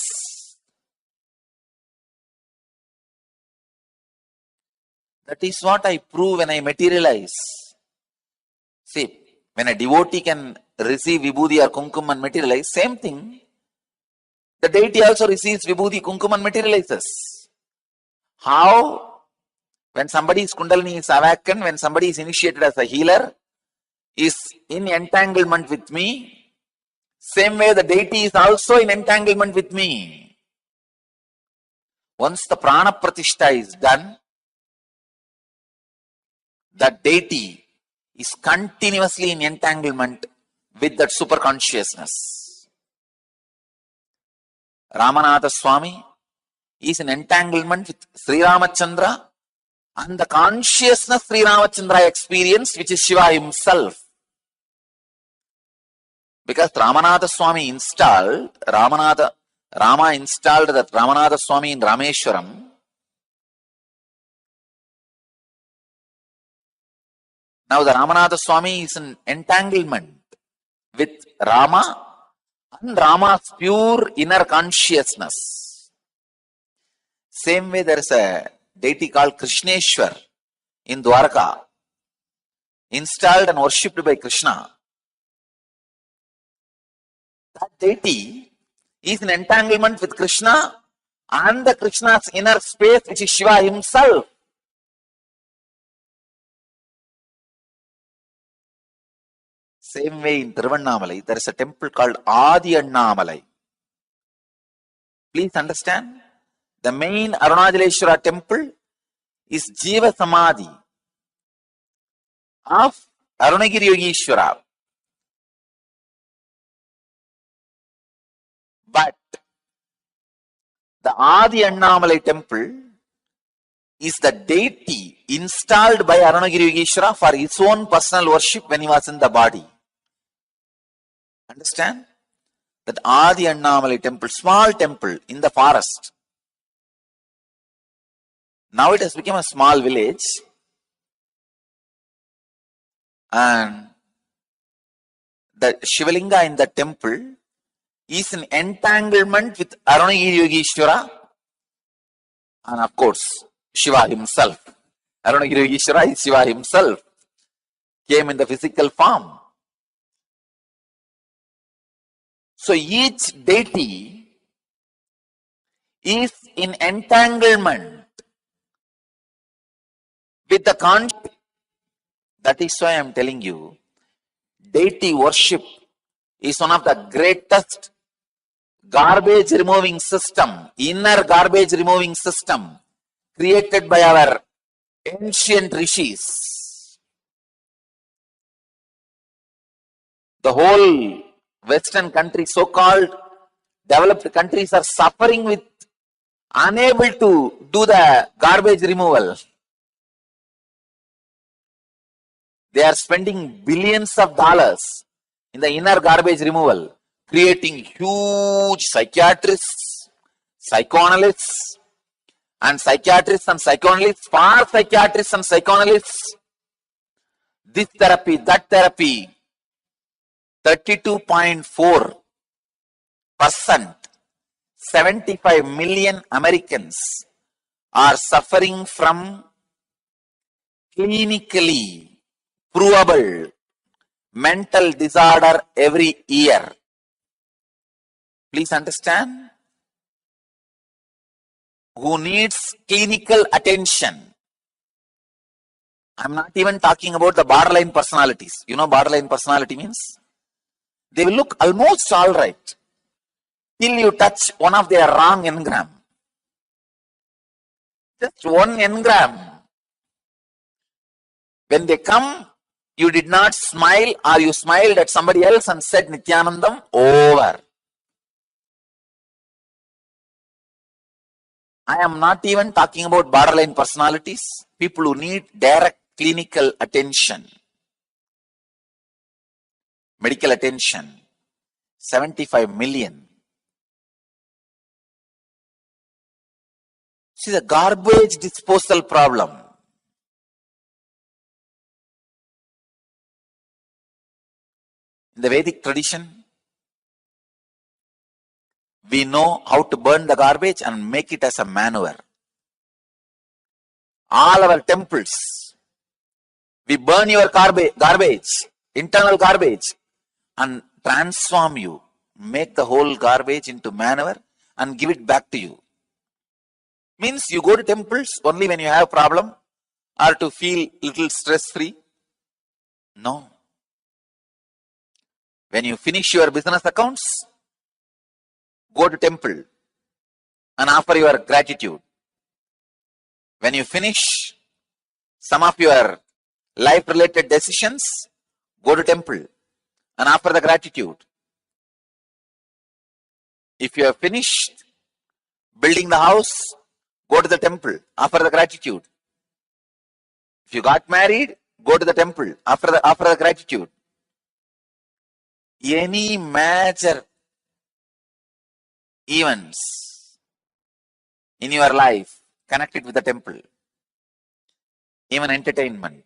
That is what I prove when I materialize. See, when a devotee can receive vibhuti or kumkum and materialize, same thing. The deity also receives vibhuti, kumkum and materializes. How? When somebody's kundalini is awakened, when somebody is initiated as a healer, is in entanglement with me, same way the deity is also in entanglement with me. Once the prana pratishtha is done, that deity is continuously in entanglement with that super consciousness. Ramanatha Swami is in entanglement with Sri Ramachandra and the consciousness Sri Ramachandra experienced, which is Shiva himself. Because Ramanatha Swami installed, Rama installed that Ramanatha Swami in Rameshwaram. Now the Ramanatha Swami is in entanglement with Rama and Rama's pure inner consciousness. Same way there is a deity called Krishneshwar in Dwarka, installed and worshipped by Krishna. That deity is in entanglement with Krishna and the Krishna's inner space, which is Shiva himself. Same way in Tiruvannamalai, there is a temple called Adi Annamalai. Please understand, the main Arunachaleshwara temple is Jiva Samadhi of Arunagiri Yogeshwara. But the Adi Annamalai temple is the deity installed by Arunagiri Yogeshwara for his own personal worship when he was in the body. Understand? That Adi Annamalai temple, small temple in the forest. Now it has become a small village, and the Shivalinga in the temple is in entanglement with Arunagiri Yogeshwara and of course Shiva himself. Arunagiri Yogeshwara is Shiva himself, came in the physical form. So each deity is in entanglement with the conscious. That is why I am telling you, deity worship is one of the greatest garbage removing system, inner garbage removing system created by our ancient rishis. The whole Western countries, so-called developed countries, are suffering with unable to do the garbage removal. They are spending billions of dollars in the inner garbage removal, creating huge psychiatrists, psychoanalysts, and psychiatrists and psychoanalysts for psychiatrists and psychoanalysts. This therapy, that therapy. 32.4%, 75 million Americans are suffering from clinically provable mental disorder every year. Please understand, who needs clinical attention. I'm not even talking about the borderline personalities. You know borderline personality means? They will look almost all right till you touch one of their wrong engram. Just one engram. When they come, you did not smile, or you smiled at somebody else and said Nithyanandam, over. I am not even talking about borderline personalities, people who need direct clinical attention, medical attention. 75 million. See, the garbage disposal problem. In the Vedic tradition, we know how to burn the garbage and make it as a manure. All our temples, we burn your garbage, internal garbage, and transform you, make the whole garbage into manure and give it back to you. Means you go to temples only when you have a problem or to feel little stress-free? No. When you finish your business accounts, go to temple and offer your gratitude. When you finish some of your life-related decisions, go to temple and offer the gratitude. If you have finished building the house, go to the temple, offer the gratitude. If you got married, go to the temple, offer the gratitude. Any major events in your life, connect it with the temple. Even entertainment,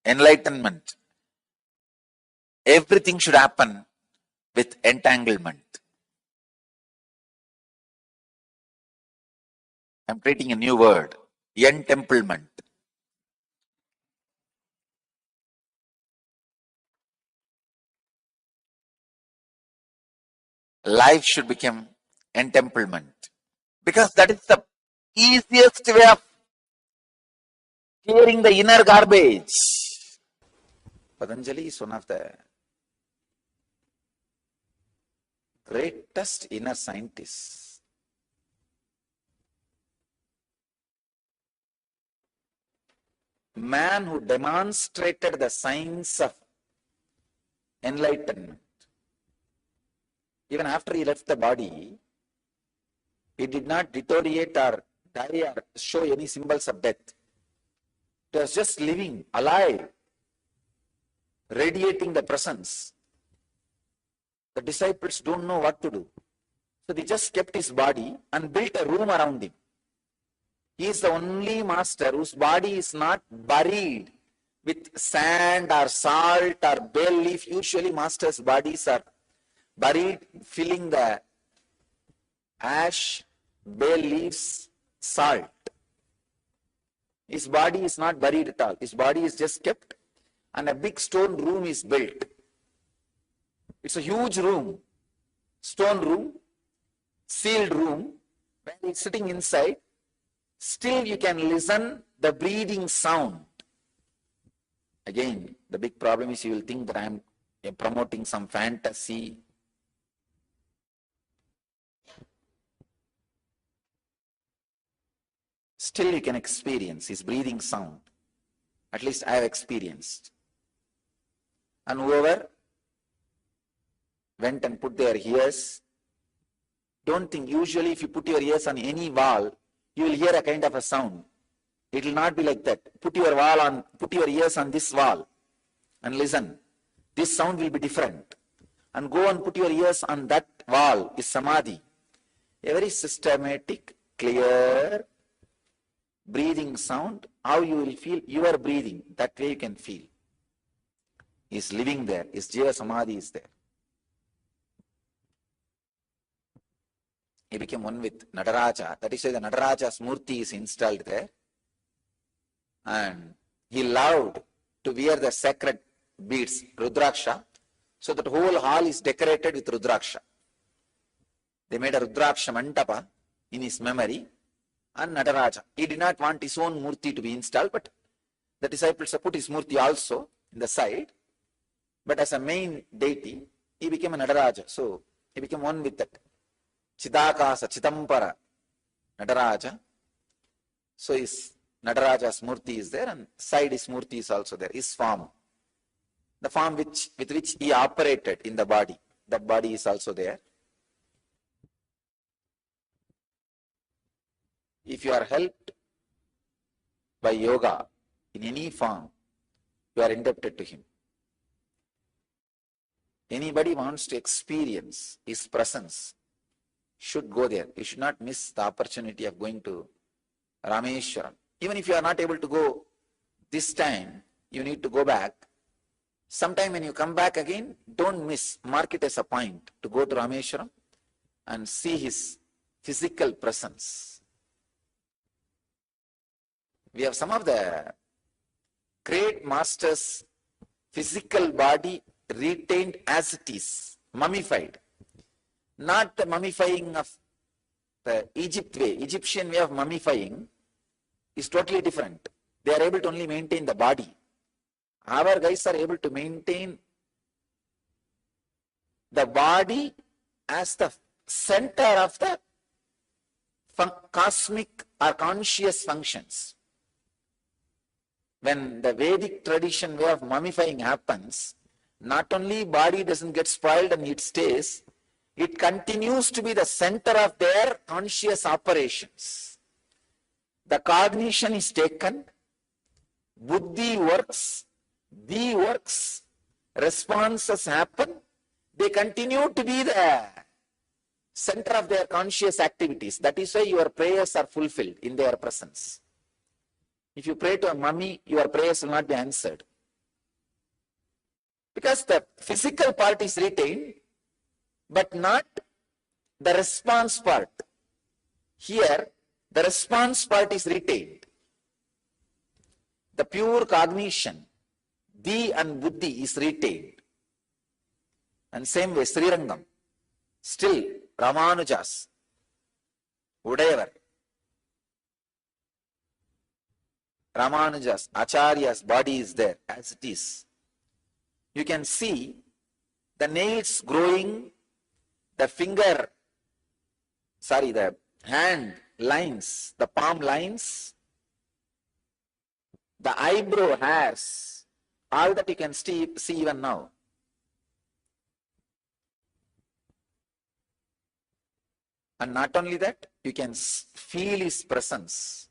enlightenment, everything should happen with entanglement. I'm creating a new word, entemplement. life should become entemplement. Because that is the easiest way of clearing the inner garbage. Patanjali is one of the greatest inner scientists. Man who demonstrated the science of enlightenment. Even after he left the body, he did not deteriorate or die or show any symbols of death. It was just living, alive, radiating the presence. The disciples don't know what to do. So they just kept his body and built a room around him. He is the only master whose body is not buried with sand or salt or bay leaf. Usually masters' bodies are buried, filling the ash, bay leaves, salt. His body is not buried at all. His body is just kept, and a big stone room is built. It's a huge room, stone room, sealed room. When he's sitting inside, still you can listen the breathing sound. Again, the big problem is you will think that I am promoting some fantasy. Still you can experience his breathing sound. At least I have experienced. And whoever went and put their ears, don't think, usually if you put your ears on any wall, you will hear a kind of a sound. It will not be like that. Put your ears on this wall and listen. This sound will be different. And go and put your ears on that wall is samadhi. A very systematic, clear breathing sound. How you will feel your breathing, that way you can feel. He is living there. His Jiva Samadhi is there. He became one with Nataraja. That is why the Nataraja's Murti is installed there. And he loved to wear the sacred beads, Rudraksha, so that whole hall is decorated with Rudraksha. They made a Rudraksha Mandapa in his memory, and Nataraja. He did not want his own Murti to be installed, but the disciples put his Murti also in the side. But as a main deity, he became a Nataraja. So he became one with that. Chidakasa, Chitampara, Nataraja. So his Nataraja's Murti is there, and side his Murti is also there, his form. The form with which he operated in the body, that body is also there. If you are helped by yoga in any form, you are indebted to him. Anybody wants to experience his presence should go there. You should not miss the opportunity of going to Rameshwaram. Even if you are not able to go this time, you need to go back. Sometime when you come back again, don't miss, mark it as a point to go to Rameshwaram and see his physical presence. We have some of the great masters' physical body retained as it is, mummified. Not the mummifying of the Egyptian way of mummifying is totally different. They are able to only maintain the body. Our guys are able to maintain the body as the center of the cosmic or conscious functions. When the Vedic tradition way of mummifying happens, not only body doesn't get spoiled and it stays, it continues to be the center of their conscious operations. The cognition is taken, buddhi works, the works, responses happen, they continue to be the center of their conscious activities. That is why your prayers are fulfilled in their presence. If you pray to a mummy, your prayers will not be answered. Because the physical part is retained, but not the response part. Here, the response part is retained. The pure cognition, the and buddhi is retained. And same way, Srirangam. Still, Ramanujas, whatever, Ramanujas, Acharya's body is there as it is. You can see the nails growing, the hand lines, the palm lines, the eyebrow hairs, all that you can see even now. And not only that, you can feel his presence.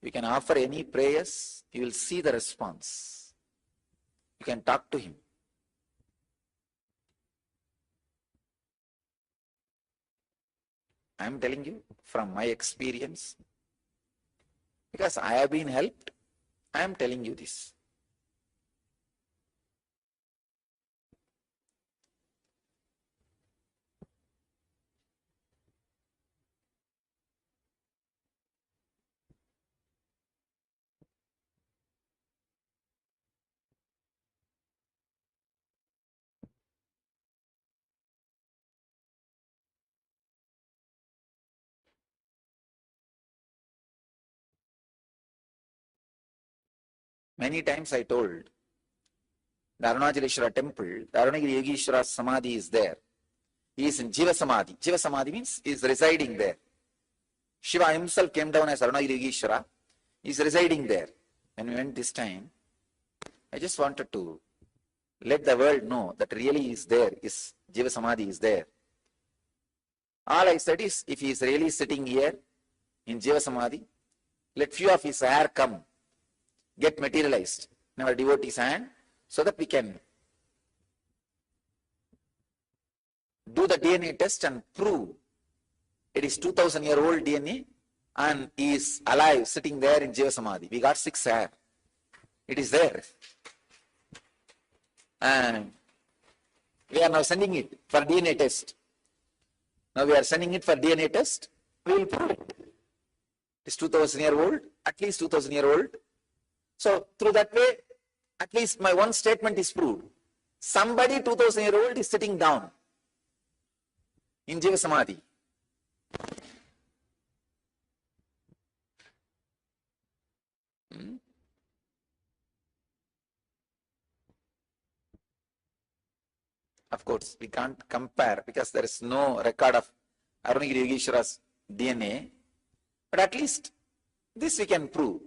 You can offer any prayers, you will see the response. You can talk to him. I am telling you from my experience, because I have been helped, I am telling you this. Many times I told, the Arunachaleshwara temple, the Arunagiri Yogeshwara Samadhi is there. He is in Jiva Samadhi. Jiva Samadhi means he is residing there. Shiva himself came down as Arunagiri Yogeshwara. He is residing there. When we went this time, I just wanted to let the world know that really is there, is Jiva Samadhi is there. All I said is, if he is really sitting here in Jiva Samadhi, let few of his hair come, get materialized in our devotee's hand, so that we can do the DNA test and prove it is 2000-year-old DNA and he is alive sitting there in Jiva Samadhi. We got 6 hair. It is there. And we are now sending it for DNA test. Now we are sending it for DNA test. We will prove it. It is 2000-year-old, at least 2000-year-old. So through that way, at least my one statement is proved. Somebody 2000-year-old is sitting down in Jiva Samadhi. Of course, we can't compare because there is no record of Arunagiri Yogeshwara's DNA, but at least this we can prove.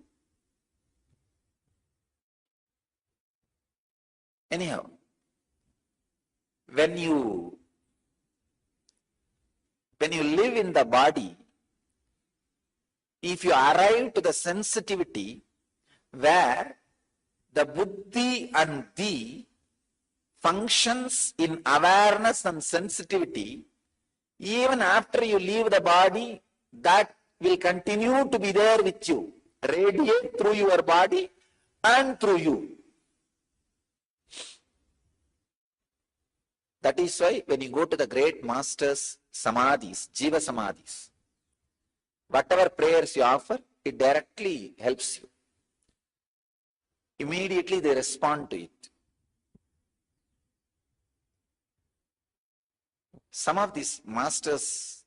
Anyhow, when you live in the body, if you arrive to the sensitivity where the buddhi and the functions in awareness and sensitivity, even after you leave the body, that will continue to be there with you, radiate through your body and through you. That is why when you go to the great masters' samadhis, Jiva Samadhis, whatever prayers you offer, it directly helps you. Immediately they respond to it. Some of these masters'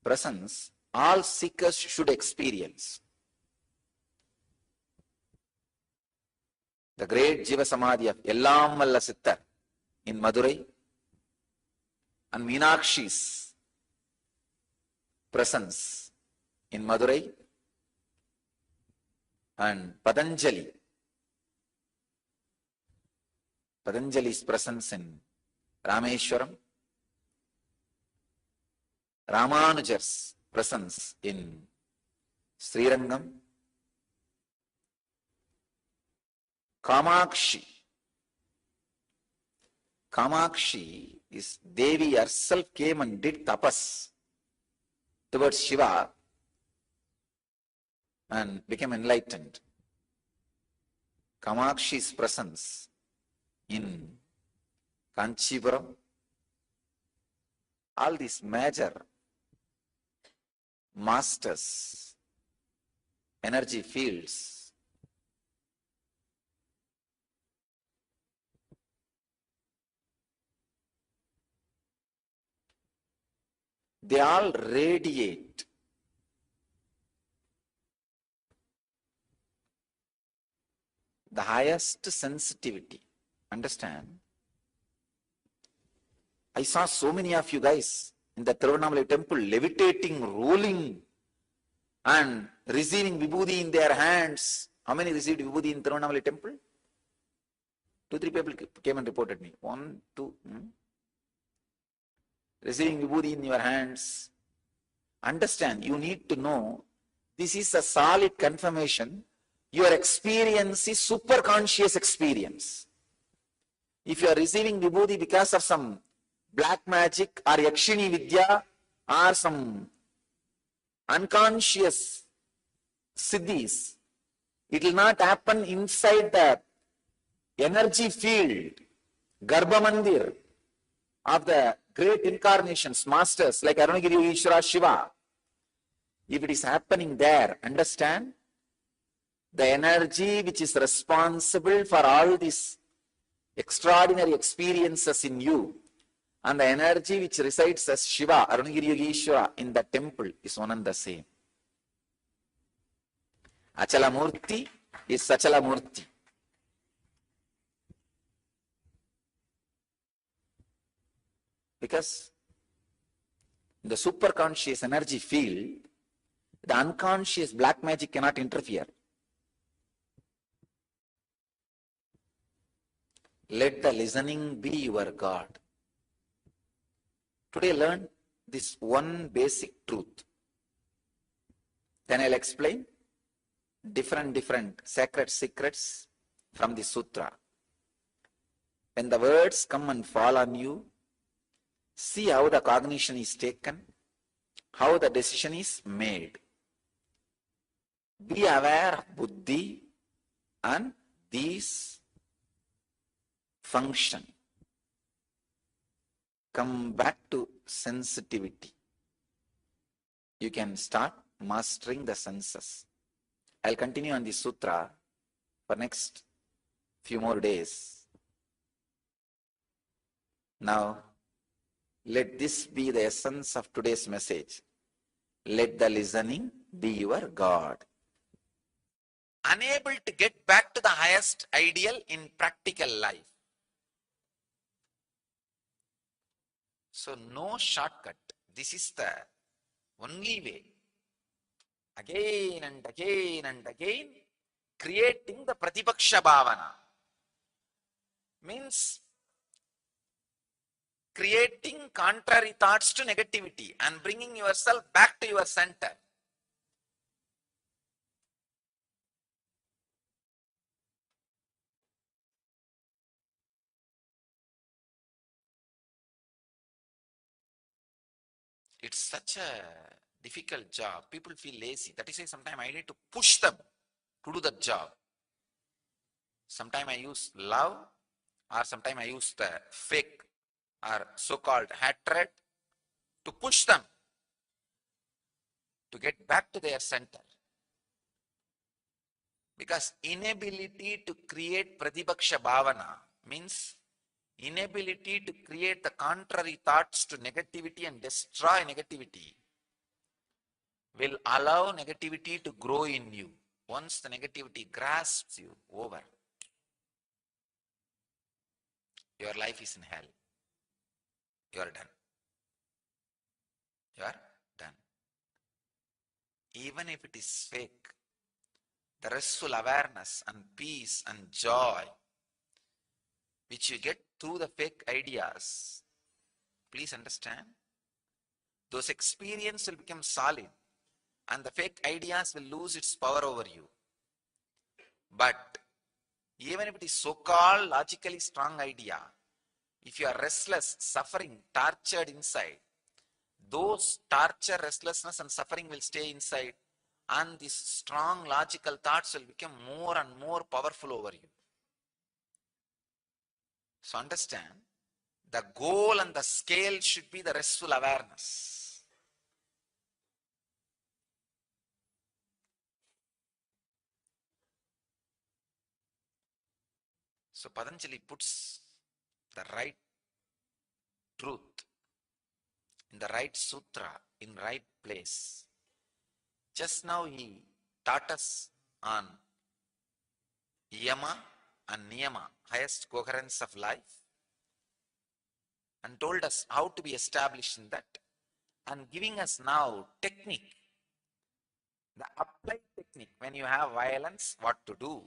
presence, all seekers should experience. The great Jiva Samadhi of Ellam Valla Sittar in Madurai, and Meenakshi's presence in Madurai, and Patanjali's presence in Rameshwaram, Ramanujar's presence in Srirangam, Kamakshi is Devi herself came and did tapas towards Shiva and became enlightened. Kamakshi's presence in Kanchipuram, all these major masters, energy fields, they all radiate the highest sensitivity. Understand? I saw so many of you guys in the Tirunamala temple levitating, rolling, and receiving vibhuti in their hands. How many received vibhuti in Tirunamala temple? 2-3 people came and reported me. 1, 2. Receiving vibhuti in your hands. Understand, you need to know, this is a solid confirmation. Your experience is super conscious experience. If you are receiving vibhuti because of some black magic or yakshini vidya or some unconscious siddhis, it will not happen inside the energy field, Garbha Mandir of the great incarnations, masters like Arunagiri Ishvara Shiva. If it is happening there, understand, the energy which is responsible for all these extraordinary experiences in you and the energy which resides as Shiva, Arunagiri Yogeshwara in the temple is one and the same. Achala Murti is Sachala Murti. Because in the superconscious energy field, the unconscious black magic cannot interfere. Let the listening be your God. Today learn this one basic truth. Then I'll explain different sacred secrets from the sutra. When the words come and fall on you, see how the cognition is taken, how the decision is made. Be aware of buddhi and these function. Come back to sensitivity. You can start mastering the senses. I'll continue on the sutra for next few more days. Now, let this be the essence of today's message. Let the listening be your God. Unable to get back to the highest ideal in practical life. So no shortcut. This is the only way. Again and again and again, creating the Pratipaksha Bhavana. Means creating contrary thoughts to negativity and bringing yourself back to your center. It's such a difficult job. People feel lazy. That is why sometimes I need to push them to do that job. Sometimes I use love, or sometimes I use the fake or so-called hatred to push them to get back to their center. Because inability to create Pratipaksha Bhavana means inability to create the contrary thoughts to negativity and destroy negativity will allow negativity to grow in you. Once the negativity grasps you over, your life is in hell. You are done. You are done. Even if it is fake, the restful awareness and peace and joy which you get through the fake ideas, please understand, those experiences will become solid and the fake ideas will lose its power over you. But even if it is so-called logically strong idea, if you are restless, suffering, tortured inside, those torture, restlessness and suffering will stay inside, and these strong logical thoughts will become more and more powerful over you. So understand, the goal and the scale should be the restful awareness. So Patanjali puts the right truth in the right sutra, in right place. Just now he taught us on yama and niyama, highest coherence of life, and told us how to be established in that, and giving us now technique, the applied technique. When you have violence, what to do.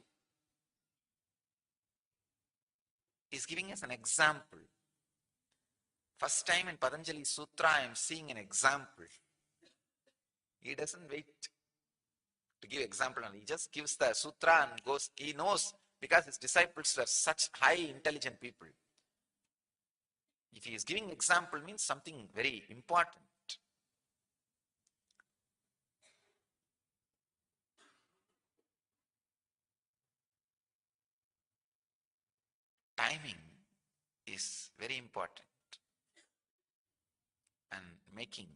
He's giving us an example. First time in Patanjali Sutra, I am seeing an example. He doesn't wait to give example, and he just gives the sutra and goes. He knows, because his disciples were such high intelligent people. If he is giving example, means something very important. Timing is very important, and making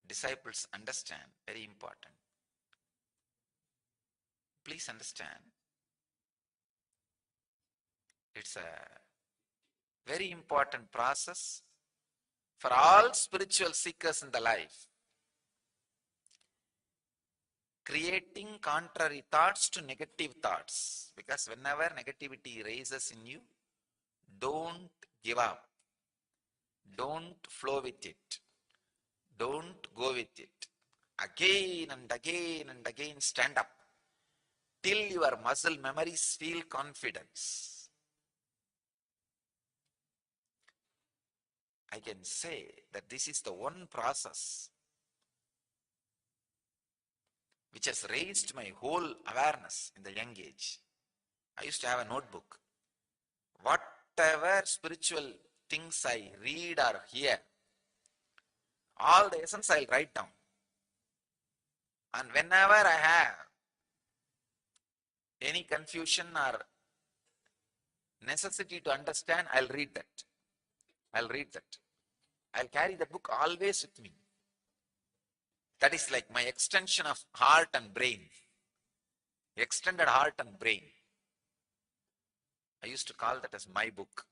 disciples understand, very important. Please understand, it's a very important process for all spiritual seekers in the life. Creating contrary thoughts to negative thoughts, because whenever negativity rises in you, don't give up, don't flow with it, don't go with it. Again and again and again stand up till your muscle memories feel confidence. I can say that this is the one process which has raised my whole awareness in the young age. I used to have a notebook. Whatever spiritual things I read or hear, all the essence I'll write down. And whenever I have any confusion or necessity to understand, I'll read that. I'll read that. I'll carry the book always with me. That is like my extension of heart and brain. Extended heart and brain. I used to call that as my book.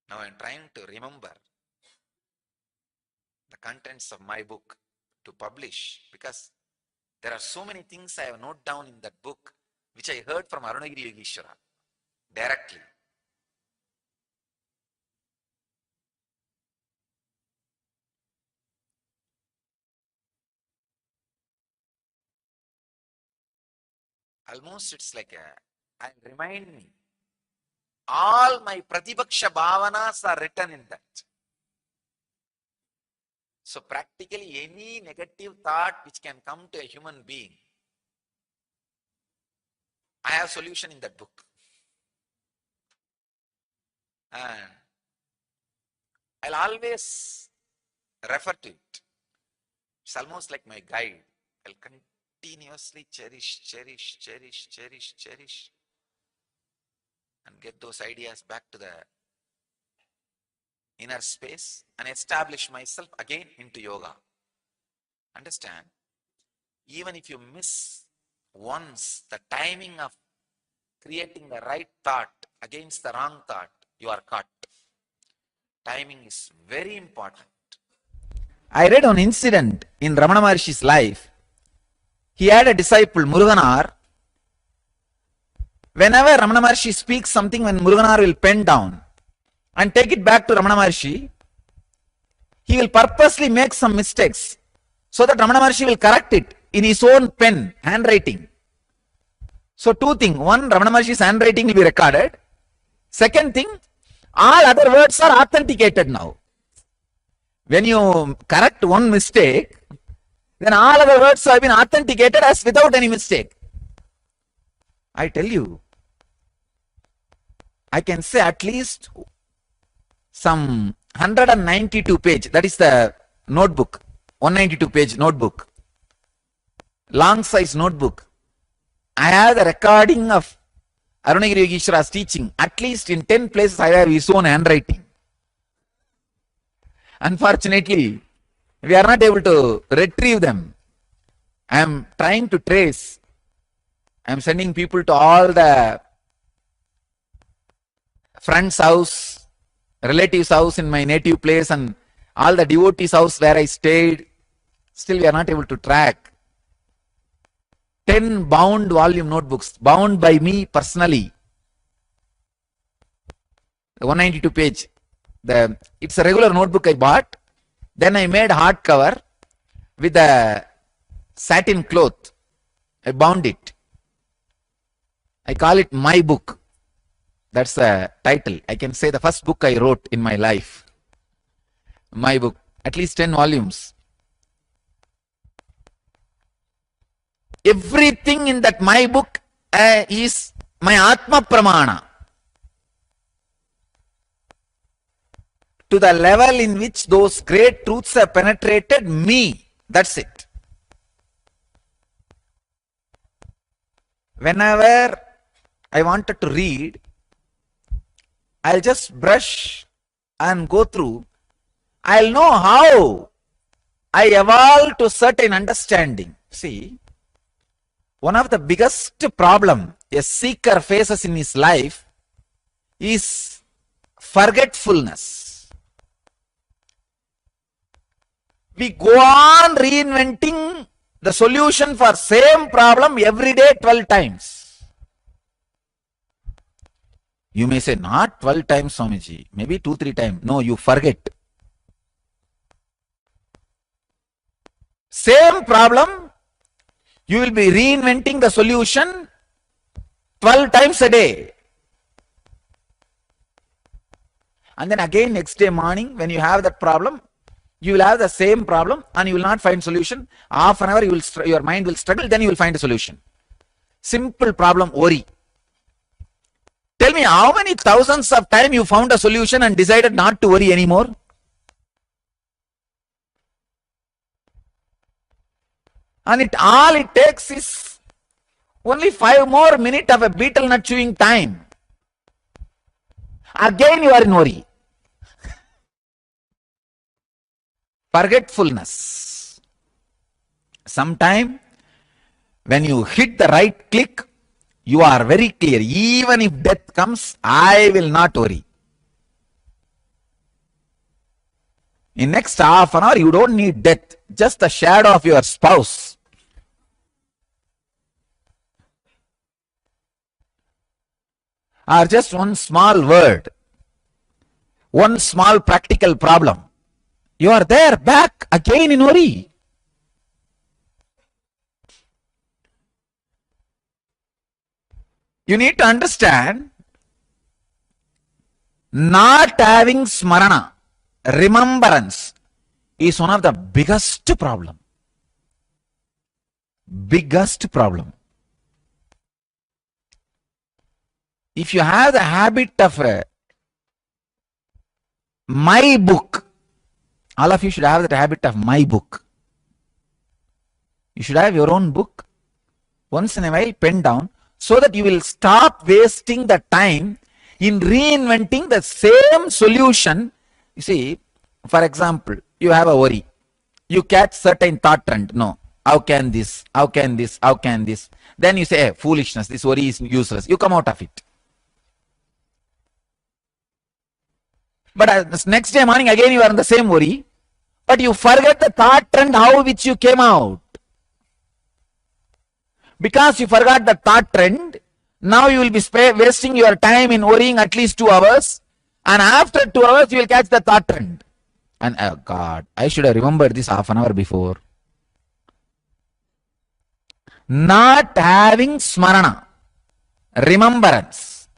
Now I'm trying to remember the contents of my book to publish, because there are so many things I have noted down in that book which I heard from Arunagiri Yogeshwara directly. Almost it's like and remind me, all my Pratibhaksha Bhavanas are written in that. So practically any negative thought which can come to a human being, I have solution in that book. And I'll always refer to it. It's almost like my guide. I'll continuously cherish, and get those ideas back to the inner space and establish myself again into yoga. Understand? Even if you miss once the timing of creating the right thought against the wrong thought, you are caught. Timing is very important. I read an incident in Ramana Maharishi's life. He had a disciple, Muruganar. Whenever Ramana Maharishi speaks something, when Muruganar will pen down and take it back to Ramana Maharishi, he will purposely make some mistakes so that Ramana Maharishi will correct it in his own pen, handwriting. So two things. One, Ramana Maharishi's handwriting will be recorded. Second thing, all other words are authenticated now. When you correct one mistake, then all other words have been authenticated as without any mistake. I tell you, I can say at least some 192 page, that is the notebook, 192 page notebook, long size notebook. I have the recording of Arunagiri Yogeshwara's teaching. At least in 10 places I have his own handwriting. Unfortunately, we are not able to retrieve them. I am trying to trace. I am sending people to all the friend's house, relative's house in my native place, and all the devotees' house where I stayed. Still, we are not able to track. 10 bound volume notebooks, bound by me personally. 192 page. It's a regular notebook I bought. Then I made hardcover with a satin cloth. I bound it. I call it my book. That's the title. I can say the first book I wrote in my life. My book. At least 10 volumes. Everything in that my book is my Atma Pramana. To the level in which those great truths have penetrated me. That's it. Whenever I wanted to read, I'll just brush and go through. I'll know how I evolved to certain understanding. See, one of the biggest problem a seeker faces in his life is forgetfulness. We go on reinventing the solution for same problem every day 12 times. You may say, not 12 times, Swamiji, maybe 2-3 times. No, you forget. Same problem, you will be reinventing the solution 12 times a day. And then again next day morning, when you have that problem, you will have the same problem and you will not find solution. Half an hour your mind will struggle, then you will find a solution. Simple problem, worry. Tell me how many thousands of times you found a solution and decided not to worry anymore? And all it takes is only 5 more minutes of a beetle nut chewing time. Again you are in worry. Forgetfulness. Sometime when you hit the right click, you are very clear. Even if death comes, I will not worry. In next half an hour, you don't need death. Just the shadow of your spouse. Or just one small word. One small practical problem. You are there, back again in worry. You need to understand, not having smarana, remembrance, is one of the biggest problem. Biggest problem. If you have the habit of my book, all of you should have that habit of my book. You should have your own book. Once in a while, pen down, so that you will stop wasting the time in reinventing the same solution. You see, for example, you have a worry. You catch certain thought trend. No, how can this? How can this? How can this? Then you say, hey, foolishness, this worry is useless. You come out of it. But next day morning, again you are in the same worry. But you forget the thought trend how which you came out. Because you forgot the thought trend, now you will be wasting your time in worrying at least 2 hours. And after 2 hours, you will catch the thought trend. And oh God, I should have remembered this half an hour before. Not having smarana, remembrance,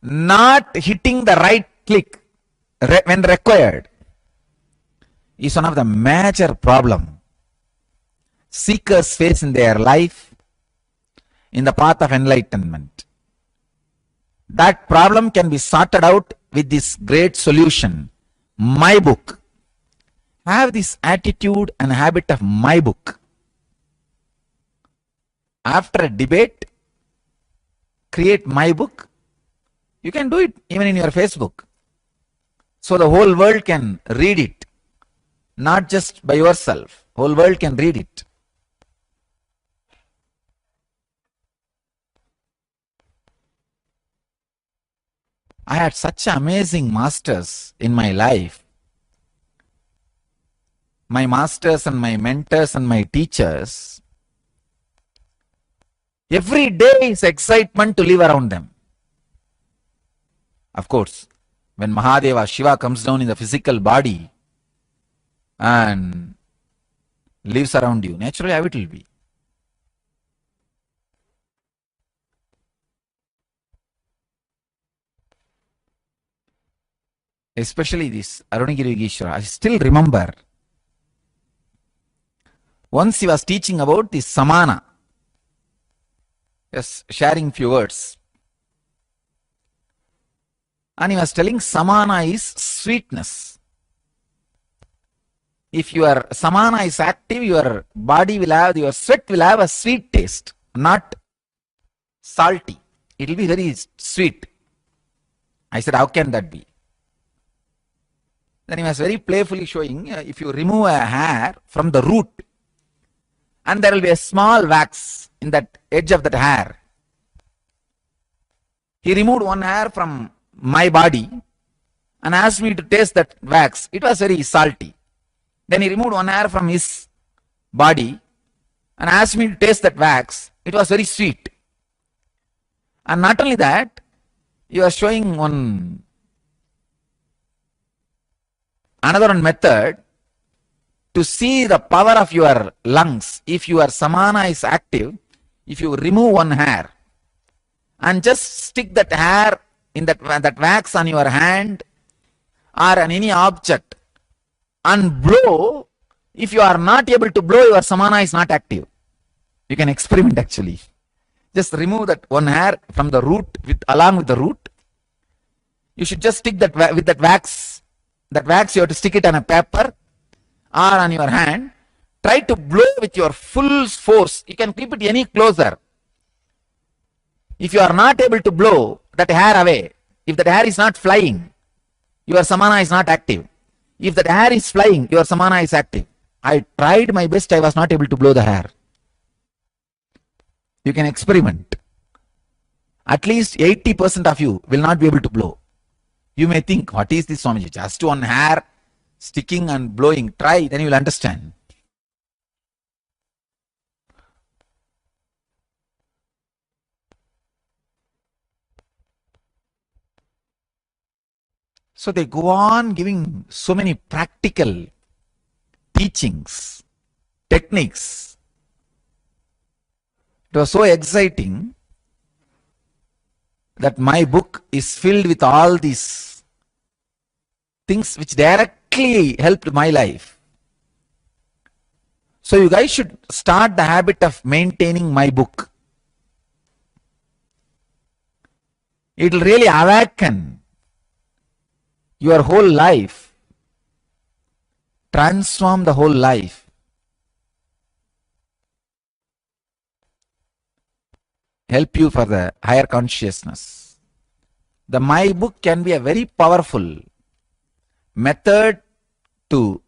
not hitting the right click when required, is one of the major problem seekers face in their life in the path of enlightenment. That problem can be sorted out with this great solution, my book. Have this attitude and habit of my book. After a debate, create my book. You can do it even in your Facebook. So the whole world can read it. Not just by yourself. Whole world can read it. I had such amazing masters in my life. My masters and my mentors and my teachers. Every day is excitement to live around them. Of course, when Mahadeva, Shiva comes down in the physical body and lives around you, naturally how it will be. Especially this Arunagiri Yogeshwara, I still remember once he was teaching about this samana. Yes, sharing few words. And he was telling samana is sweetness. If your samana is active, your body will have, your sweat will have a sweet taste, not salty. It will be very sweet. I said, how can that be? Then he was very playfully showing, if you remove a hair from the root, and there will be a small wax in that edge of that hair. He removed one hair from my body and asked me to taste that wax. It was very salty. Then he removed one hair from his body and asked me to taste that wax. It was very sweet. And not only that, he was showing another one method to see the power of your lungs. If your samana is active, if you remove one hair and just stick that hair in that wax on your hand or on any object and blow, if you are not able to blow, your samana is not active. You can experiment actually. Just remove that one hair from the root, along with the root. You should just stick that with that wax. That wax you have to stick it on a paper or on your hand. Try to blow with your full force. You can keep it any closer. If you are not able to blow that hair away, if that hair is not flying, your samana is not active. If that hair is flying, your samana is active. I tried my best, I was not able to blow the hair. You can experiment. At least 80% of you will not be able to blow. You may think, what is this, Swamiji? Just one hair sticking and blowing. Try, then you will understand. So they go on giving so many practical teachings, techniques. It was so exciting that my book is filled with all these things which directly helped my life. So you guys should start the habit of maintaining my book. It will really awaken your whole life, transform the whole life. Help you for the higher consciousness. The my book can be a very powerful method to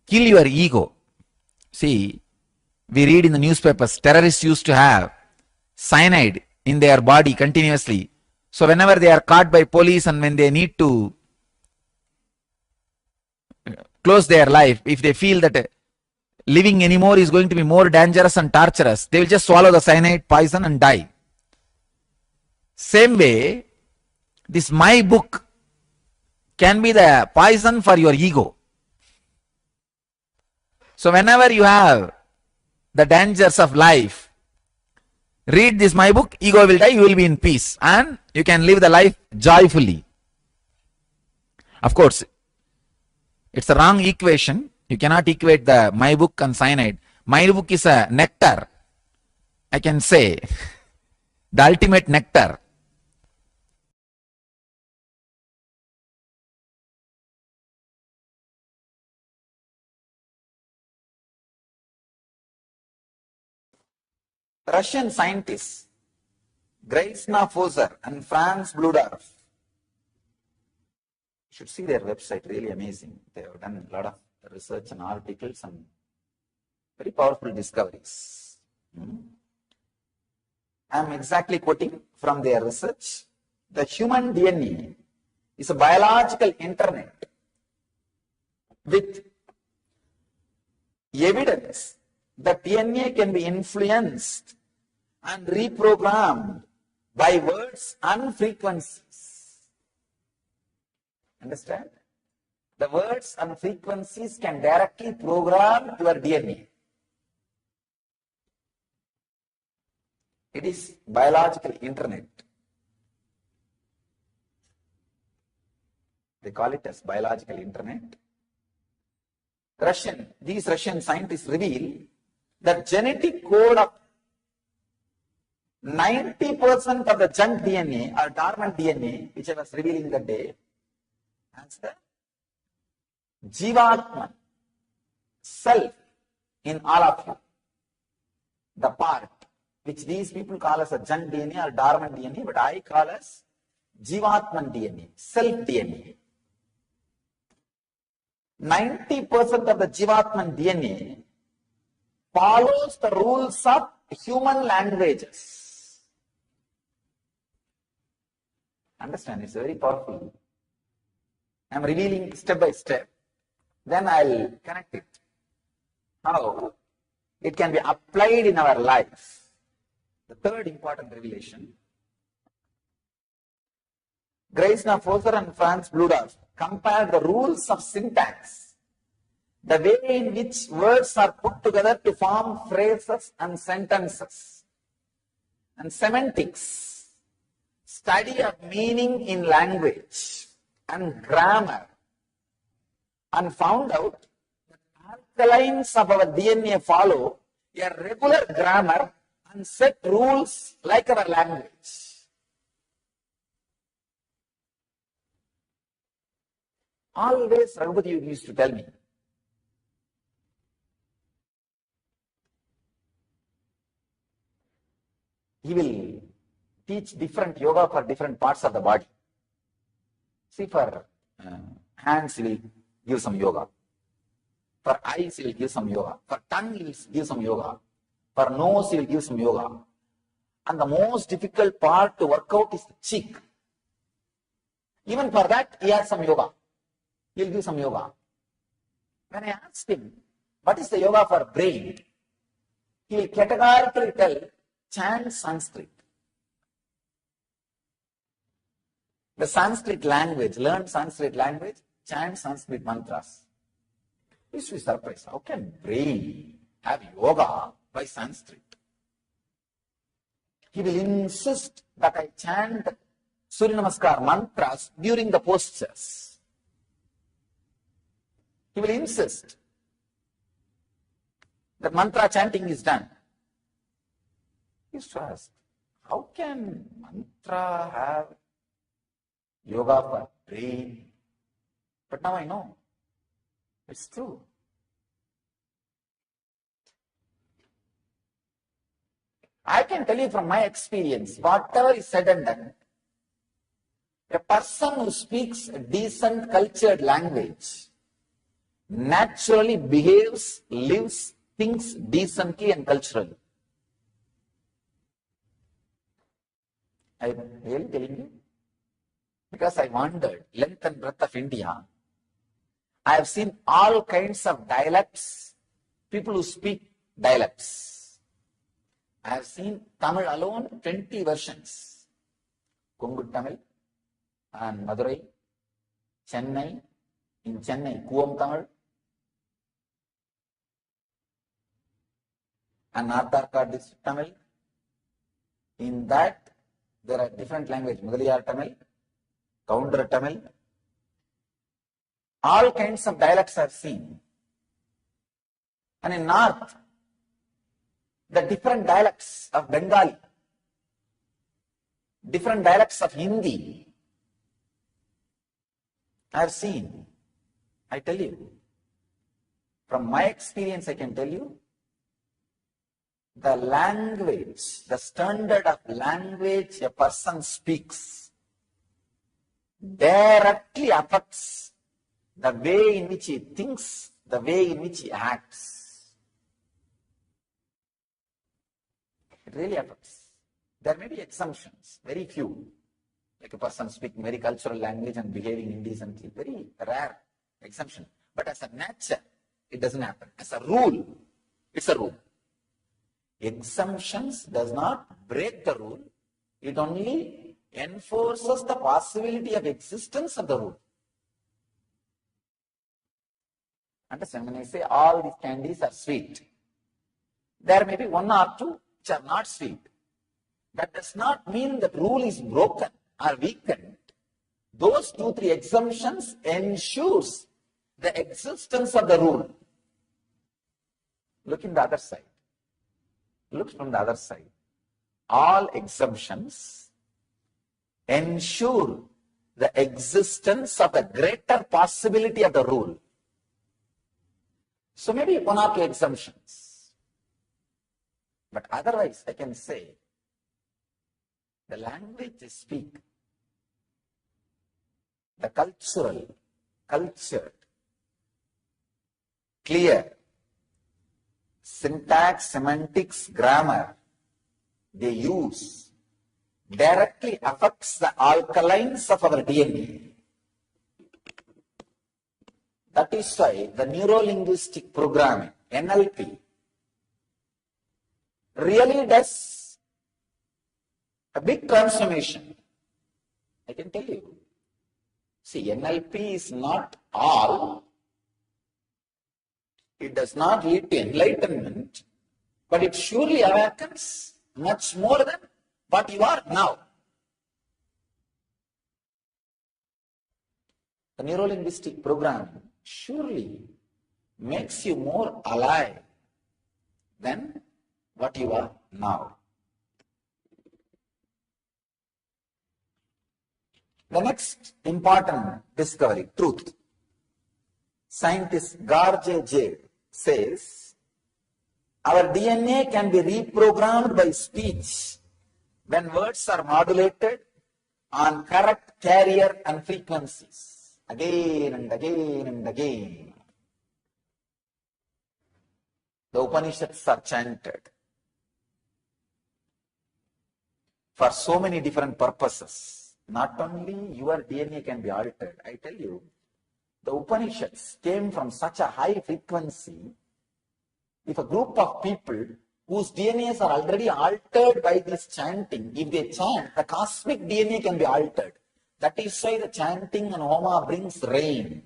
kill your ego. See, we read in the newspapers, terrorists used to have cyanide in their body continuously. So whenever they are caught by police and when they need to close their life, if they feel that living anymore is going to be more dangerous and torturous, they will just swallow the cyanide poison and die. Same way, this my book can be the poison for your ego. So whenever you have the dangers of life, read this my book, ego will die, you will be in peace and you can live the life joyfully. Of course, it's a wrong equation. You cannot equate the my book and cyanide. My book is a nectar. I can say the ultimate nectar. Russian scientists Graisna Fozer and Franz Bludorf. You should see their website, really amazing. They have done a lot of research and articles and very powerful discoveries. I am exactly quoting from their research. The human DNA is a biological internet with evidence that DNA can be influenced and reprogrammed by words and frequencies. Understand? The words and frequencies can directly program your DNA. It is biological internet. They call it as biological internet. These Russian scientists reveal that genetic code of 90% of the junk DNA or dormant DNA, which I was revealing that day, as the Jivatman, self in all of you. The part which these people call as a junk DNA or dormant DNA, but I call as Jivatman DNA, self DNA. 90% of the Jivatman DNA follows the rules of human languages. Understand, it's very powerful. I'm revealing step by step. Then I'll connect it. How it can be applied in our life. The third important revelation. Greisner, Foser and Franz Bludorf compared the rules of syntax, the way in which words are put together to form phrases and sentences, and semantics, study of meaning in language and grammar, and found out that alkalines of our DNA follow a regular grammar and set rules like our language. Always Raghupati used to tell me, he will teach different yoga for different parts of the body. See, for hands he will give some yoga. For eyes he will give some yoga. For tongue he will give some yoga. For nose he will give some yoga. And the most difficult part to work out is the cheek. Even for that he has some yoga. He will give some yoga. When I asked him, what is the yoga for brain? He will categorically tell, chant Sanskrit. The Sanskrit language, learn Sanskrit language, chant Sanskrit mantras. You should be surprised. How can brain have yoga by Sanskrit? He will insist that I chant Surya Namaskar mantras during the postures. He will insist that mantra chanting is done. He used to ask, how can mantra have yoga for brain? But now I know. It's true. I can tell you from my experience, whatever is said and done, a person who speaks a decent, cultured language naturally behaves, lives, thinks decently and culturally. I'm really telling you. Because I wandered length and breadth of India, I have seen all kinds of dialects, people who speak dialects. I have seen Tamil alone, 20 versions. Kongu Tamil and Madurai, Chennai, in Chennai, Kuam Tamil, and North Arcot district Tamil. In that, there are different languages, Mudaliyar Tamil, Counter Tamil, all kinds of dialects I've seen. And in North, the different dialects of Bengali, different dialects of Hindi, I've seen. I tell you, from my experience I can tell you, the language, the standard of language a person speaks directly affects the way in which he thinks, the way in which he acts. It really affects. There may be exemptions, very few like a person speaking very cultural language and behaving indecently, very rare exemption. But as a nature, it doesn't happen. As a rule, it's a rule. Exemptions does not break the rule, it only enforces the possibility of existence of the rule. Understand? When I say all these candies are sweet, there may be one or two which are not sweet. That does not mean the rule is broken or weakened. Those 2-3 exemptions ensures the existence of the rule. Look in the other side. Look from the other side. All exemptions ensure the existence of the greater possibility of the rule. So maybe 1 or 2 exemptions. But otherwise, I can say, the language they speak, the cultural, cultured, clear, syntax, semantics, grammar they use directly affects the alkalines of our DNA. That is why the neuro-linguistic programming, NLP, really does a big transformation. I can tell you. See, NLP is not all. It does not lead to enlightenment, but it surely awakens much more than what you are now. The neuro-linguistic programming surely makes you more alive than what you are now. The next important discovery, truth. Scientist Garge J says, our DNA can be reprogrammed by speech when words are modulated on correct carrier and frequencies. Again and again and again. The Upanishads are chanted for so many different purposes. Not only your DNA can be altered, I tell you, the Upanishads came from such a high frequency. If a group of people whose DNAs are already altered by this chanting, if they chant, the cosmic DNA can be altered. That is why the chanting and Homa brings rain.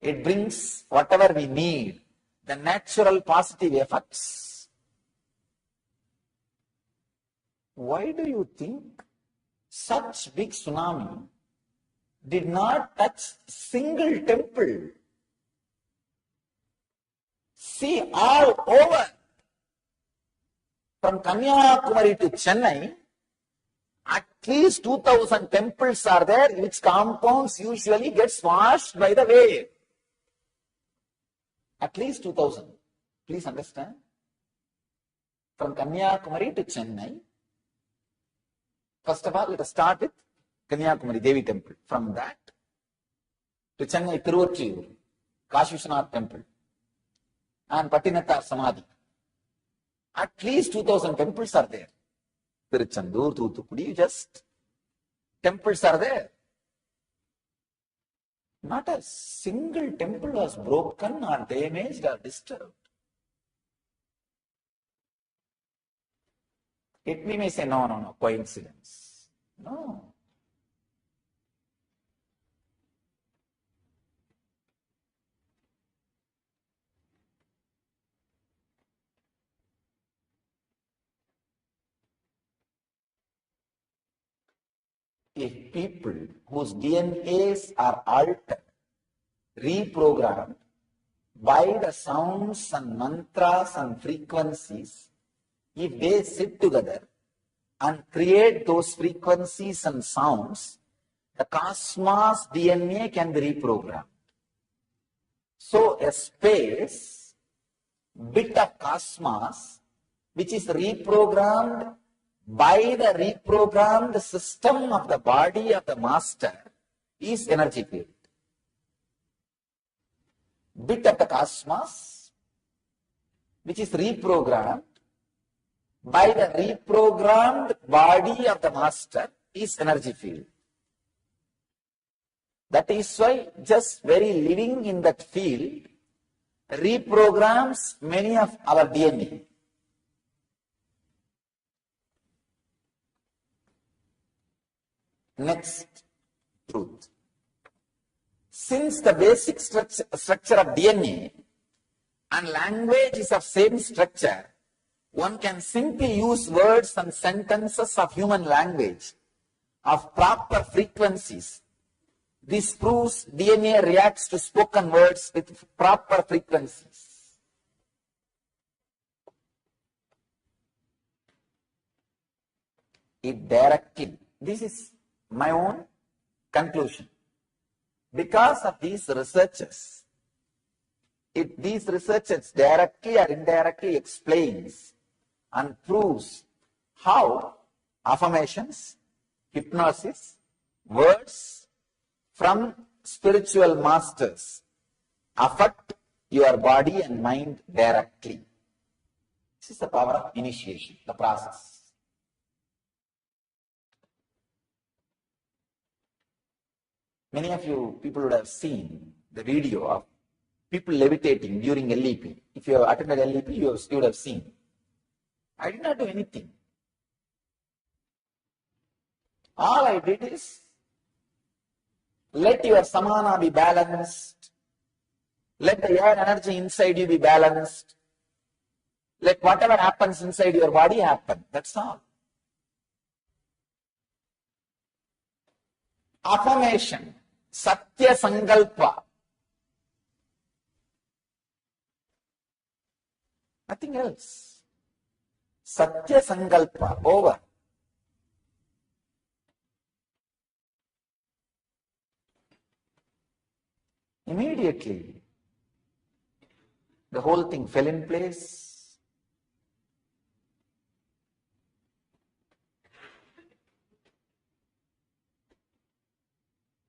It brings whatever we need, the natural positive effects. Why do you think such big tsunami did not touch single temple? See, all over, from Kanyakumari to Chennai, at least 2,000 temples are there, which compounds usually gets washed by the wave. At least 2,000. Please understand. From Kanyakumari to Chennai, first of all, let us start with Kanyakumari Devi Temple. From that to Chennai Tiruvattiur, Kashi Vishwanath Temple, and Patinathar Samadhi. At least 2,000 temples are there. Tiruchandur, Thoothukudi, just temples are there. Not a single temple was broken or damaged or disturbed. We may say, no, coincidence. No. If people whose DNAs are altered, reprogrammed by the sounds and mantras and frequencies, if they sit together and create those frequencies and sounds, the cosmos DNA can be reprogrammed. So a space, bit of cosmos, which is reprogrammed by the reprogrammed system of the body of the master, is energy field. Bit of the cosmos, which is reprogrammed by the reprogrammed body of the master, is energy field. That is why just very living in that field reprograms many of our DNA. Next truth. Since the basic structure of DNA and language is of same structure, one can simply use words and sentences of human language of proper frequencies. This proves DNA reacts to spoken words with proper frequencies. It directly, this is my own conclusion. Because of these researchers, these researchers directly or indirectly explains and proves how affirmations, hypnosis, words from spiritual masters affect your body and mind directly. This is the power of initiation, the process. Many of you people would have seen the video of people levitating during LEP. If you have attended LEP, you would have seen. I did not do anything. All I did is let your samana be balanced. Let the air energy inside you be balanced. Let whatever happens inside your body happen. That's all. Affirmation. Satya Sankalpa. Nothing else. Satya Sankalpa. Over. Immediately, the whole thing fell in place.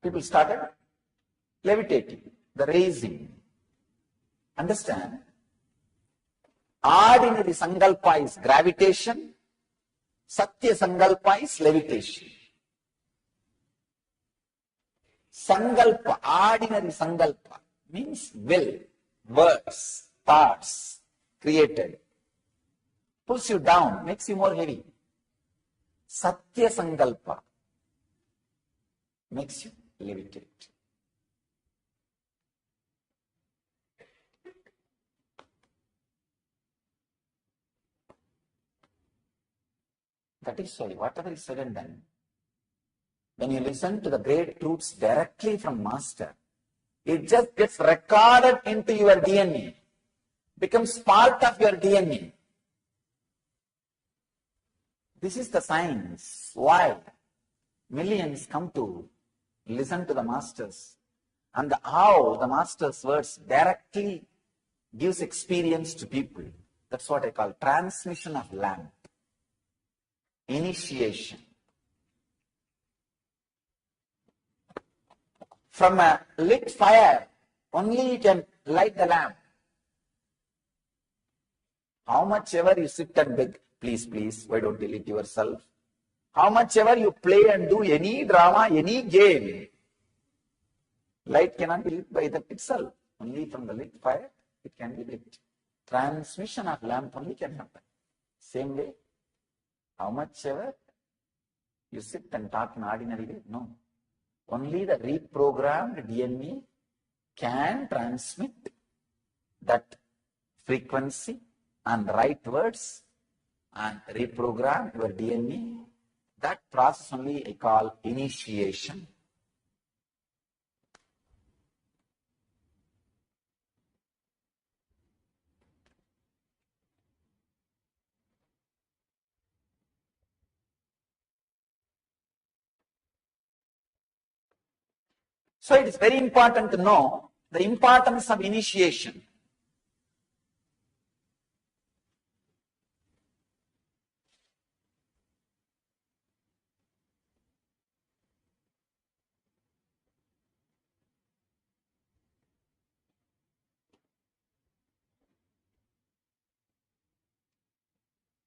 People started levitating, the raising. Understand? Ordinary Sankalpa is gravitation, Satya Sankalpa is levitation. Sankalpa, ordinary Sankalpa, means will, words, thoughts, created. Pulls you down, makes you more heavy. Satya Sankalpa makes you levitate. That is why, whatever is said and done, when you listen to the great truths directly from Master, it just gets recorded into your DNA, becomes part of your DNA. This is the science. Why? Millions come to listen to the Masters, and how the Master's words directly gives experience to people. That's what I call transmission of lamp. Initiation. From a lit fire, only you can light the lamp. How much ever you sit and beg, please, please, why don't you lit yourself? How much ever you play and do any drama, any game, light cannot be lit by that itself. Only from the lit fire, it can be lit. Transmission of lamp only can happen. Same way, how much ever you sit and talk in ordinary way, no. Only the reprogrammed DNA can transmit that frequency and right words and reprogram your DNA. That process only I call initiation. So it is very important to know the importance of initiation.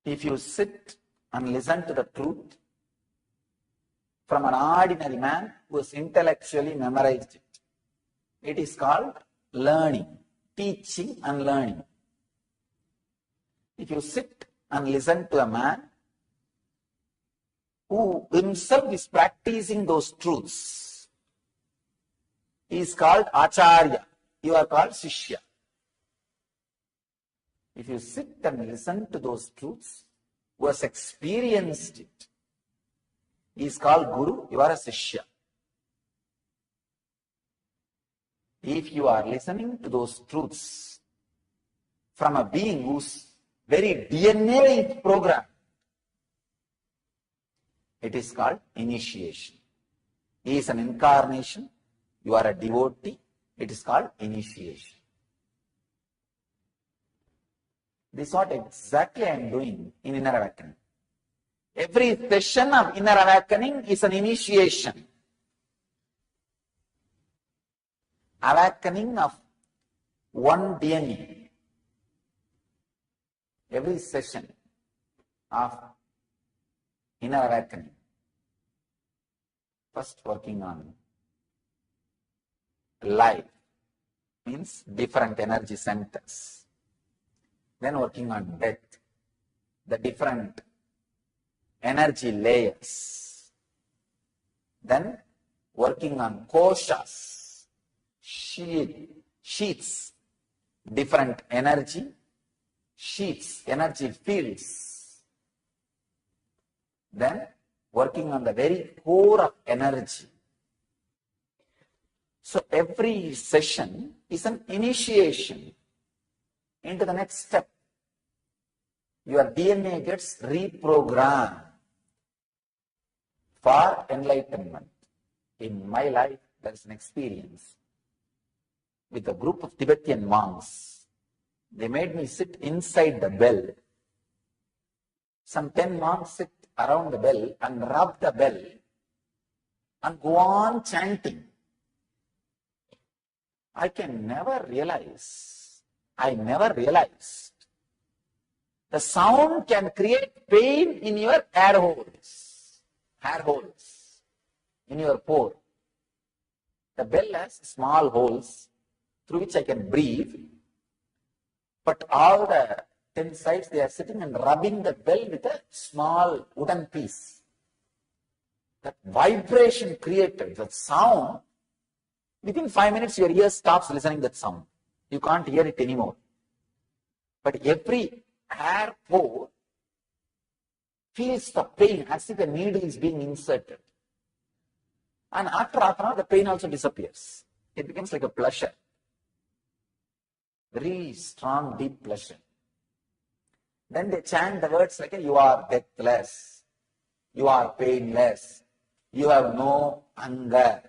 If you sit and listen to the truth, from an ordinary man who has intellectually memorized it. It is called learning, teaching and learning. If you sit and listen to a man who himself is practicing those truths, he is called Acharya. You are called Shishya. If you sit and listen to those truths, who has experienced it, he is called Guru. You are a Shishya. If you are listening to those truths from a being whose very DNA is programmed, it is called initiation. He is an incarnation. You are a devotee. It is called initiation. This is what exactly I am doing in inner awakening. Every session of inner awakening is an initiation. Awakening of one DNA. Every session of inner awakening. First working on life, means different energy centers. Then working on death, the different energy layers. Then working on koshas, sheets, different energy sheets, energy fields. Then working on the very core of energy. So every session is an initiation into the next step. Your DNA gets reprogrammed for enlightenment. In my life, there is an experience with a group of Tibetan monks. They made me sit inside the bell. Some 10 monks sit around the bell and rub the bell and go on chanting. I never realized the sound can create pain in your hair holes, in your pore. The bell has small holes through which I can breathe, but all the 10 sides, they are sitting and rubbing the bell with a small wooden piece. That vibration created, that sound, within 5 minutes your ear stops listening that sound. You can't hear it anymore. But every hair pore feels the pain as if a needle is being inserted. And after the pain also disappears. It becomes like a pleasure. Very strong, deep pleasure. Then they chant the words like, you are deathless, you are painless, you have no hunger,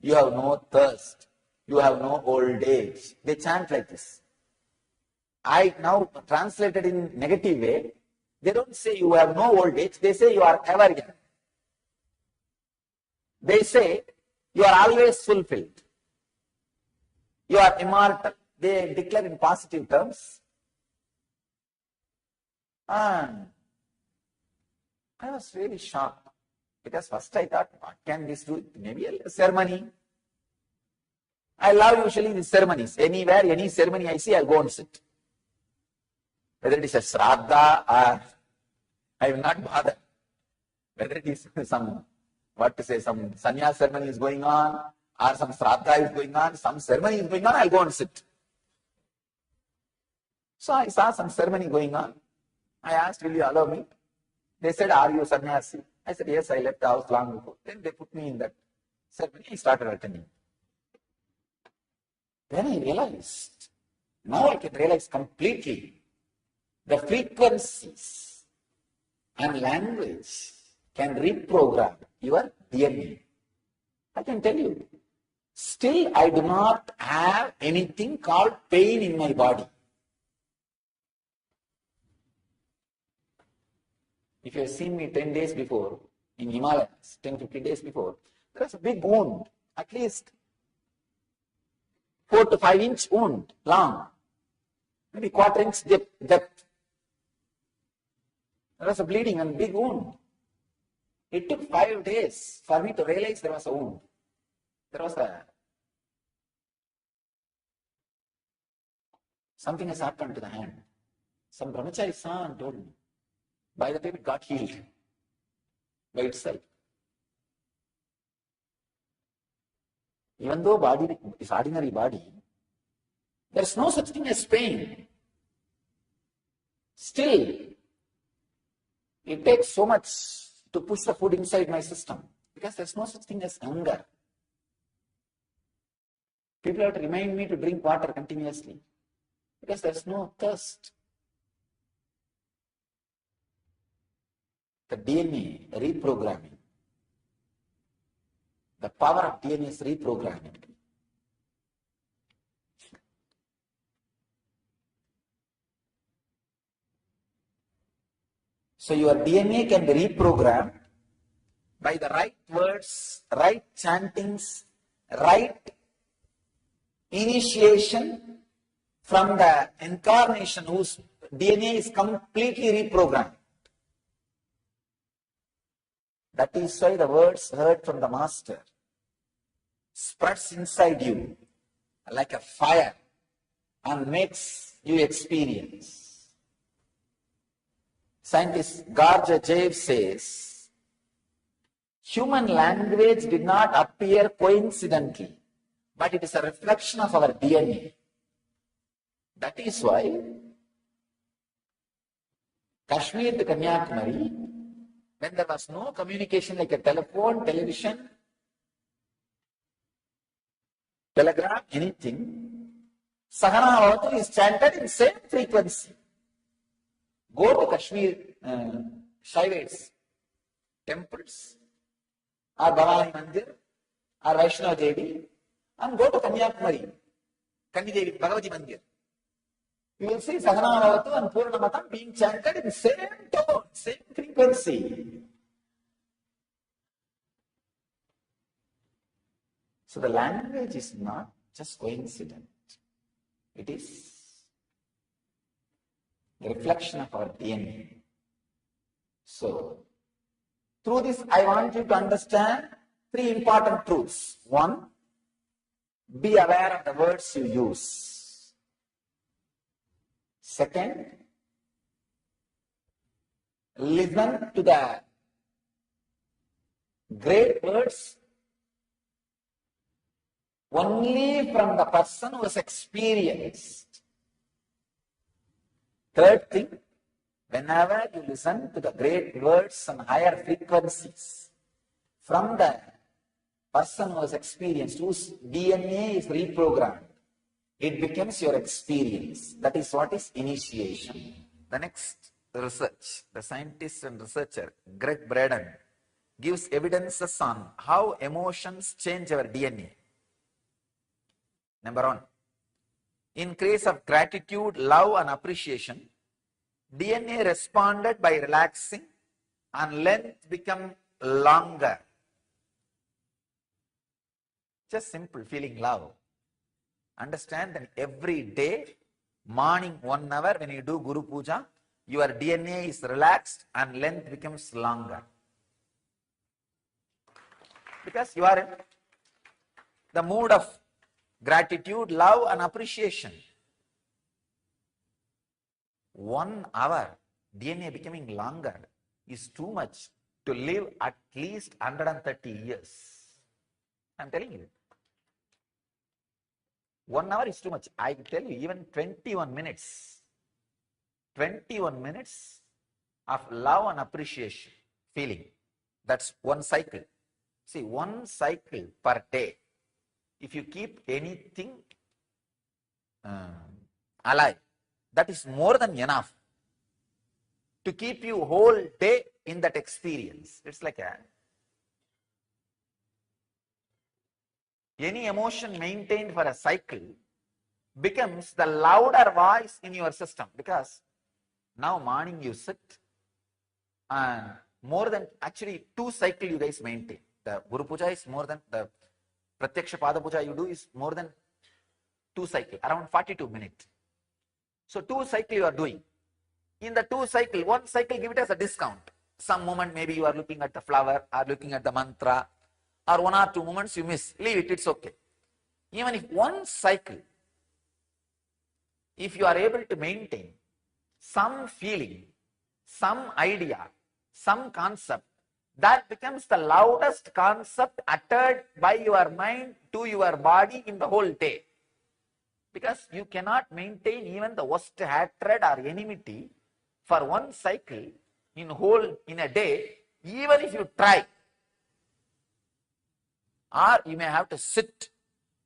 you have no thirst, you have no old age. They chant like this. I now translated in negative way. They don't say you have no old age, they say you are ever young. They say you are always fulfilled. You are immortal. They declare in positive terms. And I was really shocked, because first I thought, what can this do? Maybe a ceremony. I love usually the ceremonies. Anywhere, any ceremony I see, I'll go and sit. Whether it is a Shraddha or I will not bother. Whether it is some sannyas ceremony is going on, or some Shraddha is going on, some ceremony is going on, I'll go and sit. So I saw some ceremony going on. I asked, will you allow me? They said, are you sannyasi? I said, yes, I left the house long before. Then they put me in that ceremony. I started attending. Then I realized, now I can realize completely, the frequencies and language can reprogram your DNA. I can tell you, still I do not have anything called pain in my body. If you have seen me 10 days before, in Himalayas, 10-15 days before, there was a big wound, at least 4 to 5 inch wound, long, maybe quarter inch depth. There was a bleeding and big wound. It took 5 days for me to realize there was a wound. There was something has happened to the hand. Some brahmachari saw and told me. By the time it got healed by itself. Even though body is ordinary body, there is no such thing as pain. Still, it takes so much to push the food inside my system because there is no such thing as hunger. People have to remind me to drink water continuously because there is no thirst. The DNA reprogramming. The power of DNA is reprogramming. So your DNA can be reprogrammed by the right words, right chantings, right initiation from the incarnation whose DNA is completely reprogrammed. That is why the words heard from the Master spreads inside you like a fire and makes you experience. Scientist Garja Jayev says, human language did not appear coincidentally, but it is a reflection of our DNA. That is why Kashmir to Kanyakumari, when there was no communication like a telephone, television, telegram, anything, Sahana Avatu is chanted in same frequency. Go to Kashmir Shaivites temples or Bhavani Mandir or Vaishnava Devi and go to Kanyakumari, Kandi Devi, Bhagavati Mandir. You will see Sahana Avatu and Purnamatam being chanted in same tone, same frequency. So the language is not just coincident. It is the reflection of our DNA. So, through this I want you to understand 3 important truths. 1, be aware of the words you use. 2nd, listen to the great words only from the person who has experienced. 3rd thing, whenever you listen to the great words and higher frequencies from the person who has experienced, whose DNA is reprogrammed, it becomes your experience. That is what is initiation. The next research, the scientist and researcher Greg Braden gives evidences on how emotions change our DNA. Number 1, in case of gratitude, love and appreciation, DNA responded by relaxing and length become longer. Just simple feeling love. Understand that every day, morning 1 hour when you do Guru Puja, your DNA is relaxed and length becomes longer. Because you are in the mood of gratitude, love and appreciation. 1 hour DNA becoming longer is too much to live at least 130 years. I am telling you. 1 hour is too much. I tell you, even 21 minutes. 21 minutes of love and appreciation, feeling. That's 1 cycle. See, 1 cycle per day. If you keep anything alive, that is more than enough to keep you whole day in that experience. It's like any emotion maintained for a cycle becomes the louder voice in your system, because now morning you sit and more than actually 2 cycles you guys maintain. The Guru Puja is more than the Pratyaksha Pada Puja you do is more than 2 cycles, around 42 minutes. So 2 cycles you are doing. In the 2 cycle, 1 cycle give it as a discount. Some moment maybe you are looking at the flower or looking at the mantra, or 1 or 2 moments you miss. Leave it, it's okay. Even if one cycle, if you are able to maintain some feeling, some idea, some concept, that becomes the loudest concept uttered by your mind to your body in the whole day. Because you cannot maintain even the worst hatred or enmity for one cycle in a day, even if you try. Or you may have to sit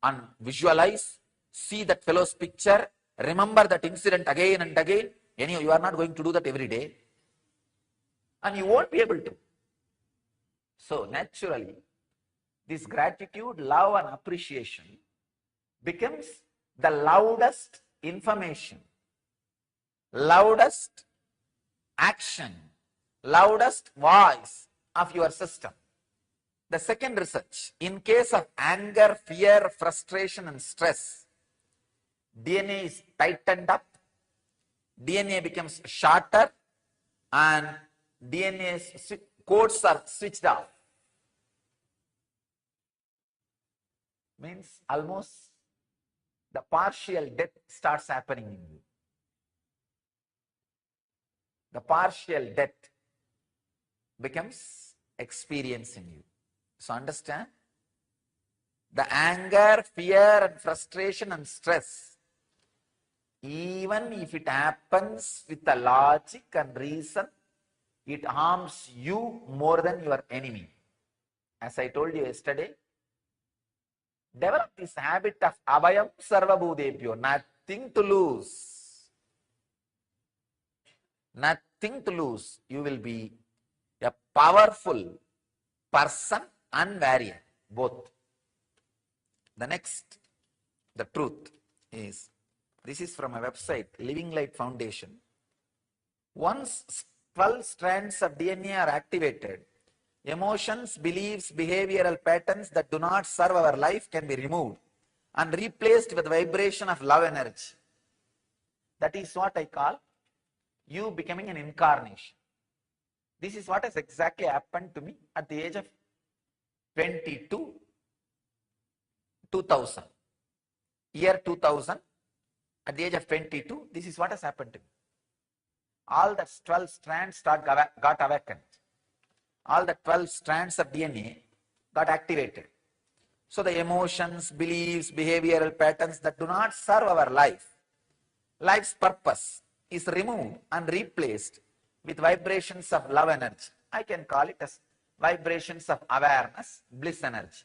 and visualize, see that fellow's picture, remember that incident again and again. Anyhow, you are not going to do that every day. And you won't be able to. So naturally, this gratitude, love and appreciation becomes the loudest information, loudest action, loudest voice of your system. The second research, in case of anger, fear, frustration and stress, DNA is tightened up, DNA becomes shorter, and DNA codes are switched off. Means almost the partial death starts happening in you. The partial death becomes experience in you. So understand, the anger, fear and frustration and stress, even if it happens with the logic and reason, it harms you more than your enemy. As I told you yesterday, develop this habit of abhayam sarvabhutebhyo, nothing to lose. Nothing to lose. You will be a powerful person and warrior, both. The next, the truth is, this is from a website, Living Light Foundation. Once 12 strands of DNA are activated, emotions, beliefs, behavioral patterns that do not serve our life can be removed and replaced with vibration of love energy. That is what I call you becoming an incarnation. This is what has exactly happened to me at the age of 22, 2000. Year 2000, at the age of 22, this is what has happened to me. All the 12 strands got awakened. All the 12 strands of DNA got activated. So the emotions, beliefs, behavioral patterns that do not serve our life, life's purpose, is removed and replaced with vibrations of love energy. I can call it as vibrations of awareness, bliss energy.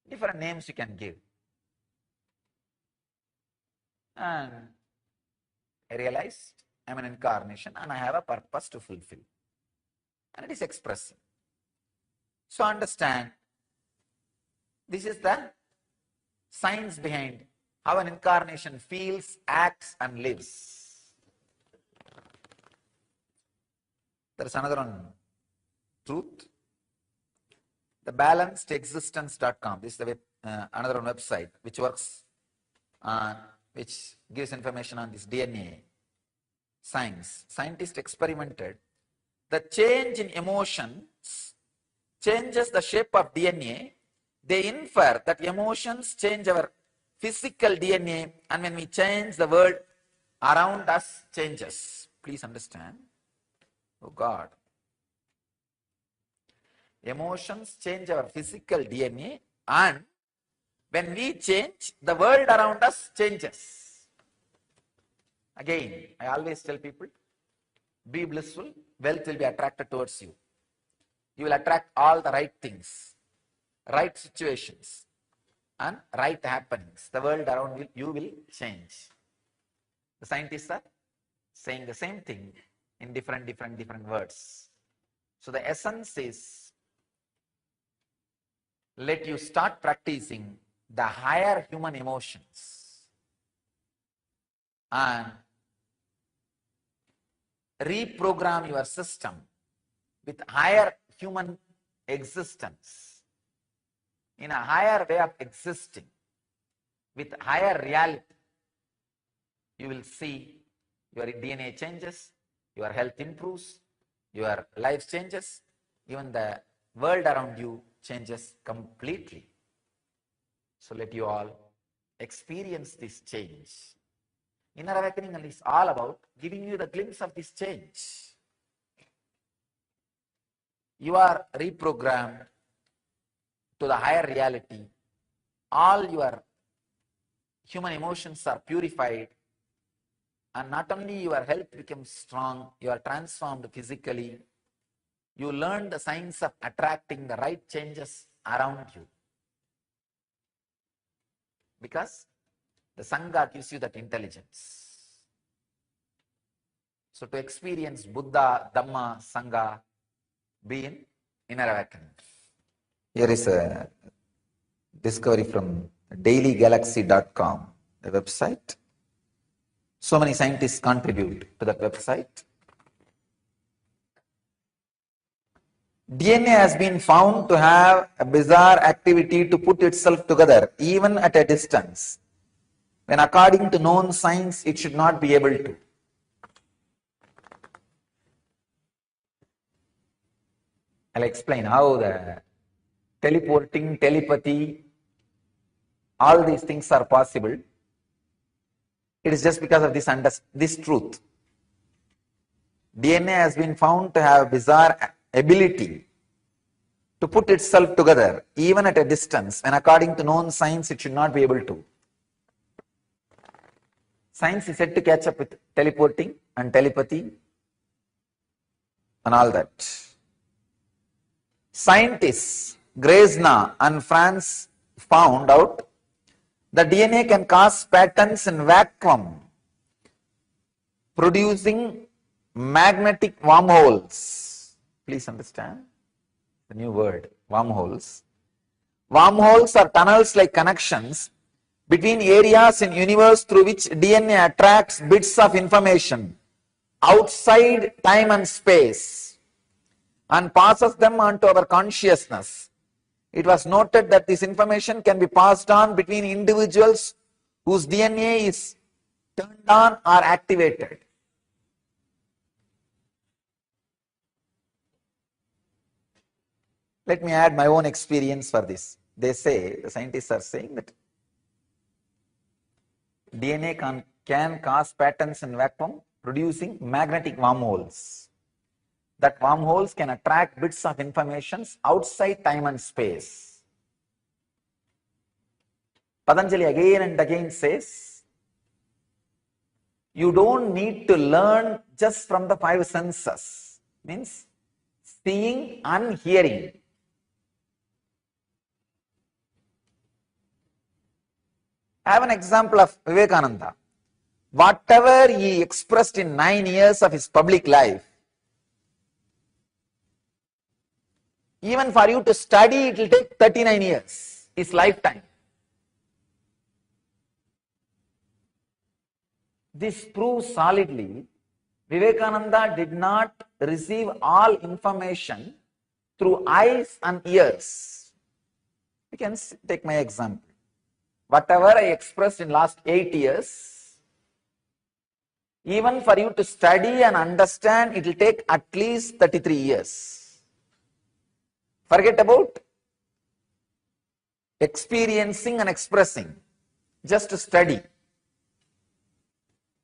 Different names you can give. And I realized I'm an incarnation and I have a purpose to fulfill. And it is expressing. So understand, this is the science behind how an incarnation feels, acts and lives. There is another one, truth. The balancedexistence.com. This is the another one website which works, which gives information on this DNA science. Scientists experimented. The change in emotions changes the shape of DNA. They infer that emotions change our physical DNA, and when we change, the world around us changes. Please understand. Oh God. Emotions change our physical DNA, and when we change, the world around us changes. Again, I always tell people, be blissful, wealth will be attracted towards you. You will attract all the right things, right situations, and right happenings. The world around you will change. The scientists are saying the same thing in different words. So the essence is, let you start practicing the higher human emotions and reprogram your system with higher human existence, in a higher way of existing, with higher reality. You will see your DNA changes, your health improves, your life changes, even the world around you changes completely. So let you all experience this change. Inner awakening is all about giving you the glimpse of this change. You are reprogrammed to the higher reality. All your human emotions are purified, and not only your health becomes strong, you are transformed physically. You learn the science of attracting the right changes around you, because the Sangha gives you that intelligence. So to experience Buddha, Dhamma, Sangha, be in inner awakening. Here is a discovery from dailygalaxy.com, a website. So many scientists contribute to that website. DNA has been found to have a bizarre activity to put itself together, even at a distance, when according to known science, it should not be able to. I'll explain how the teleporting, telepathy, all these things are possible. It is just because of this truth. DNA has been found to have bizarre ability to put itself together, even at a distance, when according to known science, it should not be able to. Science is said to catch up with teleporting and telepathy and all that. Scientists Grezna and France found out that DNA can cause patterns in vacuum, producing magnetic wormholes. Please understand the new word, wormholes. Wormholes are tunnels like connections between areas in universe through which DNA attracts bits of information outside time and space and passes them on to our consciousness. It was noted that this information can be passed on between individuals whose DNA is turned on or activated. Let me add my own experience for this. They say, the scientists are saying that DNA can cause patterns in vacuum, producing magnetic wormholes. That wormholes can attract bits of information outside time and space. Patanjali again and again says, you don't need to learn just from the five senses, means seeing and hearing. I have an example of Vivekananda. Whatever he expressed in 9 years of his public life, even for you to study, it will take 39 years, his lifetime. This proves solidly, Vivekananda did not receive all information through eyes and ears. You can take my example. Whatever I expressed in last 8 years, even for you to study and understand, it will take at least 33 years. Forget about experiencing and expressing, just study.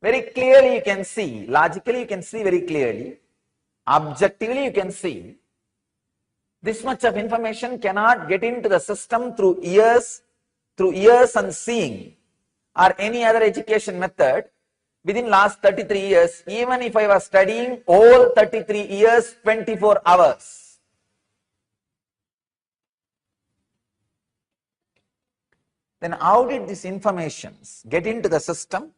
Very clearly you can see, logically you can see very clearly, objectively you can see, this much of information cannot get into the system through ears and seeing or any other education method within last 33 years, even if I was studying all 33 years, 24 hours. Then how did these informations get into the system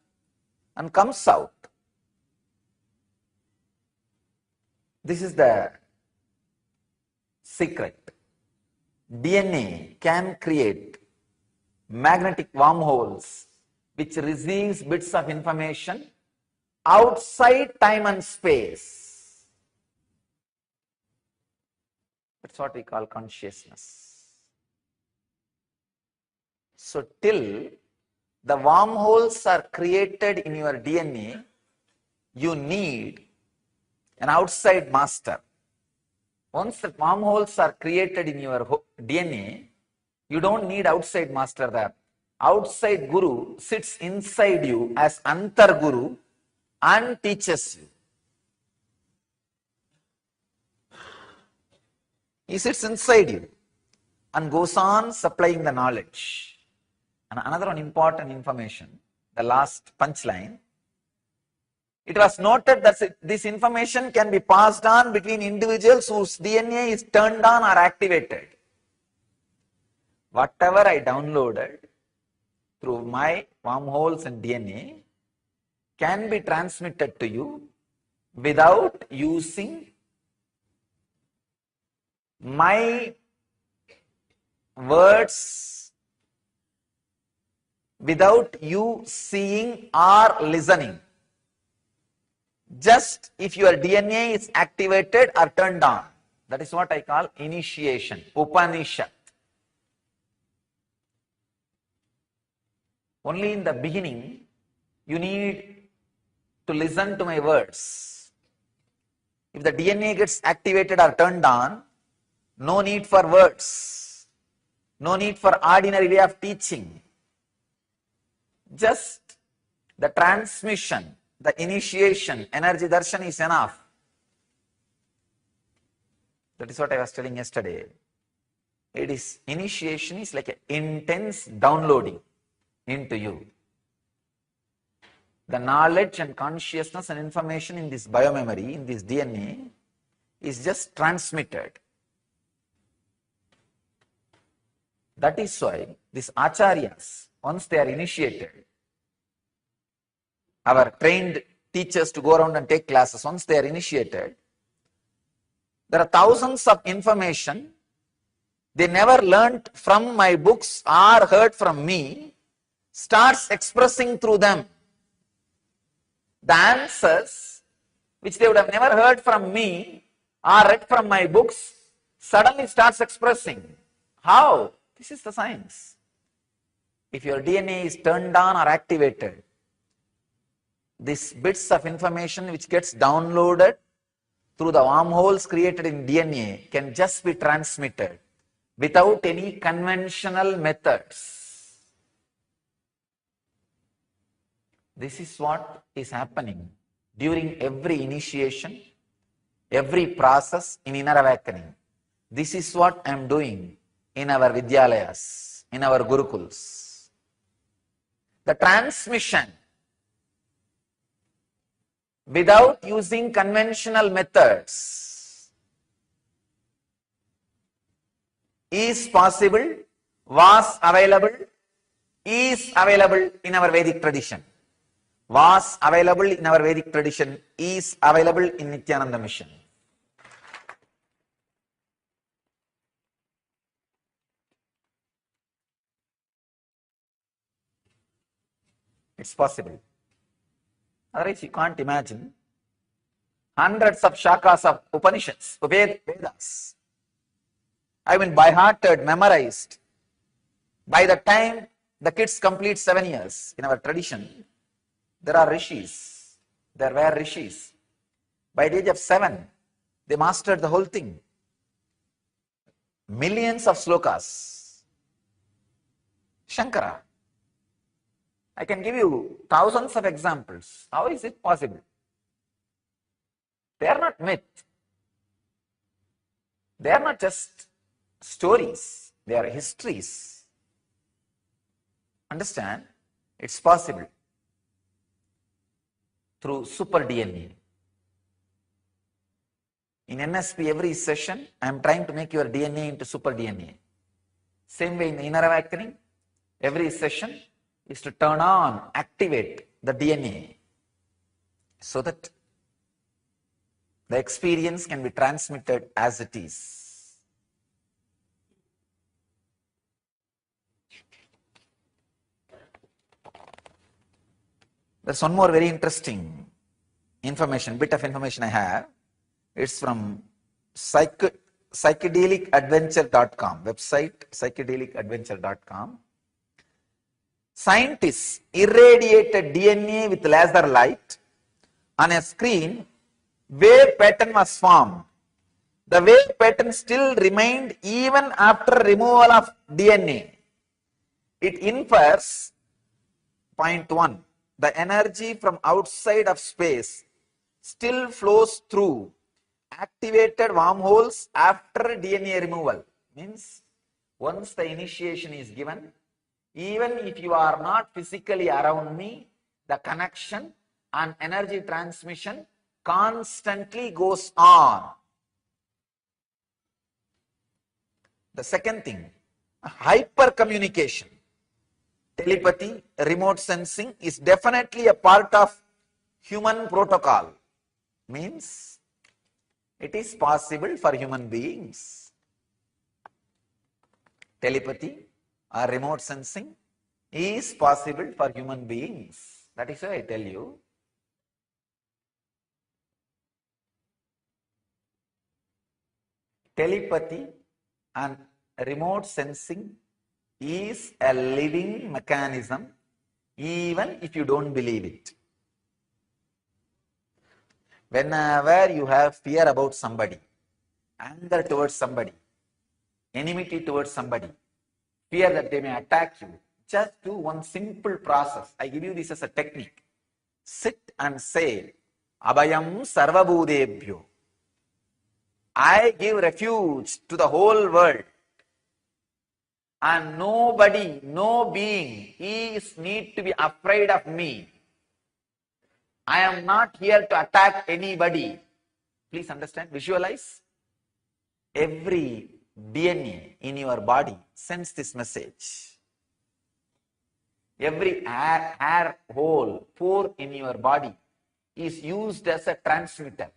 and comes out? This is the secret. DNA can create magnetic wormholes which receives bits of information outside time and space. That's what we call consciousness. So till the wormholes are created in your DNA, you need an outside master. Once the wormholes are created in your DNA, you don't need outside master there. Outside guru sits inside you as antar guru and teaches you. He sits inside you and goes on supplying the knowledge. And another one important information, the last punchline. It was noted that this information can be passed on between individuals whose DNA is turned on or activated. Whatever I downloaded through my wormholes and DNA can be transmitted to you without using my words, without you seeing or listening. Just if your DNA is activated or turned on. That is what I call initiation, Upanishad. Only in the beginning, you need to listen to my words. If the DNA gets activated or turned on, no need for words, no need for ordinary way of teaching. Just the transmission, the initiation, energy darshan is enough. That is what I was telling yesterday. It is, initiation is like an intense downloading into you. The knowledge and consciousness and information in this biomemory, in this DNA, is just transmitted. That is why these acharyas, once they are initiated, our trained teachers to go around and take classes, once they are initiated, there are thousands of information they never learnt from my books or heard from me, starts expressing through them. The answers which they would have never heard from me or read from my books suddenly starts expressing. How? This is the science. If your DNA is turned on or activated, these bits of information which gets downloaded through the wormholes created in DNA can just be transmitted without any conventional methods. This is what is happening during every initiation, every process in inner awakening. This is what I am doing in our Vidyalayas, in our Gurukuls. The transmission without using conventional methods is possible, was available, is available in our Vedic tradition. Was available in our Vedic tradition, is available in Nithyananda mission. It's possible. Otherwise, you can't imagine hundreds of shakas of Upanishads, Vedas. I mean, by hearted, memorized. By the time the kids complete 7 years in our tradition, there are rishis. There were rishis. By the age of 7, they mastered the whole thing. Millions of slokas. Shankara. I can give you thousands of examples. How is it possible? They are not myth. They are not just stories. They are histories. Understand? It's possible. Through super DNA. In NSP, every session, I am trying to make your DNA into super DNA. Same way in the inner awakening, every session is to turn on, activate the DNA so that the experience can be transmitted as it is. There's one more very interesting information, bit of information I have. It's from psychedelicadventure.com, website psychedelicadventure.com. Scientists irradiated DNA with laser light on a screen wave pattern was formed. The wave pattern still remained even after removal of DNA. It infers, point 1, the energy from outside of space still flows through activated wormholes after DNA removal. Means once the initiation is given, even if you are not physically around me, the connection and energy transmission constantly goes on. The second thing, hyper communication, telepathy, remote sensing is definitely a part of human protocol. Means it is possible for human beings. Telepathy or remote sensing is possible for human beings. That is why I tell you, telepathy and remote sensing is a living mechanism, even if you don't believe it. Whenever you have fear about somebody, anger towards somebody, enmity towards somebody, fear that they may attack you, just do one simple process. I give you this as a technique. Sit and say, Abhayam Sarvabhudebhyo. I give refuge to the whole world. And nobody, no being is need to be afraid of me. I am not here to attack anybody. Please understand, visualize. Every DNA in your body sends this message. Every hair hole, pore in your body is used as a transmitter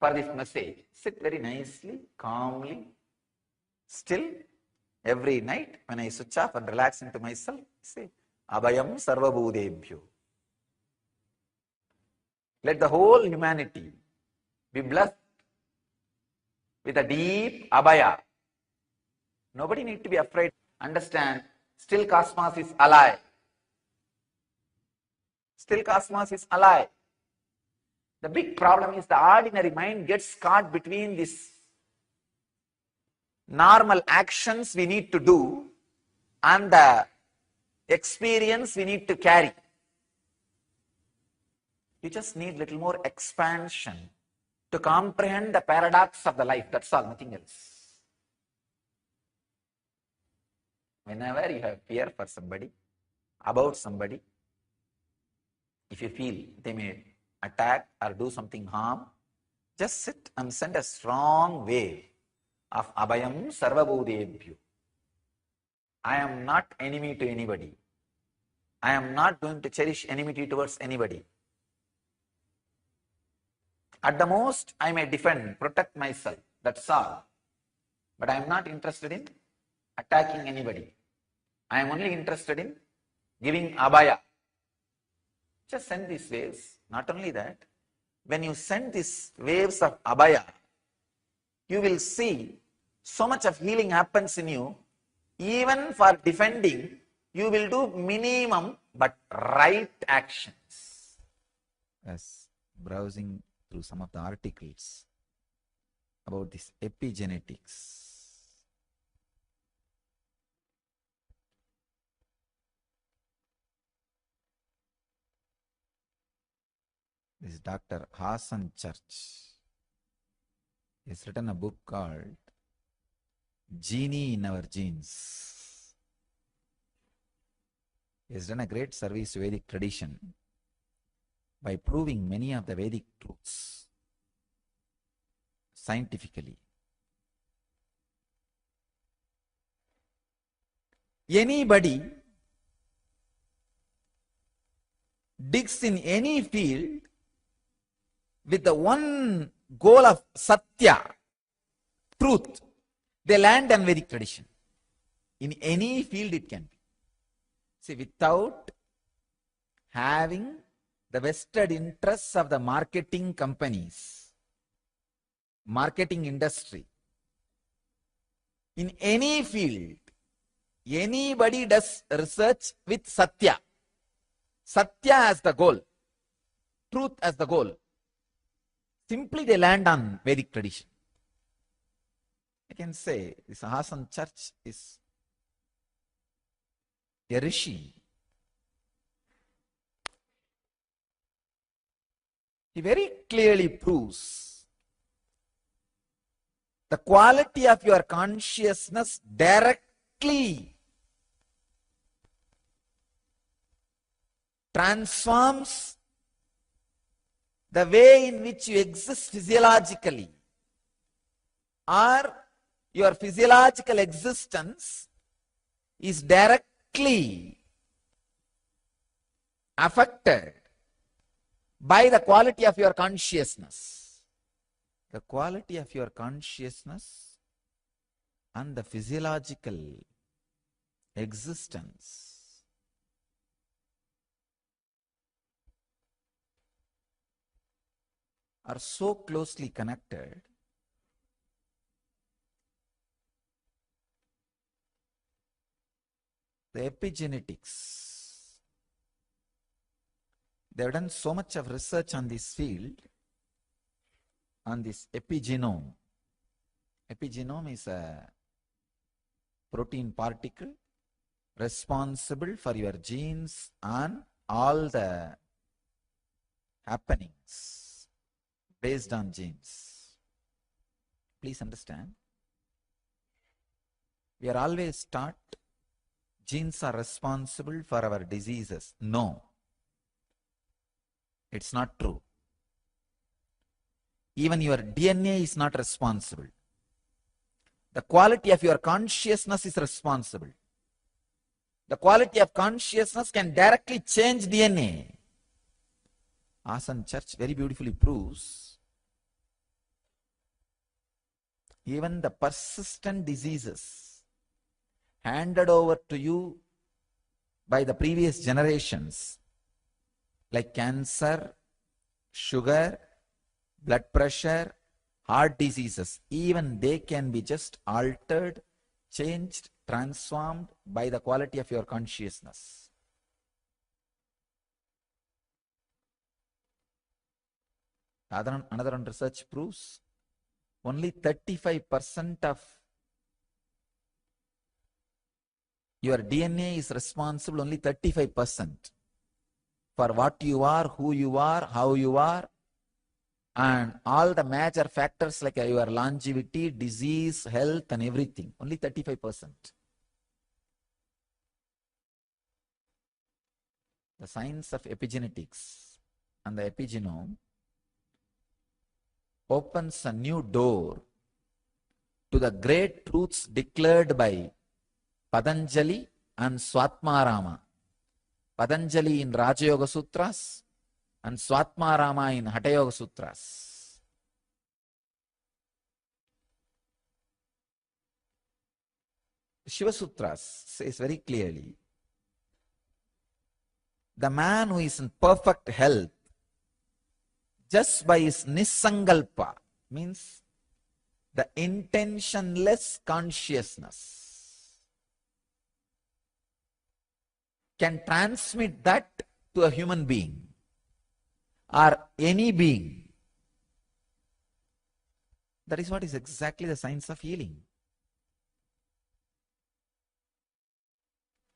for this message. Sit very nicely, calmly, still. Every night when I switch off and relax into myself, say, Abhayam Sarvabhudebhyo. Let the whole humanity be blessed with a deep abhaya. Nobody need to be afraid. Understand, still cosmos is alive. Still cosmos is alive. The big problem is the ordinary mind gets caught between this normal actions we need to do and the experience we need to carry. You just need little more expansion to comprehend the paradox of the life. That's all, nothing else. Whenever you have fear for somebody, about somebody, if you feel they may attack or do something harm, just sit and send a strong wave of Abhayam Sarvabhudebhyo. I am not enemy to anybody. I am not going to cherish enmity towards anybody. At the most, I may defend, protect myself. That's all. But I am not interested in attacking anybody. I am only interested in giving abhaya. Just send these waves. Not only that, when you send these waves of abhaya, you will see so much of healing happens in you. Even for defending, you will do minimum but right actions. As browsing through some of the articles about this epigenetics, this is Dr. Hassan Church. He's written a book called Genie in Our Genes. He has done a great service to Vedic tradition by proving many of the Vedic truths scientifically. Anybody digs in any field with the one goal of Satya, truth, they land on Vedic tradition. In any field it can be. See, without having the vested interests of the marketing companies, marketing industry, in any field, anybody does research with Satya. Satya as the goal, truth as the goal. Simply they land on Vedic tradition. I can say this Hassan church is a rishi. He very clearly proves the quality of your consciousness directly transforms the way in which you exist physiologically, or your physiological existence is directly affected by the quality of your consciousness. The quality of your consciousness and the physiological existence are so closely connected the epigenetics. They have done so much of research on this field, on this epigenome. Epigenome is a protein particle responsible for your genes and all the happenings based on genes. Please understand, we are always taught genes are responsible for our diseases. No, it's not true. Even your DNA is not responsible. The quality of your consciousness is responsible. The quality of consciousness can directly change DNA. Hassan Church very beautifully proves even the persistent diseases handed over to you by the previous generations, like cancer, sugar, blood pressure, heart diseases, even they can be just altered, changed, transformed by the quality of your consciousness. Another research proves only 35% of your DNA is responsible, only 35%, for what you are, who you are, how you are, and all the major factors like your longevity, disease, health, and everything. Only 35%. The science of epigenetics and the epigenome opens a new door to the great truths declared by Patanjali and Swatmarama. Patanjali in Raja Yoga Sutras and Swatmarama in Hatha Yoga Sutras. Shiva Sutras says very clearly, the man who is in perfect health just by his nisangalpa, means the intentionless consciousness, can transmit that to a human being or any being. That is what is exactly the science of healing.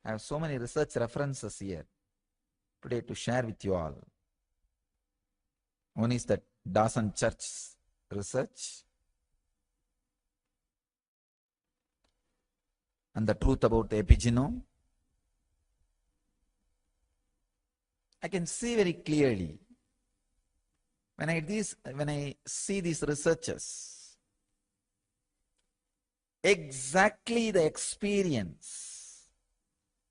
I have so many research references here today to share with you all. One is the Dawson Church research and the truth about the epigenome. I can see very clearly when I see these researchers, exactly the experience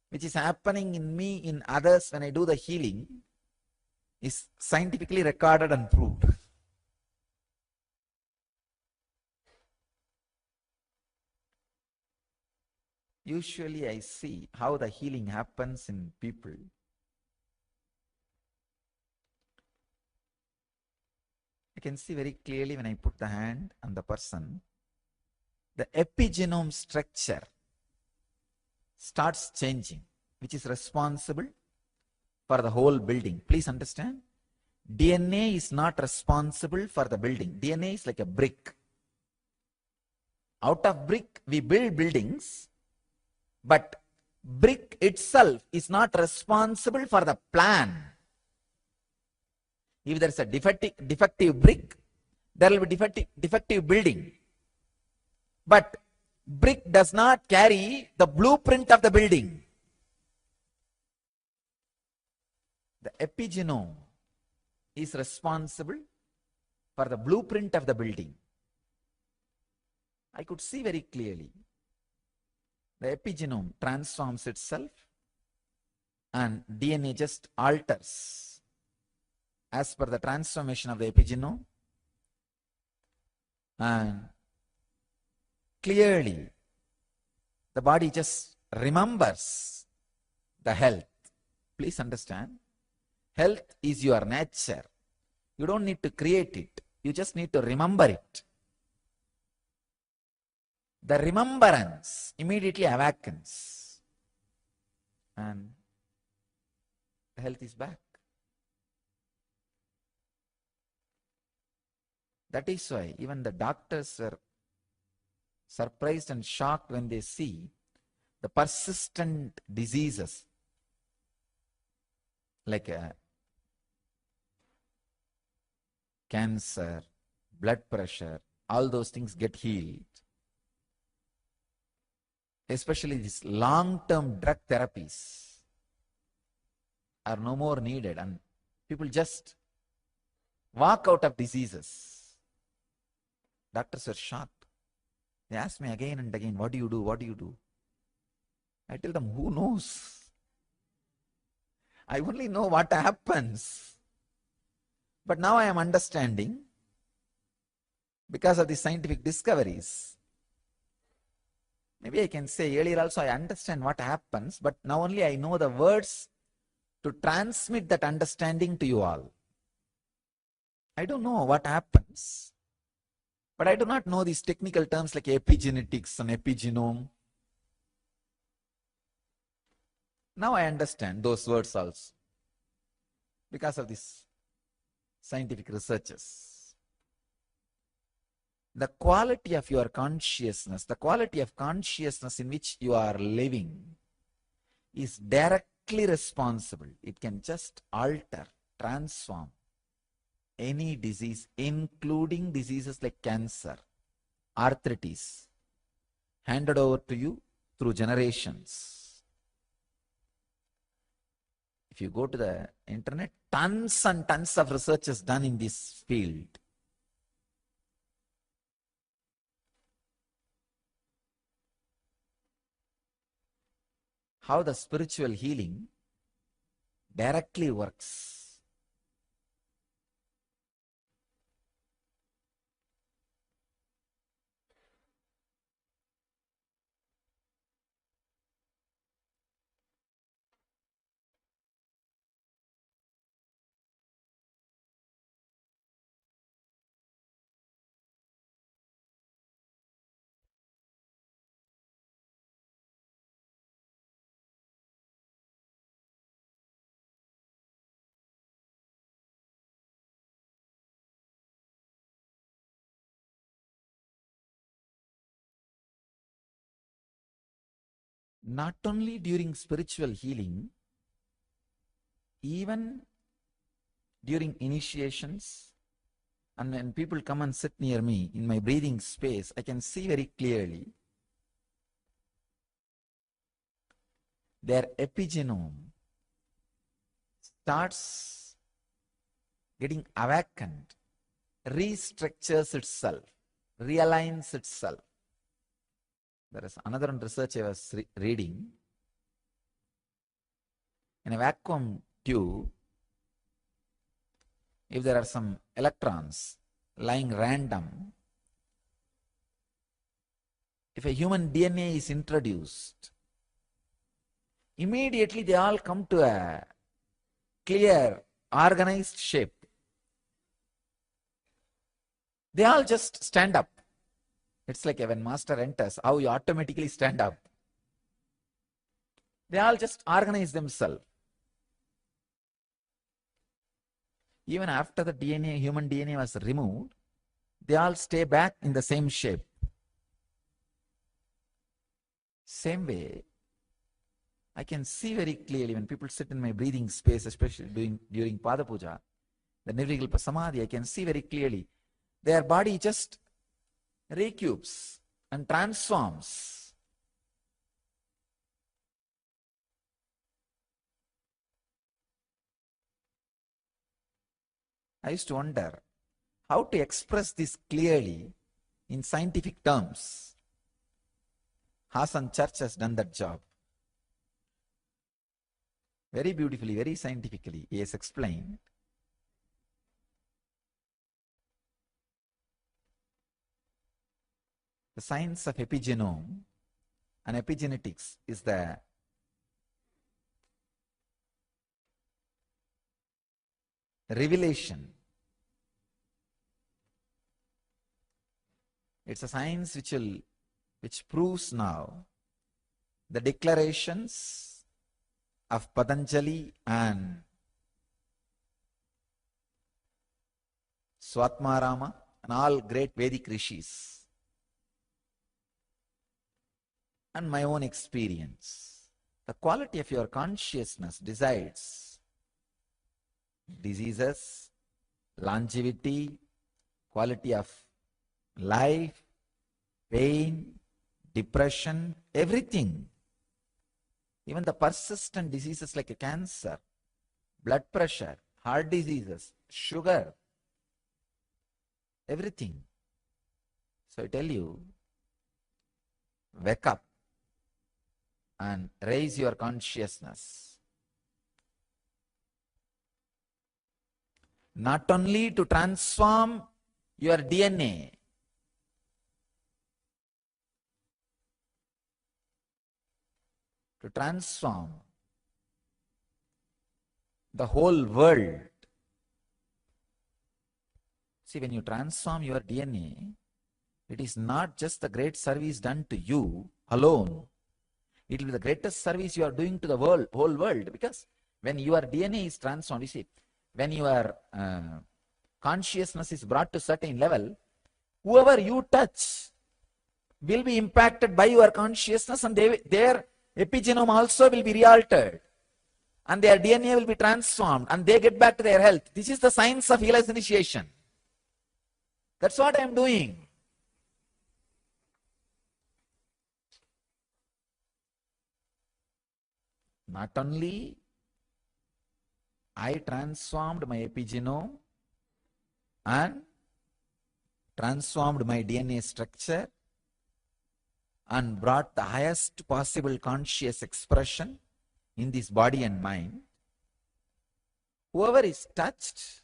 which is happening in me, in others when I do the healing, is scientifically recorded and proved. Usually I see how the healing happens in people. I can see very clearly when I put the hand on the person, the epigenome structure starts changing, which is responsible for the whole building. Please understand, DNA is not responsible for the building. DNA is like a brick. Out of brick, we build buildings, but brick itself is not responsible for the plan. If there is a defective brick, there will be defective building. But brick does not carry the blueprint of the building. The epigenome is responsible for the blueprint of the building. I could see very clearly. The epigenome transforms itself and DNA just alters as per the transformation of the epigenome, and clearly the body just remembers the health. Please understand, health is your nature. You don't need to create it. You just need to remember it. The remembrance immediately awakens and the health is back. That is why even the doctors were surprised and shocked when they see the persistent diseases like cancer, blood pressure, all those things get healed. Especially these long-term drug therapies are no more needed and people just walk out of diseases. Doctors are shocked. They ask me again and again, what do you do? What do you do? I tell them, who knows? I only know what happens. But now I am understanding, because of the scientific discoveries. Maybe I can say earlier also I understand what happens, but now only I know the words to transmit that understanding to you all. I don't know what happens, but I do not know these technical terms like epigenetics and epigenome. Now I understand those words also because of these scientific researches. The quality of your consciousness, the quality of consciousness in which you are living is directly responsible. It can just alter, transform any disease, including diseases like cancer, arthritis, handed over to you through generations. If you go to the internet, tons and tons of research is done in this field. How the spiritual healing directly works. Not only during spiritual healing, even during initiations, and when people come and sit near me in my breathing space, I can see very clearly their epigenome starts getting awakened, restructures itself, realigns itself. There is another research I was reading. In a vacuum tube, if there are some electrons lying random, if a human DNA is introduced, immediately they all come to a clear, organized shape. They all just stand up. It's like when master enters, how you automatically stand up. They all just organize themselves. even after the DNA, human DNA was removed, they all stay back in the same shape. Same way, I can see very clearly when people sit in my breathing space, especially during Pada Puja, the Nirvikalpa Samadhi, I can see very clearly their body just recupes and transforms. I used to wonder how to express this clearly in scientific terms. Hassan Church has done that job. Very beautifully, very scientifically, he has explained. The science of epigenome and epigenetics is the revelation. It's a science which proves now the declarations of Patanjali and Swatmarama and all great Vedic rishis, and my own experience. The quality of your consciousness decides diseases, longevity, quality of life, pain, depression, everything. Even the persistent diseases like cancer, blood pressure, heart diseases, sugar, everything. So I tell you, wake up and raise your consciousness. Not only to transform your DNA, to transform the whole world. See, when you transform your DNA, it is not just the great service done to you alone. It will be the greatest service you are doing to the world, whole world. Because when your DNA is transformed, you see, when your consciousness is brought to certain level, whoever you touch will be impacted by your consciousness, and their epigenome also will be re-altered, and their DNA will be transformed, and they get back to their health. This is the science of healer's initiation. That's what I am doing. Not only I transformed my epigenome and transformed my DNA structure and brought the highest possible conscious expression in this body and mind. Whoever is touched,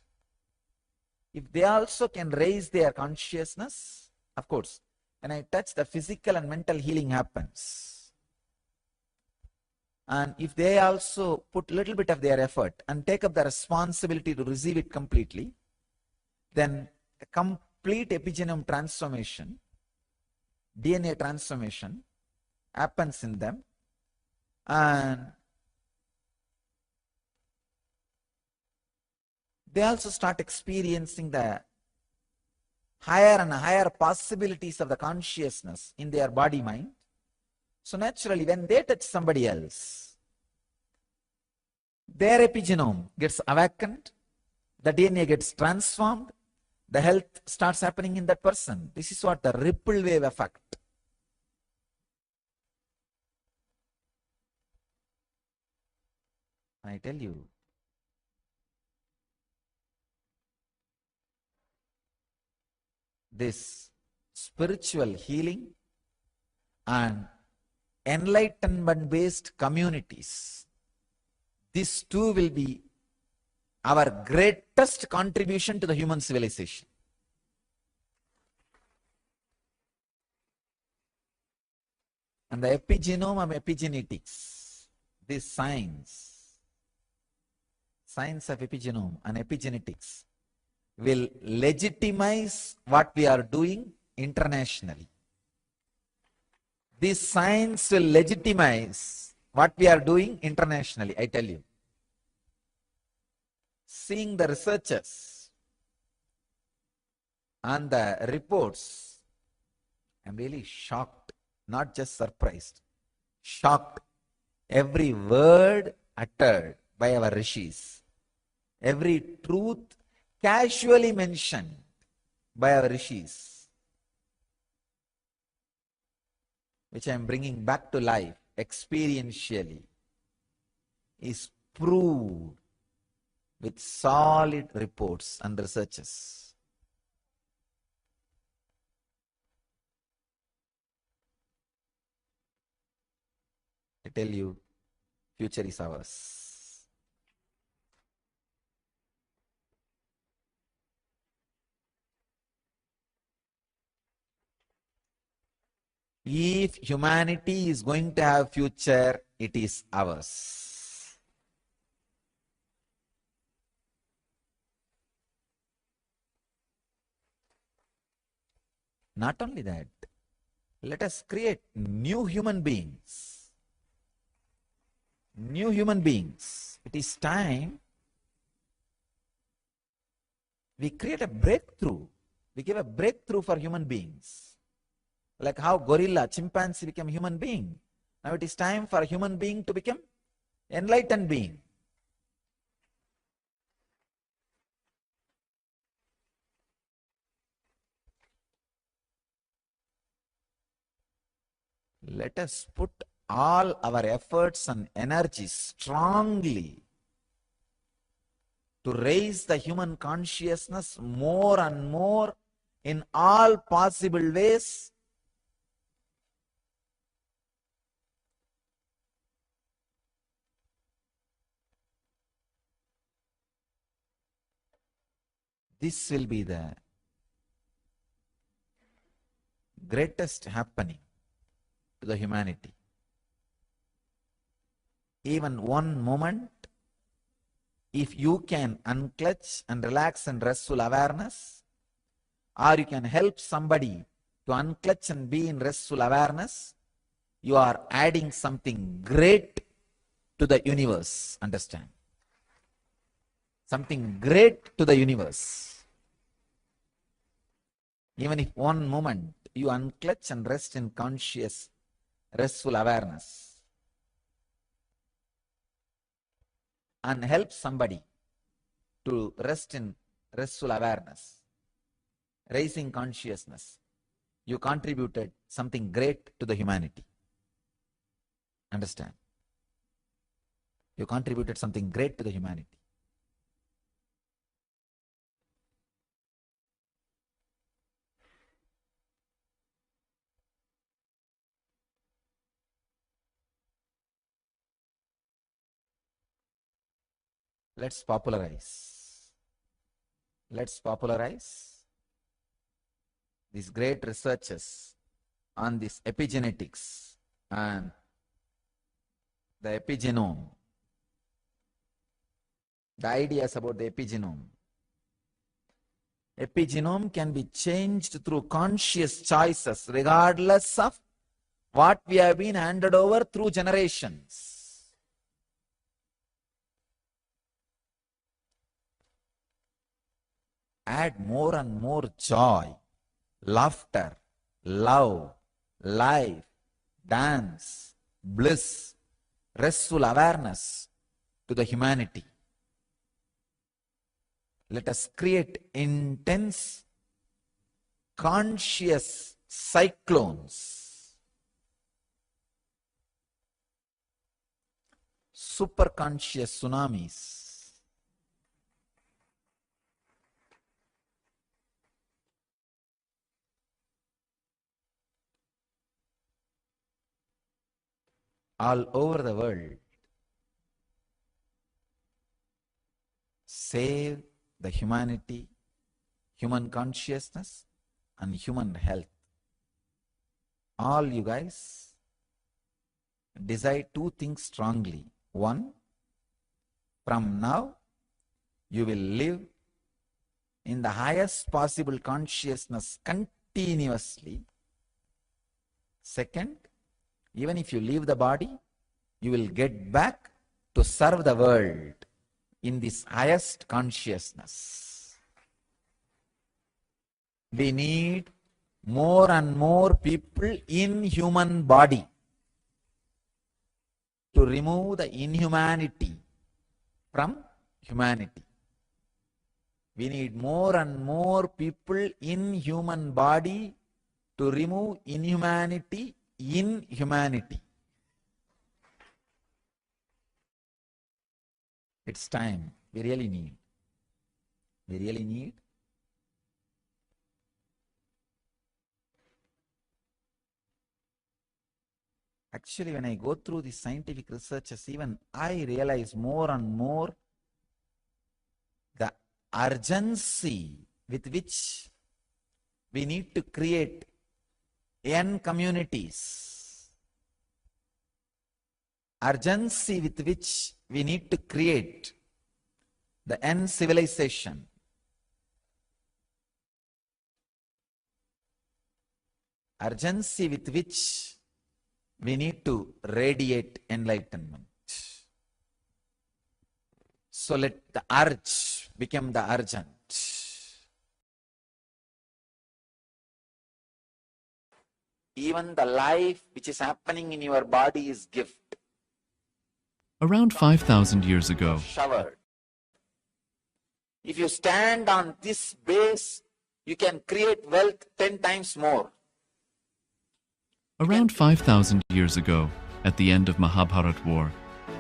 if they also can raise their consciousness, of course, when I touch, the physical and mental healing happens. And if they also put a little bit of their effort and take up the responsibility to receive it completely, then a complete epigenome transformation, DNA transformation happens in them, and they also start experiencing the higher and higher possibilities of the consciousness in their body mind. So naturally, when they touch somebody else, their epigenome gets awakened, the DNA gets transformed, the health starts happening in that person. This is what the ripple wave effect. I tell you, this spiritual healing and enlightenment based communities, this too will be our greatest contribution to the human civilization. And the epigenome of epigenetics, this science of epigenome and epigenetics, will legitimize what we are doing internationally. This science will legitimize what we are doing internationally, I tell you. seeing the researchers and the reports, I'm really shocked, not just surprised, shocked. Every word uttered by our rishis, every truth casually mentioned by our rishis, which I am bringing back to life experientially, is proved with solid reports and researches. I tell you, future is ours. If humanity is going to have future, it is ours. Not only that, let us create new human beings. New human beings. It is time we create a breakthrough. We give a breakthrough for human beings. Like how gorilla, chimpanzee became human being. Now it is time for a human being to become enlightened being. Let us put all our efforts and energies strongly to raise the human consciousness more and more in all possible ways. This will be the greatest happening to the humanity. Even one moment, if you can unclutch and relax in restful awareness, or you can help somebody to unclutch and be in restful awareness, you are adding something great to the universe. Understand? Something great to the universe. Even if one moment you unclutch and rest in conscious, restful awareness, and help somebody to rest in restful awareness, raising consciousness, you contributed something great to the humanity. Understand? You contributed something great to the humanity. Let's popularize. Let's popularize these great researches on this epigenetics and the epigenome. The ideas about the epigenome. Epigenome can be changed through conscious choices regardless of what we have been handed over through generations. Add more and more joy, laughter, love, life, dance, bliss, restful awareness to the humanity. Let us create intense, conscious cyclones, superconscious tsunamis. All over the world. Save the humanity, human consciousness, and human health. All you guys decide two things strongly. One, from now, you will live in the highest possible consciousness continuously. Second, even if you leave the body, you will get back to serve the world in this highest consciousness. We need more and more people in human body to remove the inhumanity from humanity. We need more and more people in human body to remove inhumanity in humanity. It's time. We really need. We really need. Actually, when I go through the scientific researches, even I realize more and more the urgency with which we need to create N communities, urgency with which we need to create the N civilization, urgency with which we need to radiate enlightenment. So let the urge become the urgent. Even the life which is happening in your body is gift. Around 5,000 years ago, Showered. If you stand on this base, you can create wealth 10 times more. around 5,000 years ago, at the end of Mahabharat War,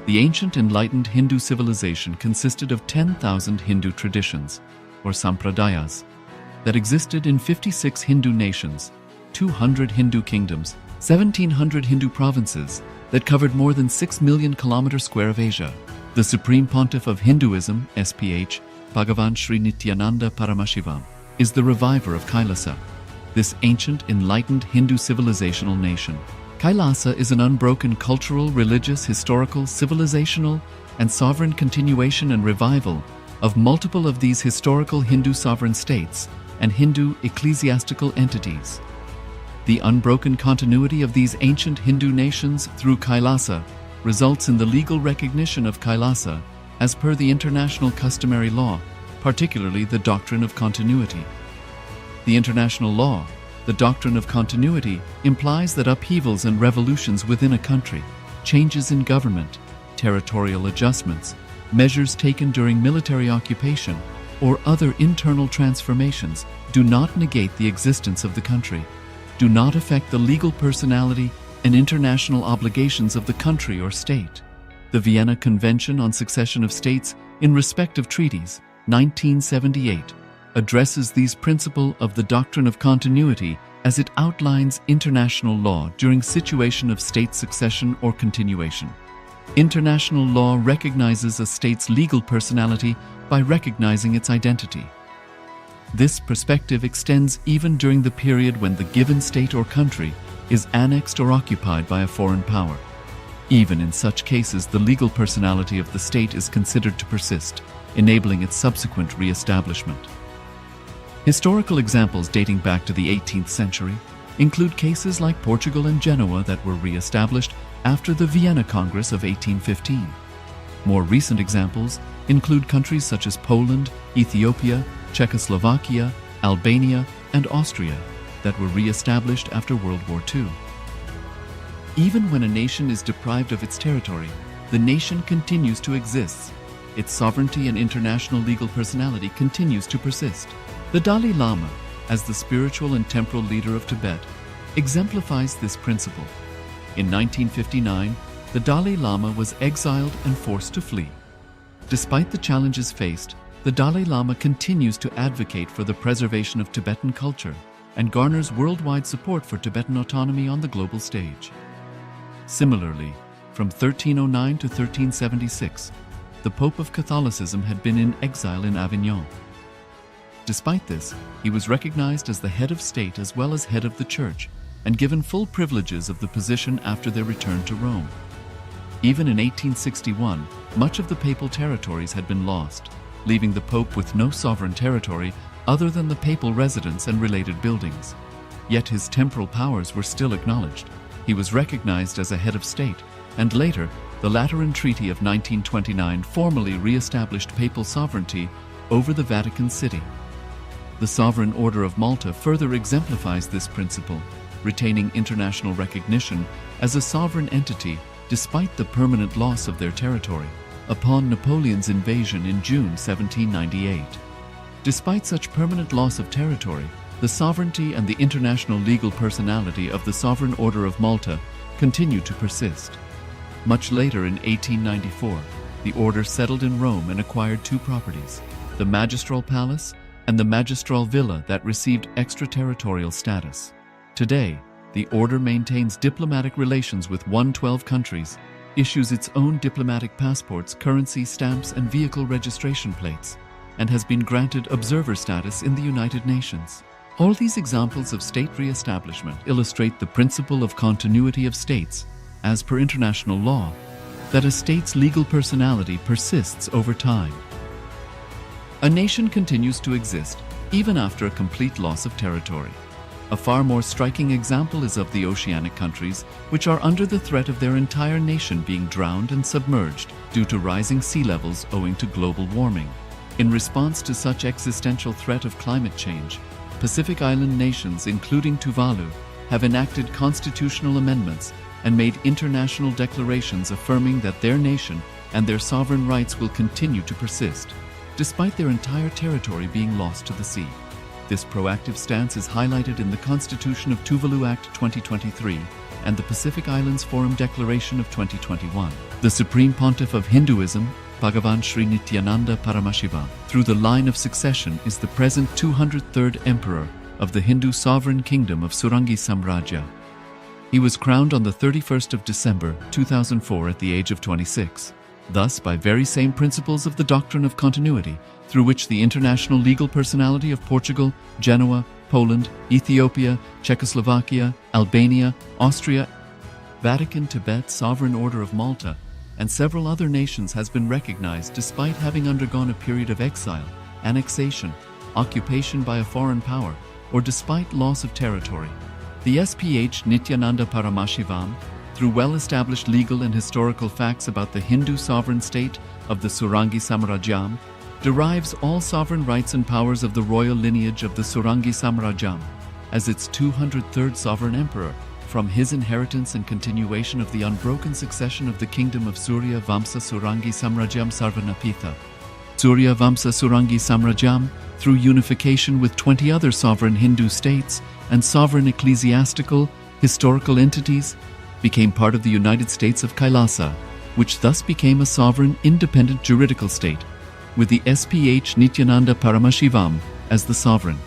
the ancient enlightened Hindu civilization consisted of 10,000 Hindu traditions, or sampradayas, that existed in 56 Hindu nations, 200 Hindu kingdoms, 1,700 Hindu provinces that covered more than 6 million kilometers square of Asia. The Supreme Pontiff of Hinduism, SPH, Bhagavan Sri Nithyananda Paramashivoham, is the reviver of Kailasa, this ancient enlightened Hindu civilizational nation. Kailasa is an unbroken cultural, religious, historical, civilizational, and sovereign continuation and revival of multiple of these historical Hindu sovereign states and Hindu ecclesiastical entities. The unbroken continuity of these ancient Hindu nations through Kailasa results in the legal recognition of Kailasa as per the international customary law, particularly the doctrine of continuity. The international law, the doctrine of continuity, implies that upheavals and revolutions within a country, changes in government, territorial adjustments, measures taken during military occupation, or other internal transformations do not negate the existence of the country, do not affect the legal personality and international obligations of the country or state. The Vienna Convention on Succession of States in respect of treaties, 1978, addresses these principles of the doctrine of continuity as it outlines international law during situation of state succession or continuation. International law recognizes a state's legal personality by recognizing its identity. This perspective extends even during the period when the given state or country is annexed or occupied by a foreign power. Even in such cases, the legal personality of the state is considered to persist, enabling its subsequent re-establishment. Historical examples dating back to the 18th century include cases like Portugal and Genoa that were re-established after the Vienna Congress of 1815. More recent examples include countries such as Poland, Ethiopia, Czechoslovakia, Albania, and Austria that were re-established after World War II. Even when a nation is deprived of its territory, the nation continues to exist. Its sovereignty and international legal personality continues to persist. The Dalai Lama, as the spiritual and temporal leader of Tibet, exemplifies this principle. In 1959, the Dalai Lama was exiled and forced to flee. Despite the challenges faced, the Dalai Lama continues to advocate for the preservation of Tibetan culture and garners worldwide support for Tibetan autonomy on the global stage. Similarly, from 1309 to 1376, the Pope of Catholicism had been in exile in Avignon. Despite this, he was recognized as the head of state as well as head of the church and given full privileges of the position after their return to Rome. Even in 1861, much of the papal territories had been lost, leaving the Pope with no sovereign territory other than the papal residence and related buildings. Yet his temporal powers were still acknowledged. He was recognized as a head of state, and later, The Lateran Treaty of 1929 formally re-established papal sovereignty over the Vatican City. The Sovereign Order of Malta further exemplifies this principle, retaining international recognition as a sovereign entity despite the permanent loss of their territory upon Napoleon's invasion in June 1798. Despite such permanent loss of territory, the sovereignty and the international legal personality of the Sovereign Order of Malta continue to persist. Much later in 1894, the order settled in Rome and acquired two properties, the Magistral Palace and the Magistral Villa that received extraterritorial status. Today, the order maintains diplomatic relations with 112 countries, issues its own diplomatic passports, currency, stamps, and vehicle registration plates, and has been granted observer status in the United Nations. All these examples of state re-establishment illustrate the principle of continuity of states, as per international law, that a state's legal personality persists over time. A nation continues to exist even after a complete loss of territory. A far more striking example is of the oceanic countries, which are under the threat of their entire nation being drowned and submerged due to rising sea levels owing to global warming. In response to such existential threat of climate change, Pacific Island nations, including Tuvalu, have enacted constitutional amendments and made international declarations affirming that their nation and their sovereign rights will continue to persist, despite their entire territory being lost to the sea. This proactive stance is highlighted in the Constitution of Tuvalu Act 2023 and the Pacific Islands Forum Declaration of 2021. The Supreme Pontiff of Hinduism, Bhagavan Sri Nithyananda Paramashivoham, through the line of succession, is the present 203rd Emperor of the Hindu sovereign kingdom of Surangi Samrajam. He was crowned on the 31st of December 2004 at the age of 26. Thus, by very same principles of the doctrine of continuity, through which the international legal personality of Portugal, Genoa, Poland, Ethiopia, Czechoslovakia, Albania, Austria, Vatican, Tibet, Sovereign Order of Malta, and several other nations has been recognized despite having undergone a period of exile, annexation, occupation by a foreign power, or despite loss of territory. The SPH Nithyananda Paramashivoham, through well-established legal and historical facts about the Hindu sovereign state of the Surangi Samrajam, derives all sovereign rights and powers of the royal lineage of the Surangi Samrajam as its 203rd sovereign emperor, from his inheritance and continuation of the unbroken succession of the kingdom of Surya Vamsa Surangi Samrajam Sarvanapitha. Surya Vamsa Surangi Samrajam, through unification with 20 other sovereign Hindu states and sovereign ecclesiastical, historical entities, became part of the United States of Kailasa, which thus became a sovereign, independent juridical state, with the SPH Nithyananda Paramashivoham as the sovereign.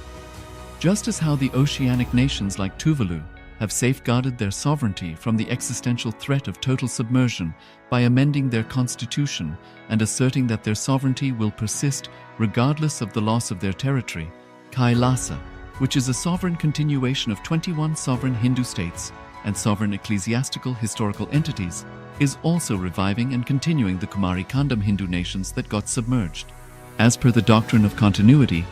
Just as how the oceanic nations like Tuvalu have safeguarded their sovereignty from the existential threat of total submersion by amending their constitution and asserting that their sovereignty will persist regardless of the loss of their territory, Kailasa, which is a sovereign continuation of 21 sovereign Hindu states and sovereign ecclesiastical historical entities, is also reviving and continuing the Kumari Kandam Hindu nations that got submerged. As per the doctrine of continuity,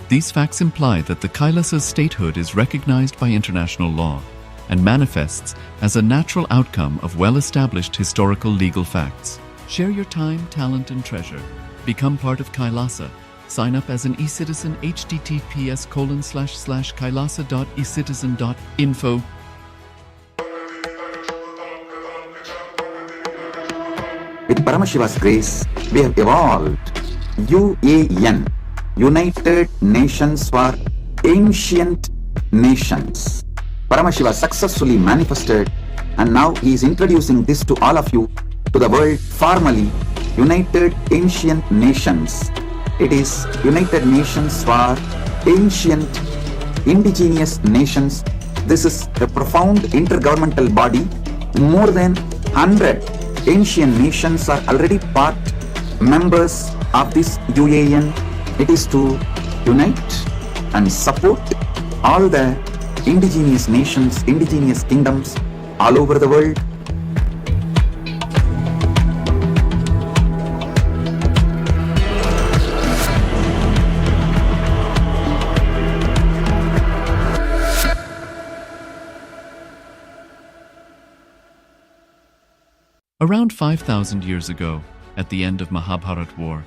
these facts imply that the Kailasa's statehood is recognized by international law and manifests as a natural outcome of well-established historical legal facts. Share your time, talent, and treasure. Become part of Kailasa. Sign up as an eCitizen https://kailasa.ecitizen.info. With Paramashiva's grace, we have evolved UAN, United Nations for Ancient Nations. Paramashiva successfully manifested, and now he is introducing this to all of you, to the world formally, United Ancient Nations. It is United Nations for Ancient Indigenous Nations. This is a profound intergovernmental body. More than 100 ancient nations are already part members of this UAN. It is to unite and support all the indigenous nations, indigenous kingdoms all over the world. Around 5,000 years ago, at the end of Mahabharat War,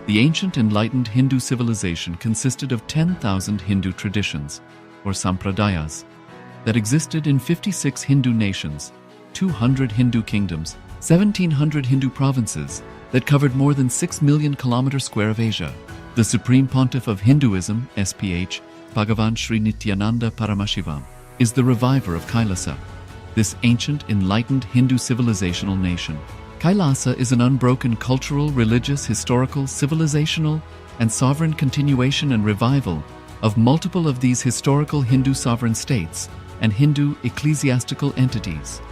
the ancient enlightened Hindu civilization consisted of 10,000 Hindu traditions, or sampradayas, that existed in 56 Hindu nations, 200 Hindu kingdoms, 1,700 Hindu provinces that covered more than 6 million kilometers square of Asia. The Supreme Pontiff of Hinduism, SPH, Bhagavan Sri Nithyananda Paramashivoham, is the reviver of Kailasa, this ancient enlightened Hindu civilizational nation. Kailasa is an unbroken cultural, religious, historical, civilizational, and sovereign continuation and revival of multiple of these historical Hindu sovereign states and Hindu ecclesiastical entities.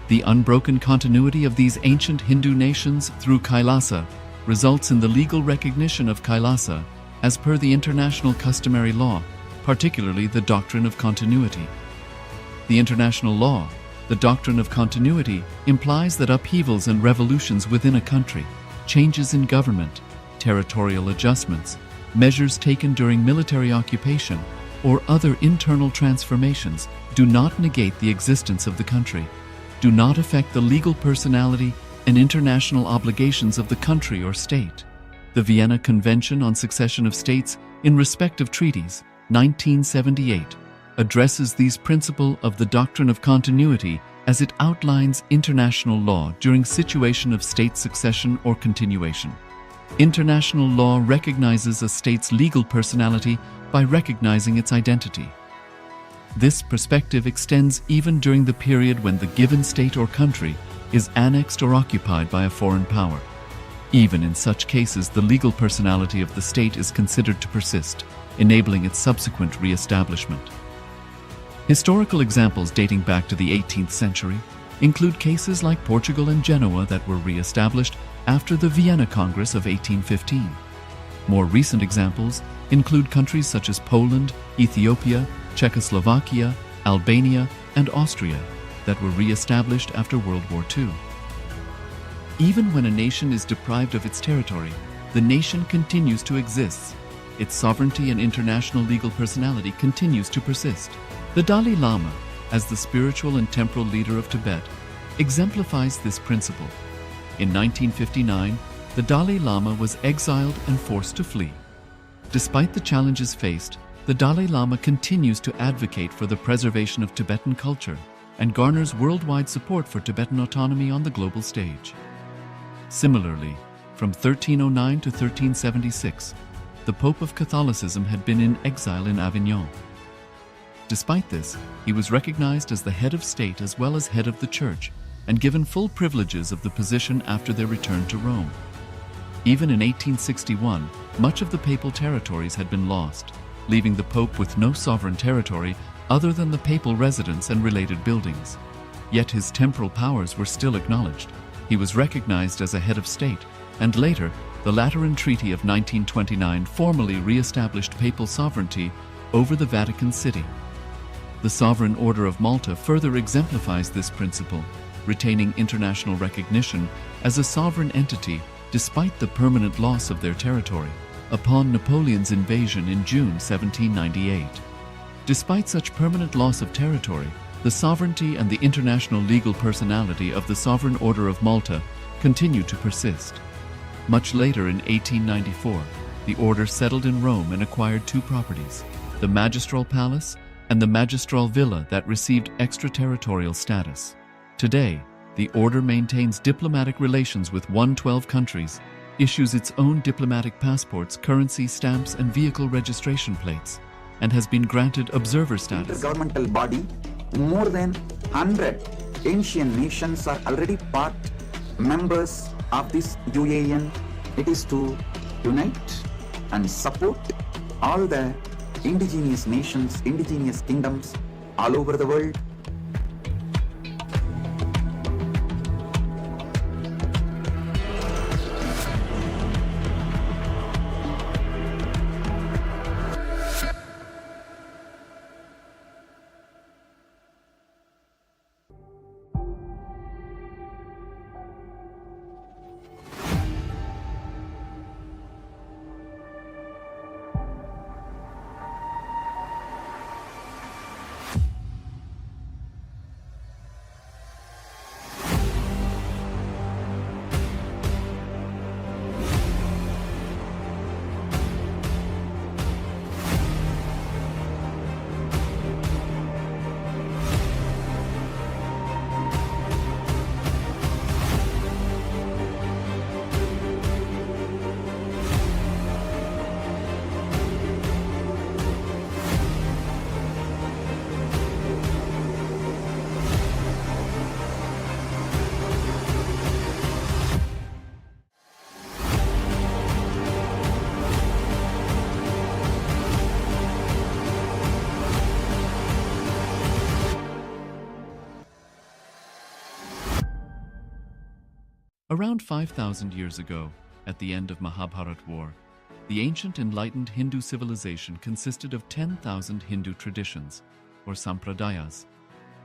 The unbroken continuity of these ancient Hindu nations through Kailasa results in the legal recognition of Kailasa as per the international customary law, particularly the doctrine of continuity. The international law, the doctrine of continuity, implies that upheavals and revolutions within a country, changes in government, territorial adjustments, measures taken during military occupation, or other internal transformations do not negate the existence of the country, do not affect the legal personality and international obligations of the country or state. The Vienna Convention on Succession of States in respect of treaties, 1978, addresses these principles of the doctrine of continuity as it outlines international law during situation of state succession or continuation. International law recognizes a state's legal personality by recognizing its identity. This perspective extends even during the period when the given state or country is annexed or occupied by a foreign power. Even in such cases, the legal personality of the state is considered to persist, enabling its subsequent re-establishment. Historical examples dating back to the 18th century include cases like Portugal and Genoa that were re-established after the Vienna Congress of 1815. More recent examples include countries such as Poland, Ethiopia, Czechoslovakia, Albania, and Austria that were re-established after World War II. Even when a nation is deprived of its territory, the nation continues to exist. Its sovereignty and international legal personality continues to persist. The Dalai Lama, as the spiritual and temporal leader of Tibet, exemplifies this principle. In 1959, the Dalai Lama was exiled and forced to flee. Despite the challenges faced, the Dalai Lama continues to advocate for the preservation of Tibetan culture and garners worldwide support for Tibetan autonomy on the global stage. Similarly, from 1309 to 1376, the Pope of Catholicism had been in exile in Avignon. Despite this, he was recognized as the head of state as well as head of the church and given full privileges of the position after their return to Rome. Even in 1861, much of the papal territories had been lost, leaving the Pope with no sovereign territory other than the papal residence and related buildings. Yet his temporal powers were still acknowledged. He was recognized as a head of state, and later, the Lateran Treaty of 1929 formally re-established papal sovereignty over the Vatican City. The Sovereign Order of Malta further exemplifies this principle, retaining international recognition as a sovereign entity despite the permanent loss of their territory upon Napoleon's invasion in June 1798. Despite such permanent loss of territory, the sovereignty and the international legal personality of the Sovereign Order of Malta continue to persist. Much later in 1894, the order settled in Rome and acquired two properties, the Magistral Palace and the Magistral Villa that received extraterritorial status. Today, the order maintains diplomatic relations with 112 countries, issues its own diplomatic passports, currency stamps, and vehicle registration plates, and has been granted observer status. Intergovernmental body, more than 100 ancient nations are already part members of this UAN. It is to unite and support all the indigenous nations, indigenous kingdoms all over the world. Around 5,000 years ago, at the end of Mahabharat War, the ancient enlightened Hindu civilization consisted of 10,000 Hindu traditions, or sampradayas,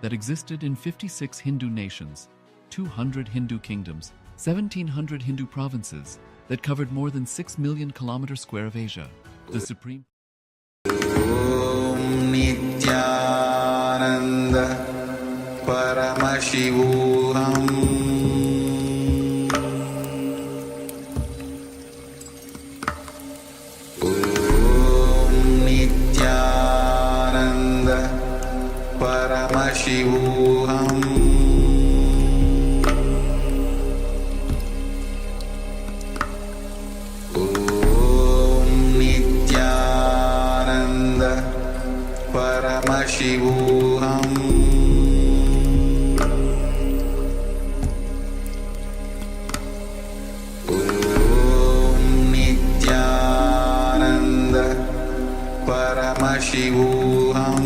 that existed in 56 Hindu nations, 200 Hindu kingdoms, 1,700 Hindu provinces that covered more than 6 million kilometers square of Asia. The Supreme Om Nithyananda Paramashivoham Om Nithyananda Paramashivoham Paramashivoham Om Nithyananda Paramashivoham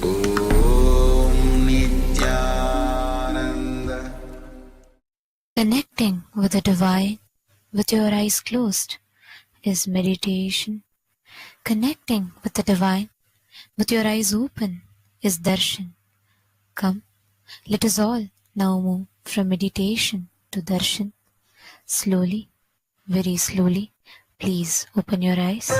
Om Nithyananda. Connecting with the divine with your eyes closed is meditation. Connecting with the divine with your eyes open is darshan. Come, let us all now move from meditation to darshan. Slowly, very slowly, please open your eyes.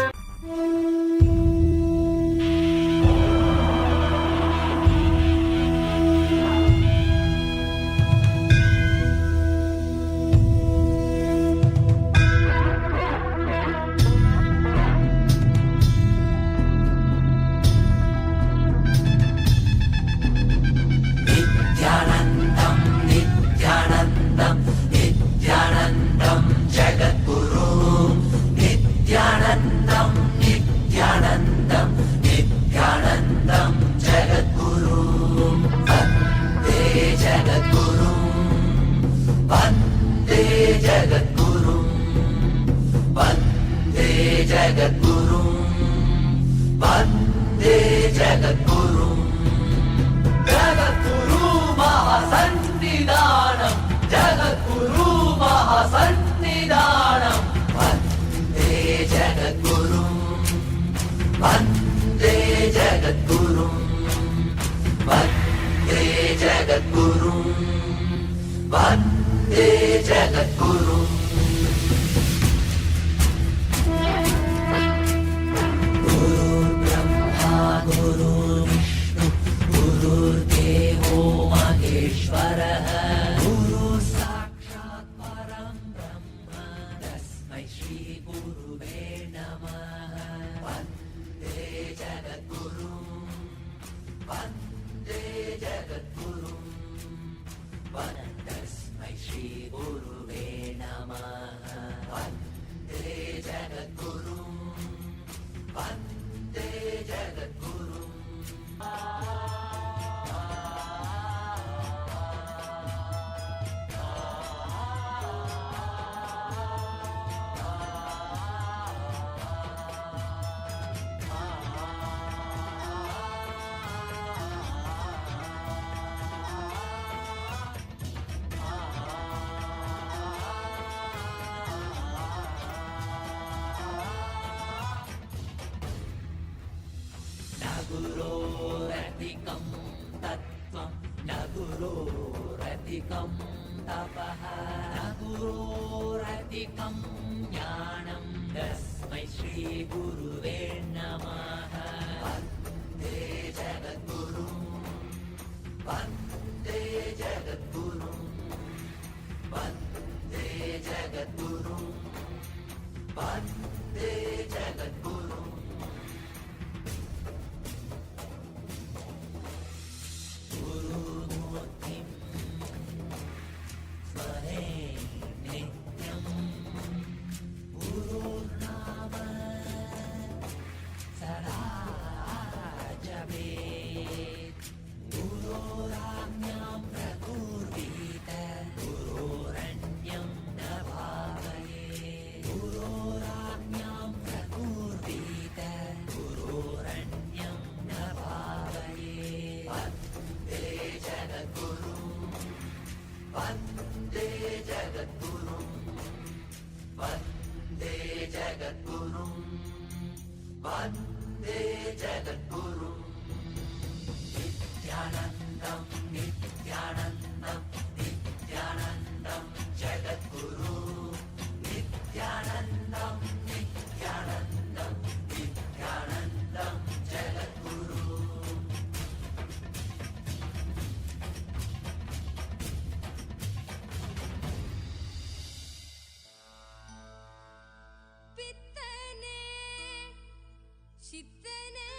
சித்தனே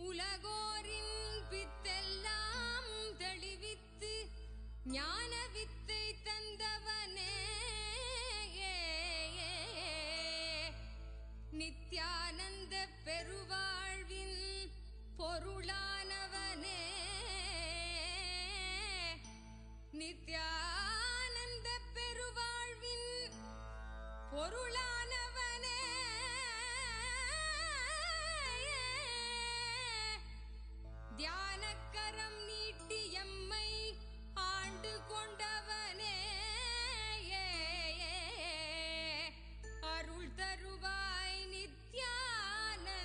உலகோரின் பித்தெல்லாம் தெளிவித்து ஞான வித்தை தந்தவனே நித்யானந்த பெருவாழ்வின் பொருளானவனே நித்யானந்த பெருவாழ்வின் பொருளானவனே தியானக்கரம் நீட்டி எம்மை ஆண்டு கொண்டவனே அருள் தருவாய் நித்யானந்தனே.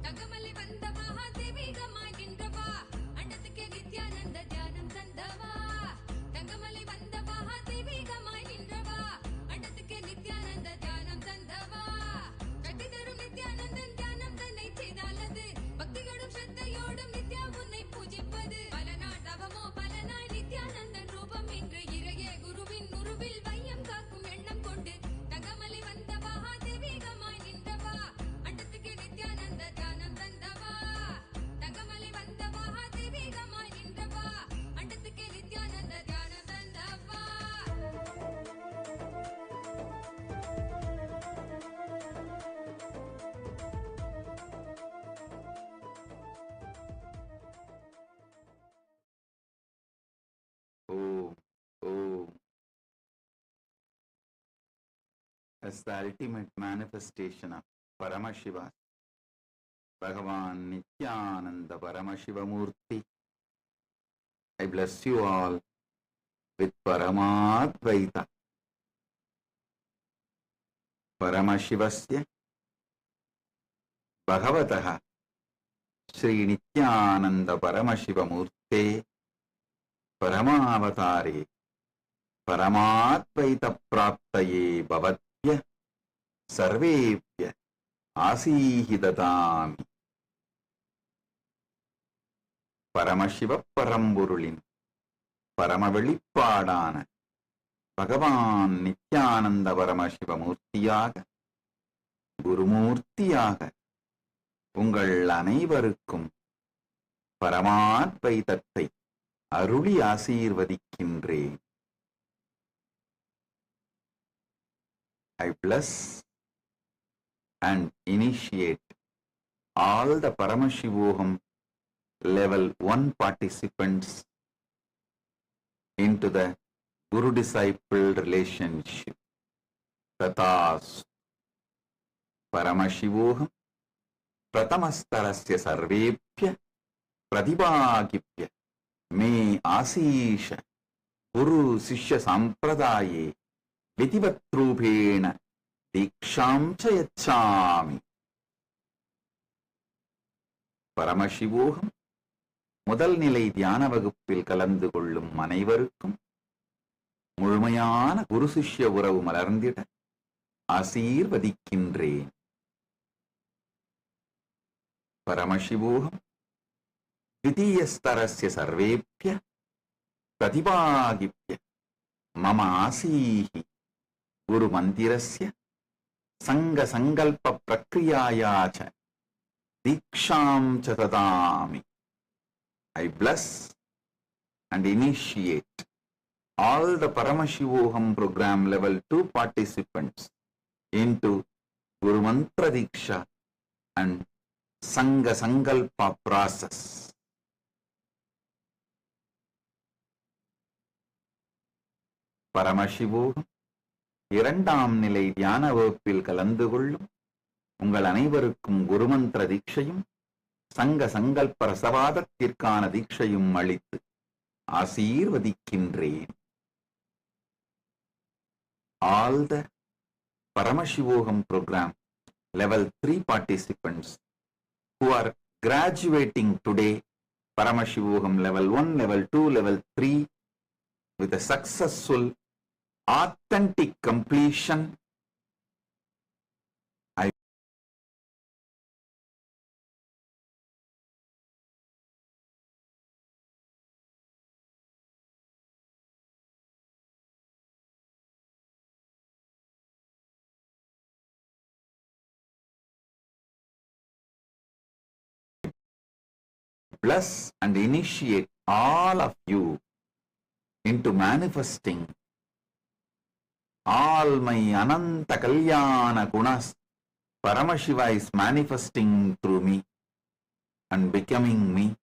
தங்கமல்லி வந்த மகாதேவிகமாய் நின்றவா அண்டத்துக்கே நித்யானந்த தியானம் தந்தவா. தங்கமல்லி வந்த மகாதேவிகமாய் நின்றவா அண்டத்துக்கே நித்யானந்த தியானம் தந்தவா. கட்டி தரும் நித்யானந்தன் தியானம் தன்னை செய்தாலது பக்தியோடும் ஸ்ரத்தையோடும் நித்யா உன்னை பூஜிப்பது. பல நாள் தவமோ பல நாள் நித்யானந்தன் ரூபம் இன்று இறையே குருவின் உருவில் வையம் காக்கும் எண்ணம் கொண்டு தங்கமல்லி வந்த மகாதேவிகமாய் நின்றவா அண்டத்துக்கே நித்யானந்த தியானம் தந்தவா. தங்கமல்லி வந்த மகாதேவிகமாய் நின்றவா அண்டத்துக்கே நித்யானந்த தியானம் தந்தவா. Om, Om. As the ultimate manifestation of Paramashiva, Bhagavan Nithyananda Paramashivamurti, I bless you all with Paramadvaita. Paramashivasya Bhagavataha Sri Nithyananda Paramashivamurte Paramavatare Paramadvaita Praptaye Bhavatya Sarvepya Asihidadami. Paramashiva Paramburulin Paramavelipadana Bhagavan Nithyananda Paramashivamurtiyaga Gurumurtiyaga உங்கள் அனைவருக்கும் பரமாத்வைதத்தை அருளி ஆசீர்வதிக்கின்றேன். I bless and initiate all the Paramashivoham Level 1 participants into the Guru-disciple relationship. Tathas Paramashivoham Pratamastarasya Sarvepya Pradibhagipya Me Asisha Guru Sishya Sampradaye Vitivatrupena Diksham Chayachami. Paramashivoham முதல் நிலை தியான வகுப்பில் கலந்து கொள்ளும் அனைவருக்கும் முழுமையான குரு சிஷ்ய உறவு மலர்ந்திட ஆசீர்வதிக்கின்றேன். Paramashivoham Dvitiyastarasya Sarvepya Pratibhagipya Mama Asihi Guru Mandirasya Sanga Sangalpa Prakriyayacha Diksham Chatadami. I bless and initiate all the Paramashivoham program level 2 participants into Guru Mantra Diksha and Sanga Sangalpa process. Paramashivoham இரண்டாம் நிலை தியான வகுப்பில் கலந்து கொள்ளும் உங்கள் அனைவருக்கும் குருமந்திர தீட்சையும் சங்க சங்கல்ப ரசவாதத்திற்கான தீட்சையும் அளித்து ஆசீர்வதிக்கின்றேன். All the Paramashivoham program level 3 participants who are graduating today, Paramashivoham level 1, level 2, level 3, with a successful, authentic completion. I bless and initiate all of you into manifesting all my Ananta Kalyana Gunas. Paramashiva is manifesting through me and becoming me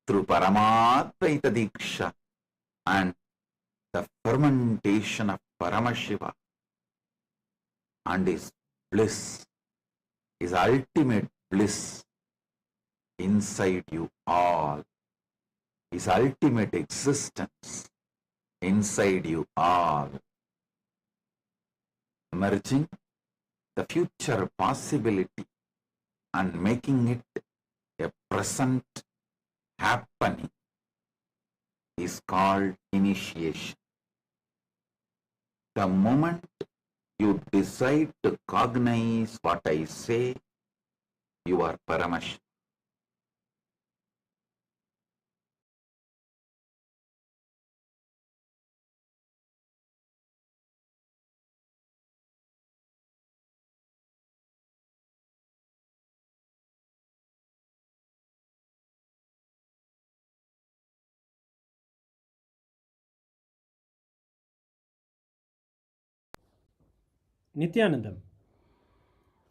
through Paramadvaita Diksha and the fermentation of Paramashiva and his bliss, his ultimate bliss inside you all, his ultimate existence inside you all, emerging the future possibility and making it a present happening is called initiation. The moment you decide to cognize what I say, you are Paramashiva. Nithyanandam.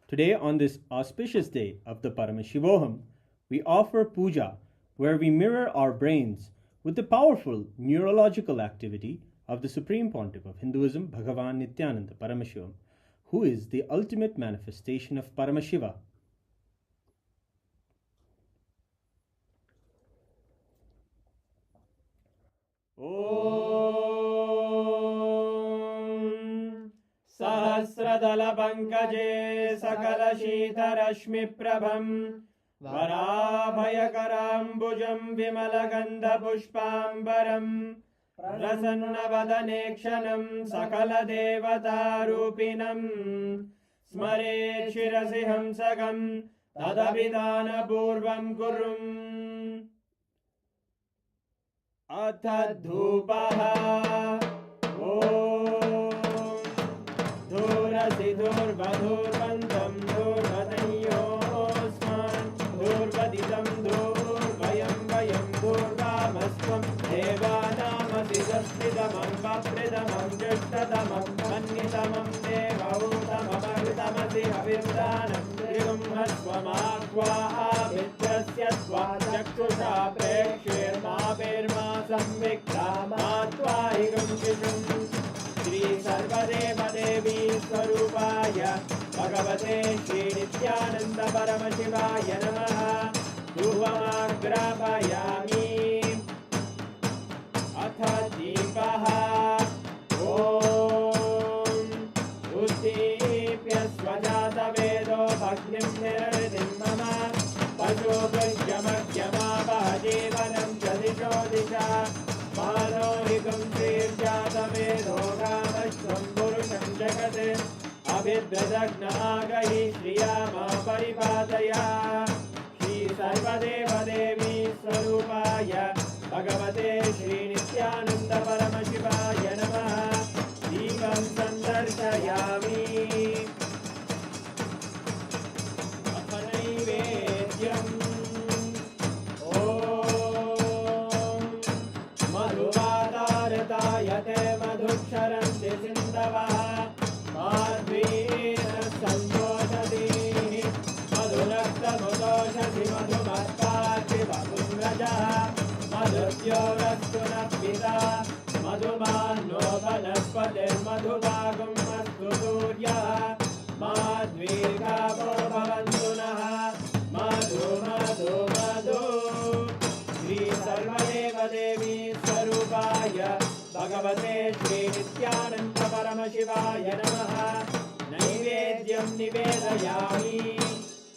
Today, on this auspicious day of the Paramashivoham, we offer puja where we mirror our brains with the powerful neurological activity of the Supreme Pontiff of Hinduism, Bhagavan Nithyananda Paramashivam, who is the ultimate manifestation of Paramashiva. Om Sahasradala Pankaje Sakala Shita Rashmi Prabham Varabhayakarambujam Vimalagandha Pushpambaram Prasanna Vadanekshana Sakala Devata Rupinam Smare Shirasi Hamsagam Tadabhidana Purvam Kurum Atadhupaha Om Dhurasi Dhurvadhurvantam Dhurvadanyosman Dhurvaditam Dhurvayam Vayam Dhurvamasvam Devanamasi Daspidamam Vapridamam Jashtadamam Mannitamam Devautamam Avitamasi Avirdanam Trigum Hasvamakva Avitrasya Svajakshusha Prekshir Mabirma Samvikta Matvaigam Vishum Shri Sarvadeva Devi Swarupaya Bhagavate Shri Nithyananda Paramashivaya Namaha Dhuvamagrapayami Atha Deepaha Om Uddipya Swajata Vedo Bhagnim Nirvidim Mama Pajo Bhajyamakhyama Bhajevanam Jadisho Disha Manohikam Sirjata Vedo Kamashvam Purusham Jagate Abhidradagna Agahi Shriyama Paripadaya Shri Sarvadeva Devi Swarupaya Bhagavate Shri Nithyananda Paramashivaya Namaha Deepam Sandarshayami Apanaivedyam Om Madhuvadartayate Madhuksharanti Sindavaha Madhvina Santoshati Madhunaktamudoshati Madhumaspati Vabhungrajaha Madhubhyogastuna Madhumano Vanaspate Madhubagam Astu Suryaha Madhvirgavo Bhavantunaha Madhu Madhu Madhu Shri Sarvadeva Devi Swarupaya Bhagavate Shri Nithyananda Paramashivaya Namaha Naivedya नैवेद्यं निवेदयामि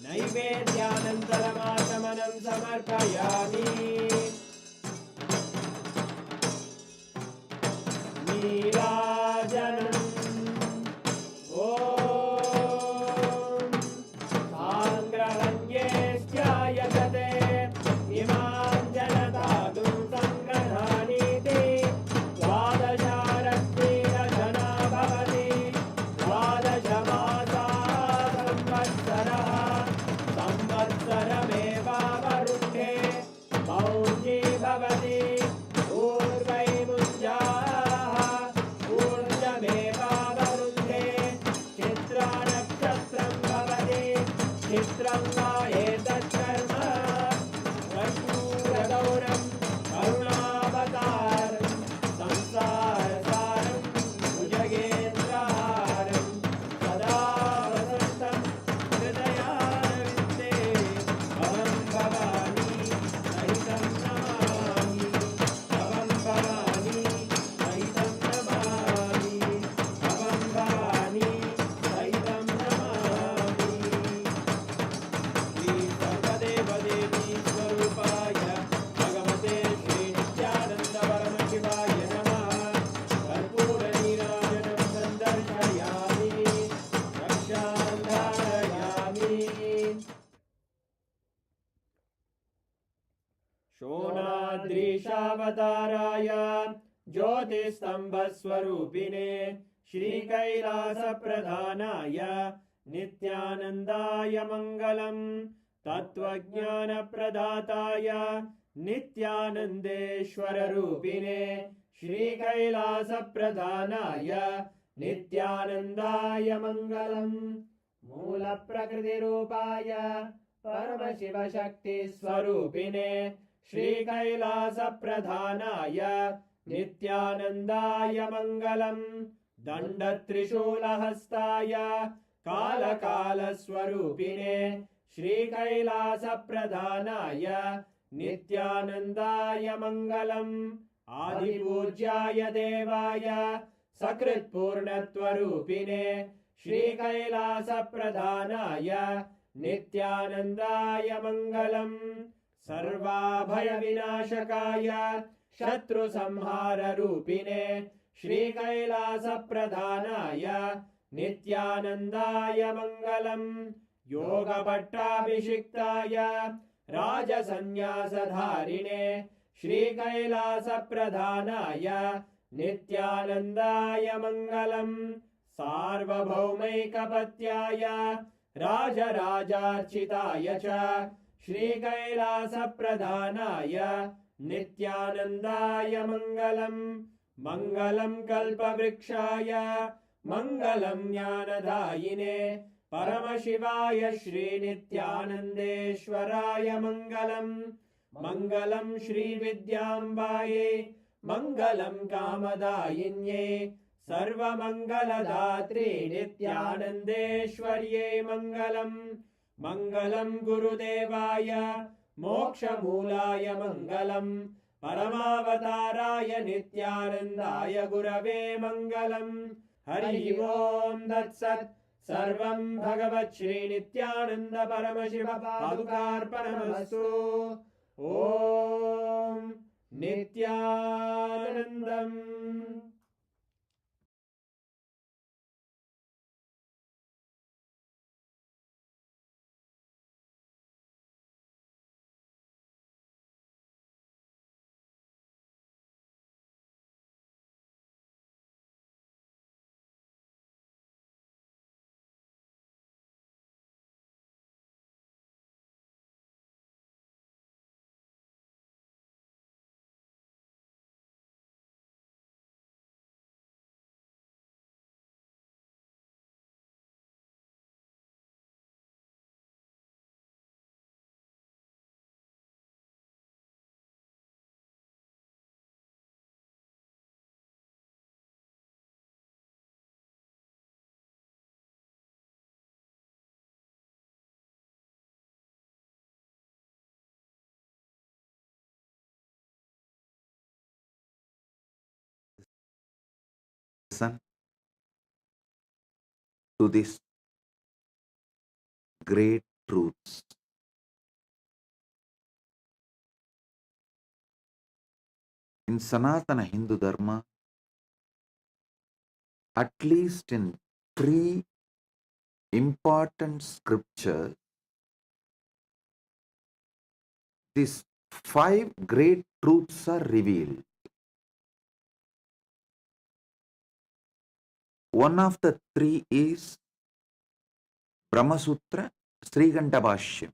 नैवेद्यानन्तरमाचमनं समर्पयामि नीराजनम् ॐ साङ्ग्रहण्येष्ट्यायतते इमां जनतागुं सङ्ग्रहाणीति द्वादशारत्नेरजना भवति द्वादशमासाः संवत्सरः संवत्सरमेवावरुद्धे मौञ्जी भवति ऊर्वैमुञ्जाः ऊर्जमेवावरुद्धे चित्रानक्षत्रं भवति चित्रं वा एतत्कर्म कर्पूरगौरं करुणावतारं संसारसारं भुजगेन्द्रहारं सदा वसन्तं हृदयारविन्दे भवं भवानी सहितं नमामि भवं भवानी सहितं नमामि भवं भवानी सहितं नमामि श्री सर्वदेवदेवी स्वरूपाय भगवते श्री नित्यानन्द परमशिवाय नमः कर्पूरनीराजनं सन्दर्शयामि रक्षां धारयामि शोणाद्रीशावताराय ज्योतिस्तम्भस्वरूपिणे श्रीकैलासप्रधानाय नित्यानन्दाय मङ्गलम् तत्त्वज्ञानप्रदाताय नित्यानन्देश्वररूपिणे श्रीकैलासप्रधानाय नित्यानन्दाय मङ्गलम् मूलप्रकृतिरूपाय परमशिवशक्तिस्वरूपिणे श्रीकैलासप्रधानाय नित्यानन्दाय मङ्गलम् दण्डत्रिशूलहस्ताय कालकालस्वरूपिणे श्रीकैलासप्रधानाय नित्यानन्दाय मङ्गलम् आदिपूज्याय देवाय सकृत्पूर्णत्वरूपिणे श्रीकैलासप्रधानाय नित्यानन्दाय मङ्गलम् सर्वाभयविनाशकाय शत्रुसंहाररूपिणे श्रीकैलासप्रधानाय नित्यानन्दाय मङ्गलम् योगपट्टाभिषिक्ताय राजसन्न्यासधारिणे श्रीकैलासप्रधानाय नित्यानन्दाय मङ्गलम् सार्वभौमैकपत्याय राजराजार्चिताय च श्रीकैलासप्रधानाय नित्यानन्दाय मङ्गलम् मङ्गलं कल्पवृक्षाय मङ्गलं ज्ञानदायिने परमशिवाय श्रीनित्यानन्देश्वराय मङ्गलम् मङ्गलं श्रीविद्याम्बायै मङ्गलं कामदायिन्ये सर्वमङ्गलदात्रे नित्यानन्देश्वर्यै मङ्गलम् मङ्गलं गुरुदेवाय मोक्षमूलाय मङ्गलम् परमावताराय नित्यानन्दाय गुरवे मङ्गलम् हरि ओम् तत्सत् सर्वं भगवत् श्रीनित्यानन्द परमशिव पादुकार्पणमस्तु ॐ नित्यानन्दम् Listen to this great truths. In Sanatana Hindu Dharma, at least in 3 important scriptures, these 5 great truths are revealed. One of the 3 is Brahma Sutra, Sriganta Bhashyam.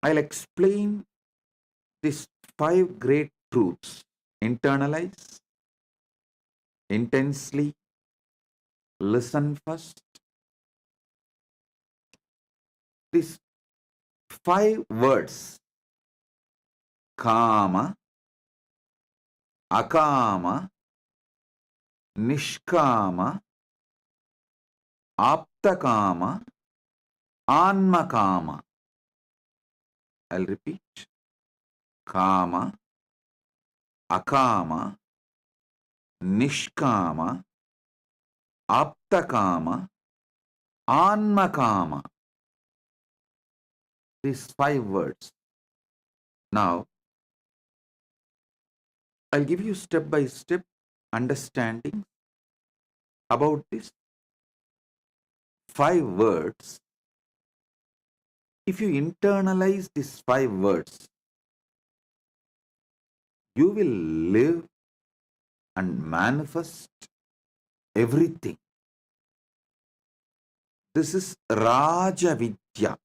I'll explain these 5 great truths. Internalize, intensely, listen first. These 5 words, Kama, Akama, Nishkama, Aptakama, Anmakama. I'll repeat. Kama, Akama, Nishkama, Aptakama, Anmakama. These 5 words. Now, I'll give you step by step understanding about these 5 words. If you internalize these 5 words, you will live and manifest everything. This is Raja Vidya.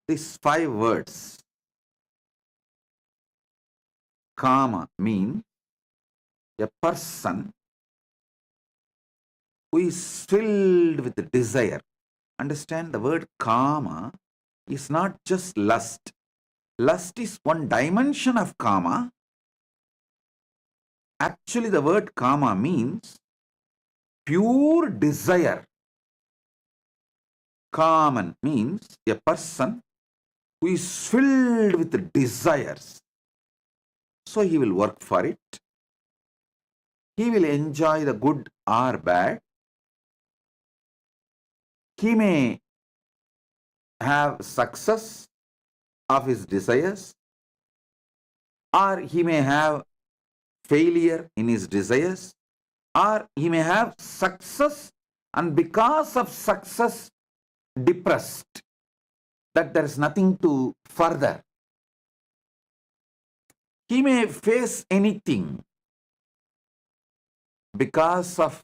These 5 words. Kama means a person who is filled with desire. Understand, the word Kama is not just lust. Lust is one dimension of Kama. Actually, the word Kama means pure desire. Kaman means a person who is filled with desires. So he will work for it. He will enjoy the good or bad. He may have success of his desires, or he may have failure in his desires, or he may have success and because of success depressed, that there is nothing to further. He may face anything because of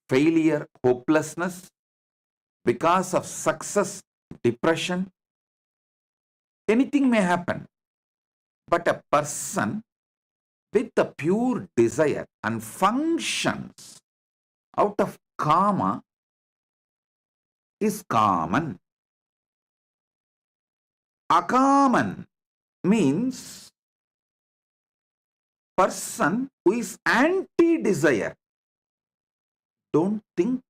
failure, hopelessness, because of success, depression. Anything may happen. But a person with a pure desire and functions out of Kama is Kaman. Akaman means person who is anti-desire. Don't think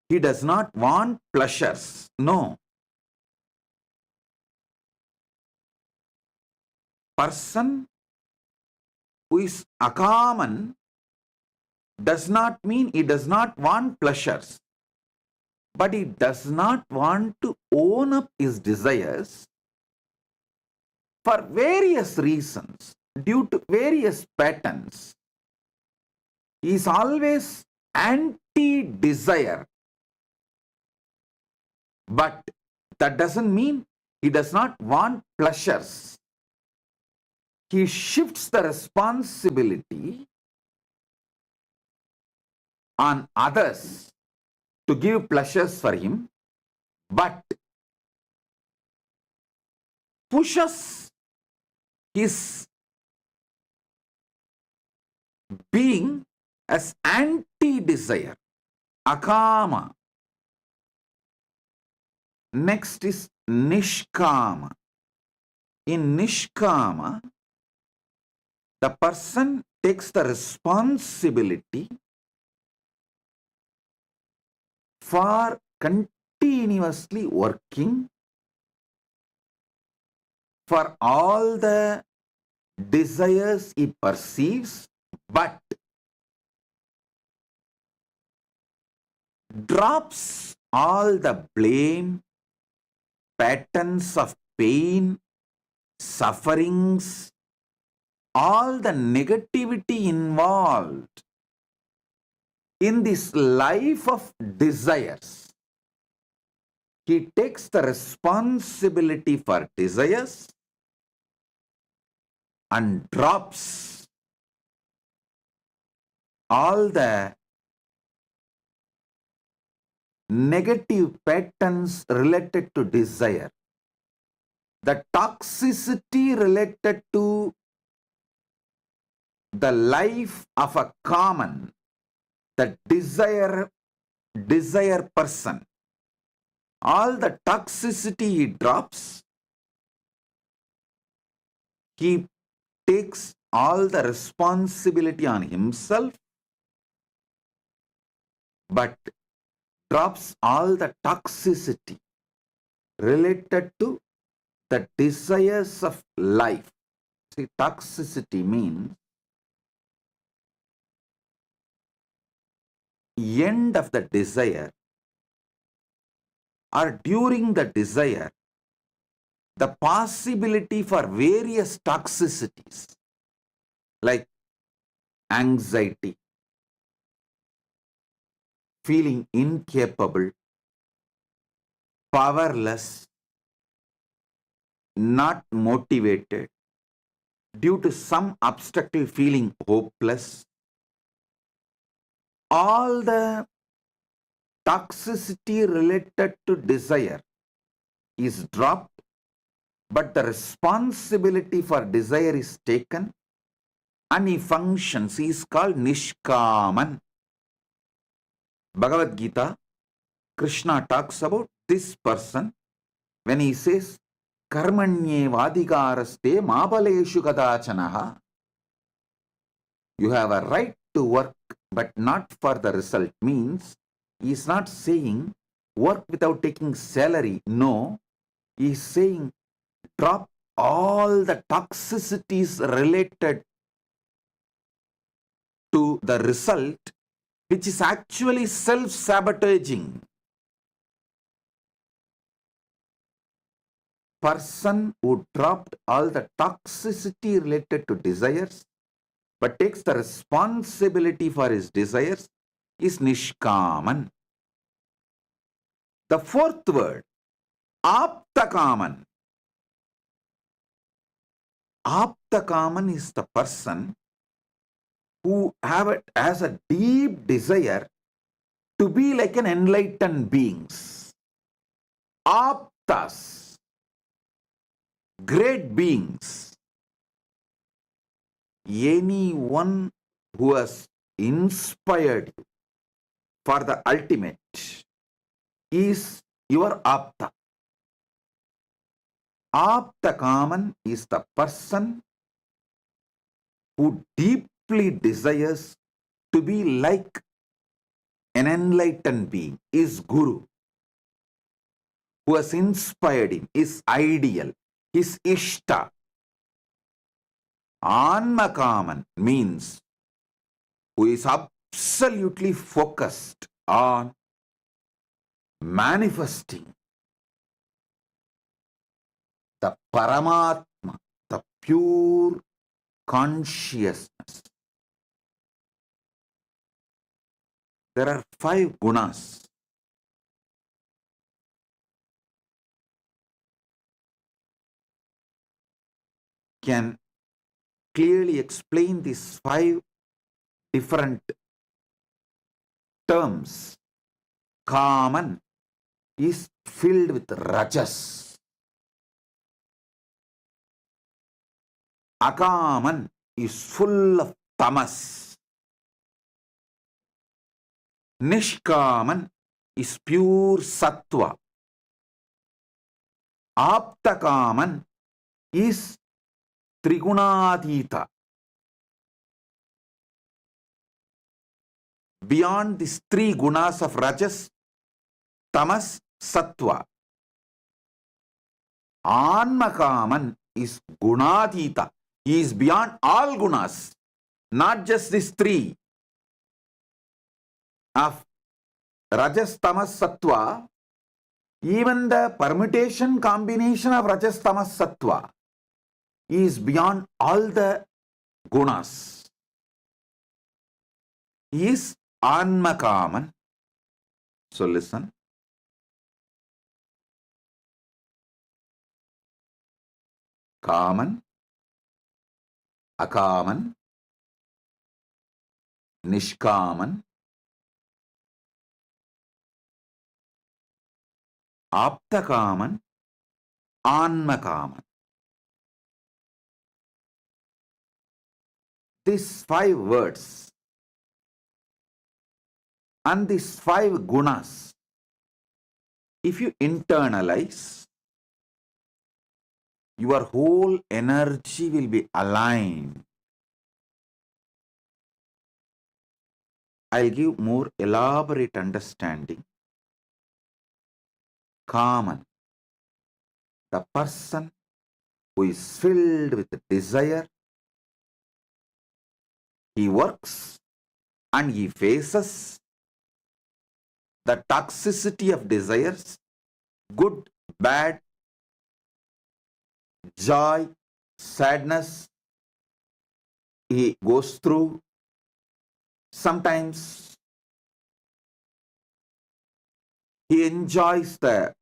he does not want pleasures. No. Person who is Akaman does not mean he does not want pleasures, but he does not want to own up his desires for various reasons, due to various patterns. He is always anti-desire. But that doesn't mean he does not want pleasures. He shifts the responsibility on others to give pleasures for him, but pushes his being as anti-desire, akama. Next is nishkama. In nishkama, the person takes the responsibility for continuously working for all the desires he perceives, but drops all the blame, patterns of pain, sufferings, all the negativity involved in this life of desires. He takes the responsibility for desires and drops all the negative patterns related to desire, the toxicity related to the life of a common, the desire person. All the toxicity he drops, he takes all the responsibility on himself, but drops all the toxicity related to the desires of life. See, toxicity means end of the desire or during the desire, the possibility for various toxicities like anxiety, feeling incapable, powerless, not motivated, due to some obstacle feeling hopeless. All the toxicity related to desire is dropped, but the responsibility for desire is taken and he functions. He is called Nishkaman. Bhagavad Gita, Krishna talks about this person when he says, Karmanye vadhikaraste mabaleshu kadachanaha. You have a right to work, but not for the result. Means, he is not saying work without taking salary. No, he is saying drop all the toxicities related to the result, which is actually self-sabotaging. Person who dropped all the toxicity related to desires but takes the responsibility for his desires is Nishkaman. The fourth word, Aptakaman. Aptakaman is the person who has a deep desire to be like an enlightened beings. Aptas, great beings. Anyone who has inspired you for the ultimate is your Apta. Aptakaman is the person who deeply desires to be like an enlightened being, is Guru, who has inspired him, is ideal, is Ishta. Anmakaman means who is absolutely focused on manifesting the Paramatma, the pure consciousness. There are 5 gunas. Can clearly explain these 5 different terms. Kaman is filled with rajas. Akaman is full of tamas. Nishkaman is pure sattva. Aptakaman is Trigunadhita. Beyond these 3 gunas of rajas, tamas, sattva. Anmakaman is Gunadhita. He is beyond all gunas, not just these 3 of Rajas, Tamas, Sattva, even the permutation combination of Rajas, Tamas, Sattva is beyond all the gunas. He is Anmakaman. So listen. Kaman, Akaman, Nishkaman, Aptakaman, Anmakaman. These 5 words and these 5 gunas, if you internalize, your whole energy will be aligned. I'll give more elaborate understanding. Kaman, the person who is filled with desire, he works and he faces the toxicity of desires, good, bad, joy, sadness, he goes through. Sometimes he enjoys the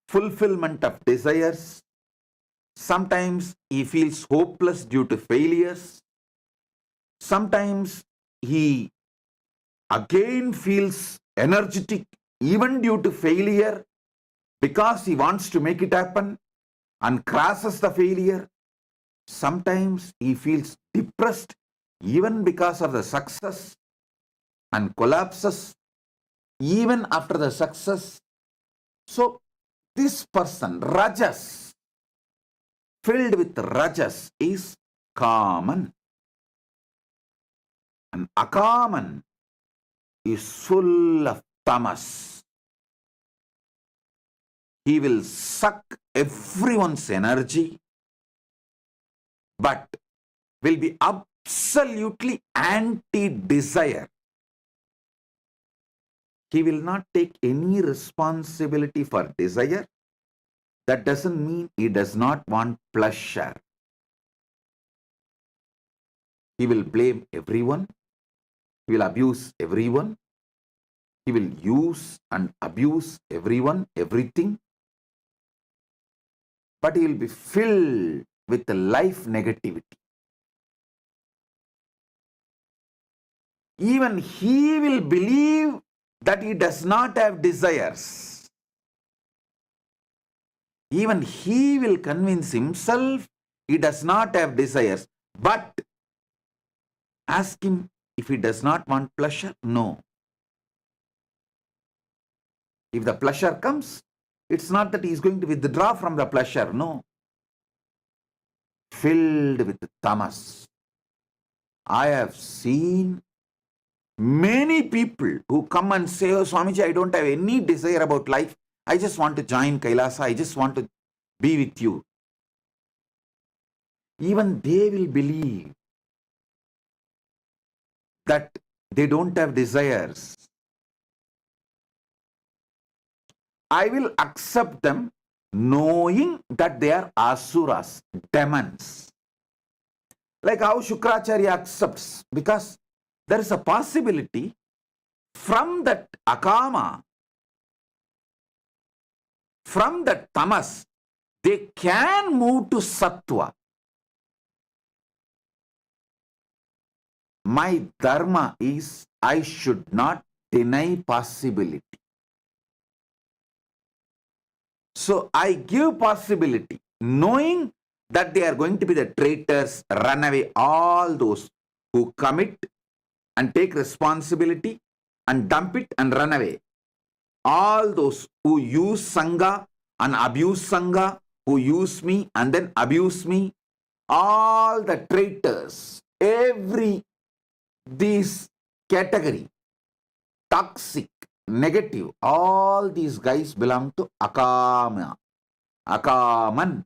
fulfillment of desires. Sometimes he feels hopeless due to failures. Sometimes he again feels energetic even due to failure because he wants to make it happen and crashes the failure. Sometimes he feels depressed even because of the success and collapses even after the success. So this person, Rajas, filled with Rajas, is Kaman. And Akaman is full of Tamas. He will suck everyone's energy, but will be absolutely anti-desire. He will not take any responsibility for desire. That doesn't mean he does not want pleasure. He will blame everyone. He will abuse everyone. He will use and abuse everyone, everything. But he will be filled with the life negativity. Even he will believe that he does not have desires. Even he will convince himself he does not have desires. But ask him if he does not want pleasure. No. If the pleasure comes, it's not that he is going to withdraw from the pleasure. No. Filled with tamas. I have seen many people who come and say, oh Swamiji, I don't have any desire about life. I just want to join Kailasa. I just want to be with you. Even they will believe that they don't have desires. I will accept them knowing that they are asuras, demons. Like how Shukracharya accepts, because there is a possibility from that akama, from that tamas, they can move to sattva. My dharma is I should not deny possibility. So I give possibility, knowing that they are going to be the traitors, run away, all those who commit and take responsibility and dump it and run away. All those who use Sangha and abuse Sangha, who use me and then abuse me, all the traitors, this category, toxic, negative, all these guys belong to Akama, Akaman.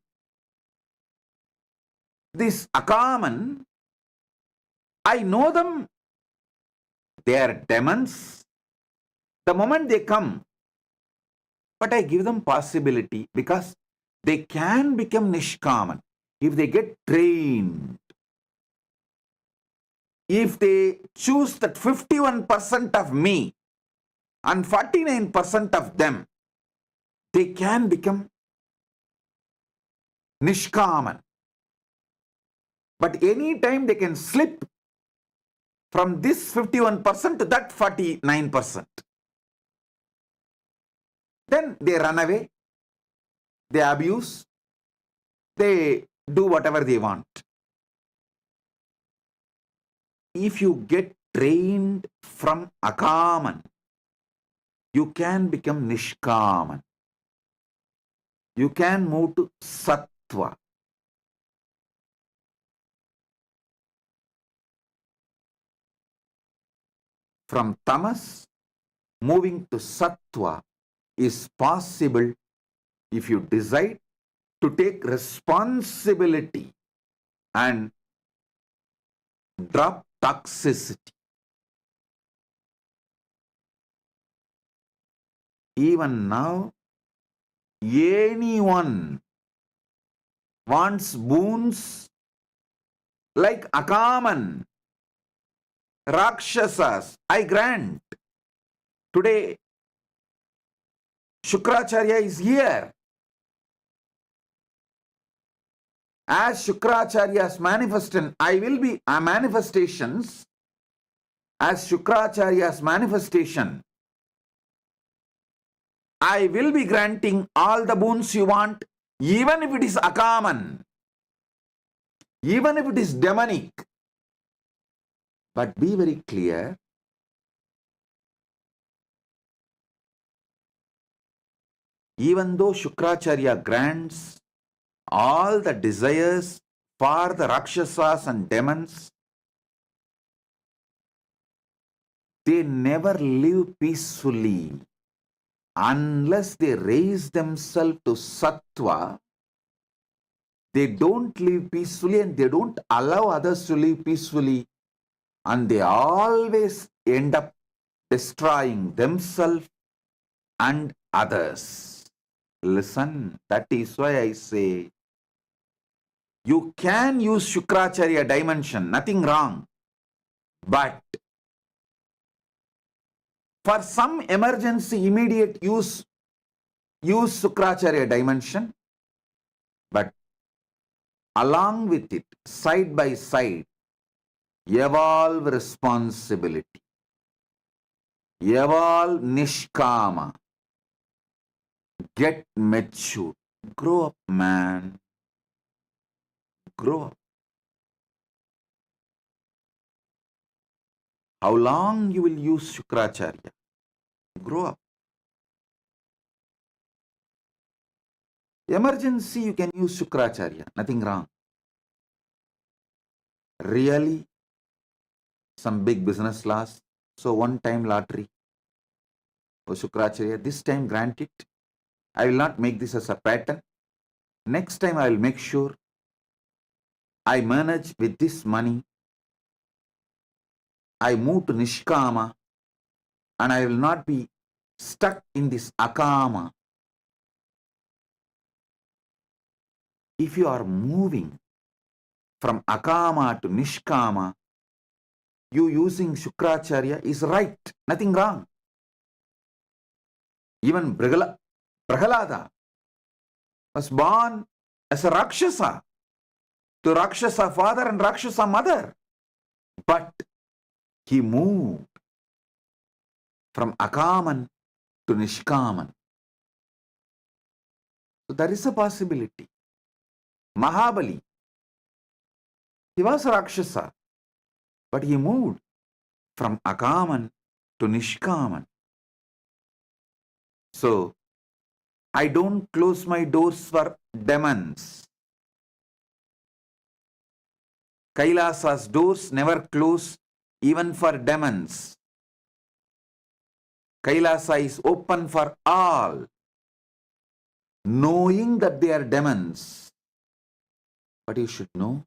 This Akaman, I know them. They are demons. The moment they come, but I give them possibility because they can become nishkaman if they get trained. If they choose that 51% of me and 49% of them, they can become nishkaman. But anytime they can slip from this 51% to that 49%. Then they run away, they abuse, they do whatever they want. If you get trained from akaman, you can become nishkaman. You can move to sattva. From tamas, moving to sattva is possible if you decide to take responsibility and drop toxicity. Even now, anyone wants boons like akaman, rakshasas, I grant. Today, Shukracharya is here. As Shukracharya's manifestation, I will be manifestations. As Shukracharya's manifestation, I will be granting all the boons you want, even if it is akaman, even if it is demonic. But be very clear, even though Shukracharya grants all the desires for the Rakshasas and demons, they never live peacefully unless they raise themselves to sattva. They don't live peacefully and they don't allow others to live peacefully, and they always end up destroying themselves and others. Listen, that is why I say you can use Shukracharya dimension, nothing wrong. But for some emergency, immediate use Shukracharya dimension. But along with it, side by side, evolve responsibility, evolve nishkama, get mature, grow up, man, grow up. How long you will use Shukracharya? Grow up. Emergency, you can use Shukracharya, nothing wrong. Really, some big business loss, so one-time lottery. Oh, Shukracharya, this time grant it. I will not make this as a pattern. Next time I will make sure I manage with this money. I move to Nishkama and I will not be stuck in this Akama. If you are moving from Akama to Nishkama, you using Shukracharya is right, nothing wrong. Even Prahalada was born as a Rakshasa, to Rakshasa father and Rakshasa mother. But he moved from Akaman to Nishkaman. So there is a possibility. Mahabali, he was a Rakshasa, but he moved from Akaman to Nishkaman. So I don't close my doors for demons. Kailasa's doors never close even for demons. Kailasa is open for all, knowing that they are demons. But you should know,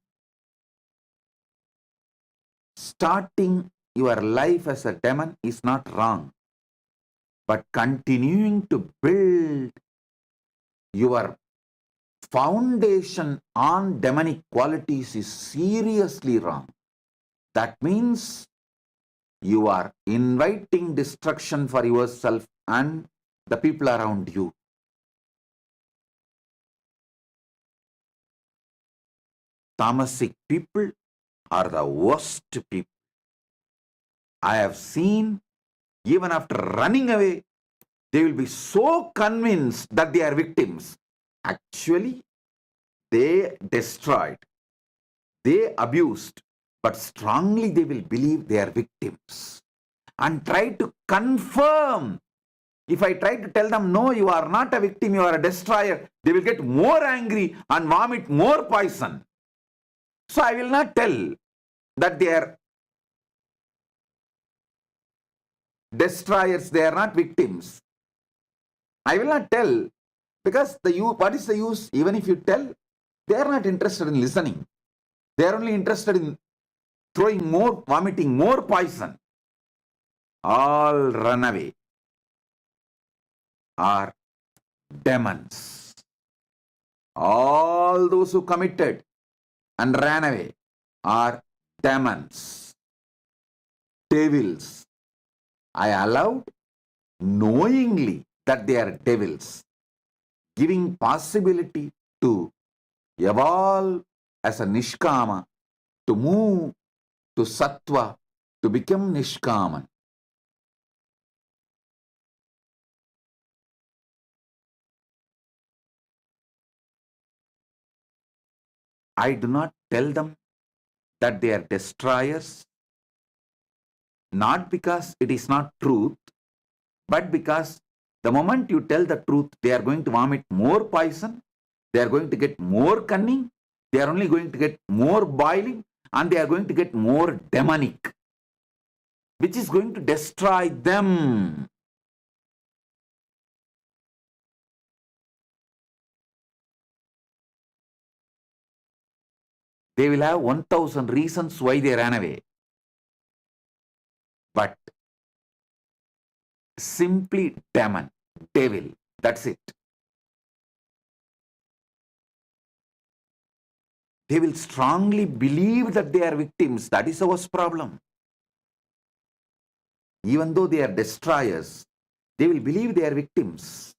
starting your life as a demon is not wrong. But continuing to build your foundation on demonic qualities is seriously wrong. That means you are inviting destruction for yourself and the people around you. Tamasic people are the worst people. I have seen, even after running away, they will be so convinced that they are victims. Actually, they destroyed, they abused, but strongly they will believe they are victims and try to confirm. If I try to tell them, no, you are not a victim, you are a destroyer, they will get more angry and vomit more poison. So I will not tell that they are destroyers, they are not victims. I will not tell, because what is the use? Even if you tell, they are not interested in listening. They are only interested in throwing more, vomiting more poison. All run away are demons. All those who committed and ran away are demons, devils. I allowed knowingly that they are devils, giving possibility to evolve as a nishkama, to move to sattva, to become nishkaman. I do not tell them that they are destroyers, not because it is not truth, but because the moment you tell the truth, they are going to vomit more poison, they are going to get more cunning, they are only going to get more boiling, and they are going to get more demonic, which is going to destroy them. They will have 1,000 reasons why they ran away. But simply demon, devil, that's it. They will strongly believe that they are victims. That is our problem. Even though they are destroyers, they will believe they are victims.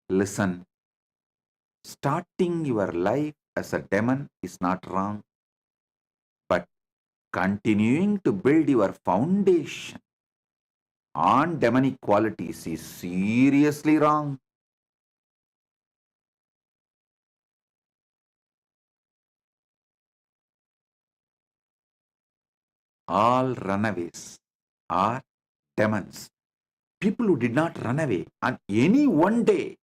Listen, starting your life as a demon is not wrong, but continuing to build your foundation on demonic qualities is seriously wrong. All runaways are demons. People who did not run away, and any one day,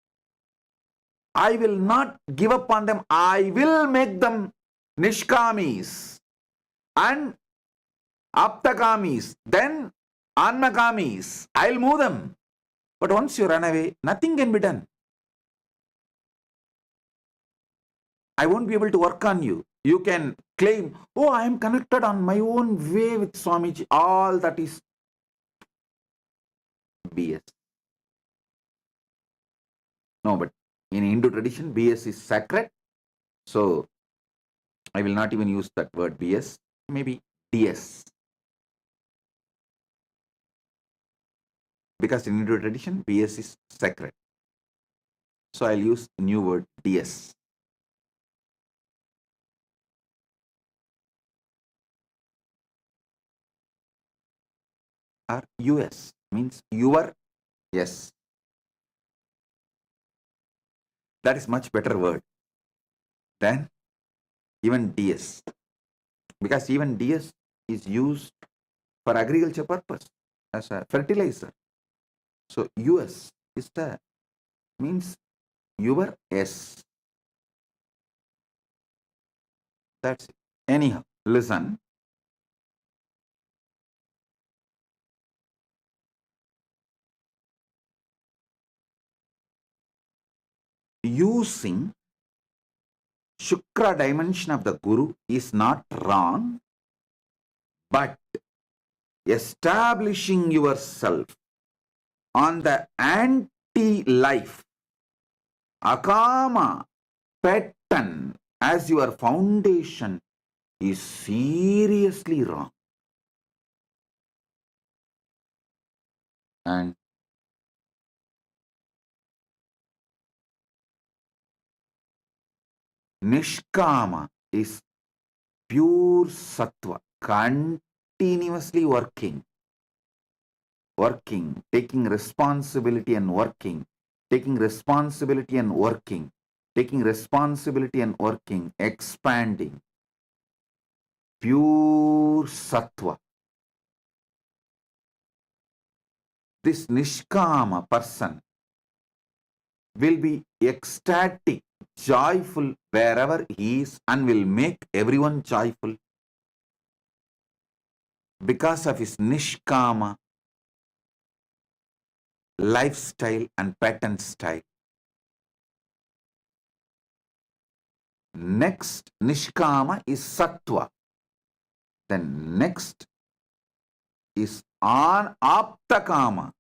I will not give up on them. I will make them nishkamis and aptakamis, then anmakamis. I'll move them. But once you run away, nothing can be done. I won't be able to work on you. You can claim, oh, I am connected on my own way with Swamiji. All that is BS. No, but in Hindu tradition, BS is sacred. So I will not even use that word BS. Maybe DS. Because in Hindu tradition, BS is sacred. So I'll use new word DS. Or US means your, yes. That is much better word than even DS. Because even DS is used for agriculture purpose as a fertilizer. So US is the means your S. That's it. Anyhow, listen. Using Shukra dimension of the Guru is not wrong, but establishing yourself on the anti-life, akama pattern as your foundation is seriously wrong. And Nishkama is pure sattva, continuously working, taking responsibility and working, taking responsibility and working, taking responsibility and working, expanding. Pure sattva. This Nishkama person will be ecstatic, joyful wherever he is, and will make everyone joyful because of his Nishkama lifestyle and pattern style. Next, Nishkama is Sattva. Then next is Aptakama.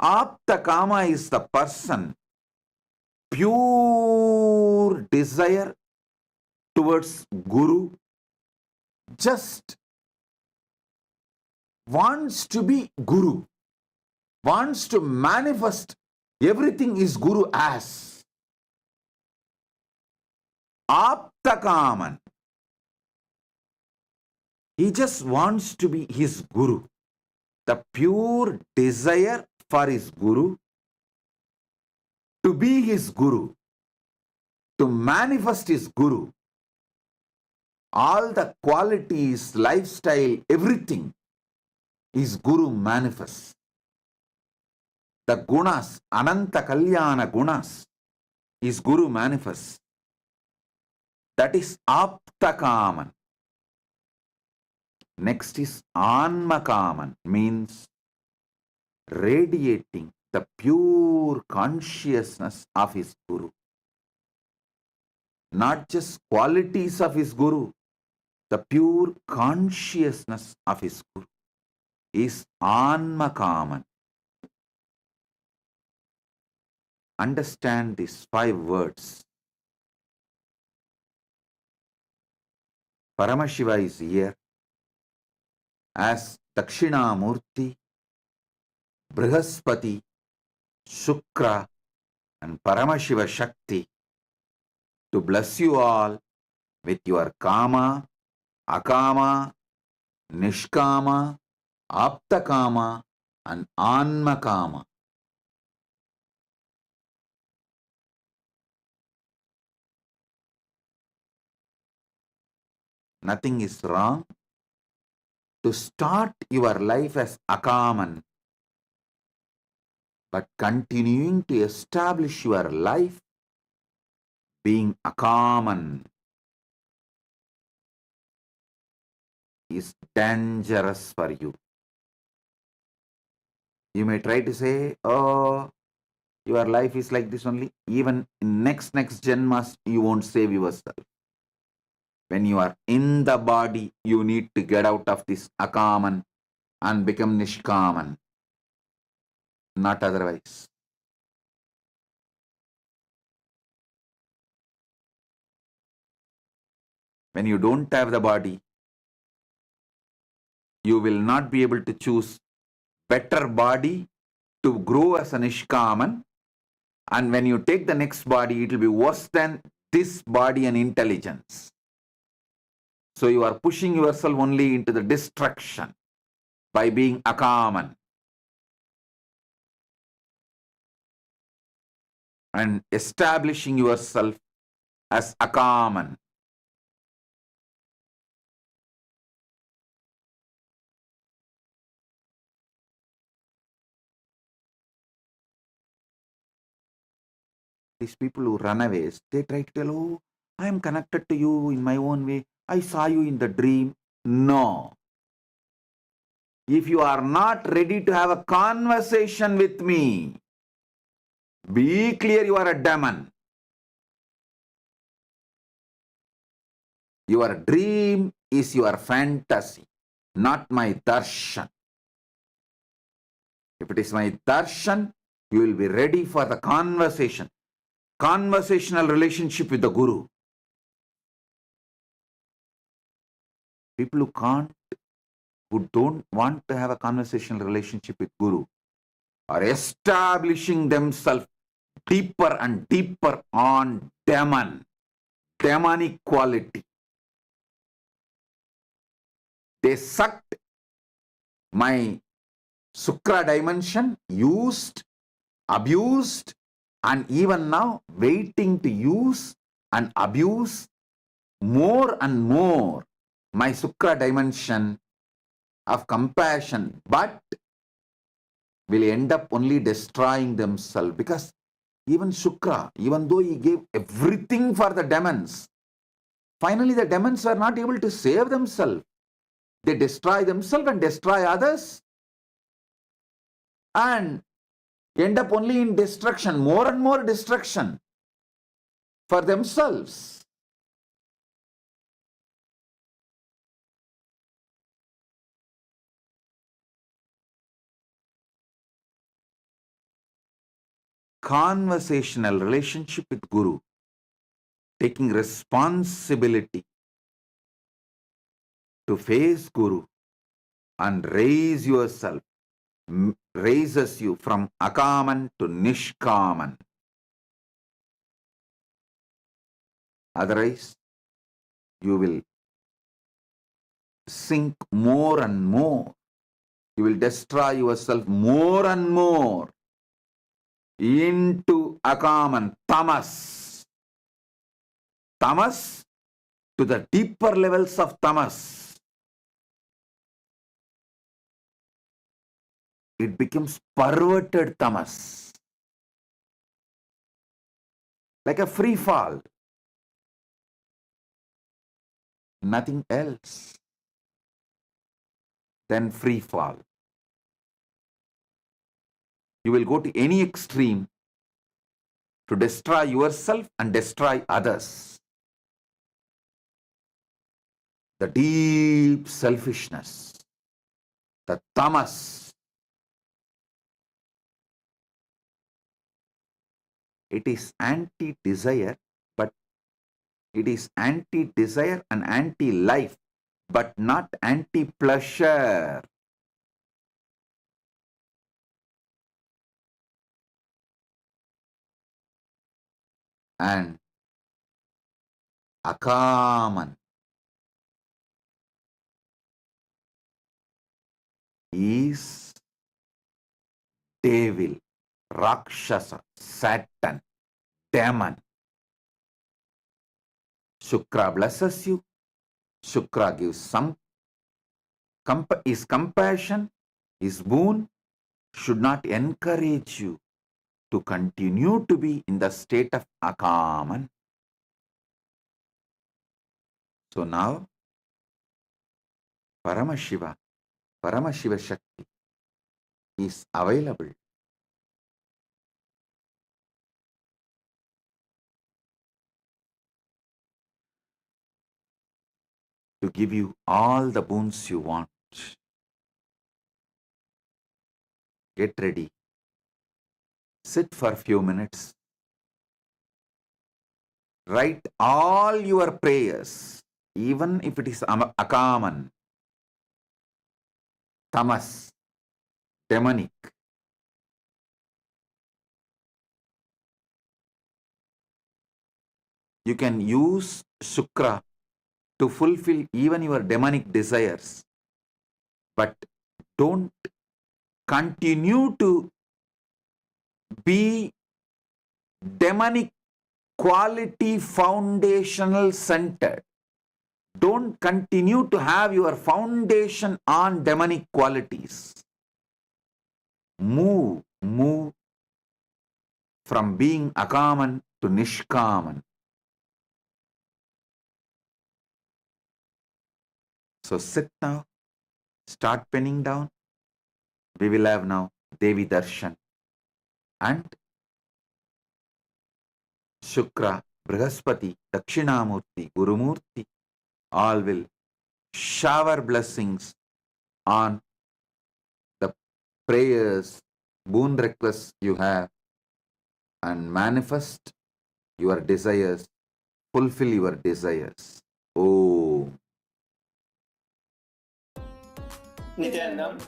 Aptakama is the person pure desire towards Guru, just wants to be Guru, wants to manifest everything is Guru as. Aptakaman. He just wants to be his Guru. The pure desire for his Guru, to be his Guru, to manifest his Guru. All the qualities, lifestyle, everything is Guru manifests. The gunas, Ananta Kalyana gunas, is Guru manifests. That is Aptakaman. Next is Anmakaman, means radiating the pure consciousness of his Guru. Not just qualities of his Guru, the pure consciousness of his Guru is Anmakaman. Understand these 5 words. Paramashiva is here as Dakshinamurti, Brihaspati, Shukra, and Paramashiva Shakti to bless you all with your Kama, Akama, Nishkama, Aptakama, and Anmakama. Nothing is wrong to start your life as Akaman, but continuing to establish your life being Akaman is dangerous for you. You may try to say, oh, your life is like this only. Even in next Janmas, you won't save yourself. When you are in the body, you need to get out of this Akaman and become Nishkaman. Not otherwise. When you don't have the body, you will not be able to choose better body to grow as a Nishkaman. And when you take the next body, it will be worse than this body and intelligence. So you are pushing yourself only into the destruction by being Akaman. And establishing yourself as Akaman. These people who run away, they try to tell, oh, I am connected to you in my own way. I saw you in the dream. No. If you are not ready to have a conversation with me, be clear you are a demon. Your dream is your fantasy, not my darshan. If it is my darshan, you will be ready for the conversation. Conversational relationship with the Guru. People who don't want to have a conversational relationship with Guru are establishing themselves deeper and deeper on demonic quality. They sucked my Sukra dimension, used, abused, and even now waiting to use and abuse more and more my Sukra dimension of compassion, but will end up only destroying themselves, because even Shukra, even though he gave everything for the demons, finally the demons are not able to save themselves. They destroy themselves and destroy others and end up only in destruction, more and more destruction for themselves. Conversational relationship with Guru, taking responsibility to face Guru and raise yourself, raises you from Akaman to Nishkaman. Otherwise, you will sink more and more. You will destroy yourself more and more into Akaman, Tamas. Tamas to the deeper levels of Tamas. It becomes perverted Tamas. Like a free fall. Nothing else than free fall. You will go to any extreme to destroy yourself and destroy others. The deep selfishness, the tamas, it is anti-desire, but it is anti-desire and anti-life, but not anti-pleasure. And Akaman is devil, Rakshasa, Satan, demon. Shukra blesses you. Shukra gives some, his compassion, his boon should not encourage you to continue to be in the state of Akaman. So now, Paramashiva Shakti is available to give you all the boons you want. Get ready. Sit for a few minutes. Write all your prayers, even if it is Akaman, Tamas, demonic. You can use Shukra to fulfill even your demonic desires, but don't continue to be demonic quality foundational centered. Don't continue to have your foundation on demonic qualities. Move from being Akaman to Nishkaman. So sit now, start penning down. We will have now Devi Darshan and Shukra, Brihaspati, Dakshinamurti, Gurumurti all will shower blessings on the prayers, boon requests you have, and manifest your desires, fulfill your desires. Oh. Nithyananda,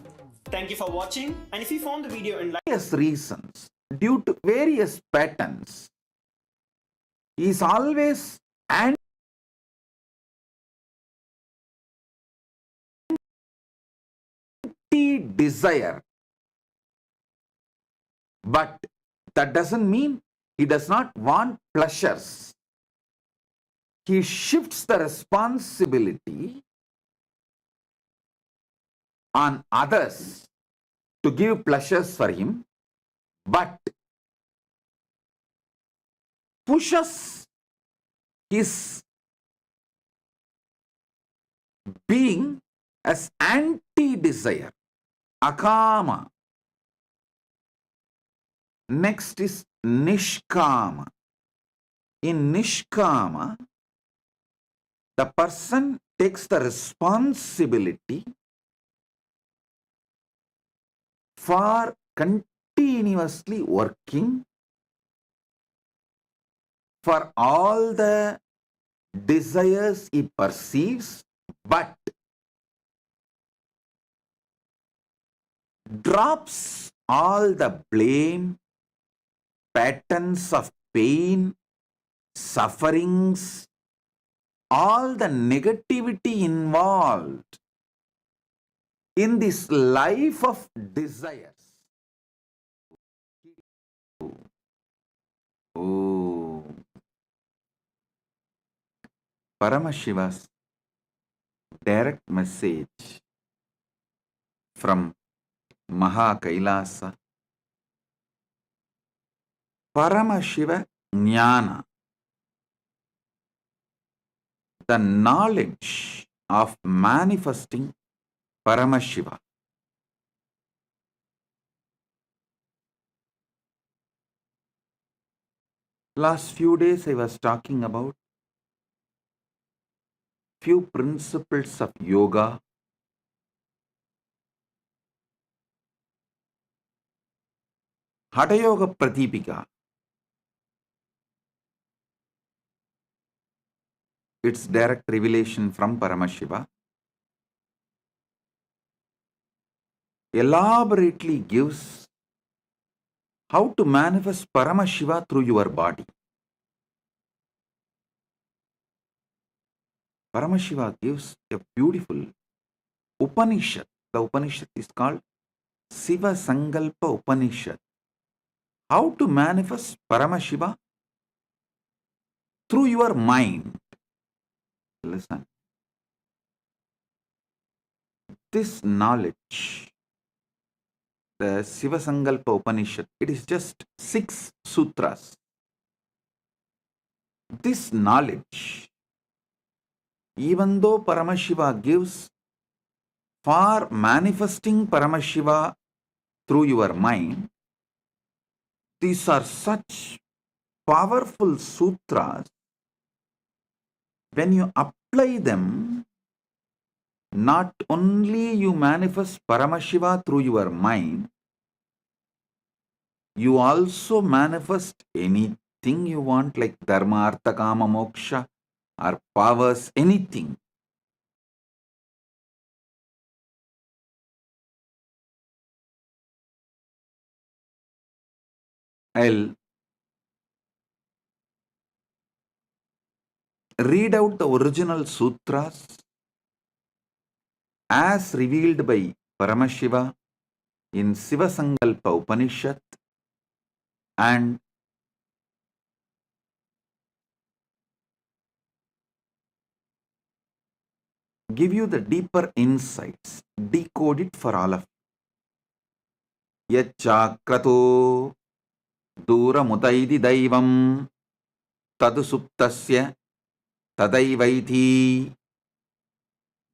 thank you for watching, and if you found the video enlightening, Various reasons, due to various patterns, is always anti-desire. But that doesn't mean he does not want pleasures. He shifts the responsibility on others to give pleasures for him, but pushes his being as anti-desire, akama. Next is nishkama. In nishkama, the person takes the responsibility for continuously working for all the desires he perceives, but drops all the blame, patterns of pain, sufferings, all the negativity involved in this life of desires. Oh, Paramashiva's direct message from Kailasa. Paramashiva Jnana, the knowledge of manifesting Paramashiva. Last few days I was talking about few principles of yoga, Hatha Yoga Pratipika. It's direct revelation from Paramashiva. Elaborately gives how to manifest Paramashiva through your body. Paramashiva gives a beautiful Upanishad. The Upanishad is called Siva Sankalpa Upanishad. How to manifest Paramashiva through your mind. Listen. This knowledge, the Siva Sankalpa Upanishad, it is just 6 sutras. This knowledge, even though Paramashiva gives for manifesting Paramashiva through your mind, these are such powerful sutras. When you apply them, not only you manifest Paramashiva through your mind, you also manifest anything you want, like Dharma, Artha, Kama, Moksha, or powers, anything. I'll read out the original sutras as revealed by Paramashiva in Siva Sankalpa Upanishad, and give you the deeper insights, decode it for all of you. Yachakrato Duramutaidi Daivam Tadusuptasya Tadaivaiti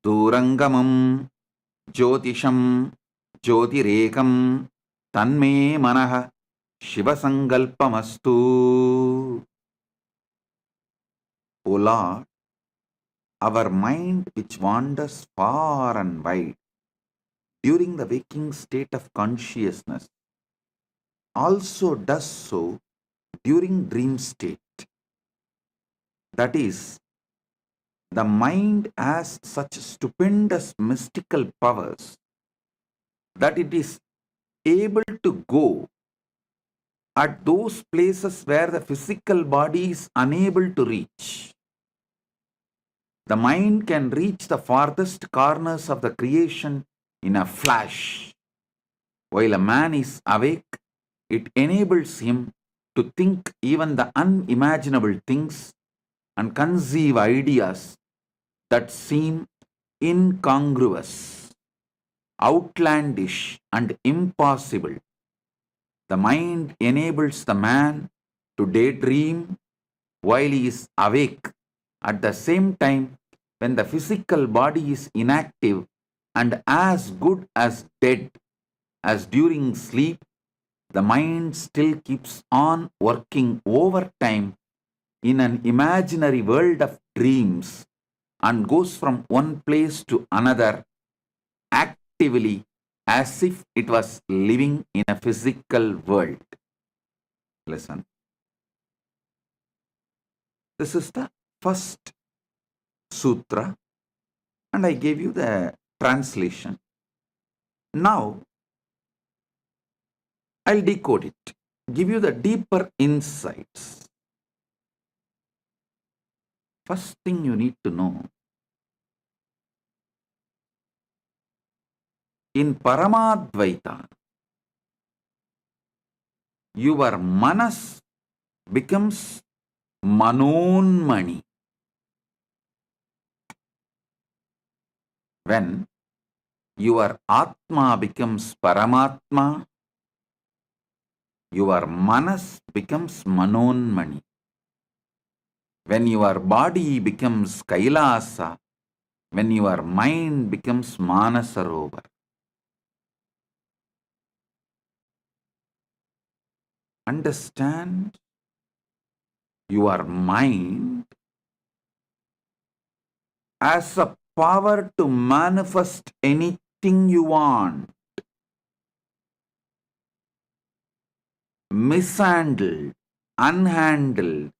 Durangamam Jyotisham Jyotirekam Tanme Manaha Shivasankalpamastu. O Lord, our mind which wanders far and wide during the waking state of consciousness also does so during dream state. That is, the mind has such stupendous mystical powers that it is able to go at those places where the physical body is unable to reach. The mind can reach the farthest corners of the creation in a flash. While a man is awake, it enables him to think even the unimaginable things and conceive ideas that seem incongruous, outlandish, and impossible. The mind enables the man to daydream while he is awake. At the same time, when the physical body is inactive and as good as dead as during sleep, the mind still keeps on working overtime in an imaginary world of dreams and goes from one place to another actively as if it was living in a physical world. Listen. This is the first sutra, and I gave you the translation. Now, I'll decode it, give you the deeper insights. First thing you need to know, in Paramadvaita, your manas becomes manonmani. When your atma becomes Paramatma, your manas becomes manonmani. When your body becomes Kailasa, when your mind becomes Manasarovar. Understand, your mind has a power to manifest anything you want. Mishandled, unhandled,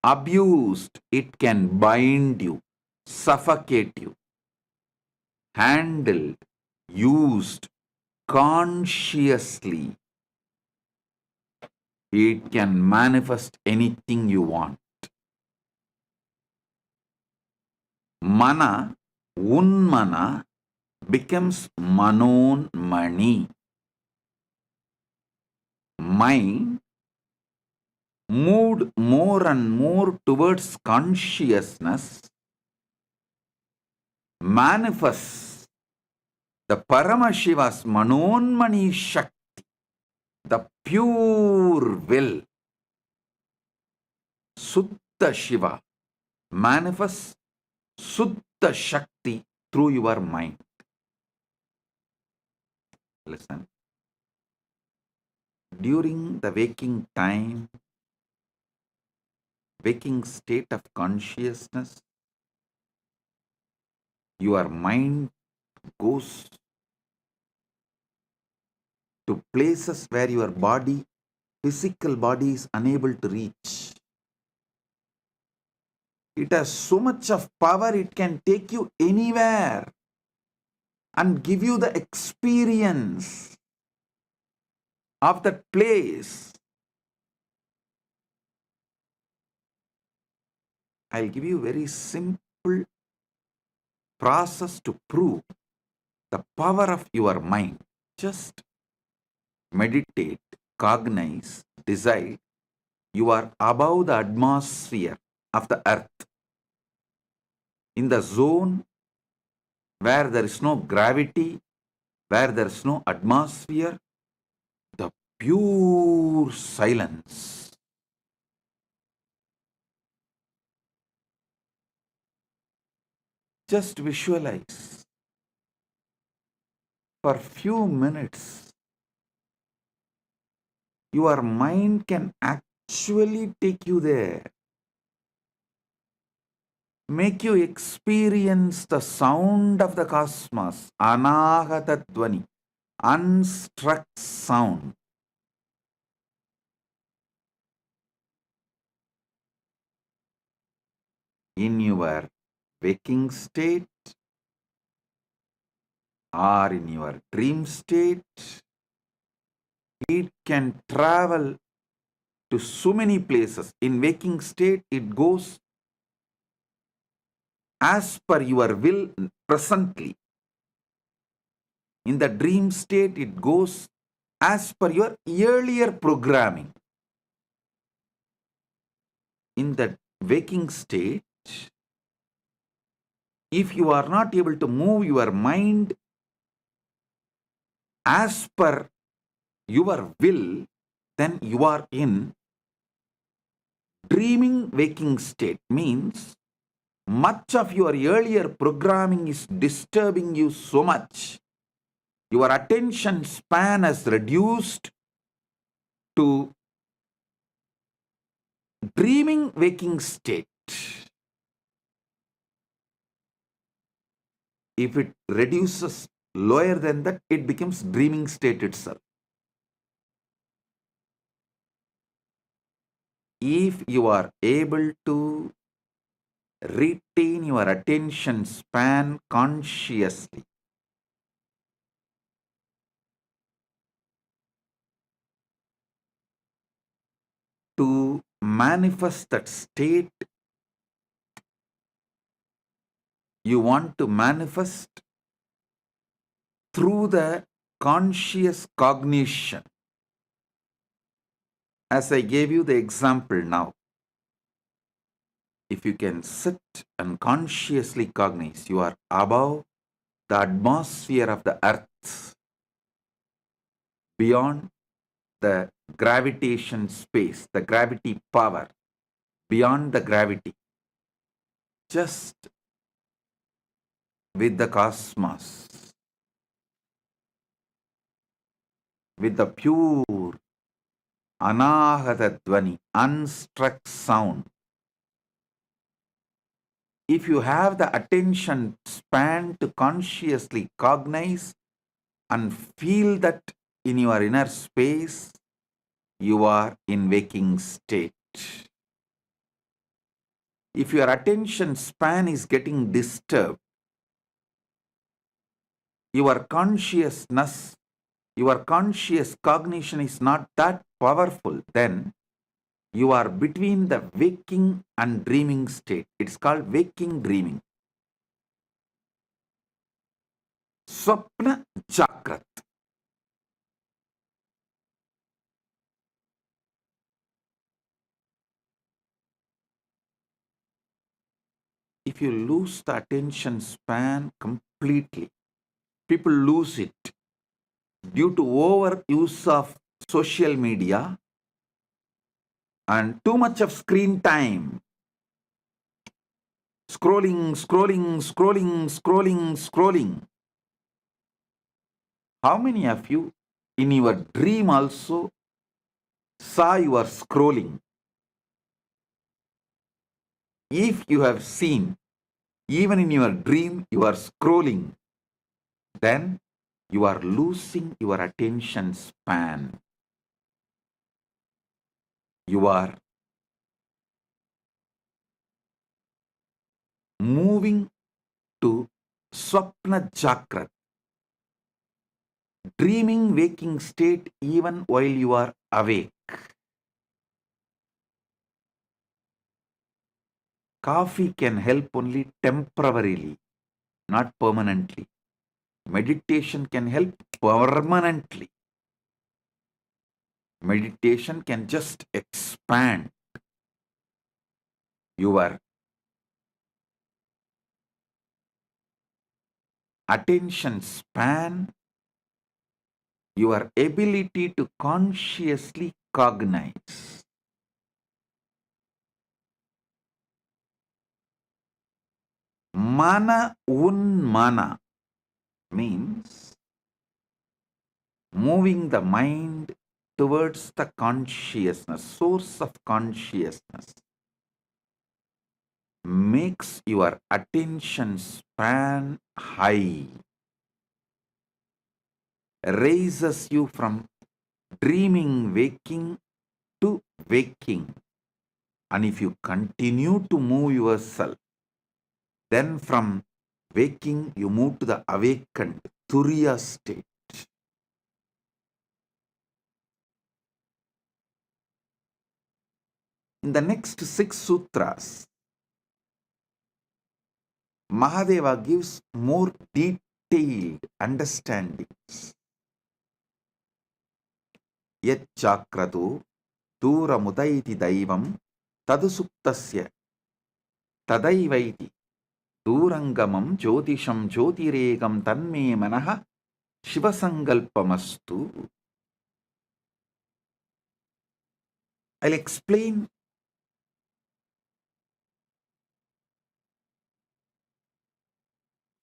abused, it can bind you, suffocate you. Handled, used consciously, it can manifest anything you want. Mana, unmana, becomes manonmani. Mind moved more and more towards consciousness manifests the Paramashiva's manonmani Shakti, the pure will. Suddha Shiva manifests Suddha Shakti through your mind. Listen. During the waking time, waking state of consciousness, your mind goes to places where your body, physical body, is unable to reach. It has so much of power, it can take you anywhere and give you the experience of that place. I'll give you a very simple process to prove the power of your mind. Just meditate, cognize, decide you are above the atmosphere of the earth, in the zone where there is no gravity, where there is no atmosphere, the pure silence. Just visualize for few minutes. Your mind can actually take you there. make you experience the sound of the cosmos, anahata dvani, unstruck sound. In your waking state or in your dream state, it can travel to so many places. In waking state, it goes as per your will presently. In the dream state, it goes as per your earlier programming. In the waking state, if you are not able to move your mind as per your will, then you are in dreaming waking state. Means much of your earlier programming is disturbing you so much. Your attention span has reduced to dreaming waking state. If it reduces lower than that, it becomes dreaming state itself. If you are able to retain your attention span consciously, to manifest that state you want to manifest through the conscious cognition. As I gave you the example now, if you can sit and consciously cognize, you are above the atmosphere of the earth, beyond the gravitation space, the gravity power, beyond the gravity, just with the cosmos, with the pure anahata dvani, unstruck sound. If you have the attention span to consciously cognize and feel that in your inner space, you are in waking state. If your attention span is getting disturbed, your consciousness, your conscious cognition is not that powerful, then you are between the waking and dreaming state. It's called waking dreaming. Swapna Jakrat. If you lose the attention span completely, people lose it due to overuse of social media and too much of screen time. Scrolling, scrolling, scrolling, scrolling, scrolling. How many of you in your dream also saw you are scrolling? If you have seen, even in your dream, you are scrolling, then you are losing your attention span. You are moving to Swapna Jakrat, dreaming waking state even while you are awake. Coffee can help only temporarily, not permanently. Meditation can help permanently. Meditation can just expand your attention span, your ability to consciously cognize. Mana unmana means moving the mind towards the consciousness, source of consciousness. makes your attention span high, raises you from dreaming, waking to waking. And if you continue to move yourself, then from waking you move to the awakened Turiya state. In the next 6 sutras, Mahadeva gives more detailed understandings. Yat chakratu दूरमुदैति दैवं तदुसुप्तस्य तदैवैति दूरंगमं ज्योतिषं ज्योतिरेकं तन्मे मनः शिवसंकल्पमस्तु. I'll explain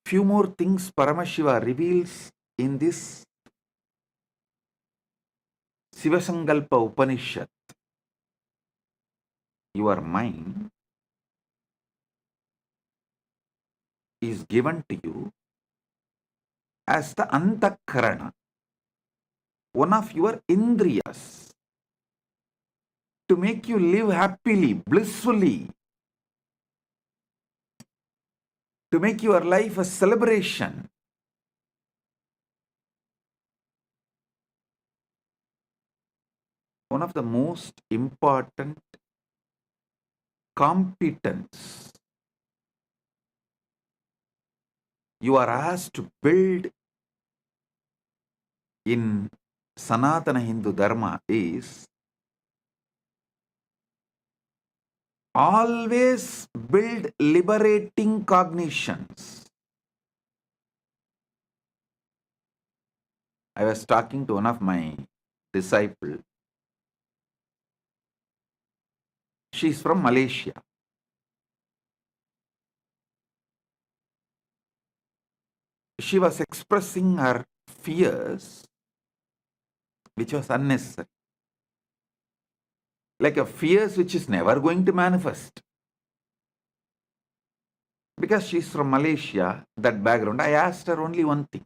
few more things Paramashiva reveals in this Sivasankalpa Upanishad. Your mind is given to you as the antakarana, one of your indriyas, to make you live happily, blissfully, to make your life a celebration. One of the most important competence you are asked to build in Sanatana Hindu Dharma is always build liberating cognitions. I was talking to one of my disciples. She's from Malaysia. She was expressing her fears, which was unnecessary. Like a fears which is never going to manifest. Because she's from Malaysia, that background, I asked her only one thing.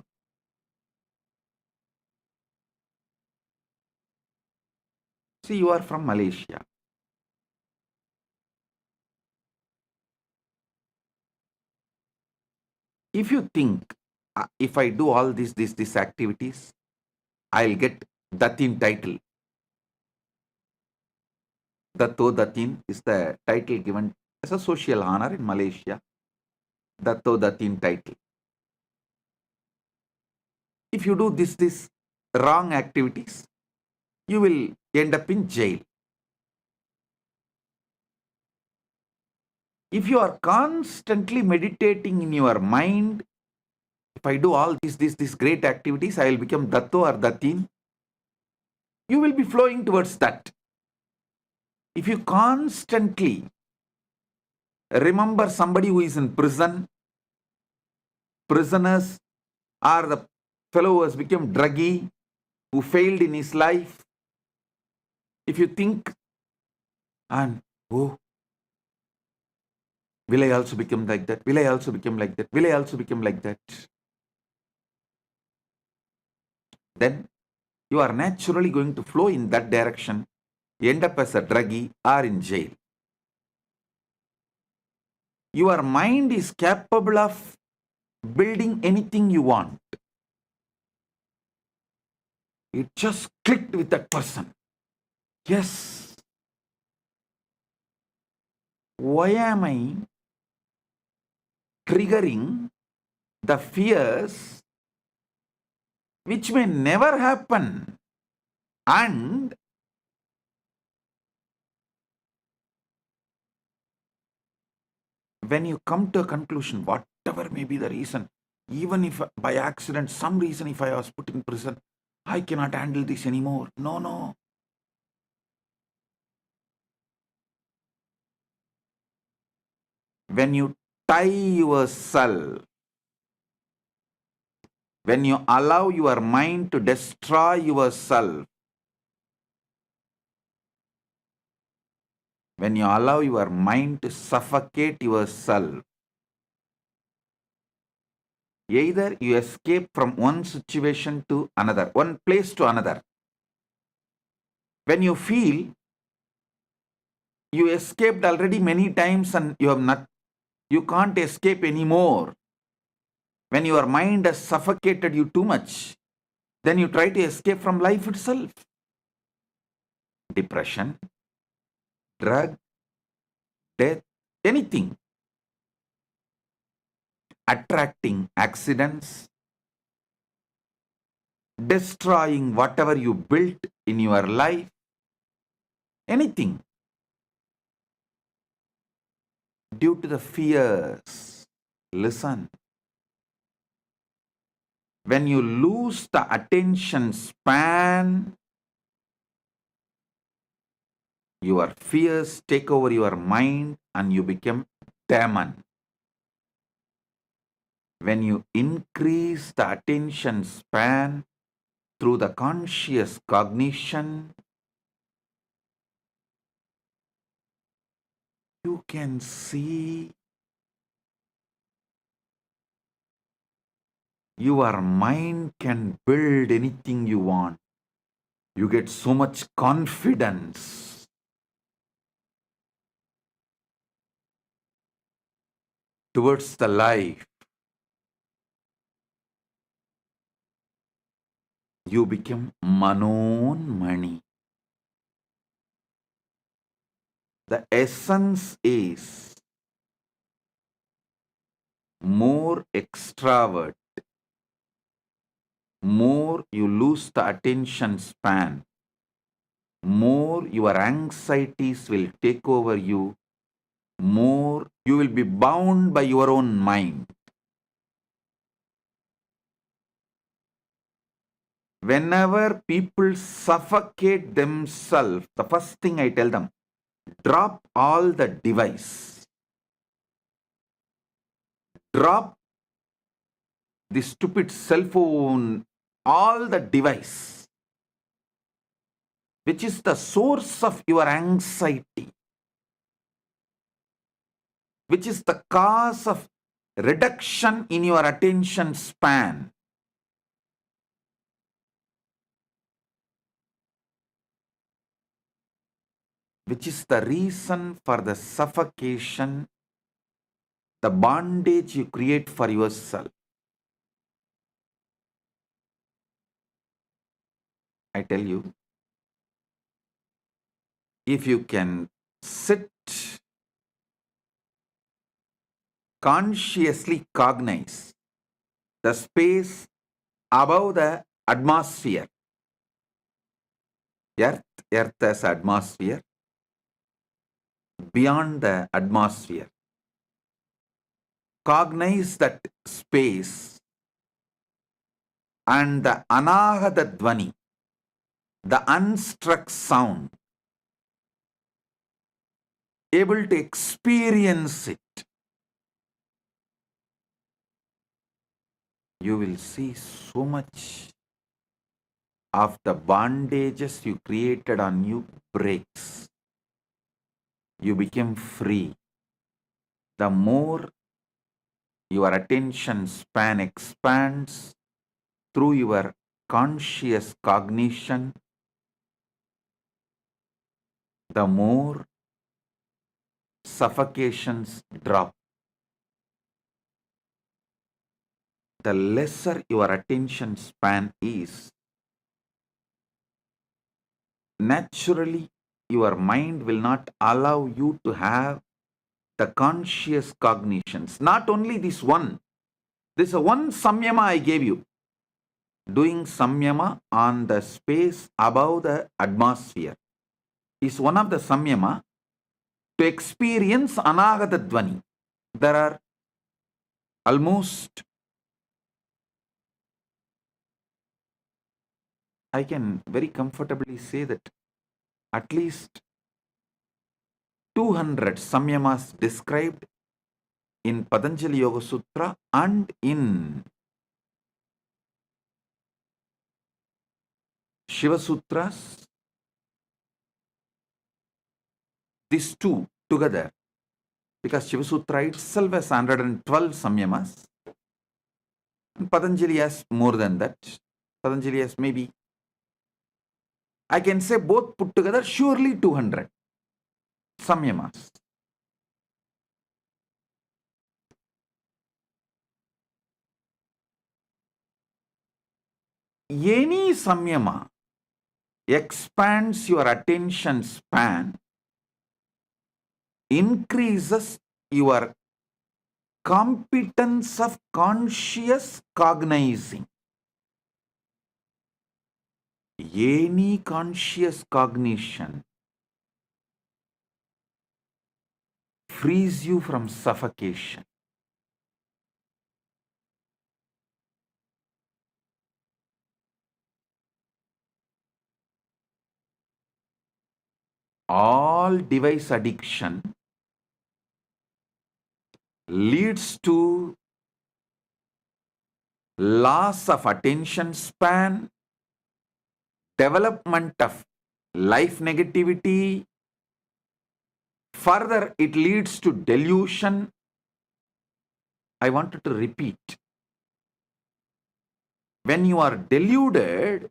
See, you are from Malaysia. If you think, if I do all these activities, I'll get Datin title. Datto Datin is the title given as a social honor in Malaysia. Datto Datin title. If you do this wrong activities, you will end up in jail. If you are constantly meditating in your mind, if I do all these great activities, I will become Datto or Datin. You will be flowing towards that. If you constantly remember somebody who is in prison, prisoners, or the fellow who has become druggy, who failed in his life, if you think, and oh, will I also become like that? Will I also become like that? Will I also become like that? Then you are naturally going to flow in that direction, end up as a druggie or in jail. Your mind is capable of building anything you want. It just clicked with that person. Yes. Why am I triggering the fears which may never happen? And when you come to a conclusion, whatever may be the reason, even if by accident, some reason, if I was put in prison, I cannot handle this anymore. No. When you tie yourself, when you allow your mind to destroy yourself, when you allow your mind to suffocate yourself, either you escape from one situation to another, one place to another. When you feel you escaped already many times and you can't escape anymore, when your mind has suffocated you too much, then you try to escape from life itself. Depression, drug, death, anything. Attracting accidents, destroying whatever you built in your life, anything. Due to the fears. Listen. When you lose the attention span, your fears take over your mind and you become demon. When you increase the attention span through the conscious cognition, you can see your mind can build anything you want. You get so much confidence. Towards the life. You become Manon Mani. The essence is more extravert, more you lose the attention span, more your anxieties will take over you, more you will be bound by your own mind. Whenever people suffocate themselves, the first thing I tell them, drop all the device. Drop the stupid cell phone, all the device, which is the source of your anxiety, which is the cause of reduction in your attention span. Which is the reason for the suffocation, the bondage you create for yourself. I tell you, if you can sit, consciously cognize the space above the atmosphere, earth as atmosphere, beyond the atmosphere, cognize that space and the anahata dvani, the unstruck sound, able to experience it, you will see so much of the bondages you created on you breaks. You become free. The more your attention span expands through your conscious cognition, the more suffocations drop. The lesser your attention span is, naturally your mind will not allow you to have the conscious cognitions. Not only this one. This is one Samyama I gave you. Doing Samyama on the space above the atmosphere is one of the Samyama to experience Anagata Dvani. There are almost, I can very comfortably say that at least 200 Samyamas described in Patanjali Yoga Sutra and in Shiva Sutras, these two together, because Shiva Sutra itself has 112 Samyamas, and Patanjali has more than that. Patanjali has maybe, I can say both put together, surely 200 Samyamas. Any Samyama expands your attention span, increases your competence of conscious cognizing. Any conscious cognition frees you from suffocation. All device addiction leads to loss of attention span, development of life negativity. Further, it leads to delusion. I wanted to repeat. When you are deluded,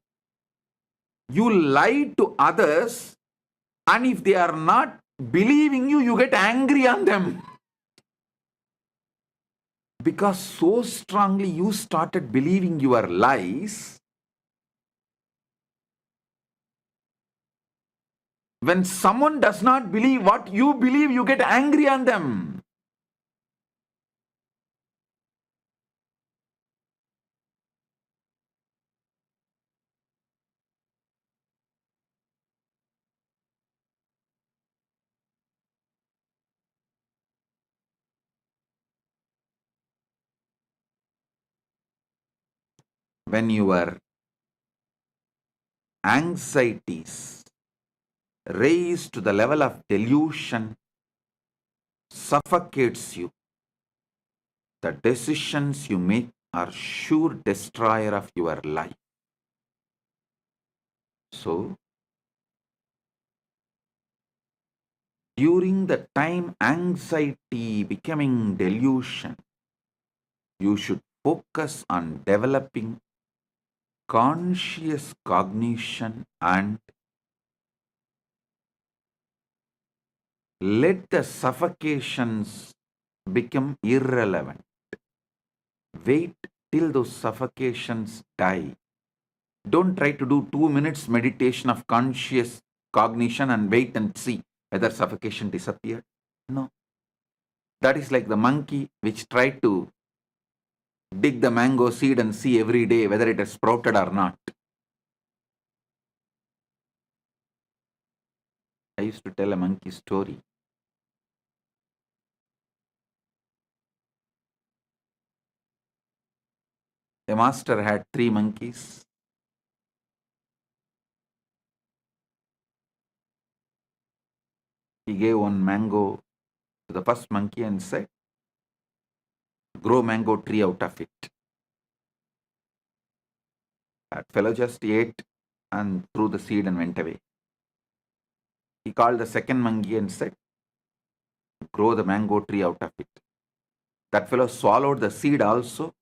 you lie to others, and if they are not believing you, you get angry on them. Because so strongly you started believing your lies, when someone does not believe what you believe, you get angry on them. When your anxieties raise to the level of delusion, suffocates you, the decisions you make are sure destroyer of your life. So, during the time anxiety becoming delusion, you should focus on developing conscious cognition and let the suffocations become irrelevant. Wait till those suffocations die. Don't try to do 2 minutes meditation of conscious cognition and wait and see whether suffocation disappeared. No. That is like the monkey which tried to dig the mango seed and see every day whether it has sprouted or not. I used to tell a monkey story. A master had 3 monkeys. He gave one mango to the first monkey and said, grow mango tree out of it. That fellow just ate and threw the seed and went away. He called the second monkey and said, grow the mango tree out of it. That fellow swallowed the seed also,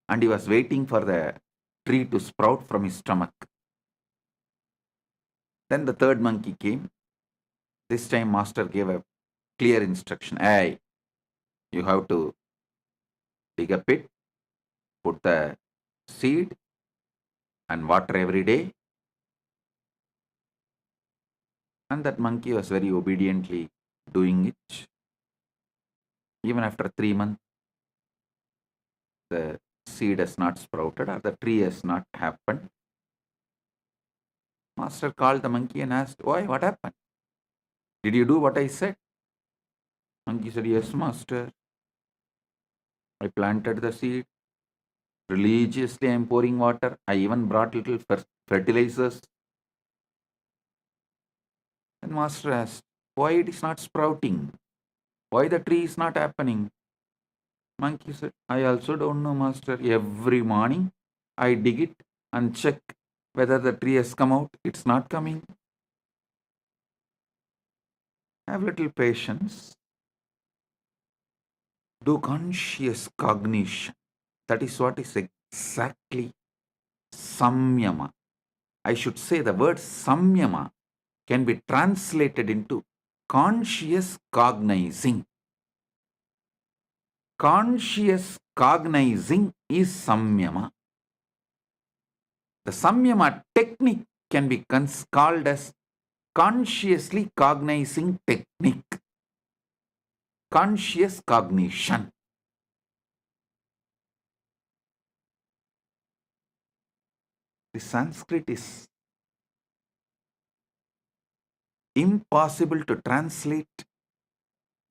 and he was waiting for the tree to sprout from his stomach. Then the third monkey came. This time master gave a clear instruction. Hey, you have to dig a pit, put the seed and water every day. And that monkey was very obediently doing it. Even after 3 months, the seed has not sprouted or the tree has not happened. Master called the monkey and asked, why, what happened? Did you do what I said? Monkey said, yes, master. I planted the seed. Religiously I am pouring water. I even brought little fertilizers. And master asked, why it is not sprouting? Why the tree is not happening? Monkey said, I also don't know, master. Every morning I dig it and check whether the tree has come out. It's not coming. Have little patience. Do conscious cognition. That is what is exactly Samyama. I should say the word Samyama can be translated into conscious cognizing. Conscious cognizing is Samyama. The Samyama technique can be called as consciously cognizing technique. Conscious cognition. The Sanskrit is impossible to translate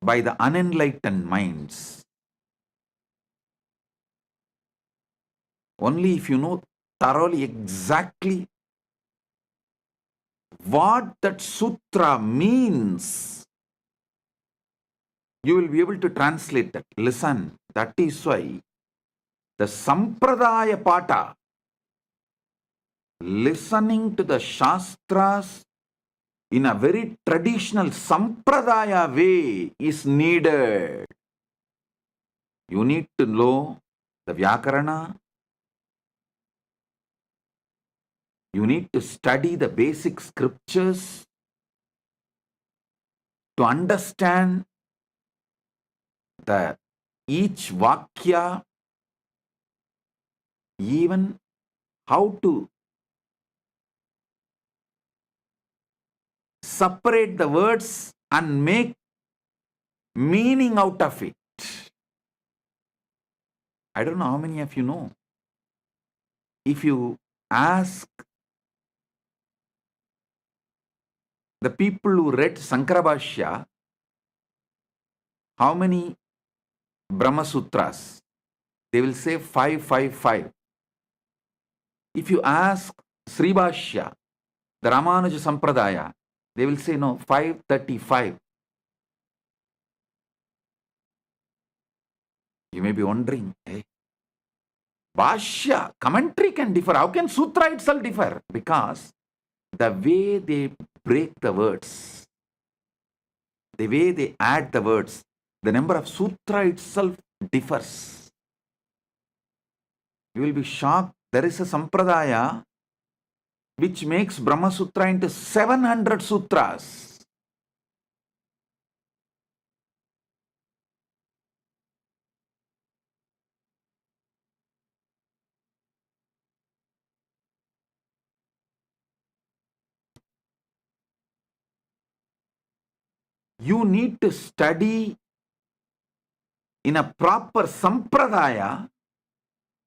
by the unenlightened minds. Only if you know thoroughly exactly what that sutra means, you will be able to translate that. Listen, that is why the Sampradaya Pata, listening to the Shastras in a very traditional Sampradaya way is needed. You need to know the Vyakarana. You need to study the basic scriptures to understand the each Vakya, even how to separate the words and make meaning out of it. I don't know how many of you know. If you ask the people who read Sankarabhashya, how many Brahma Sutras? They will say 555. If you ask Sribhashya, the Ramanuja Sampradaya, they will say no, 535. You may be wondering, hey, Bhashya, commentary can differ. How can Sutra itself differ? Because the way they break the words, the way they add the words, the number of Sutra itself differs. You will be shocked. There is a Sampradaya which makes Brahma Sutra into 700 sutras. You need to study in a proper Sampradaya.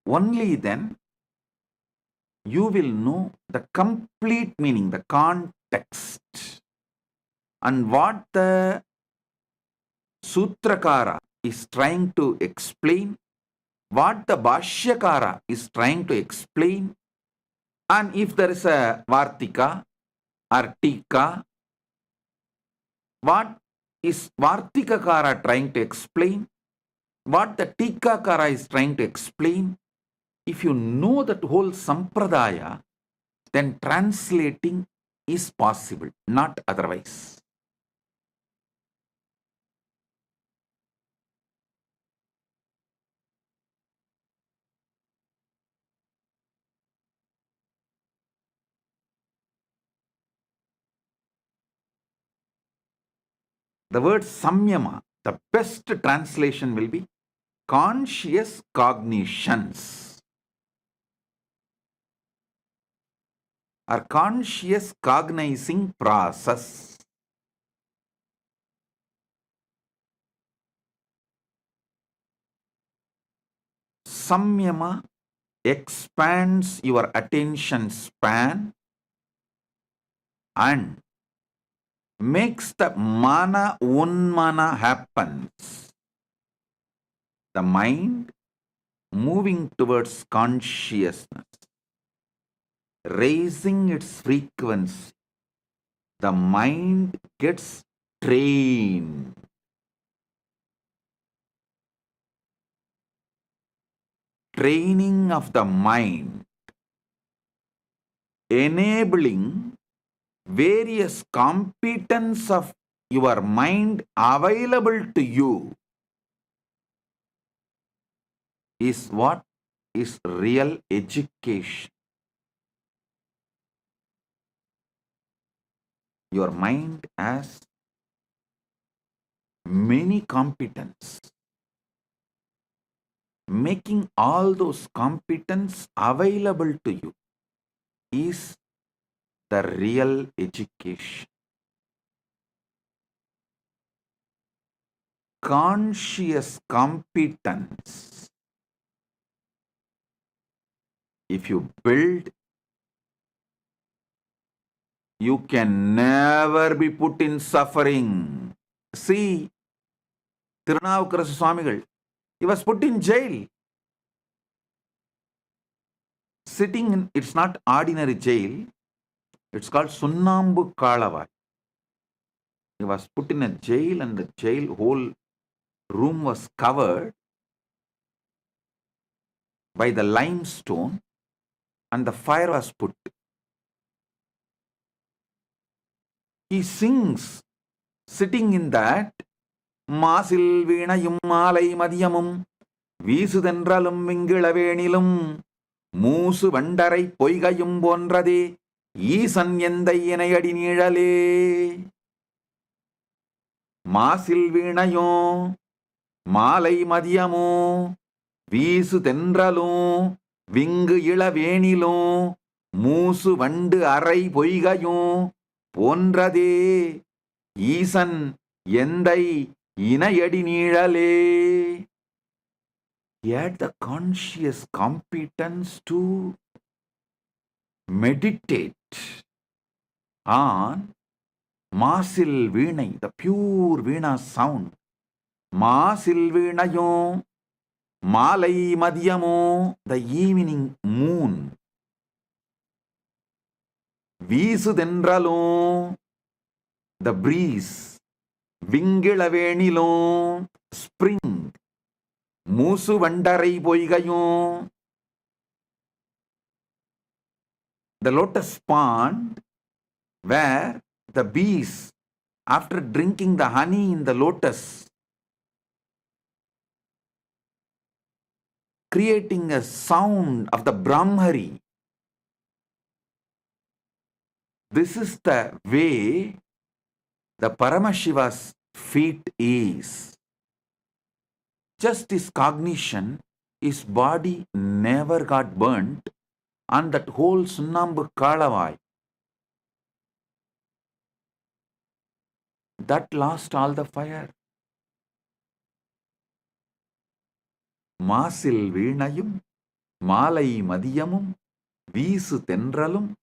Only then you will know the complete meaning, the context, and what the Sutrakara is trying to explain, what the Bhashyakara is trying to explain, and if there is a Vartika or Tika, what is Vartikakara trying to explain, what the Tikakara is trying to explain. If you know that whole Sampradaya, then translating is possible, not otherwise. The word Samyama, the best translation will be conscious cognitions or conscious cognizing process. Samyama expands your attention span and makes the mana unmana happens. The mind moving towards consciousness, raising its frequency. The mind gets trained. Training of the mind, enabling various competence of your mind available to you is what is real education. Your mind has many competence. Making all those competence available to you is the real education. Conscious competence, if you build, you can never be put in suffering. See, Tirunavukarasa Swamigal, he was put in jail. Sitting in, it's not ordinary jail, it's called Sunnambu Kalavai. He was put in a jail and the jail whole room was covered by the limestone and the fire was put. He sings, sitting in that, Masil Veenayum Malai Madhyamum, Visudhendralum Vingilavenilum, Moosu Vandarai Poigayum Bonrade, Eesan Yendai Enayadi Nizhale. Masil Veenayum Malai Madhyamum, Visudhendralum Vingilavenilum, Moosu Vandu Arai Poigayum Bonrade, Eesan Yendai Inayadi Nizhale. He had the conscious competence to meditate on Masil Veenai, the pure Veena sound. Masil Veenayo, Malai Madhyamo, the evening moon. Visudhendralo, the breeze. Vingilavenilo, spring. Moosu Vandarai Poigayo, the lotus pond where the bees, after drinking the honey in the lotus, creating a sound of the Brahmari. This is the way the Paramashiva's feet is. Just his cognition, his body never got burnt on that whole Sunnambu Kalavai. That lost all the fire. Masil Veenayum, Malai Madhyamum, Visu Tendralum,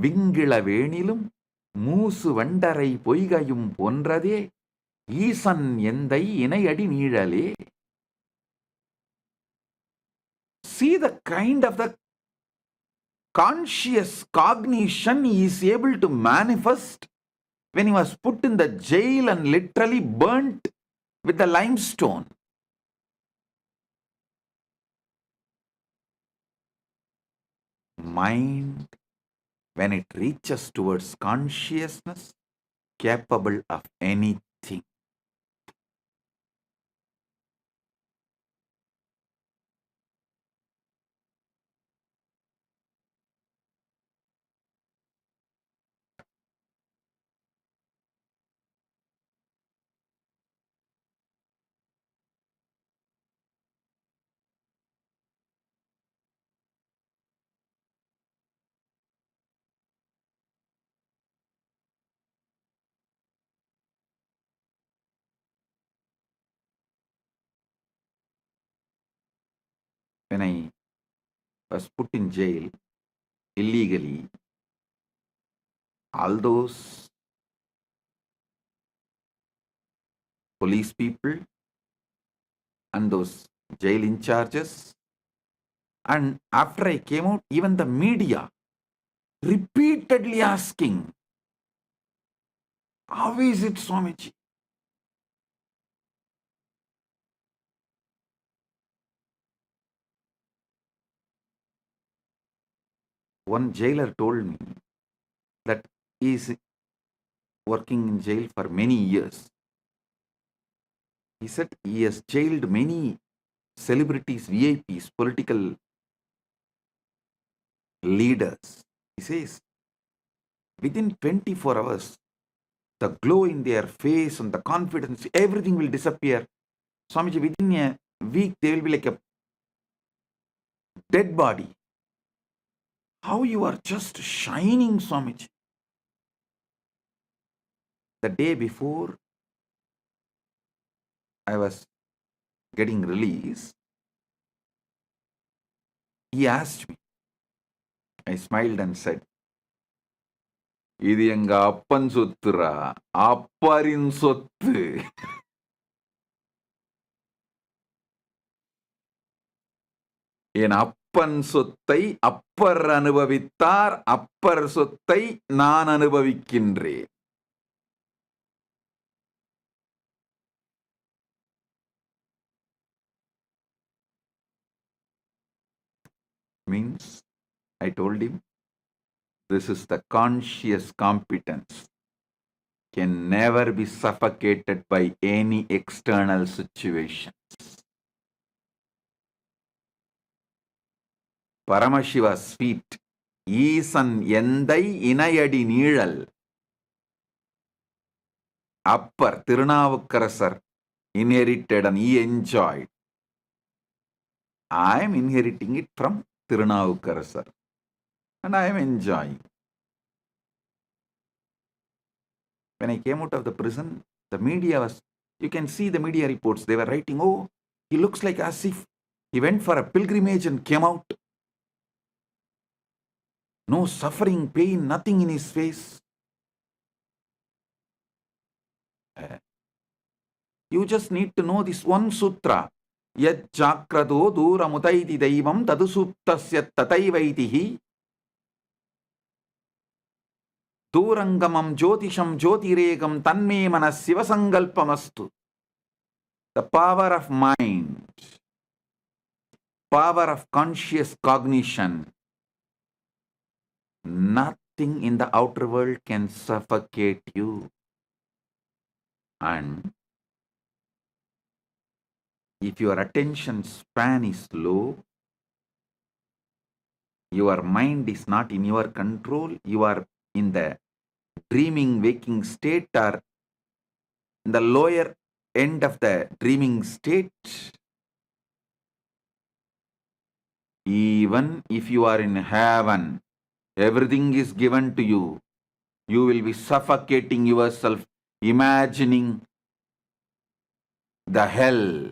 Vingilavenilum, Moosu Vandarai Poigayum Ponrade, Eesan Yendai Inayadi Nizhale. See the kind of the conscious cognition he is able to manifest when he was put in the jail and literally burnt with the limestone. Mind, when it reaches towards consciousness, capable of anything. When I was put in jail illegally, all those police people and those jail in charges, and after I came out, even the media repeatedly asking, how is it, Swamiji? One jailer told me that he is working in jail for many years. He said he has jailed many celebrities, VIPs, political leaders. He says, within 24 hours, the glow in their face and the confidence, everything will disappear. Swamiji, within a week, they will be like a dead body. How you are just shining, Swamiji. The day before I was getting released, he asked me. I smiled and said, இது எங்க அப்பன் சொத்துரா, அப்பரின் சொத்து. என் அப்பன் சொத்தை அப்பர் அனுபவித்தார், அப்பர் சொத்தை நான் அனுபவிக்கின்றேன். Means, I told him, this is the conscious competence. Can never be suffocated by any external situations. Paramashiva's feet, ஈசன் எந்தை இணையடி நீழல். Appar Thirunavukkarasar inherited and he enjoyed. I am inheriting it from Tirunavukkarasar and I am enjoying. When I came out of the prison, the media was, you can see the media reports, they were writing, oh, he looks like as if he went for a pilgrimage and came out. No suffering, pain, nothing in his face. You just need to know this one sutra. Yad jakrado duramutaiti daivam tadusuptasya tataivaitihi durangamam jyotisham jyotiregam tanme manasiva sangalpamastu. The power of mind, power of conscious cognition, nothing in the outer world can suffocate you. And if your attention span is low, your mind is not in your control, you are in the dreaming waking state or in the lower end of the dreaming state, even if you are in heaven, everything is given to you, you will be suffocating yourself, imagining the hell.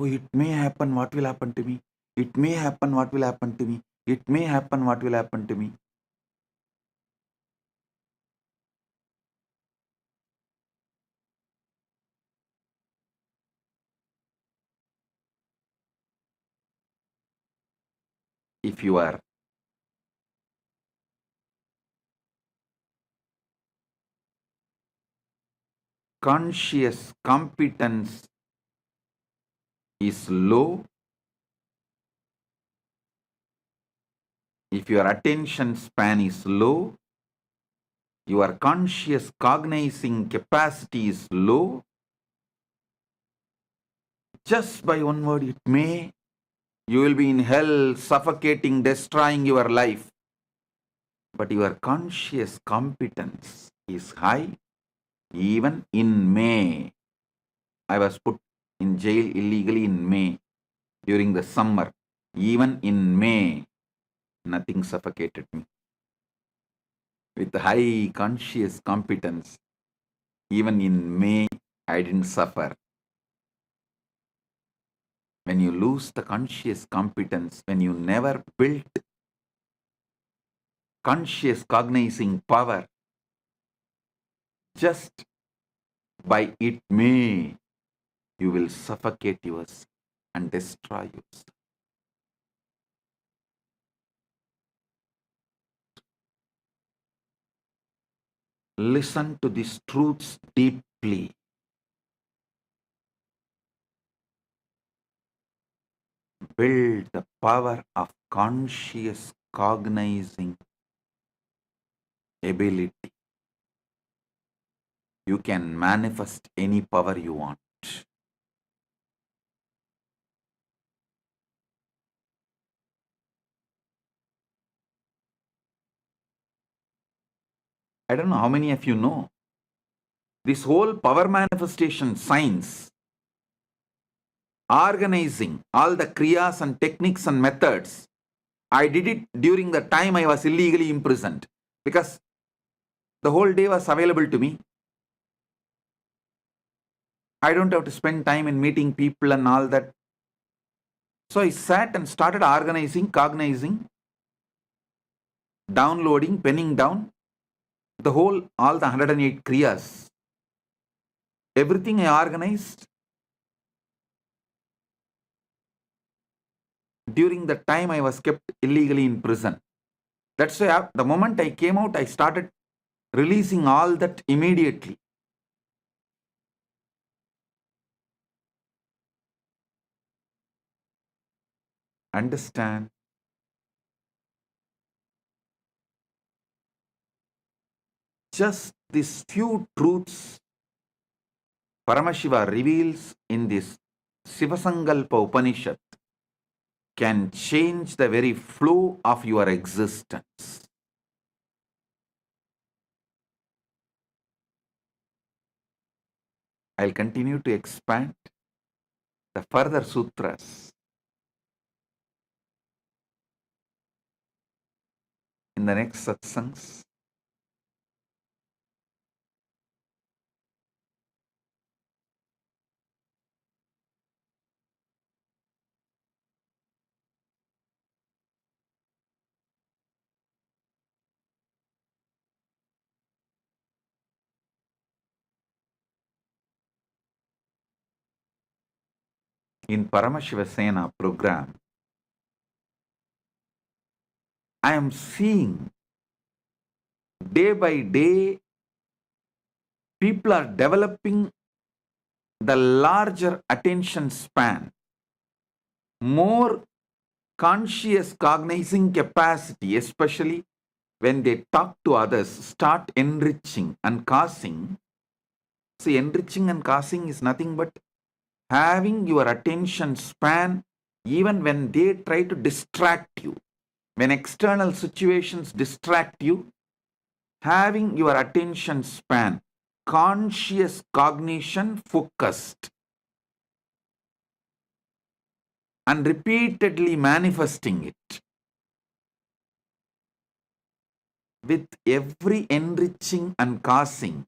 Oh, it may happen, what will happen to me? It may happen, what will happen to me? It may happen, what will happen to me? If you are conscious competence is low, if your attention span is low, your conscious cognizing capacity is low, just by one word, it may, you will be in hell, suffocating, destroying your life. But your conscious competence is high. Even in May, I was put in jail illegally in May, during the summer. Even in May, nothing suffocated me. With high conscious competence, even in May, I didn't suffer. When you lose the conscious competence, when you never built conscious cognizing power, just by it may, you will suffocate yourself and destroy yourself. Listen to these truths deeply. Build the power of conscious cognizing ability. you can manifest any power you want. I don't know how many of you know. This whole power manifestation science, organizing all the kriyas and techniques and methods, I did it during the time I was illegally imprisoned because the whole day was available to me. I don't have to spend time in meeting people and all that. So I sat and started organizing, cognizing, downloading, penning down all the 108 kriyas. Everything I organized during the time I was kept illegally in prison. That's why the moment I came out, I started releasing all that immediately. Understand? Just these few truths Paramashiva reveals in this Sivasankalpa Upanishad can change the very flow of your existence. I'll continue to expand the further sutras in the next satsangs. In Paramashiva program, I am seeing day by day people are developing the larger attention span, more conscious cognizing capacity, especially when they talk to others, start enriching and causing. See, enriching and causing is nothing but having your attention span even when they try to distract you. When external situations distract you, having your attention span, conscious cognition focused, and repeatedly manifesting it. With every enriching and causing,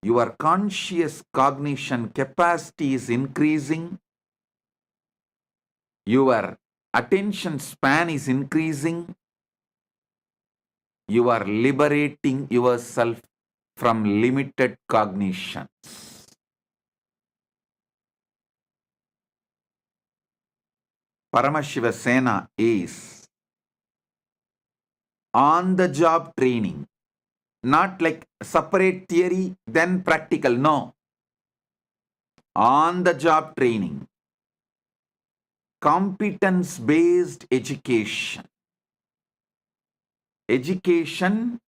your conscious cognition capacity is increasing, your attention span is increasing, you are liberating yourself from limited cognitions. Paramashiva Sena is on-the-job training, not like separate theory, then practical. No. On-the-job training, competence-based education. Education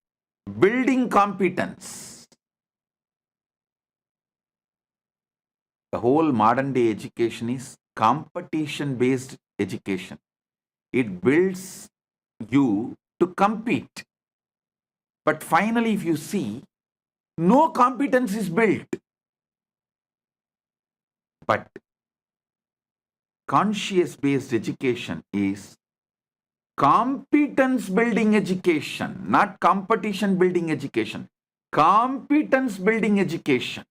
building competence. The whole modern day education is competition-based education. It builds you to compete. But finally, if you see, no competence is built. But conscious-based education is competence building education, not competition building education. Competence building education.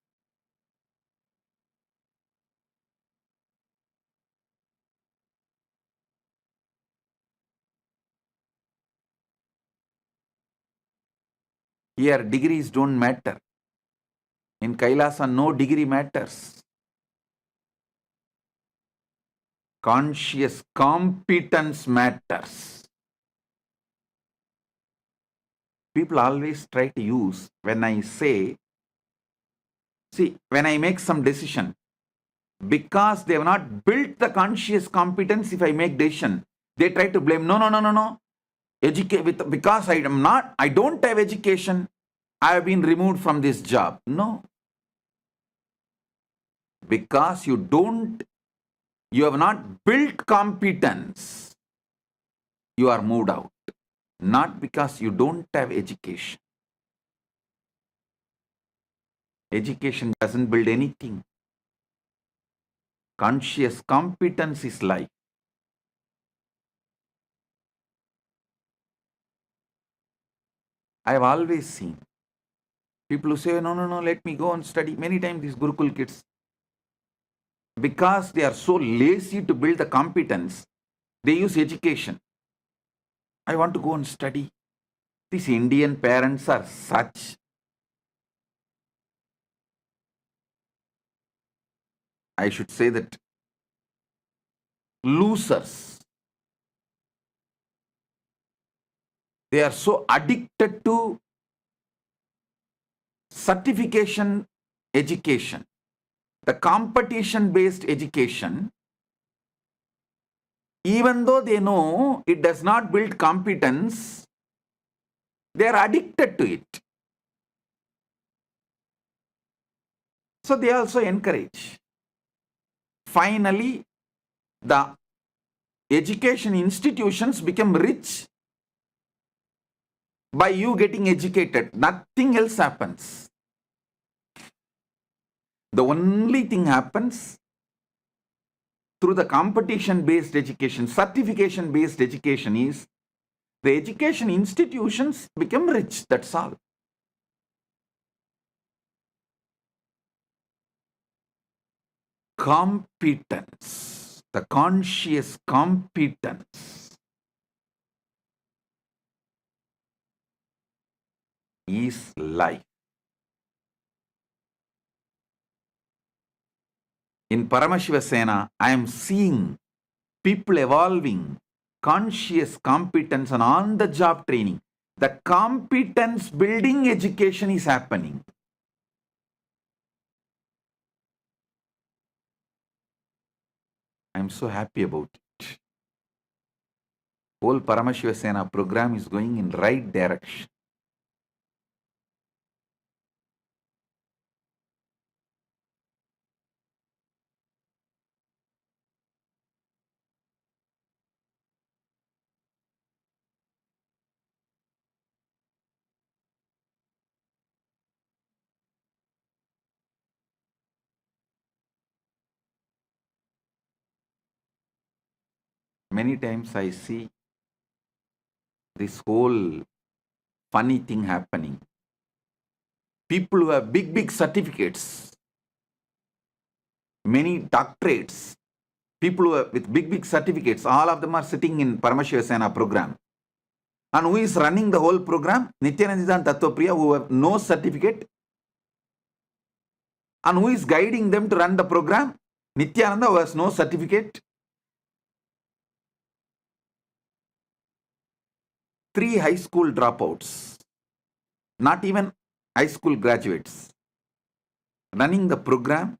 Here, degrees don't matter. In Kailasa, no degree matters. Conscious competence matters. People always try to use, when I say, see, when I make some decision, because they have not built the conscious competence, if I make decision, they try to blame, no. Because I don't have education, I have been removed from this job. No. Because you have not built competence, you are moved out. Not because you don't have education. Education doesn't build anything. Conscious competence is life. I have always seen people who say, no, let me go and study. Many times these Gurukul kids, because they are so lazy to build the competence, they use education. I want to go and study. These Indian parents are such. I should say that losers. They are so addicted to certification education, the competition-based education, even though they know it does not build competence, they are addicted to it. So they also encourage. Finally, the education institutions become rich by you getting educated. Nothing else happens. The only thing happens through the competition-based education, certification-based education is the education institutions become rich. That's all. Competence, the conscious competence is life. In Paramashivoham, I am seeing people evolving conscious competence and on-the-job training. The competence building education is happening. I am so happy about it. Whole Paramashivoham program is going in right direction. Many times I see this whole funny thing happening. People who have big certificates, many doctorates, people who are with big certificates, all of them are sitting in Paramashivoham program. And who is running the whole program? Nithyananda and Tattvapriya, who have no certificate. And who is guiding them to run the program? Nithyananda, who has no certificate. 3 high school dropouts, not even high school graduates, running the program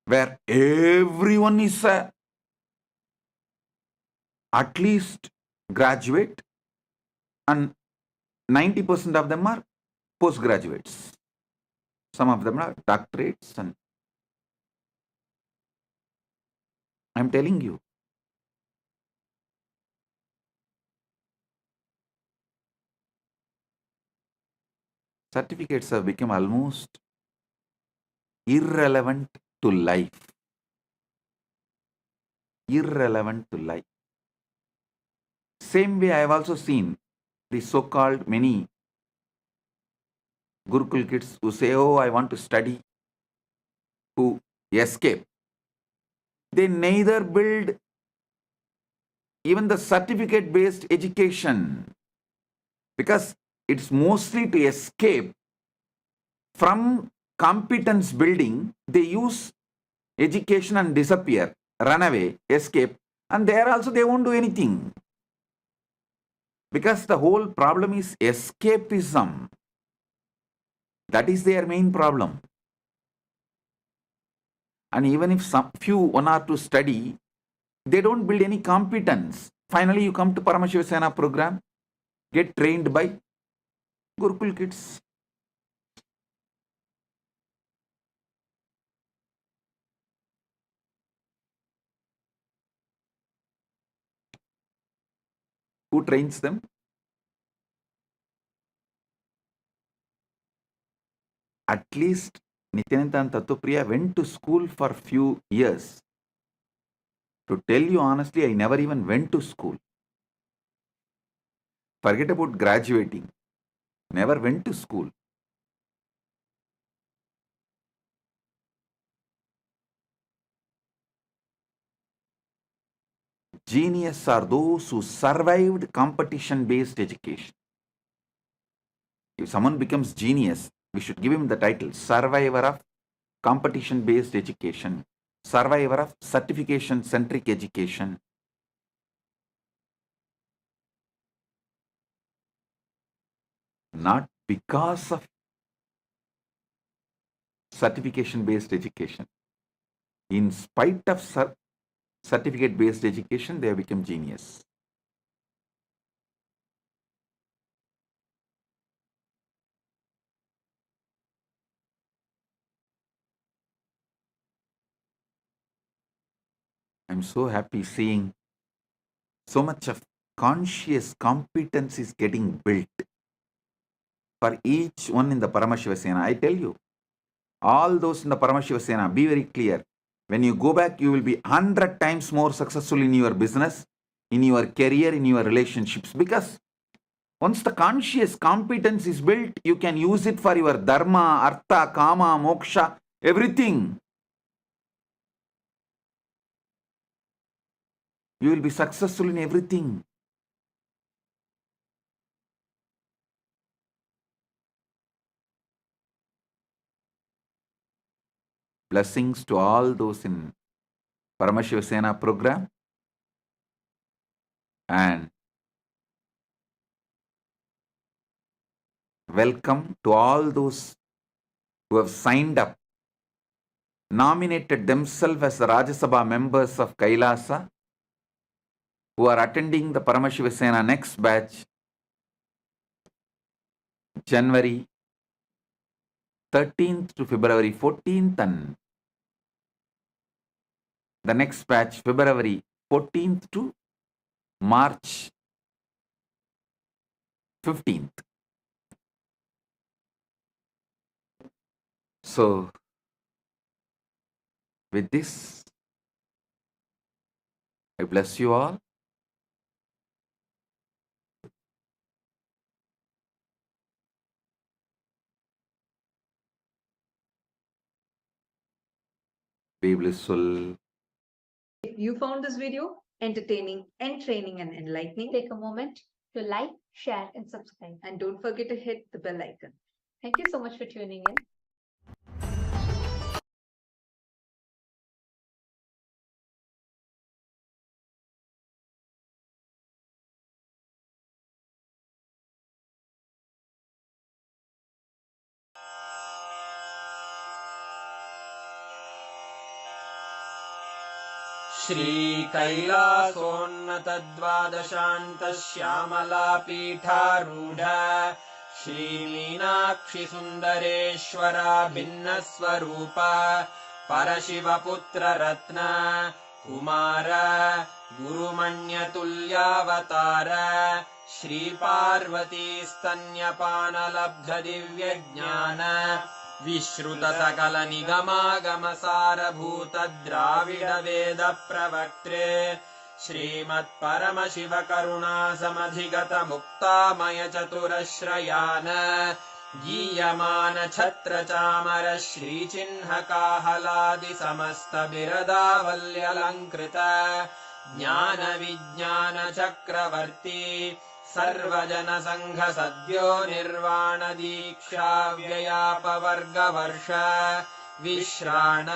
where everyone is at least graduate and 90% of them are postgraduates. Some of them are doctorates, and I'm telling you, certificates have become almost irrelevant to life. Irrelevant to life. Same way I have also seen the so-called many Gurukul kids who say, oh, I want to study, who escape. They neither build even the certificate-based education, because it's mostly to escape from competence building. They use education and disappear, run away, escape, and there also they won't do anything. Because the whole problem is escapism. That is their main problem. And even if some few, 1 or 2 study, they don't build any competence. Finally, you come to Paramashivoham program, get trained by Gurukul kids. Who trains them? At least Nithyananda and Tattvapriya went to school for few years. To tell you honestly, I never even went to school. Forget about graduating. Never went to school. Genius are those who survived competition-based education. If someone becomes genius, we should give him the title survivor of competition-based education, survivor of certification-centric education. Not because of certification-based education. In spite of certificate-based education, they have become genius. I'm so happy seeing so much of conscious competence is getting built for each one in the Paramashivoham. I tell you, all those in the Paramashivoham, be very clear. When you go back, you will be 100 times more successful in your business, in your career, in your relationships. Because once the conscious competence is built, you can use it for your dharma, artha, kama, moksha, everything. You will be successful in everything. Blessings to all those in Paramashivoham program. And welcome to all those who have signed up, nominated themselves as the Rajya Sabha members of Kailasa, who are attending the Paramashivoham next batch, January 13th to February 14th, and the next batch, February 14th to March 15th. So, with this, I bless you all. Be blissful. If you found this video entertaining, entraining, and enlightening, take a moment to like, share, and subscribe. And don't forget to hit the bell icon. Thank you so much for tuning in. श्रीकैलासोन्नतद्वादशान्तश्यामलापीठारूढ श्रीमीनाक्षिसुन्दरेश्वरा भिन्नस्वरूप परशिवपुत्ररत्न Kumar गुरुमण्यतुल्यावतार श्रीपार्वतीस्तन्यपानलब्धदिव्यज्ञान विश्रुतसकलनिगमागमसारभूतद्राविडवेदप्रवक्त्रे श्रीमत्परमशिवकरुणासमधिगतमुक्तामयचतुरश्रयान् गीयमानछत्रचामर श्रीचिह्नकाहलादिसमस्तबिरदावल्यलङ्कृत ज्ञानविज्ञानचक्रवर्ती सर्वजनसङ्घसद्यो निर्वाणदीक्षाव्ययापवर्गवर्ष विश्राण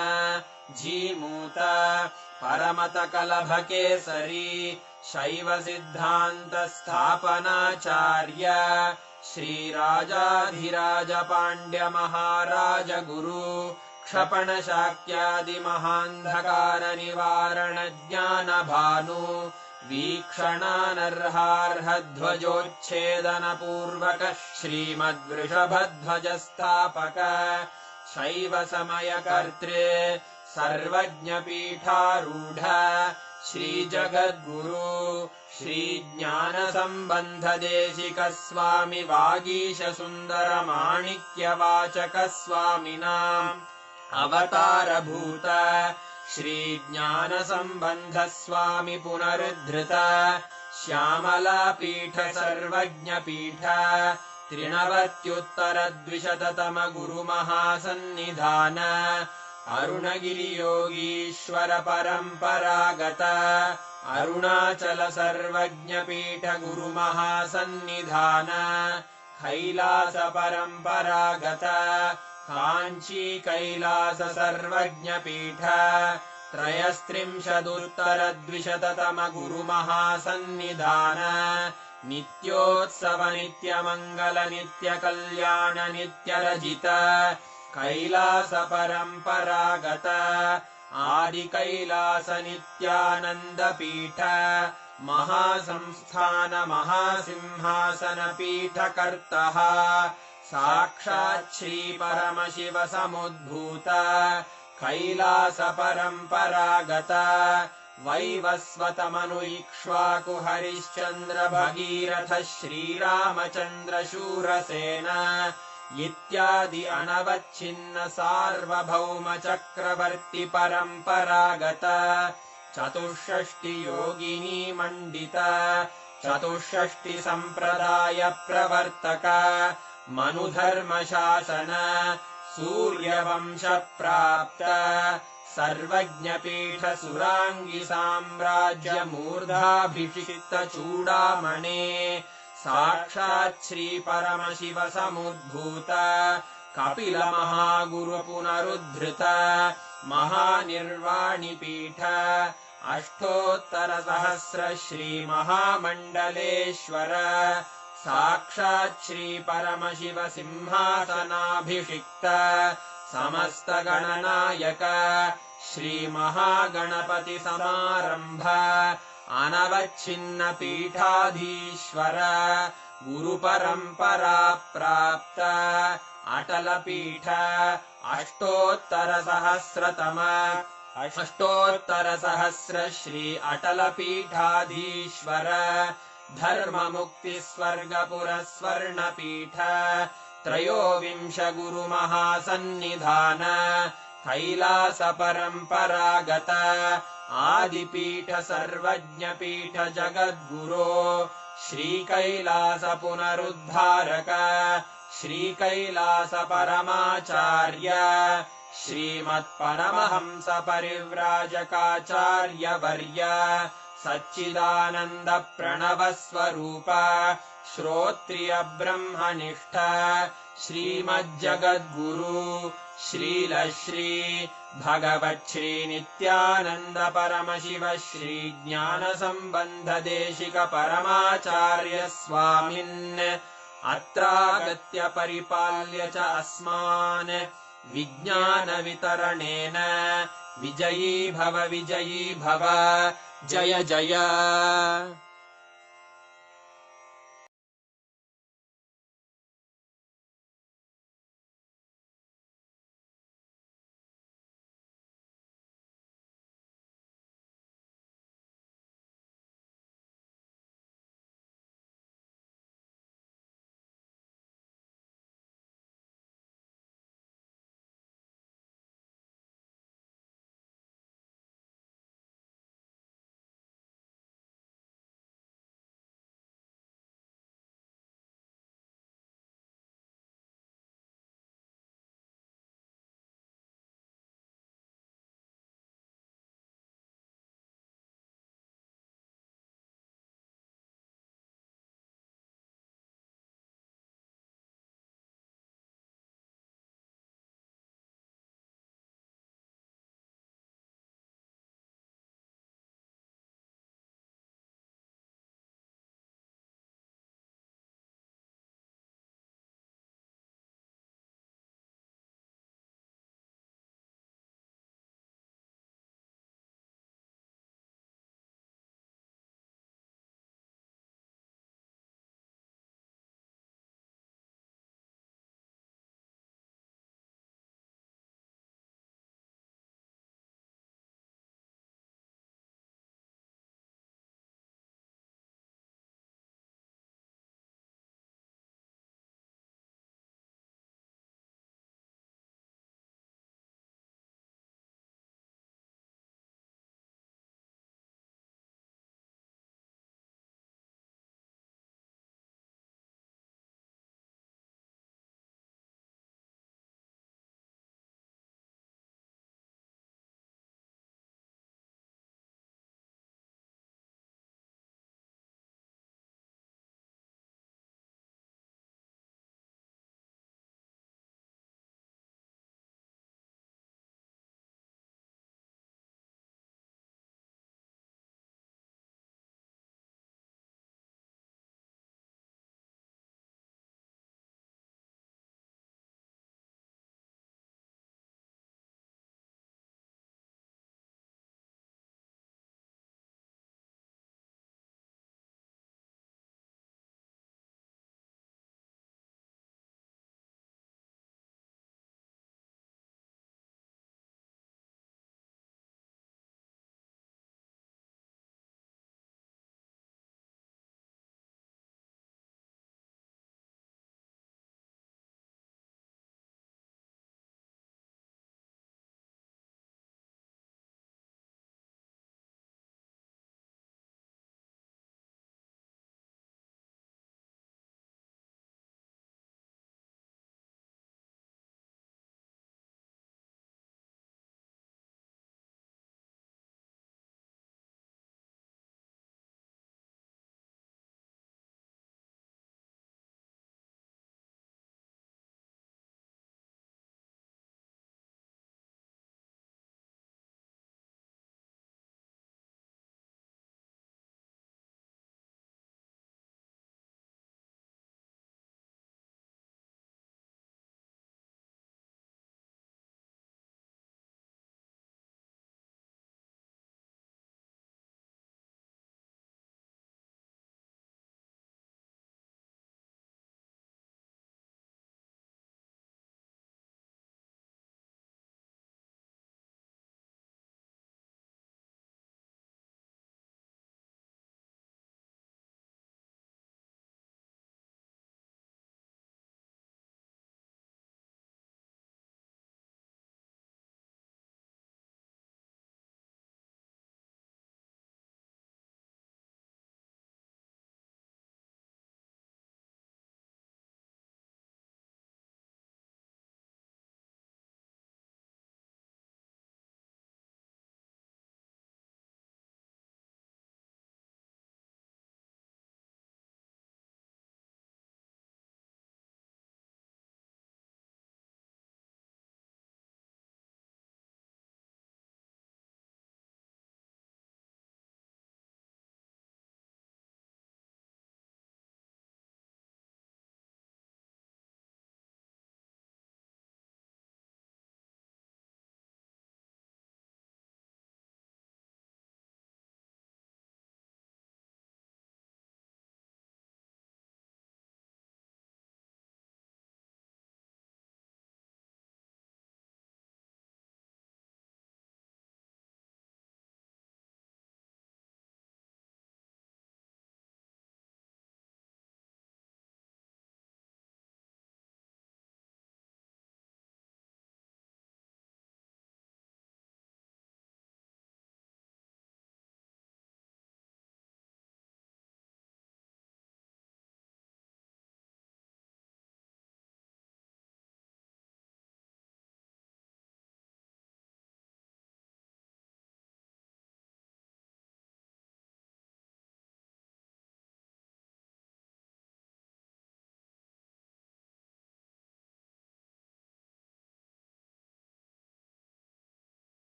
Jimuta परमतकलभकेसरी शैवसिद्धान्तस्थापनाचार्य श्रीराजाधिराजपाण्ड्यमहाराजगुरु क्षपणशाक्यादिमहान्धकारनिवारणज्ञानभानु वीक्षणानर्हार्हध्वजोच्छेदनपूर्वक श्रीमद्वृषभध्वजस्थापक शैव समयकर्तृ सर्वज्ञपीठारूढ श्रीजगद्गुरु श्रीज्ञानसम्बन्धदेशिक स्वामि वागीशसुन्दरमाणिक्यवाचक स्वामिनाम् अवतारभूत श्रीज्ञानसम्बन्ध स्वामि पुनरुद्धृत श्यामलापीठ सर्वज्ञपीठ त्रिनवत्युत्तरद्विशततम गुरुमहासन्निधान अरुणगिरियोगीश्वर परम्परागत अरुणाचल सर्वज्ञपीठ गुरुमहासन्निधान कैलास परम्परागत काञ्ची कैलास सर्वज्ञपीठ त्रयस्त्रिंशदुत्तरद्विशततम गुरुमहासन्निधान नित्योत्सव नित्यमङ्गल नित्यकल्याण नित्यरजित कैलास परम्परागत आदिकैलास नित्यानन्दपीठ महासंस्थान महासिंहासन पीठकर्तः साक्षात् श्रीपरमशिव समुद्भूत कैलास परम्परागत वैवस्वतमनु इक्ष्वाकु हरिश्चन्द्र भगीरथ श्रीरामचन्द्र शूरसेन इत्यादि अनवच्छिन्न सार्वभौम चक्रवर्ति परम्परागत चतुष्षष्टि योगिनी मण्डित चतुष्षष्टि सम्प्रदाय प्रवर्तक मनुधर्मशासन सूर्यवंश प्राप्त सर्वज्ञपीठ सुरांगी साम्राज्य मूर्धाभिषिक्त चूडामणे साक्षात् श्री परमशिव समुद्भूत कपिल महागुरु पुनरुद्धृत महानिर्वाणि पीठ अष्टोत्तर सहस्र श्री महामण्डलेश्वर साक्षात् श्री परमशिव सिंहासनाभिषिक्त समस्त गणनायक श्री महागणपति समारंभ अनवच्छिन्न पीठाधीश्वर गुरु परंपरा प्राप्त अटल पीठ अष्टोत्तर सहस्र श्री अटल पीठाधीश्वर धर्म मुक्ति स्वर्गपुर स्वर्ण पीठ त्रयोविंश गुरु महासन्निधान कैलास परम्परागत आदिपीठ सर्वज्ञ पीठ जगद्गुरो श्री कैलास पुनरुद्धारक श्री कैलास परमाचार्य श्रीमत्परमहंस परिव्राजकाचार्य वर्य सच्चिदानंद प्रणव स्वरूप श्रोत्रिय ब्रह्मनिष्ठ श्रीमज्जगद्गुरु श्रील श्री भगवत् श्री नित्यानंद परमशिव श्री ज्ञान संबंध देशिक परमाचार्य स्वामिन् अत्रागत्य परिपाल्य च अस्मान् विज्ञान वितरणेन विजयी भव जय जय।